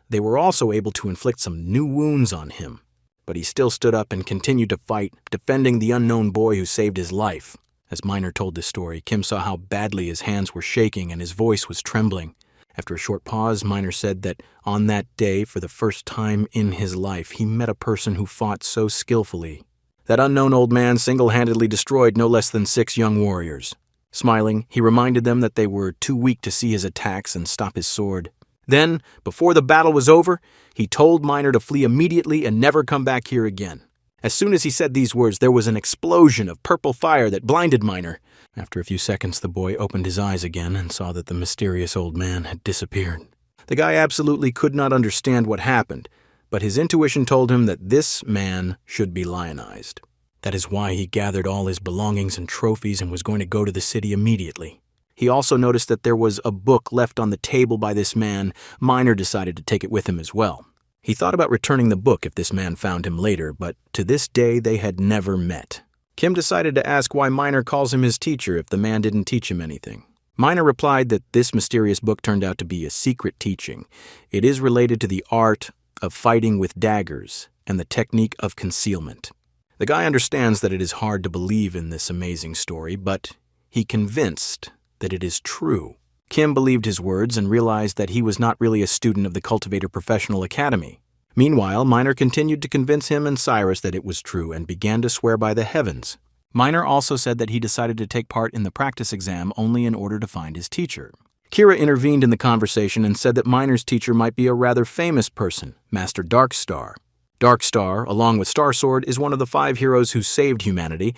Speaker 1: they were also able to inflict some new wounds on him. But he still stood up and continued to fight, defending the unknown boy who saved his life. As Miner told this story, Kim saw how badly his hands were shaking and his voice was trembling. After a short pause, Miner said that on that day, for the first time in his life, he met a person who fought so skillfully. That unknown old man single-handedly destroyed no less than 6 young warriors. Smiling, he reminded them that they were too weak to see his attacks and stop his sword. Then, before the battle was over, he told Miner to flee immediately and never come back here again. As soon as he said these words, there was an explosion of purple fire that blinded Miner. After a few seconds, the boy opened his eyes again and saw that the mysterious old man had disappeared. The guy absolutely could not understand what happened, but his intuition told him that this man should be lionized. That is why he gathered all his belongings and trophies and was going to go to the city immediately. He also noticed that there was a book left on the table by this man. Miner decided to take it with him as well. He thought about returning the book if this man found him later, but to this day they had never met. Kim decided to ask why Miner calls him his teacher if the man didn't teach him anything. Miner replied that this mysterious book turned out to be a secret teaching. It is related to the art of fighting with daggers and the technique of concealment. The guy understands that it is hard to believe in this amazing story, but he convinced that it is true. Kim believed his words and realized that he was not really a student of the Cultivator Professional Academy. Meanwhile, Miner continued to convince him and Cyrus that it was true and began to swear by the heavens. Miner also said that he decided to take part in the practice exam only in order to find his teacher. Kira intervened in the conversation and said that Miner's teacher might be a rather famous person, Master Darkstar. Darkstar, along with Starsword, is one of the 5 heroes who saved humanity.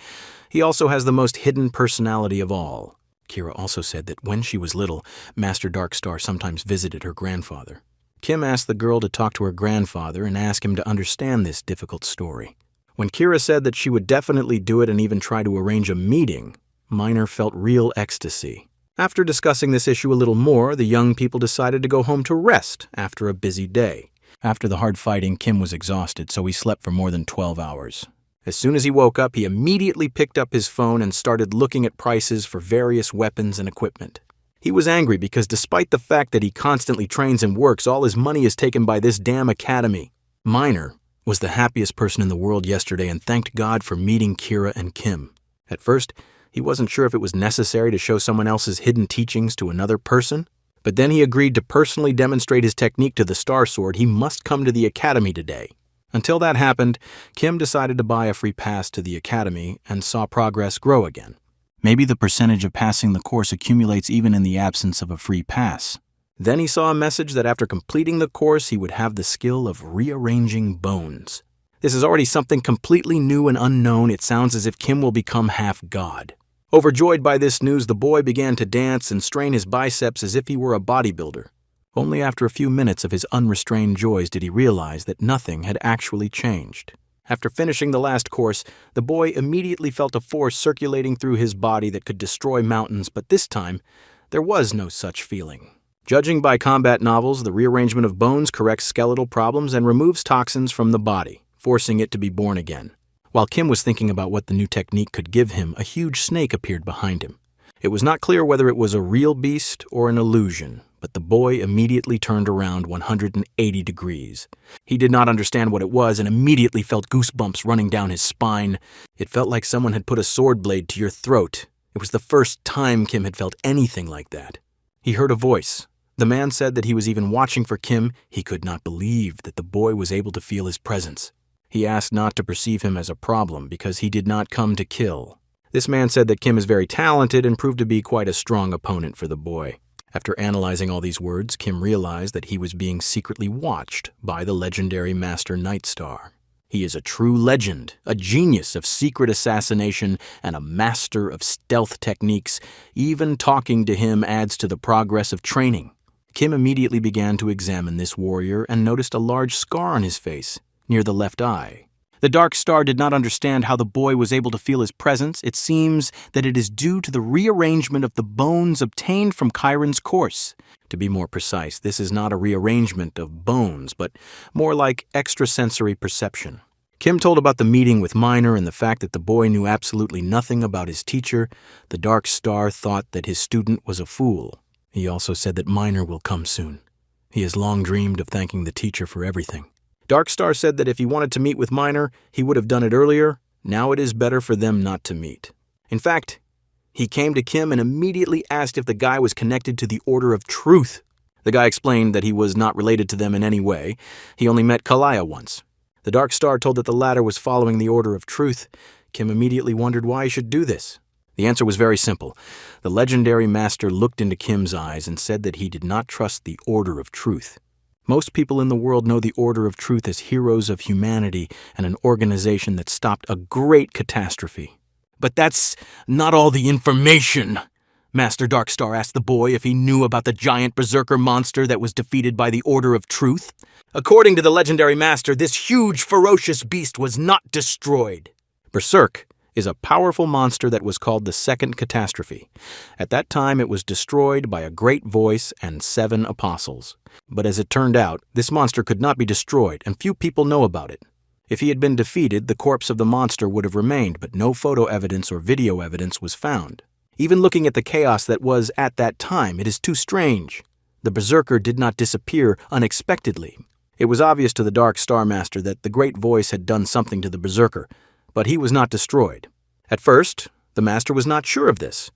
Speaker 1: He also has the most hidden personality of all. Kira also said that when she was little, Master Darkstar sometimes visited her grandfather. Kim asked the girl to talk to her grandfather and ask him to understand this difficult story. When Kira said that she would definitely do it and even try to arrange a meeting, Miner felt real ecstasy. After discussing this issue a little more, the young people decided to go home to rest after a busy day. After the hard fighting, Kim was exhausted, so he slept for more than 12 hours. As soon as he woke up, he immediately picked up his phone and started looking at prices for various weapons and equipment. He was angry because despite the fact that he constantly trains and works, all his money is taken by this damn academy. Miner was the happiest person in the world yesterday and thanked God for meeting Kira and Kim. At first, he wasn't sure if it was necessary to show someone else's hidden teachings to another person, but then he agreed to personally demonstrate his technique to the Starsword. He must come to the academy today. Until that happened, Kim decided to buy a free pass to the academy and saw progress grow again. Maybe the percentage of passing the course accumulates even in the absence of a free pass. Then he saw a message that after completing the course, he would have the skill of rearranging bones. This is already something completely new and unknown. It sounds as if Kim will become half god. Overjoyed by this news, the boy began to dance and strain his biceps as if he were a bodybuilder. Only after a few minutes of his unrestrained joys did he realize that nothing had actually changed. After finishing the last course, the boy immediately felt a force circulating through his body that could destroy mountains, but this time, there was no such feeling. Judging by combat novels, the rearrangement of bones corrects skeletal problems and removes toxins from the body, forcing it to be born again. While Kim was thinking about what the new technique could give him, a huge snake appeared behind him. It was not clear whether it was a real beast or an illusion, but the boy immediately turned around 180 degrees. He did not understand what it was and immediately felt goosebumps running down his spine. It felt like someone had put a sword blade to your throat. It was the first time Kim had felt anything like that. He heard a voice. The man said that he was even watching for Kim. He could not believe that the boy was able to feel his presence. He asked not to perceive him as a problem because he did not come to kill. This man said that Kim is very talented and proved to be quite a strong opponent for the boy. After analyzing all these words, Kim realized that he was being secretly watched by the legendary Master Nightstar. He is a true legend, a genius of secret assassination, and a master of stealth techniques. Even talking to him adds to the progress of training. Kim immediately began to examine this warrior and noticed a large scar on his face, near the left eye. The Dark Star did not understand how the boy was able to feel his presence. It seems that it is due to the rearrangement of the bones obtained from Chiron's course. To be more precise, this is not a rearrangement of bones, but more like extrasensory perception. Kim told about the meeting with Minor and the fact that the boy knew absolutely nothing about his teacher. The Dark Star thought that his student was a fool. He also said that Minor will come soon. He has long dreamed of thanking the teacher for everything. Darkstar said that if he wanted to meet with Minor, he would have done it earlier. Now it is better for them not to meet. In fact, he came to Kim and immediately asked if the guy was connected to the Order of Truth. The guy explained that he was not related to them in any way. He only met Kalaya once. The Darkstar told that the latter was following the Order of Truth. Kim immediately wondered why he should do this. The answer was very simple. The legendary master looked into Kim's eyes and said that he did not trust the Order of Truth. Most people in the world know the Order of Truth as heroes of humanity and an organization that stopped a great catastrophe. But that's not all the information. Master Darkstar asked the boy if he knew about the giant berserker monster that was defeated by the Order of Truth. According to the legendary master, this huge, ferocious beast was not destroyed. Berserk is a powerful monster that was called the Second Catastrophe. At that time, it was destroyed by a great voice and 7 apostles. But as it turned out, this monster could not be destroyed, and few people know about it. If he had been defeated, the corpse of the monster would have remained, but no photo evidence or video evidence was found. Even looking at the chaos that was at that time, it is too strange. The berserker did not disappear unexpectedly. It was obvious to the Dark Star Master that the great voice had done something to the berserker, but he was not destroyed. At first, the master was not sure of this,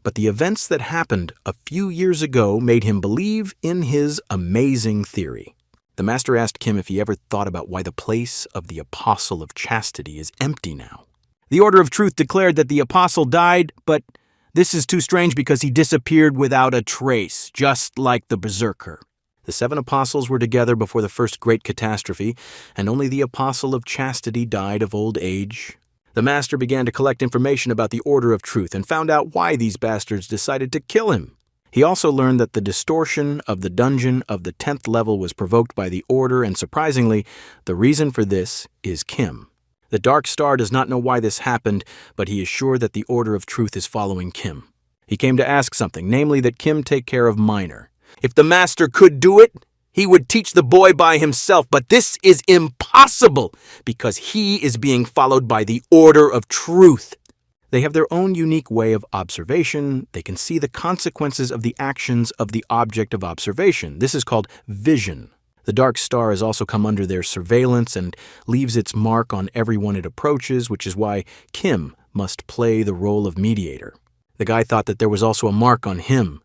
Speaker 1: but the events that happened a few years ago made him believe in his amazing theory. The master asked Kim if he ever thought about why the place of the Apostle of Chastity is empty now. The Order of Truth declared that the apostle died, but this is too strange because he disappeared without a trace, just like the berserker. The 7 apostles were together before the first great catastrophe, and only the Apostle of Chastity died of old age. The master began to collect information about the Order of Truth and found out why these bastards decided to kill him. He also learned that the distortion of the dungeon of the 10th level was provoked by the Order, and surprisingly, the reason for this is Kim. The Dark Star does not know why this happened, but he is sure that the Order of Truth is following Kim. He came to ask something, namely that Kim take care of Minor. If the master could do it, he would teach the boy by himself, but this is impossible because he is being followed by the Order of Truth. They have their own unique way of observation. They can see the consequences of the actions of the object of observation. This is called vision. The Dark Star has also come under their surveillance and leaves its mark on everyone it approaches, which is why Kim must play the role of mediator. The guy thought that there was also a mark on him,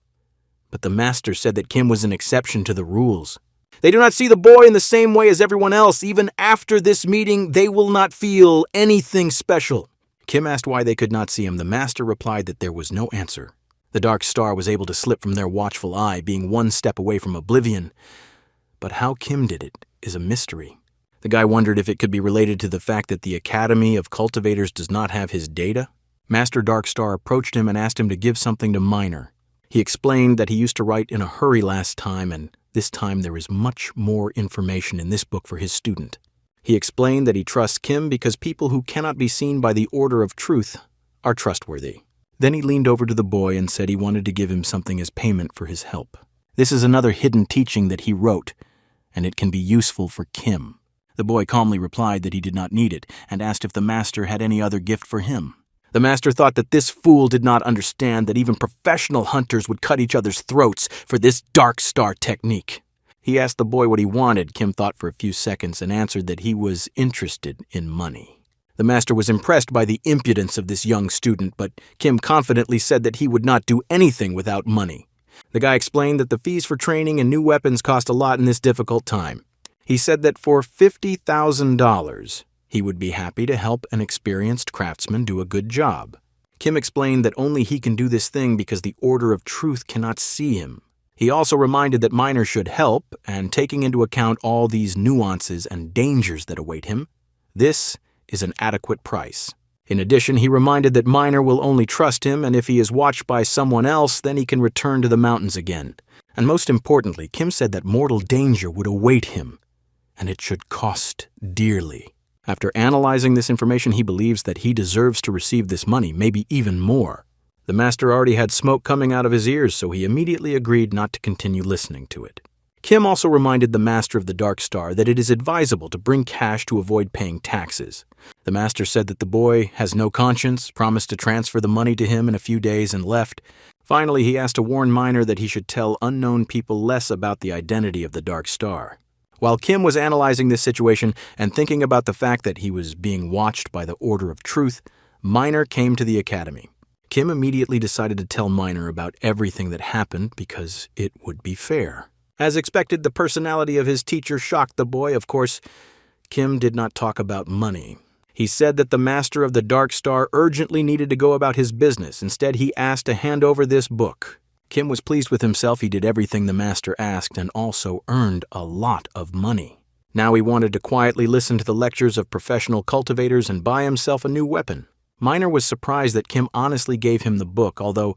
Speaker 1: but the master said that Kim was an exception to the rules. They do not see the boy in the same way as everyone else. Even after this meeting, they will not feel anything special. Kim asked why they could not see him. The master replied that there was no answer. The Dark Star was able to slip from their watchful eye, being one step away from oblivion. But how Kim did it is a mystery. The guy wondered if it could be related to the fact that the Academy of Cultivators does not have his data. Master Darkstar approached him and asked him to give something to Minor. He explained that he used to write in a hurry last time, and this time there is much more information in this book for his student. He explained that he trusts Kim because people who cannot be seen by the Order of Truth are trustworthy. Then he leaned over to the boy and said he wanted to give him something as payment for his help. This is another hidden teaching that he wrote, and it can be useful for Kim. The boy calmly replied that he did not need it, and asked if the master had any other gift for him. The master thought that this fool did not understand that even professional hunters would cut each other's throats for this Dark Star technique. He asked the boy what he wanted. Kim thought for a few seconds and answered that he was interested in money. The master was impressed by the impudence of this young student, but Kim confidently said that he would not do anything without money. The guy explained that the fees for training and new weapons cost a lot in this difficult time. He said that for $50,000, he would be happy to help an experienced craftsman do a good job. Kim explained that only he can do this thing because the Order of Truth cannot see him. He also reminded that Minor should help, and taking into account all these nuances and dangers that await him, this is an adequate price. In addition, he reminded that Minor will only trust him, and if he is watched by someone else, then he can return to the mountains again. And most importantly, Kim said that mortal danger would await him, and it should cost dearly. After analyzing this information, he believes that he deserves to receive this money, maybe even more. The master already had smoke coming out of his ears, so he immediately agreed not to continue listening to it. Kim also reminded the master of the Dark Star that it is advisable to bring cash to avoid paying taxes. The master said that the boy has no conscience, promised to transfer the money to him in a few days, and left. Finally, he asked to warn Minor that he should tell unknown people less about the identity of the Dark Star. While Kim was analyzing this situation and thinking about the fact that he was being watched by the Order of Truth, Minor came to the academy. Kim immediately decided to tell Minor about everything that happened because it would be fair. As expected, the personality of his teacher shocked the boy. Of course, Kim did not talk about money. He said that the master of the Dark Star urgently needed to go about his business. Instead, he asked to hand over this book. Kim was pleased with himself. He did everything the master asked and also earned a lot of money. Now he wanted to quietly listen to the lectures of professional cultivators and buy himself a new weapon. Minor was surprised that Kim honestly gave him the book, although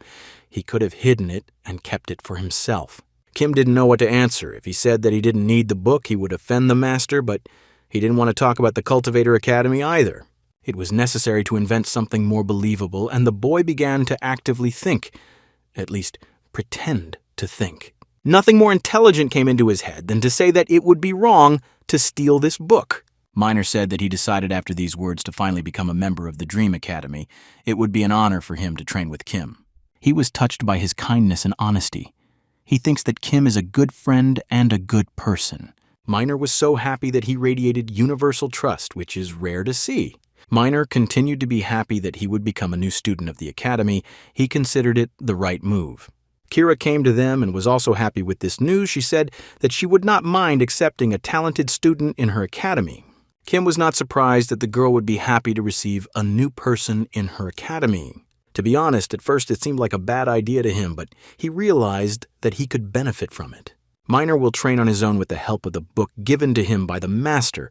Speaker 1: he could have hidden it and kept it for himself. Kim didn't know what to answer. If he said that he didn't need the book, he would offend the master, but he didn't want to talk about the Cultivator Academy either. It was necessary to invent something more believable, and the boy began to actively think, at least pretend to think. Nothing more intelligent came into his head than to say that it would be wrong to steal this book. Minor said that he decided after these words to finally become a member of the Dream Academy. It would be an honor for him to train with Kim. He was touched by his kindness and honesty. He thinks that Kim is a good friend and a good person. Minor was so happy that he radiated universal trust, which is rare to see. Minor continued to be happy that he would become a new student of the academy. He considered it the right move. Kira came to them and was also happy with this news. She said that she would not mind accepting a talented student in her academy. Kim was not surprised that the girl would be happy to receive a new person in her academy. To be honest, at first it seemed like a bad idea to him, but he realized that he could benefit from it. Minor will train on his own with the help of the book given to him by the master,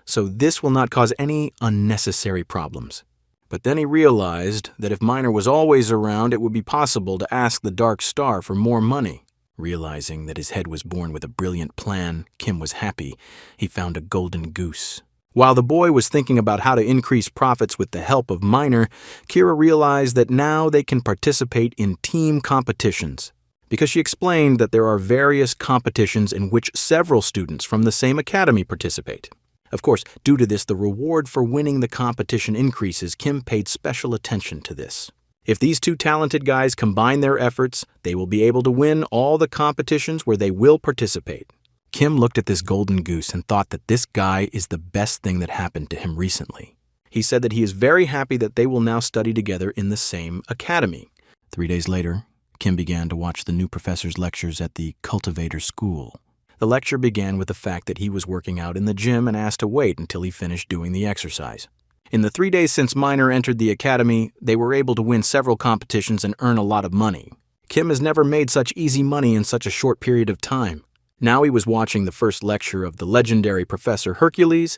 Speaker 1: so this will not cause any unnecessary problems. But then he realized that if Minor was always around, it would be possible to ask the Dark Star for more money. Realizing that his head was born with a brilliant plan, Kim was happy. He found a golden goose. While the boy was thinking about how to increase profits with the help of Minor, Kira realized that now they can participate in team competitions, because she explained that there are various competitions in which several students from the same academy participate. Of course, due to this, the reward for winning the competition increases. Kim paid special attention to this. If these two talented guys combine their efforts, they will be able to win all the competitions where they will participate. Kim looked at this golden goose and thought that this guy is the best thing that happened to him recently. He said that he is very happy that they will now study together in the same academy. 3 days later, Kim began to watch the new professor's lectures at the cultivator school. The lecture began with the fact that he was working out in the gym and asked to wait until he finished doing the exercise. In the 3 days since Minor entered the academy, they were able to win several competitions and earn a lot of money. Kim has never made such easy money in such a short period of time. Now he was watching the first lecture of the legendary Professor Hercules.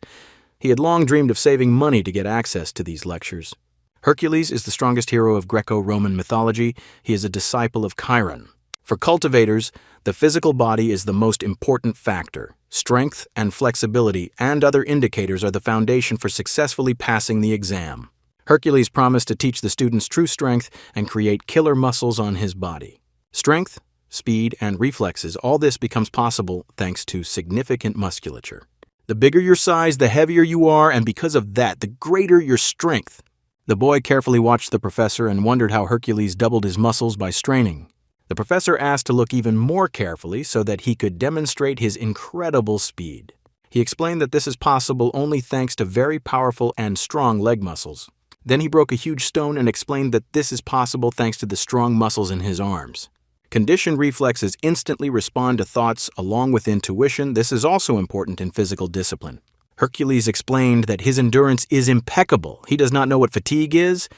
Speaker 1: He had long dreamed of saving money to get access to these lectures. Hercules is the strongest hero of Greco-Roman mythology. He is a disciple of Chiron. For cultivators, the physical body is the most important factor. Strength and flexibility and other indicators are the foundation for successfully passing the exam. Hercules promised to teach the students true strength and create killer muscles on his body. Strength, speed, and reflexes, all this becomes possible thanks to significant musculature. The bigger your size, the heavier you are, and because of that, the greater your strength. The boy carefully watched the professor and wondered how Hercules doubled his muscles by straining. The professor asked to look even more carefully so that he could demonstrate his incredible speed. He explained that this is possible only thanks to very powerful and strong leg muscles. Then he broke a huge stone and explained that this is possible thanks to the strong muscles in his arms. Conditioned reflexes instantly respond to thoughts along with intuition. This is also important in physical discipline. Hercules explained that his endurance is impeccable. He does not know what fatigue is,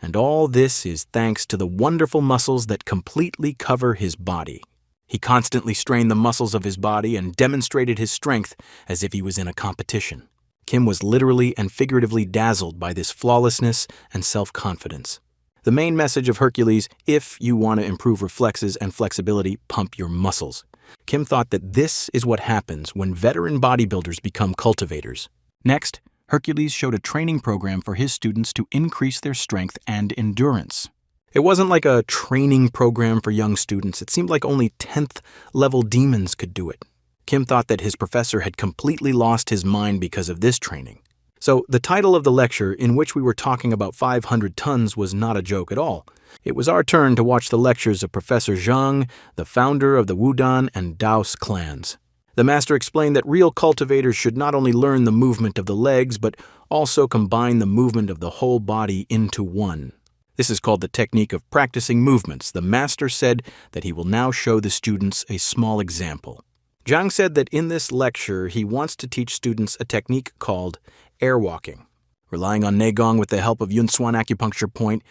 Speaker 1: And all this is thanks to the wonderful muscles that completely cover his body. He constantly strained the muscles of his body and demonstrated his strength as if he was in a competition. Kim was literally and figuratively dazzled by this flawlessness and self-confidence. The main message of Hercules: if you want to improve reflexes and flexibility, pump your muscles. Kim thought that this is what happens when veteran bodybuilders become cultivators. Next, Hercules showed a training program for his students to increase their strength and endurance. It wasn't like a training program for young students. It seemed like only 10th level demons could do it. Kim thought that his professor had completely lost his mind because of this training. So the title of the lecture, in which we were talking about 500 tons, was not a joke at all. It was our turn to watch the lectures of Professor Zhang, the founder of the Wudan and Daos clans. The master explained that real cultivators should not only learn the movement of the legs, but also combine the movement of the whole body into one. This is called the technique of practicing movements. The master said that he will now show the students a small example. Zhang said that in this lecture he wants to teach students a technique called air walking. Relying on Neigong with the help of Yunsuan acupuncture point,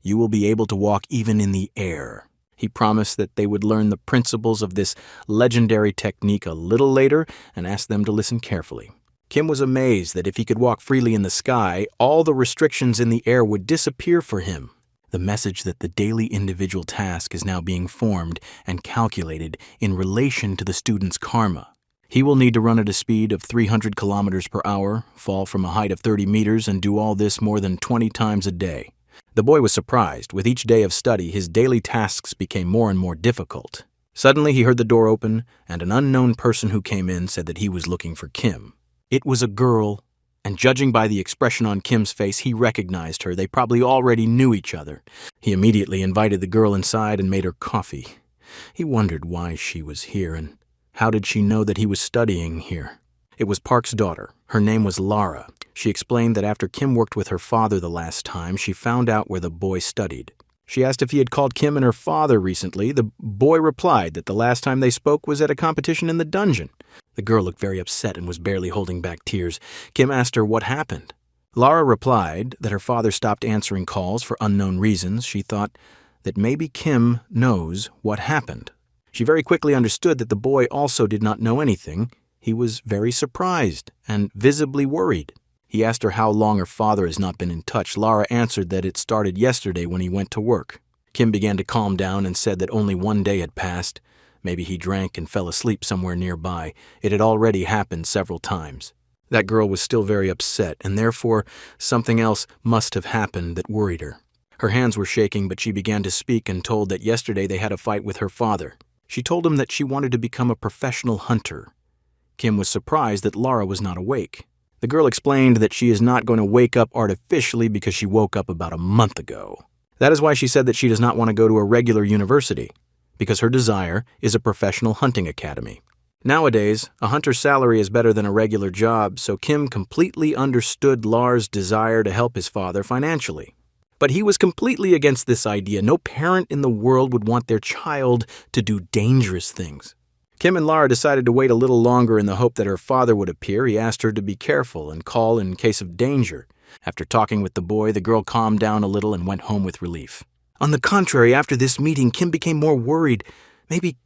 Speaker 1: you will be able to walk even in the air. He promised that they would learn the principles of this legendary technique a little later and asked them to listen carefully. Kim was amazed that if he could walk freely in the sky, all the restrictions in the air would disappear for him. The message that the daily individual task is now being formed and calculated in relation to the student's karma. He will need to run at a speed of 300 kilometers per hour, fall from a height of 30 meters, and do all this more than 20 times a day. The boy was surprised. With each day of study, his daily tasks became more and more difficult. Suddenly, he heard the door open, and an unknown person who came in said that he was looking for Kim. It was a girl, and judging by the expression on Kim's face, he recognized her. They probably already knew each other. He immediately invited the girl inside and made her coffee. He wondered why she was here, and how did she know that he was studying here? It was Park's daughter. Her name was Lara. She explained that after Kim worked with her father the last time, she found out where the boy studied. She asked if he had called Kim and her father recently. The boy replied that the last time they spoke was at a competition in the dungeon. The girl looked very upset and was barely holding back tears. Kim asked her what happened. Lara replied that her father stopped answering calls for unknown reasons. She thought that maybe Kim knows what happened. She very quickly understood that the boy also did not know anything. He was very surprised and visibly worried. He asked her how long her father has not been in touch. Lara answered that it started yesterday when he went to work. Kim began to calm down and said that only one day had passed. Maybe he drank and fell asleep somewhere nearby. It had already happened several times. That girl was still very upset, and therefore something else must have happened that worried her. Her hands were shaking, but she began to speak and told that yesterday they had a fight with her father. She told him that she wanted to become a professional hunter. Kim was surprised that Lara was not awake. The girl explained that she is not going to wake up artificially because she woke up about a month ago. That is why she said that she does not want to go to a regular university, because her desire is a professional hunting academy. Nowadays, a hunter's salary is better than a regular job, so Kim completely understood Lara's desire to help his father financially. But he was completely against this idea. No parent in the world would want their child to do dangerous things. Kim and Lara decided to wait a little longer in the hope that her father would appear. He asked her to be careful and call in case of danger. After talking with the boy, the girl calmed down a little and went home with relief. On the contrary, after this meeting, Kim became more worried. Maybe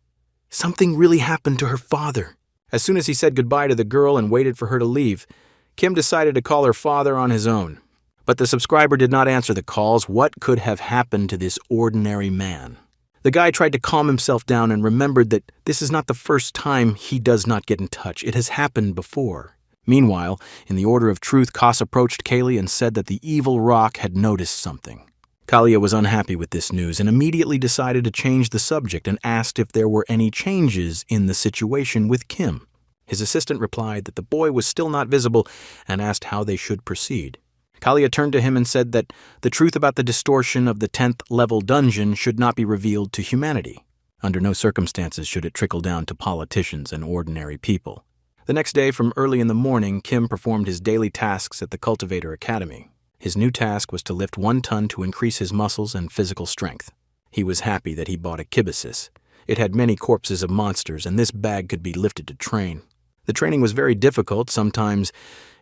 Speaker 1: something really happened to her father. As soon as he said goodbye to the girl and waited for her to leave, Kim decided to call her father on his own. But the subscriber did not answer the calls. What could have happened to this ordinary man? The guy tried to calm himself down and remembered that this is not the first time he does not get in touch. It has happened before. Meanwhile, in the Order of Truth, Kas approached Kaylee and said that the evil rock had noticed something. Kalia was unhappy with this news and immediately decided to change the subject and asked if there were any changes in the situation with Kim. His assistant replied that the boy was still not visible and asked how they should proceed. Kalia turned to him and said that the truth about the distortion of the 10th level dungeon should not be revealed to humanity. Under no circumstances should it trickle down to politicians and ordinary people. The next day, from early in the morning, Kim performed his daily tasks at the Cultivator Academy. His new task was to lift 1 ton to increase his muscles and physical strength. He was happy that he bought a kibisis. It had many corpses of monsters, and this bag could be lifted to train. The training was very difficult. Sometimes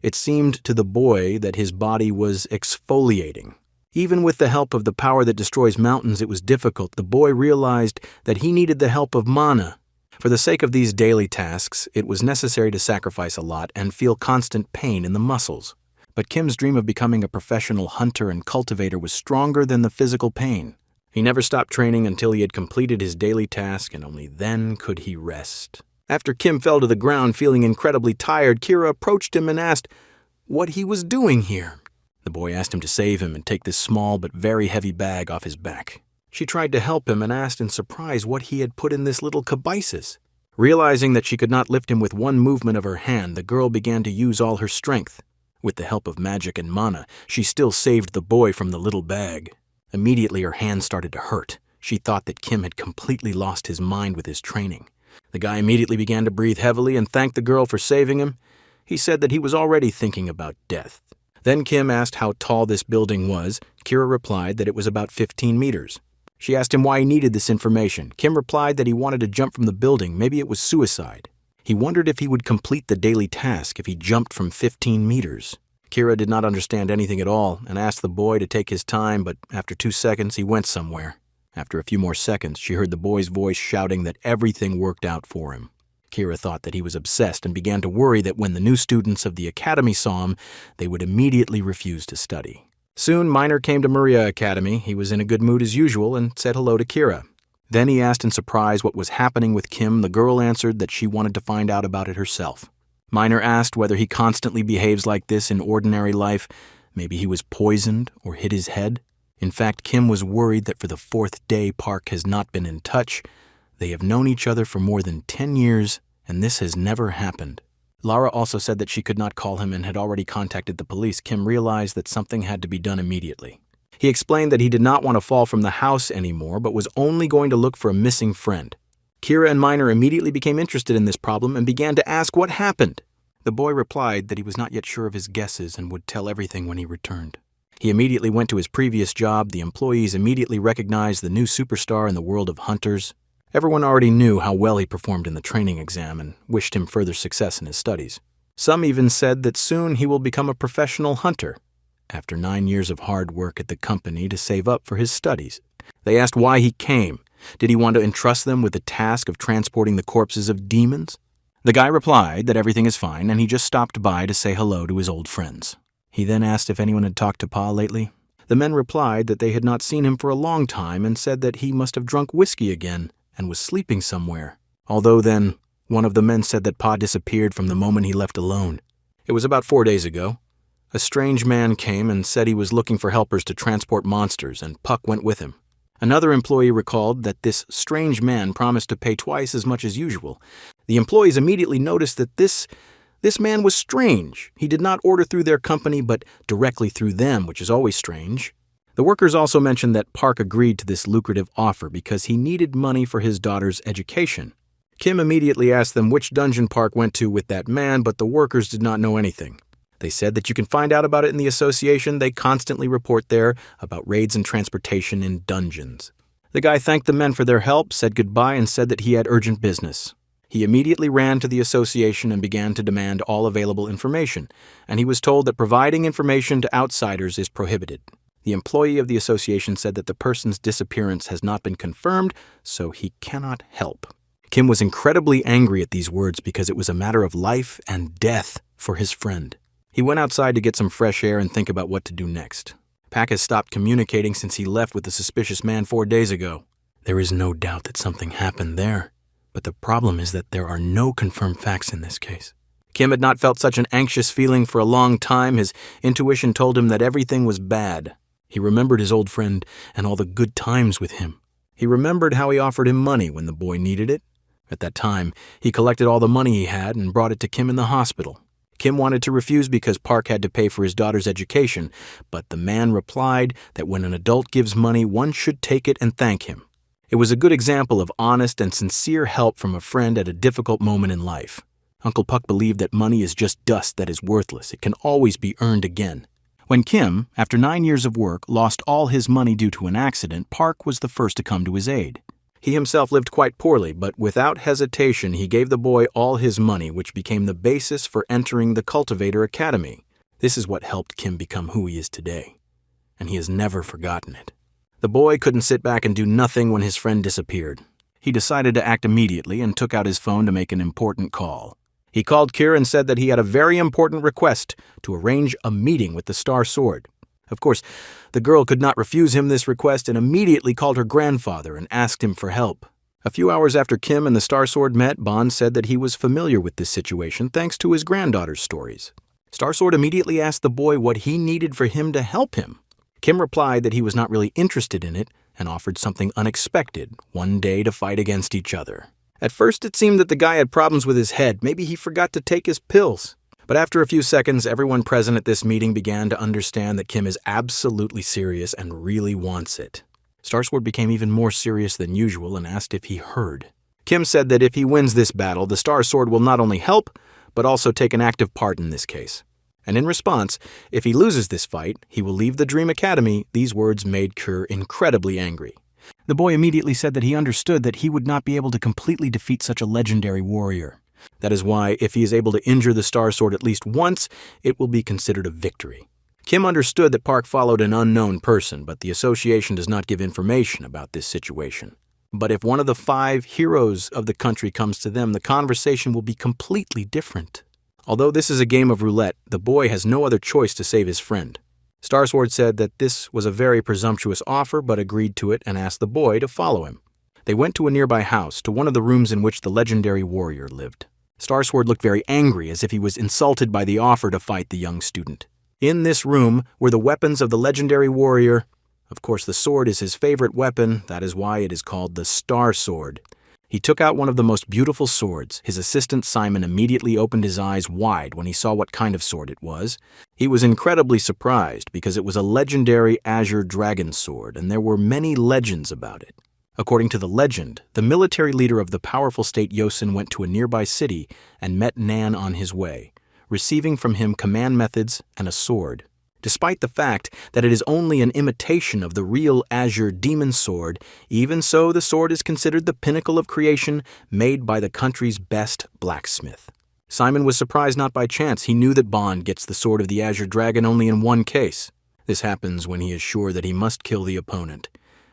Speaker 1: it seemed to the boy that his body was exfoliating. Even with the help of the power that destroys mountains, it was difficult. The boy realized that he needed the help of mana. For the sake of these daily tasks, it was necessary to sacrifice a lot and feel constant pain in the muscles. But Kim's dream of becoming a professional hunter and cultivator was stronger than the physical pain. He never stopped training until he had completed his daily task, and only then could he rest. After Kim fell to the ground feeling incredibly tired, Kira approached him and asked what he was doing here. The boy asked him to save him and take this small but very heavy bag off his back. She tried to help him and asked in surprise what he had put in this little cabyses. Realizing that she could not lift him with one movement of her hand, the girl began to use all her strength. With the help of magic and mana, she still saved the boy from the little bag. Immediately her hand started to hurt. She thought that Kim had completely lost his mind with his training. The guy immediately began to breathe heavily and thanked the girl for saving him. He said that he was already thinking about death. Then Kim asked how tall this building was. Kira replied that it was about 15 meters. She asked him why he needed this information. Kim replied that he wanted to jump from the building. Maybe it was suicide. He wondered if he would complete the daily task if he jumped from 15 meters. Kira did not understand anything at all and asked the boy to take his time, but after 2 seconds he went somewhere. After a few more seconds, she heard the boy's voice shouting that everything worked out for him. Kira thought that he was obsessed and began to worry that when the new students of the academy saw him, they would immediately refuse to study. Soon, Minor came to Maria Academy. He was in a good mood as usual and said hello to Kira. Then he asked in surprise what was happening with Kim. The girl answered that she wanted to find out about it herself. Minor asked whether he constantly behaves like this in ordinary life. Maybe he was poisoned or hit his head. In fact, Kim was worried that for the 4th day Park has not been in touch. They have known each other for more than 10 years, and this has never happened. Lara also said that she could not call him and had already contacted the police. Kim realized that something had to be done immediately. He explained that he did not want to fall from the house anymore, but was only going to look for a missing friend. Kira and Minor immediately became interested in this problem and began to ask what happened. The boy replied that he was not yet sure of his guesses and would tell everything when he returned. He immediately went to his previous job. The employees immediately recognized the new superstar in the world of hunters. Everyone already knew how well he performed in the training exam and wished him further success in his studies. Some even said that soon he will become a professional hunter, after 9 years of hard work at the company to save up for his studies. They asked why he came. Did he want to entrust them with the task of transporting the corpses of demons? The guy replied that everything is fine and he just stopped by to say hello to his old friends. He then asked if anyone had talked to Pa lately. The men replied that they had not seen him for a long time and said that he must have drunk whiskey again and was sleeping somewhere. Although then, one of the men said that Pa disappeared from the moment he left alone. It was about 4 days ago. A strange man came and said he was looking for helpers to transport monsters, and Puck went with him. Another employee recalled that this strange man promised to pay twice as much as usual. The employees immediately noticed that this man was strange. He did not order through their company, but directly through them, which is always strange. The workers also mentioned that Park agreed to this lucrative offer because he needed money for his daughter's education. Kim immediately asked them which dungeon Park went to with that man, but the workers did not know anything. They said that you can find out about it in the association. They constantly report there about raids and transportation in dungeons. The guy thanked the men for their help, said goodbye, and said that he had urgent business. He immediately ran to the association and began to demand all available information, and he was told that providing information to outsiders is prohibited. The employee of the association said that the person's disappearance has not been confirmed, so he cannot help. Kim was incredibly angry at these words because it was a matter of life and death for his friend. He went outside to get some fresh air and think about what to do next. Pak has stopped communicating since he left with the suspicious man 4 days ago. There is no doubt that something happened there, but the problem is that there are no confirmed facts in this case. Kim had not felt such an anxious feeling for a long time. His intuition told him that everything was bad. He remembered his old friend and all the good times with him. He remembered how he offered him money when the boy needed it. At that time, he collected all the money he had and brought it to Kim in the hospital. Kim wanted to refuse because Park had to pay for his daughter's education, but the man replied that when an adult gives money, one should take it and thank him. It was a good example of honest and sincere help from a friend at a difficult moment in life. Uncle Puck believed that money is just dust that is worthless. It can always be earned again. When Kim, after 9 years of work, lost all his money due to an accident, Park was the first to come to his aid. He himself lived quite poorly, but without hesitation he gave the boy all his money, which became the basis for entering the Cultivator Academy. This is what helped Kim become who he is today. and he has never forgotten it. The boy couldn't sit back and do nothing when his friend disappeared. He decided to act immediately and took out his phone to make an important call. He called Kira and said that he had a very important request to arrange a meeting with the Star Sword. Of course, the girl could not refuse him this request and immediately called her grandfather and asked him for help. A few hours after Kim and the Star Sword met, Bond said that he was familiar with this situation thanks to his granddaughter's stories. Star Sword immediately asked the boy what he needed for him to help him. Kim replied that he was not really interested in it and offered something unexpected, one day to fight against each other. At first it seemed that the guy had problems with his head. Maybe he forgot to take his pills. But after a few seconds, everyone present at this meeting began to understand that Kim is absolutely serious and really wants it. Star Sword became even more serious than usual and asked if he heard. Kim said that if he wins this battle, the Star Sword will not only help, but also take an active part in this case. And in response, if he loses this fight, he will leave the Dream Academy. These words made Kerr incredibly angry. The boy immediately said that he understood that he would not be able to completely defeat such a legendary warrior. That is why, if he is able to injure the Star Sword at least once, it will be considered a victory. Kim understood that Park followed an unknown person, but the association does not give information about this situation. But if one of the 5 heroes of the country comes to them, the conversation will be completely different. Although this is a game of roulette, the boy has no other choice to save his friend. Star Sword said that this was a very presumptuous offer, but agreed to it and asked the boy to follow him. They went to a nearby house, to one of the rooms in which the legendary warrior lived. Star Sword looked very angry, as if he was insulted by the offer to fight the young student. In this room were the weapons of the legendary warrior. Of course, the sword is his favorite weapon. That is why it is called the Star Sword. He took out one of the most beautiful swords. His assistant Simon immediately opened his eyes wide when he saw what kind of sword it was. He was incredibly surprised because it was a legendary azure dragon sword, and there were many legends about it. According to the legend, the military leader of the powerful state Yosin went to a nearby city and met Nan on his way, receiving from him command methods and a sword. Despite the fact that it is only an imitation of the real azure demon sword, even so the sword is considered the pinnacle of creation made by the country's best blacksmith. Simon was surprised not by chance. He knew that Bond gets the sword of the azure dragon only in one case. This happens when he is sure that he must kill the opponent.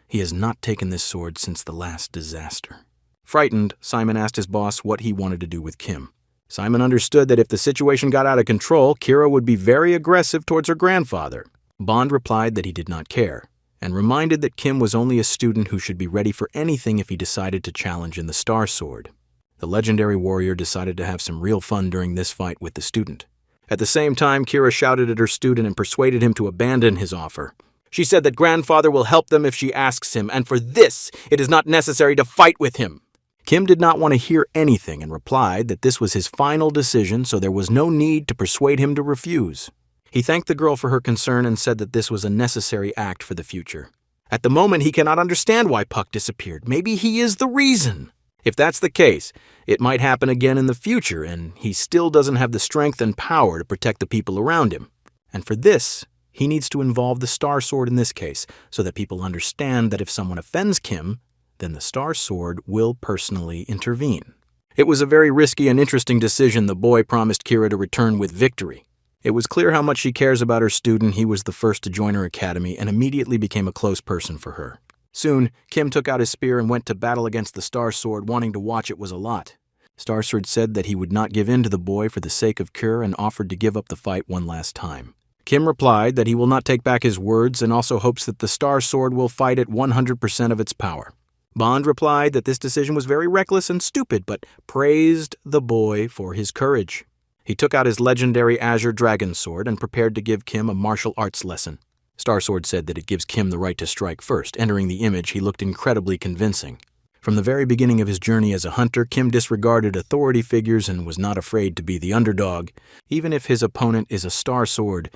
Speaker 1: He has not taken this sword since the last disaster. Frightened, Simon asked his boss what he wanted to do with Kim. Simon understood that if the situation got out of control, Kira would be very aggressive towards her grandfather. Bond replied that he did not care, and reminded that Kim was only a student who should be ready for anything if he decided to challenge in the Star Sword. The legendary warrior decided to have some real fun during this fight with the student. At the same time, Kira shouted at her student and persuaded him to abandon his offer. She said that grandfather will help them if she asks him, and for this, it is not necessary to fight with him. Kim did not want to hear anything and replied that this was his final decision, so there was no need to persuade him to refuse. He thanked the girl for her concern and said that this was a necessary act for the future. At the moment, he cannot understand why Puck disappeared. Maybe he is the reason. If that's the case, it might happen again in the future, and he still doesn't have the strength and power to protect the people around him. And for this, he needs to involve the Star Sword in this case, so that people understand that if someone offends Kim, then the Star Sword will personally intervene. It was a very risky and interesting decision. The boy promised Kira to return with victory. It was clear how much she cares about her student. He was the first to join her academy and immediately became a close person for her. Soon, Kim took out his spear and went to battle against the Star Sword. Wanting to watch it was a lot. Star Sword said that he would not give in to the boy for the sake of Kira and offered to give up the fight one last time. Kim replied that he will not take back his words and also hopes that the Star Sword will fight at 100% of its power. Bond replied that this decision was very reckless and stupid, but praised the boy for his courage. He took out his legendary azure dragon sword and prepared to give Kim a martial arts lesson. Star Sword said that it gives Kim the right to strike first. Entering the image, he looked incredibly convincing. From the very beginning of his journey as a hunter, Kim disregarded authority figures and was not afraid to be the underdog. Even if his opponent is a Star Sword,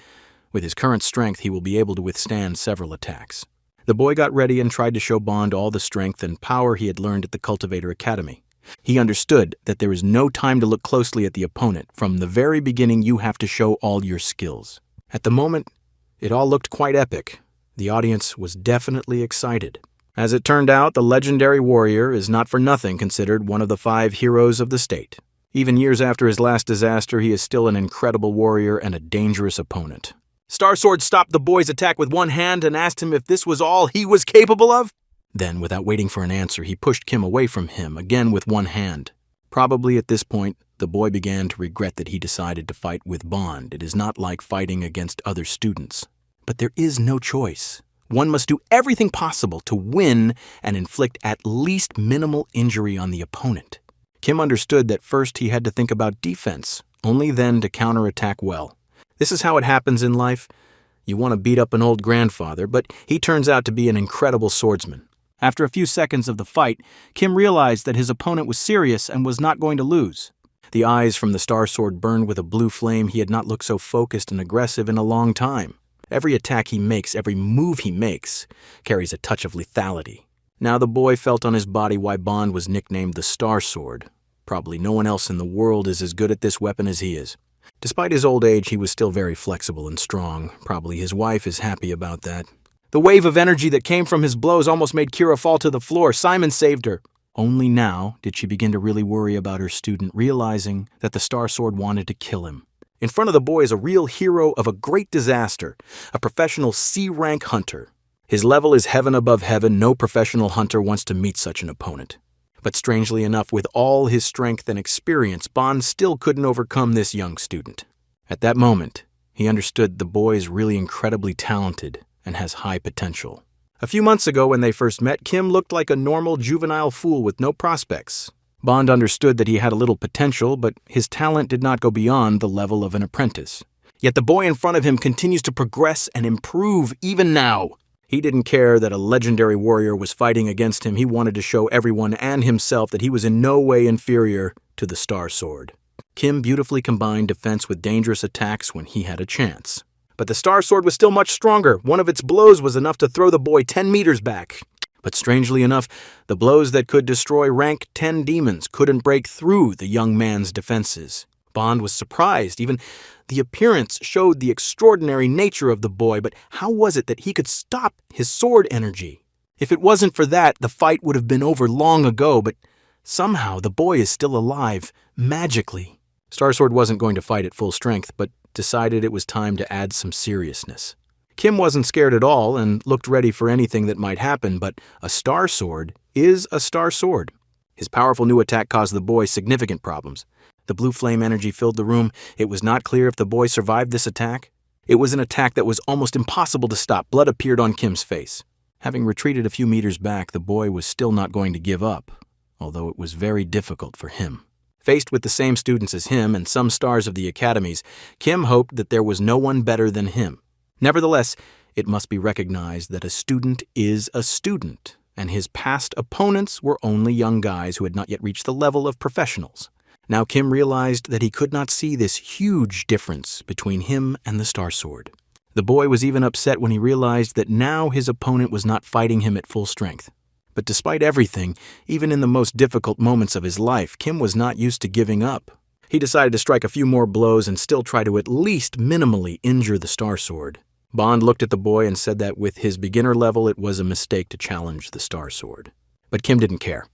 Speaker 1: with his current strength, he will be able to withstand several attacks. The boy got ready and tried to show Bond all the strength and power he had learned at the Cultivator Academy. He understood that there is no time to look closely at the opponent. From the very beginning, you have to show all your skills. At the moment, it all looked quite epic. The audience was definitely excited. As it turned out, the legendary warrior is not for nothing considered one of the 5 heroes of the state. Even years after his last disaster, he is still an incredible warrior and a dangerous opponent. Star Sword stopped the boy's attack with one hand and asked him if this was all he was capable of. Then, without waiting for an answer, he pushed Kim away from him, again with one hand. Probably at this point, the boy began to regret that he decided to fight with Bond. It is not like fighting against other students. But there is no choice. One must do everything possible to win and inflict at least minimal injury on the opponent. Kim understood that first he had to think about defense, only then to counterattack well. This is how it happens in life. You want to beat up an old grandfather, but he turns out to be an incredible swordsman. After a few seconds of the fight, Kim realized that his opponent was serious and was not going to lose. The eyes from the Star Sword burned with a blue flame. He had not looked so focused and aggressive in a long time. Every attack he makes, every move he makes, carries a touch of lethality. Now the boy felt on his body why Bond was nicknamed the Star Sword. Probably no one else in the world is as good at this weapon as he is. Despite his old age, he was still very flexible and strong. Probably his wife is happy about that. The wave of energy that came from his blows almost made Kira fall to the floor. Simon saved her. Only now did she begin to really worry about her student, realizing that the Star Sword wanted to kill him. In front of the boy is a real hero of a great disaster, a professional C-rank hunter. His level is heaven above heaven. No professional hunter wants to meet such an opponent. But strangely enough, with all his strength and experience, Bond still couldn't overcome this young student. At that moment, he understood the boy is really incredibly talented and has high potential. A few months ago when they first met, Kim looked like a normal juvenile fool with no prospects. Bond understood that he had a little potential, but his talent did not go beyond the level of an apprentice. Yet the boy in front of him continues to progress and improve even now. He didn't care that a legendary warrior was fighting against him. He wanted to show everyone and himself that he was in no way inferior to the Star Sword. Kim beautifully combined defense with dangerous attacks when he had a chance. But the Star Sword was still much stronger. One of its blows was enough to throw the boy 10 meters back. But strangely enough, the blows that could destroy rank 10 demons couldn't break through the young man's defenses. Bond was surprised. Even the appearance showed the extraordinary nature of the boy, but how was it that he could stop his sword energy? If it wasn't for that, the fight would have been over long ago, but somehow the boy is still alive, magically. Star Sword wasn't going to fight at full strength, but decided it was time to add some seriousness. Kim wasn't scared at all and looked ready for anything that might happen, but a Star Sword is a Star Sword. His powerful new attack caused the boy significant problems. The blue flame energy filled the room. It was not clear if the boy survived this attack. It was an attack that was almost impossible to stop. Blood appeared on Kim's face. Having retreated a few meters back, the boy was still not going to give up, although it was very difficult for him. Faced with the same students as him and some stars of the academies, Kim hoped that there was no one better than him. Nevertheless, it must be recognized that a student is a student, and his past opponents were only young guys who had not yet reached the level of professionals. Now Kim realized that he could not see this huge difference between him and the Star Sword. The boy was even upset when he realized that now his opponent was not fighting him at full strength. But despite everything, even in the most difficult moments of his life, Kim was not used to giving up. He decided to strike a few more blows and still try to at least minimally injure the Star Sword. Bond looked at the boy and said that with his beginner level, it was a mistake to challenge the Star Sword. But Kim didn't care.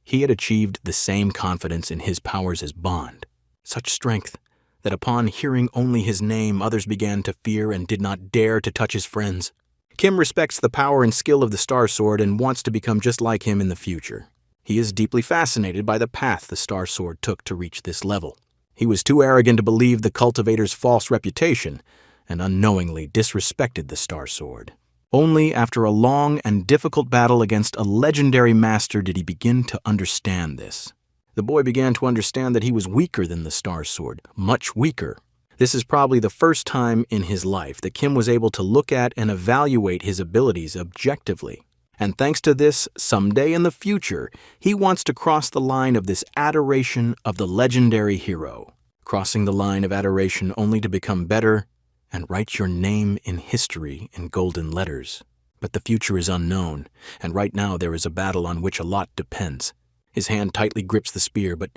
Speaker 1: He had achieved the same confidence in his powers as Bond. Such strength that upon hearing only his name, others began to fear and did not dare to touch his friends. Kim respects the power and skill of the Star Sword and wants to become just like him in the future. He is deeply fascinated by the path the Star Sword took to reach this level. He was too arrogant to believe the cultivator's false reputation and unknowingly disrespected the Star Sword. Only after a long and difficult battle against a legendary master did he begin to understand this. The boy began to understand that he was weaker than the Star Sword, much weaker. This is probably the first time in his life that Kim was able to look at and evaluate his abilities objectively. And thanks to this, someday in the future, he wants to cross the line of this adoration of the legendary hero, crossing the line of adoration only to become better and write your name in history in golden letters. But the future is unknown, and right now there is a battle on which a lot depends. His hand tightly grips the spear, but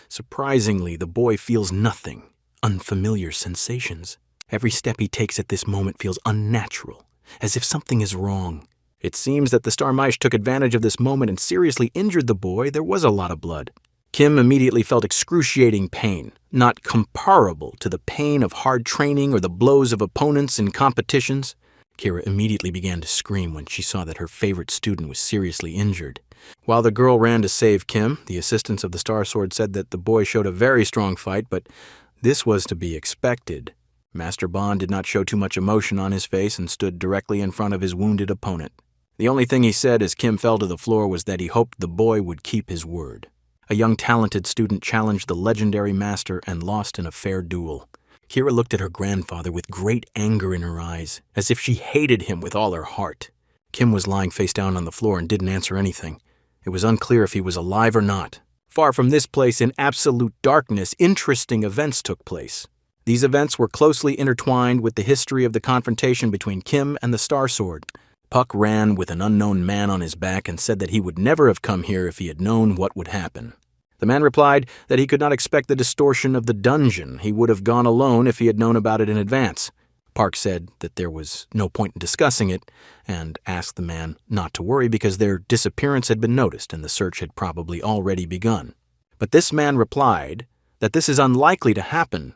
Speaker 1: surprisingly, the boy feels nothing. Unfamiliar sensations. Every step he takes at this moment feels unnatural, as if something is wrong. It seems that the Star Mice took advantage of this moment and seriously injured the boy. There was a lot of blood. Kim immediately felt excruciating pain, not comparable to the pain of hard training or the blows of opponents in competitions. Kira immediately began to scream when she saw that her favorite student was seriously injured. While the girl ran to save Kim, the assistants of the Star Sword said that the boy showed a very strong fight, but this was to be expected. Master Bond did not show too much emotion on his face and stood directly in front of his wounded opponent. The only thing he said as Kim fell to the floor was that he hoped the boy would keep his word. A young talented student challenged the legendary master and lost in a fair duel. Kira looked at her grandfather with great anger in her eyes, as if she hated him with all her heart. Kim was lying face down on the floor and didn't answer anything. It was unclear if he was alive or not. Far from this place in absolute darkness, interesting events took place. These events were closely intertwined with the history of the confrontation between Kim and the Star Sword. Puck ran with an unknown man on his back and said that he would never have come here if he had known what would happen. The man replied that he could not expect the distortion of the dungeon. He would have gone alone if he had known about it in advance. Park said that there was no point in discussing it and asked the man not to worry because their disappearance had been noticed and the search had probably already begun. But this man replied that this is unlikely to happen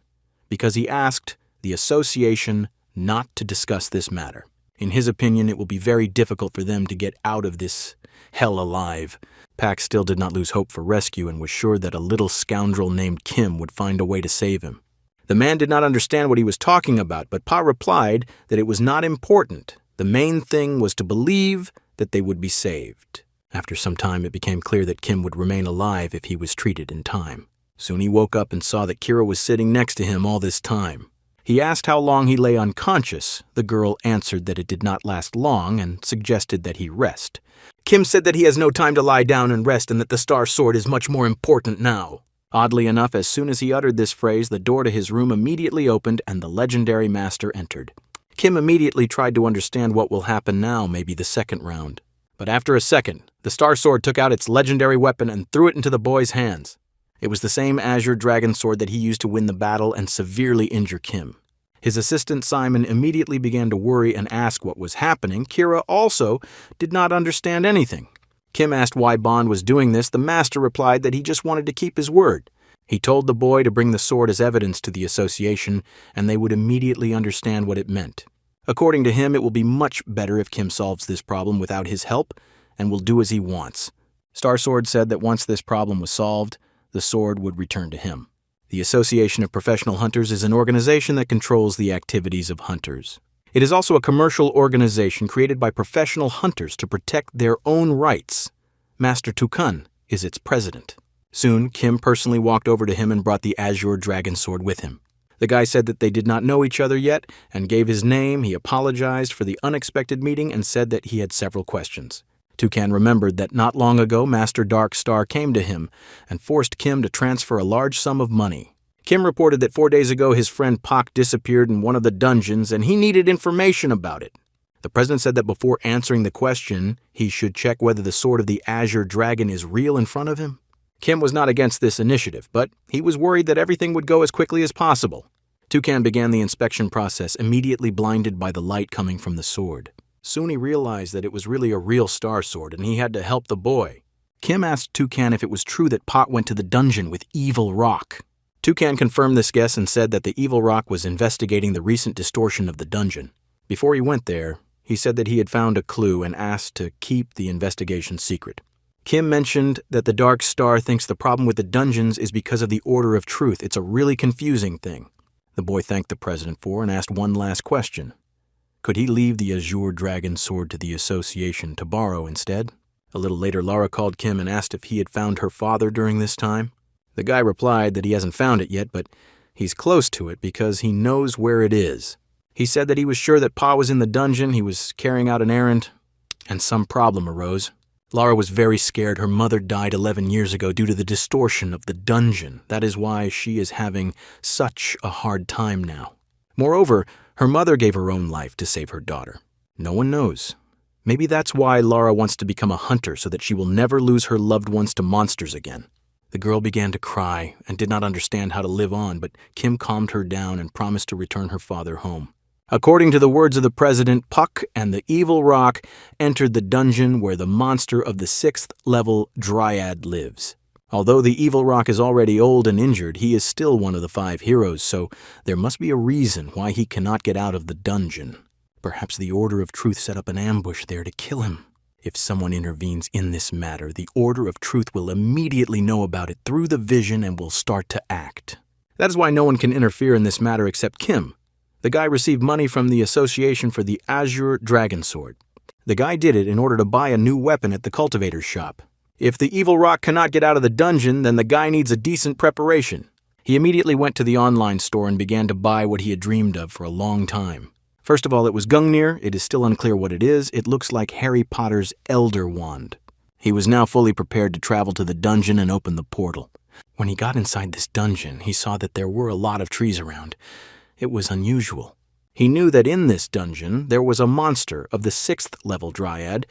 Speaker 1: because he asked the association not to discuss this matter. In his opinion, it will be very difficult for them to get out of this hell alive. Pack still did not lose hope for rescue and was sure that a little scoundrel named Kim would find a way to save him. The man did not understand what he was talking about, but Pa replied that it was not important. The main thing was to believe that they would be saved. After some time, it became clear that Kim would remain alive if he was treated in time. Soon he woke up and saw that Kira was sitting next to him all this time. He asked how long he lay unconscious. The girl answered that it did not last long and suggested that he rest. Kim said that he has no time to lie down and rest and that the Star Sword is much more important now. Oddly enough, as soon as he uttered this phrase, the door to his room immediately opened and the legendary master entered. Kim immediately tried to understand what will happen now, maybe the second round. But after a second, the Star Sword took out its legendary weapon and threw it into the boy's hands. It was the same Azure Dragon Sword that he used to win the battle and severely injure Kim. His assistant Simon immediately began to worry and ask what was happening. Kira also did not understand anything. Kim asked why Bond was doing this. The master replied that he just wanted to keep his word. He told the boy to bring the sword as evidence to the association, and they would immediately understand what it meant. According to him, it will be much better if Kim solves this problem without his help and will do as he wants. Star Sword said that once this problem was solved, the sword would return to him. The Association of Professional Hunters is an organization that controls the activities of hunters. It is also a commercial organization created by professional hunters to protect their own rights. Master Tukan is its president. Soon, Kim personally walked over to him and brought the Azure Dragon Sword with him. The guy said that they did not know each other yet and gave his name. He apologized for the unexpected meeting and said that he had several questions. Tukan remembered that not long ago Master Dark Star came to him and forced Kim to transfer a large sum of money. Kim reported that 4 days ago his friend Pak disappeared in one of the dungeons and he needed information about it. The president said that before answering the question, he should check whether the sword of the Azure Dragon is real in front of him. Kim was not against this initiative, but he was worried that everything would go as quickly as possible. Tukan began the inspection process, immediately blinded by the light coming from the sword. Soon he realized that it was really a real Star Sword, and he had to help the boy. Kim asked Tukan if it was true that Pot went to the dungeon with Evil Rock. Tukan confirmed this guess and said that the Evil Rock was investigating the recent distortion of the dungeon. Before he went there, he said that he had found a clue and asked to keep the investigation secret. Kim mentioned that the Dark Star thinks the problem with the dungeons is because of the Order of Truth. It's a really confusing thing. The boy thanked the president for and asked one last question. Could he leave the Azure Dragon Sword to the association to borrow instead? A little later, Lara called Kim and asked if he had found her father during this time. The guy replied that he hasn't found it yet, but he's close to it because he knows where it is. He said that he was sure that Pa was in the dungeon, he was carrying out an errand, and some problem arose. Lara was very scared. Her mother died 11 years ago due to the distortion of the dungeon. That is why she is having such a hard time now. Moreover, her mother gave her own life to save her daughter. No one knows. Maybe that's why Lara wants to become a hunter so that she will never lose her loved ones to monsters again. The girl began to cry and did not understand how to live on, but Kim calmed her down and promised to return her father home. According to the words of the president, Puck and the Evil Rock entered the dungeon where the monster of the 6th level Dryad lives. Although the evil rock is already old and injured, he is still one of the 5 heroes, so there must be a reason why he cannot get out of the dungeon. Perhaps the Order of Truth set up an ambush there to kill him. If someone intervenes in this matter, the Order of Truth will immediately know about it through the vision and will start to act. That is why no one can interfere in this matter except Kim. The guy received money from the Association for the Azure Dragon Sword. The guy did it in order to buy a new weapon at the cultivator's shop. If the evil rock cannot get out of the dungeon, then the guy needs a decent preparation. He immediately went to the online store and began to buy what he had dreamed of for a long time. First of all, it was Gungnir. It is still unclear what it is. It looks like Harry Potter's Elder Wand. He was now fully prepared to travel to the dungeon and open the portal. When he got inside this dungeon, he saw that there were a lot of trees around. It was unusual. He knew that in this dungeon there was a monster of the 6th level dryad.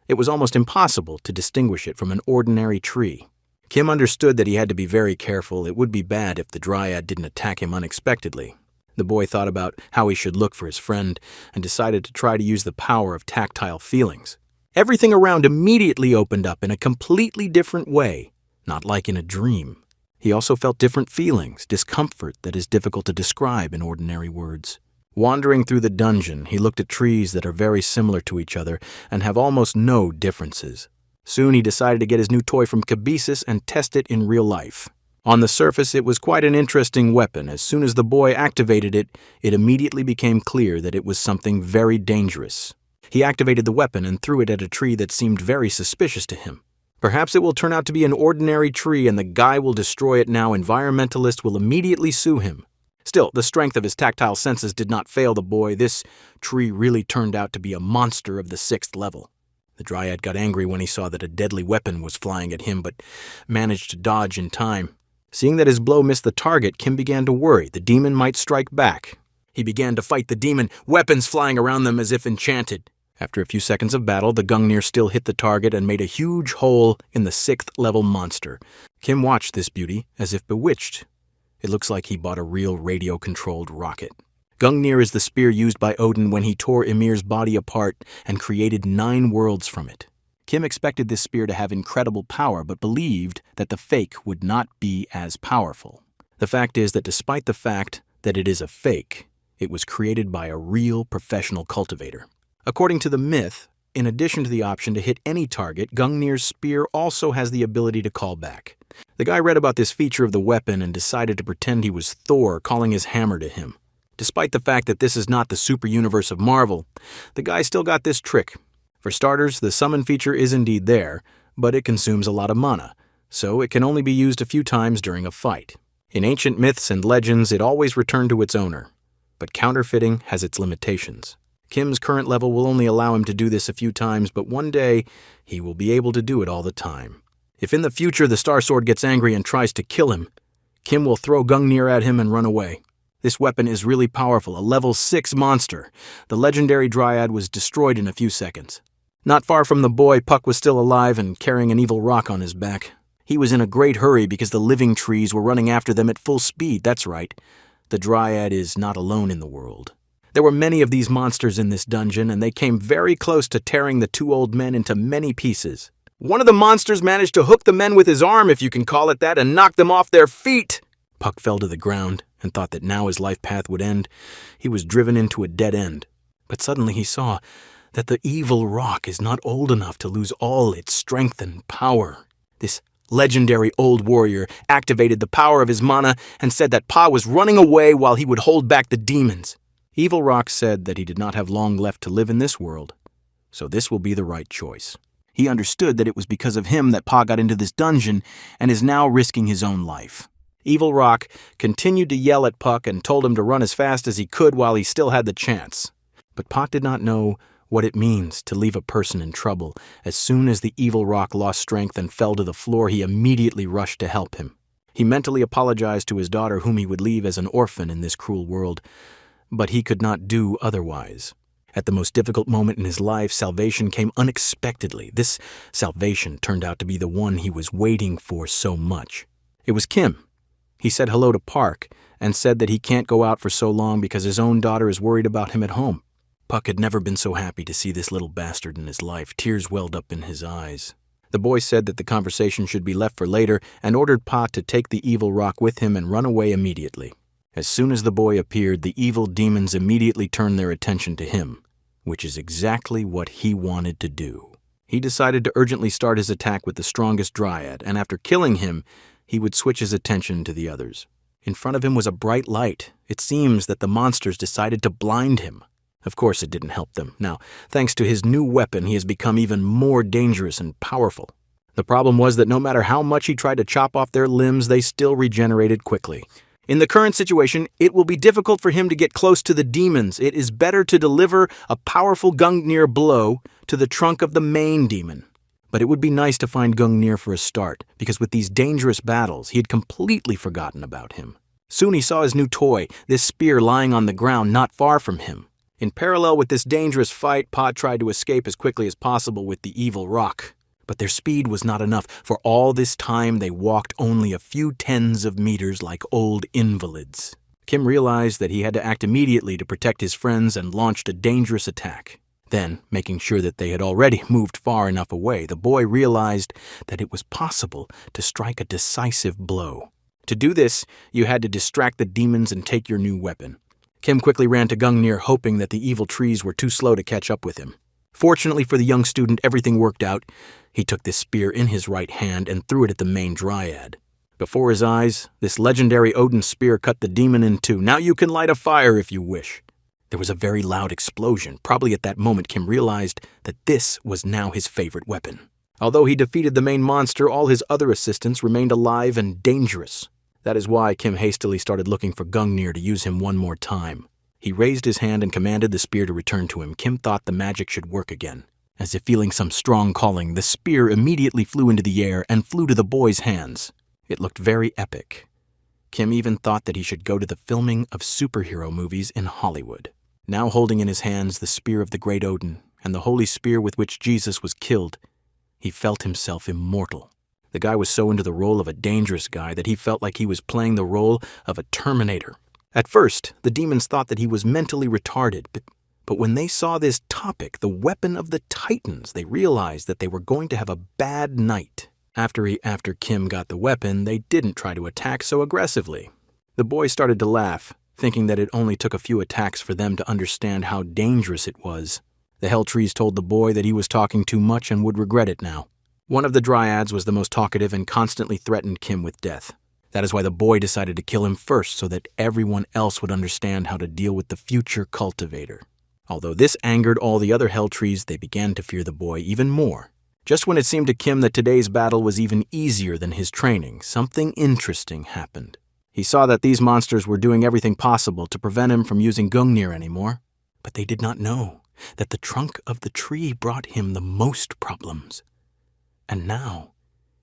Speaker 1: It was almost impossible to distinguish it from an ordinary tree. Kim understood that he had to be very careful. It would be bad if the dryad didn't attack him unexpectedly. The boy thought about how he should look for his friend and decided to try to use the power of tactile feelings. Everything around immediately opened up in a completely different way, not like in a dream. He also felt different feelings, discomfort that is difficult to describe in ordinary words. Wandering through the dungeon, he looked at trees that are very similar to each other and have almost no differences. Soon he decided to get his new toy from Cabesis and test it in real life. On the surface, it was quite an interesting weapon. As soon as the boy activated it, it immediately became clear that it was something very dangerous. He activated the weapon and threw it at a tree that seemed very suspicious to him. Perhaps it will turn out to be an ordinary tree and the guy will destroy it now. Environmentalists will immediately sue him. Still, the strength of his tactile senses did not fail the boy. This tree really turned out to be a monster of the 6th level. The dryad got angry when he saw that a deadly weapon was flying at him, but managed to dodge in time. Seeing that his blow missed the target, Kim began to worry the demon might strike back. He began to fight the demon, weapons flying around them as if enchanted. After a few seconds of battle, the Gungnir still hit the target and made a huge hole in the 6th level monster. Kim watched this beauty as if bewitched. It looks like he bought a real radio-controlled rocket. Gungnir is the spear used by Odin when he tore Ymir's body apart and created 9 worlds from it. Kim expected this spear to have incredible power, but believed that the fake would not be as powerful. The fact is that despite the fact that it is a fake, it was created by a real professional cultivator. According to the myth, in addition to the option to hit any target, Gungnir's spear also has the ability to call back. The guy read about this feature of the weapon and decided to pretend he was Thor, calling his hammer to him. Despite the fact that this is not the super universe of Marvel, the guy still got this trick. For starters, the summon feature is indeed there, but it consumes a lot of mana, so it can only be used a few times during a fight. In ancient myths and legends, it always returned to its owner, but counterfeiting has its limitations. Kim's current level will only allow him to do this a few times, but one day he will be able to do it all the time. If in the future the Star Sword gets angry and tries to kill him, Kim will throw Gungnir at him and run away. This weapon is really powerful, a level 6 monster. The legendary dryad was destroyed in a few seconds. Not far from the boy, Puck was still alive and carrying an evil rock on his back. He was in a great hurry because the living trees were running after them at full speed. That's right. The dryad is not alone in the world. There were many of these monsters in this dungeon, and they came very close to tearing the 2 old men into many pieces. One of the monsters managed to hook the men with his arm, if you can call it that, and knock them off their feet. Puck fell to the ground and thought that now his life path would end. He was driven into a dead end. But suddenly he saw that the evil rock is not old enough to lose all its strength and power. This legendary old warrior activated the power of his mana and said that Pa was running away while he would hold back the demons. Evil Rock said that he did not have long left to live in this world, so this will be the right choice. He understood that it was because of him that Pa got into this dungeon and is now risking his own life. Evil Rock continued to yell at Puck and told him to run as fast as he could while he still had the chance. But Puck did not know what it means to leave a person in trouble. As soon as the Evil Rock lost strength and fell to the floor, he immediately rushed to help him. He mentally apologized to his daughter, whom he would leave as an orphan in this cruel world, but he could not do otherwise. At the most difficult moment in his life, salvation came unexpectedly. This salvation turned out to be the one he was waiting for so much. It was Kim. He said hello to Park and said that he can't go out for so long because his own daughter is worried about him at home. Puck had never been so happy to see this little bastard in his life. Tears welled up in his eyes. The boy said that the conversation should be left for later and ordered Pa to take the evil rock with him and run away immediately. As soon as the boy appeared, the evil demons immediately turned their attention to him, which is exactly what he wanted to do. He decided to urgently start his attack with the strongest dryad, and after killing him, he would switch his attention to the others. In front of him was a bright light. It seems that the monsters decided to blind him. Of course, it didn't help them. Now, thanks to his new weapon, he has become even more dangerous and powerful. The problem was that no matter how much he tried to chop off their limbs, they still regenerated quickly. In the current situation, it will be difficult for him to get close to the demons. It is better to deliver a powerful Gungnir blow to the trunk of the main demon. But it would be nice to find Gungnir for a start, because with these dangerous battles, he had completely forgotten about him. Soon he saw his new toy, this spear lying on the ground not far from him. In parallel with this dangerous fight, Pa tried to escape as quickly as possible with the evil rock. But their speed was not enough. For all this time, they walked only a few tens of meters like old invalids. Kim realized that he had to act immediately to protect his friends and launched a dangerous attack. Then, making sure that they had already moved far enough away, the boy realized that it was possible to strike a decisive blow. To do this, you had to distract the demons and take your new weapon. Kim quickly ran to Gungnir, hoping that the evil trees were too slow to catch up with him. Fortunately for the young student, everything worked out. He took this spear in his right hand and threw it at the main dryad. Before his eyes, this legendary Odin spear cut the demon in two. Now you can light a fire if you wish. There was a very loud explosion. Probably at that moment, Kim realized that this was now his favorite weapon. Although he defeated the main monster, all his other assistants remained alive and dangerous. That is why Kim hastily started looking for Gungnir to use him one more time. He raised his hand and commanded the spear to return to him. Kim thought the magic should work again. As if feeling some strong calling, the spear immediately flew into the air and flew to the boy's hands. It looked very epic. Kim even thought that he should go to the filming of superhero movies in Hollywood. Now holding in his hands the spear of the great Odin and the holy spear with which Jesus was killed, he felt himself immortal. The guy was so into the role of a dangerous guy that he felt like he was playing the role of a Terminator. At first, the demons thought that he was mentally retarded, but when they saw this topic, the weapon of the Titans, they realized that they were going to have a bad night. After Kim got the weapon, they didn't try to attack so aggressively. The boy started to laugh, thinking that it only took a few attacks for them to understand how dangerous it was. The Hell Trees told the boy that he was talking too much and would regret it now. One of the dryads was the most talkative and constantly threatened Kim with death. That is why the boy decided to kill him first, so that everyone else would understand how to deal with the future cultivator. Although this angered all the other Hell Trees, they began to fear the boy even more. Just when it seemed to Kim that today's battle was even easier than his training, something interesting happened. He saw that these monsters were doing everything possible to prevent him from using Gungnir anymore, but they did not know that the trunk of the tree brought him the most problems. And now,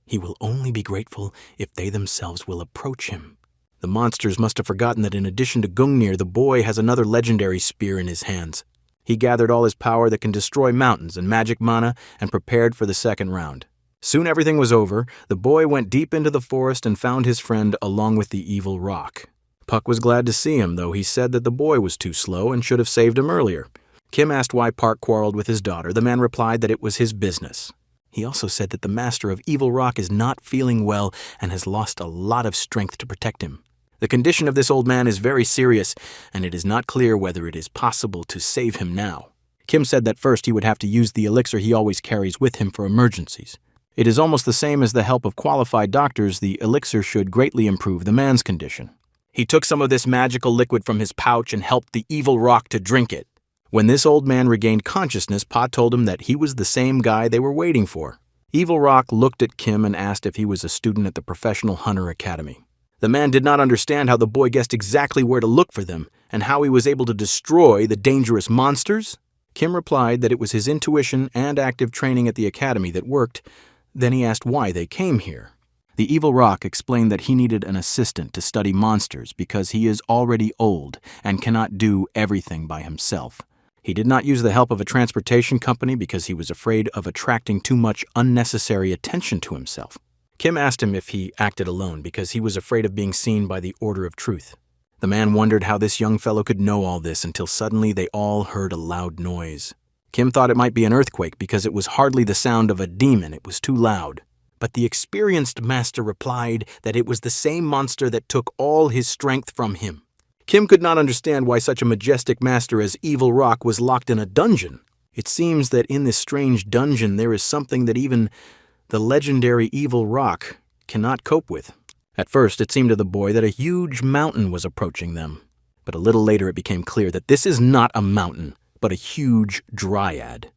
Speaker 1: he will only be grateful if they themselves will approach him. The monsters must have forgotten that in addition to Gungnir, the boy has another legendary spear in his hands. He gathered all his power that can destroy mountains and magic mana and prepared for the second round. Soon everything was over. The boy went deep into the forest and found his friend along with the evil rock. Puck was glad to see him, though he said that the boy was too slow and should have saved him earlier. Kim asked why Park quarreled with his daughter. The man replied that it was his business. He also said that the master of Evil Rock is not feeling well and has lost a lot of strength to protect him. The condition of this old man is very serious, and it is not clear whether it is possible to save him now. Kim said that first he would have to use the elixir he always carries with him for emergencies. It is almost the same as the help of qualified doctors. The elixir should greatly improve the man's condition. He took some of this magical liquid from his pouch and helped the Evil Rock to drink it. When this old man regained consciousness, Pa told him that he was the same guy they were waiting for. Evil Rock looked at Kim and asked if he was a student at the Professional Hunter Academy. The man did not understand how the boy guessed exactly where to look for them and how he was able to destroy the dangerous monsters. Kim replied that it was his intuition and active training at the academy that worked. Then he asked why they came here. The Evil Rock explained that he needed an assistant to study monsters because he is already old and cannot do everything by himself. He did not use the help of a transportation company because he was afraid of attracting too much unnecessary attention to himself. Kim asked him if he acted alone because he was afraid of being seen by the Order of Truth. The man wondered how this young fellow could know all this until suddenly they all heard a loud noise. Kim thought it might be an earthquake because it was hardly the sound of a demon, it was too loud. But the experienced master replied that it was the same monster that took all his strength from him. Kim could not understand why such a majestic master as Evil Rock was locked in a dungeon. It seems that in this strange dungeon there is something that even the legendary Evil Rock cannot cope with. At first, it seemed to the boy that a huge mountain was approaching them. But a little later it became clear that this is not a mountain, but a huge dryad.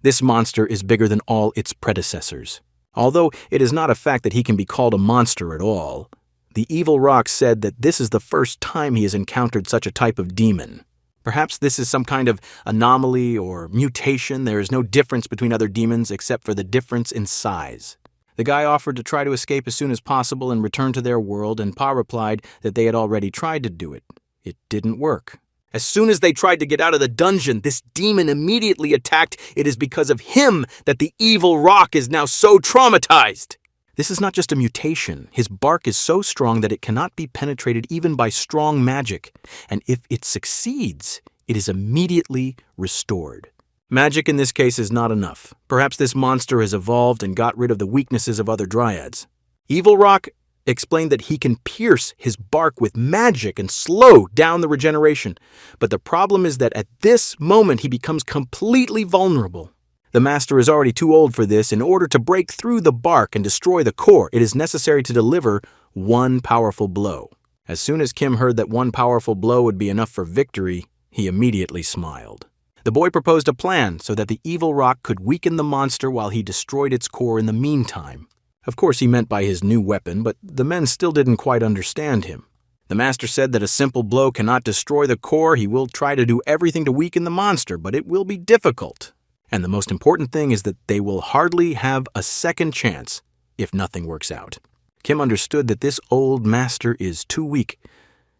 Speaker 1: This monster is bigger than all its predecessors. Although it is not a fact that he can be called a monster at all, the Evil Rock said that this is the first time he has encountered such a type of demon. Perhaps this is some kind of anomaly or mutation. There is no difference between other demons except for the difference in size. The guy offered to try to escape as soon as possible and return to their world, and Pa replied that they had already tried to do it. It didn't work. As soon as they tried to get out of the dungeon, this demon immediately attacked. It is because of him that the Evil Rock is now so traumatized. This is not just a mutation. His bark is so strong that it cannot be penetrated even by strong magic, and if it succeeds, it is immediately restored. Magic in this case is not enough. Perhaps this monster has evolved and got rid of the weaknesses of other dryads. Evil Rock explained that he can pierce his bark with magic and slow down the regeneration. But the problem is that at this moment he becomes completely vulnerable. The master is already too old for this. In order to break through the bark and destroy the core, it is necessary to deliver one powerful blow. As soon as Kim heard that one powerful blow would be enough for victory, he immediately smiled. The boy proposed a plan so that the Evil Rock could weaken the monster while he destroyed its core in the meantime. Of course, he meant by his new weapon, but the men still didn't quite understand him. The master said that a simple blow cannot destroy the core. He will try to do everything to weaken the monster, but it will be difficult. And the most important thing is that they will hardly have a second chance if nothing works out. Kim understood that this old master is too weak.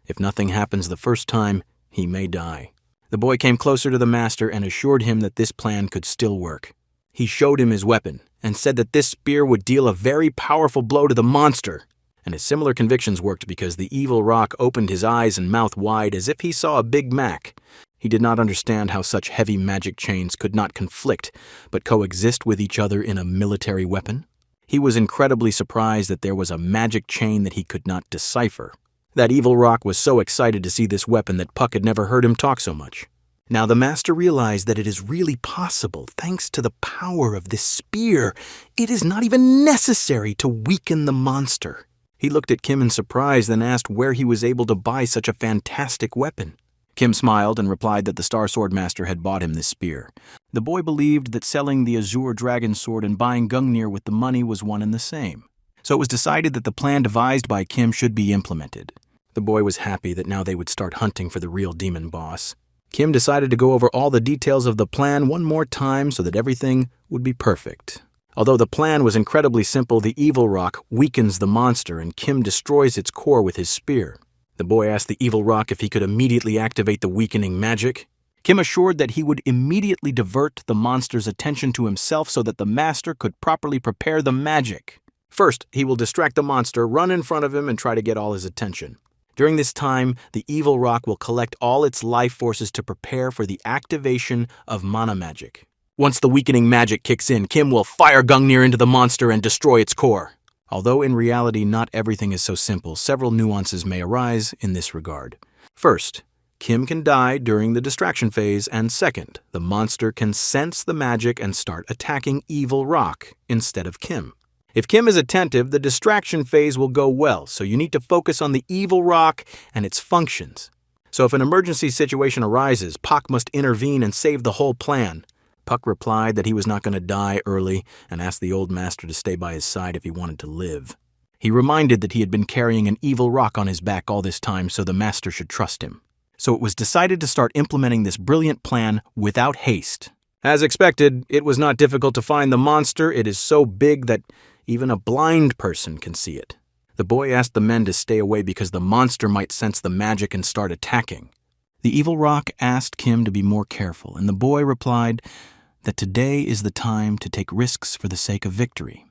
Speaker 1: If nothing happens the first time, he may die. The boy came closer to the master and assured him that this plan could still work. He showed him his weapon and said that this spear would deal a very powerful blow to the monster. And his similar convictions worked because the Evil Rock opened his eyes and mouth wide as if he saw a Big Mac. He did not understand how such heavy magic chains could not conflict but coexist with each other in a military weapon. He was incredibly surprised that there was a magic chain that he could not decipher. That Evil Rock was so excited to see this weapon that Puck had never heard him talk so much. Now the master realized that it is really possible, thanks to the power of this spear. It is not even necessary to weaken the monster. He looked at Kim in surprise, then asked where he was able to buy such a fantastic weapon. Kim smiled and replied that the Star Sword Master had bought him this spear. The boy believed that selling the Azure Dragon Sword and buying Gungnir with the money was one and the same. So it was decided that the plan devised by Kim should be implemented. The boy was happy that now they would start hunting for the real demon boss. Kim decided to go over all the details of the plan one more time so that everything would be perfect. Although the plan was incredibly simple, the Evil Rock weakens the monster and Kim destroys its core with his spear. The boy asked the Evil Rock if he could immediately activate the weakening magic. Kim assured that he would immediately divert the monster's attention to himself so that the master could properly prepare the magic. First, he will distract the monster, run in front of him, and try to get all his attention. During this time, the Evil Rock will collect all its life forces to prepare for the activation of mana magic. Once the weakening magic kicks in, Kim will fire Gungnir into the monster and destroy its core. Although in reality not everything is so simple, several nuances may arise in this regard. First, Kim can die during the distraction phase, and second, the monster can sense the magic and start attacking Evil Rock instead of Kim. If Kim is attentive, the distraction phase will go well, so you need to focus on the Evil Rock and its functions. So if an emergency situation arises, Puck must intervene and save the whole plan. Puck replied that he was not going to die early and asked the old master to stay by his side if he wanted to live. He reminded that he had been carrying an Evil Rock on his back all this time, so the master should trust him. So it was decided to start implementing this brilliant plan without haste. As expected, it was not difficult to find the monster. It is so big that even a blind person can see it. The boy asked the men to stay away because the monster might sense the magic and start attacking. The Evil Rock asked Kim to be more careful, and the boy replied that today is the time to take risks for the sake of victory.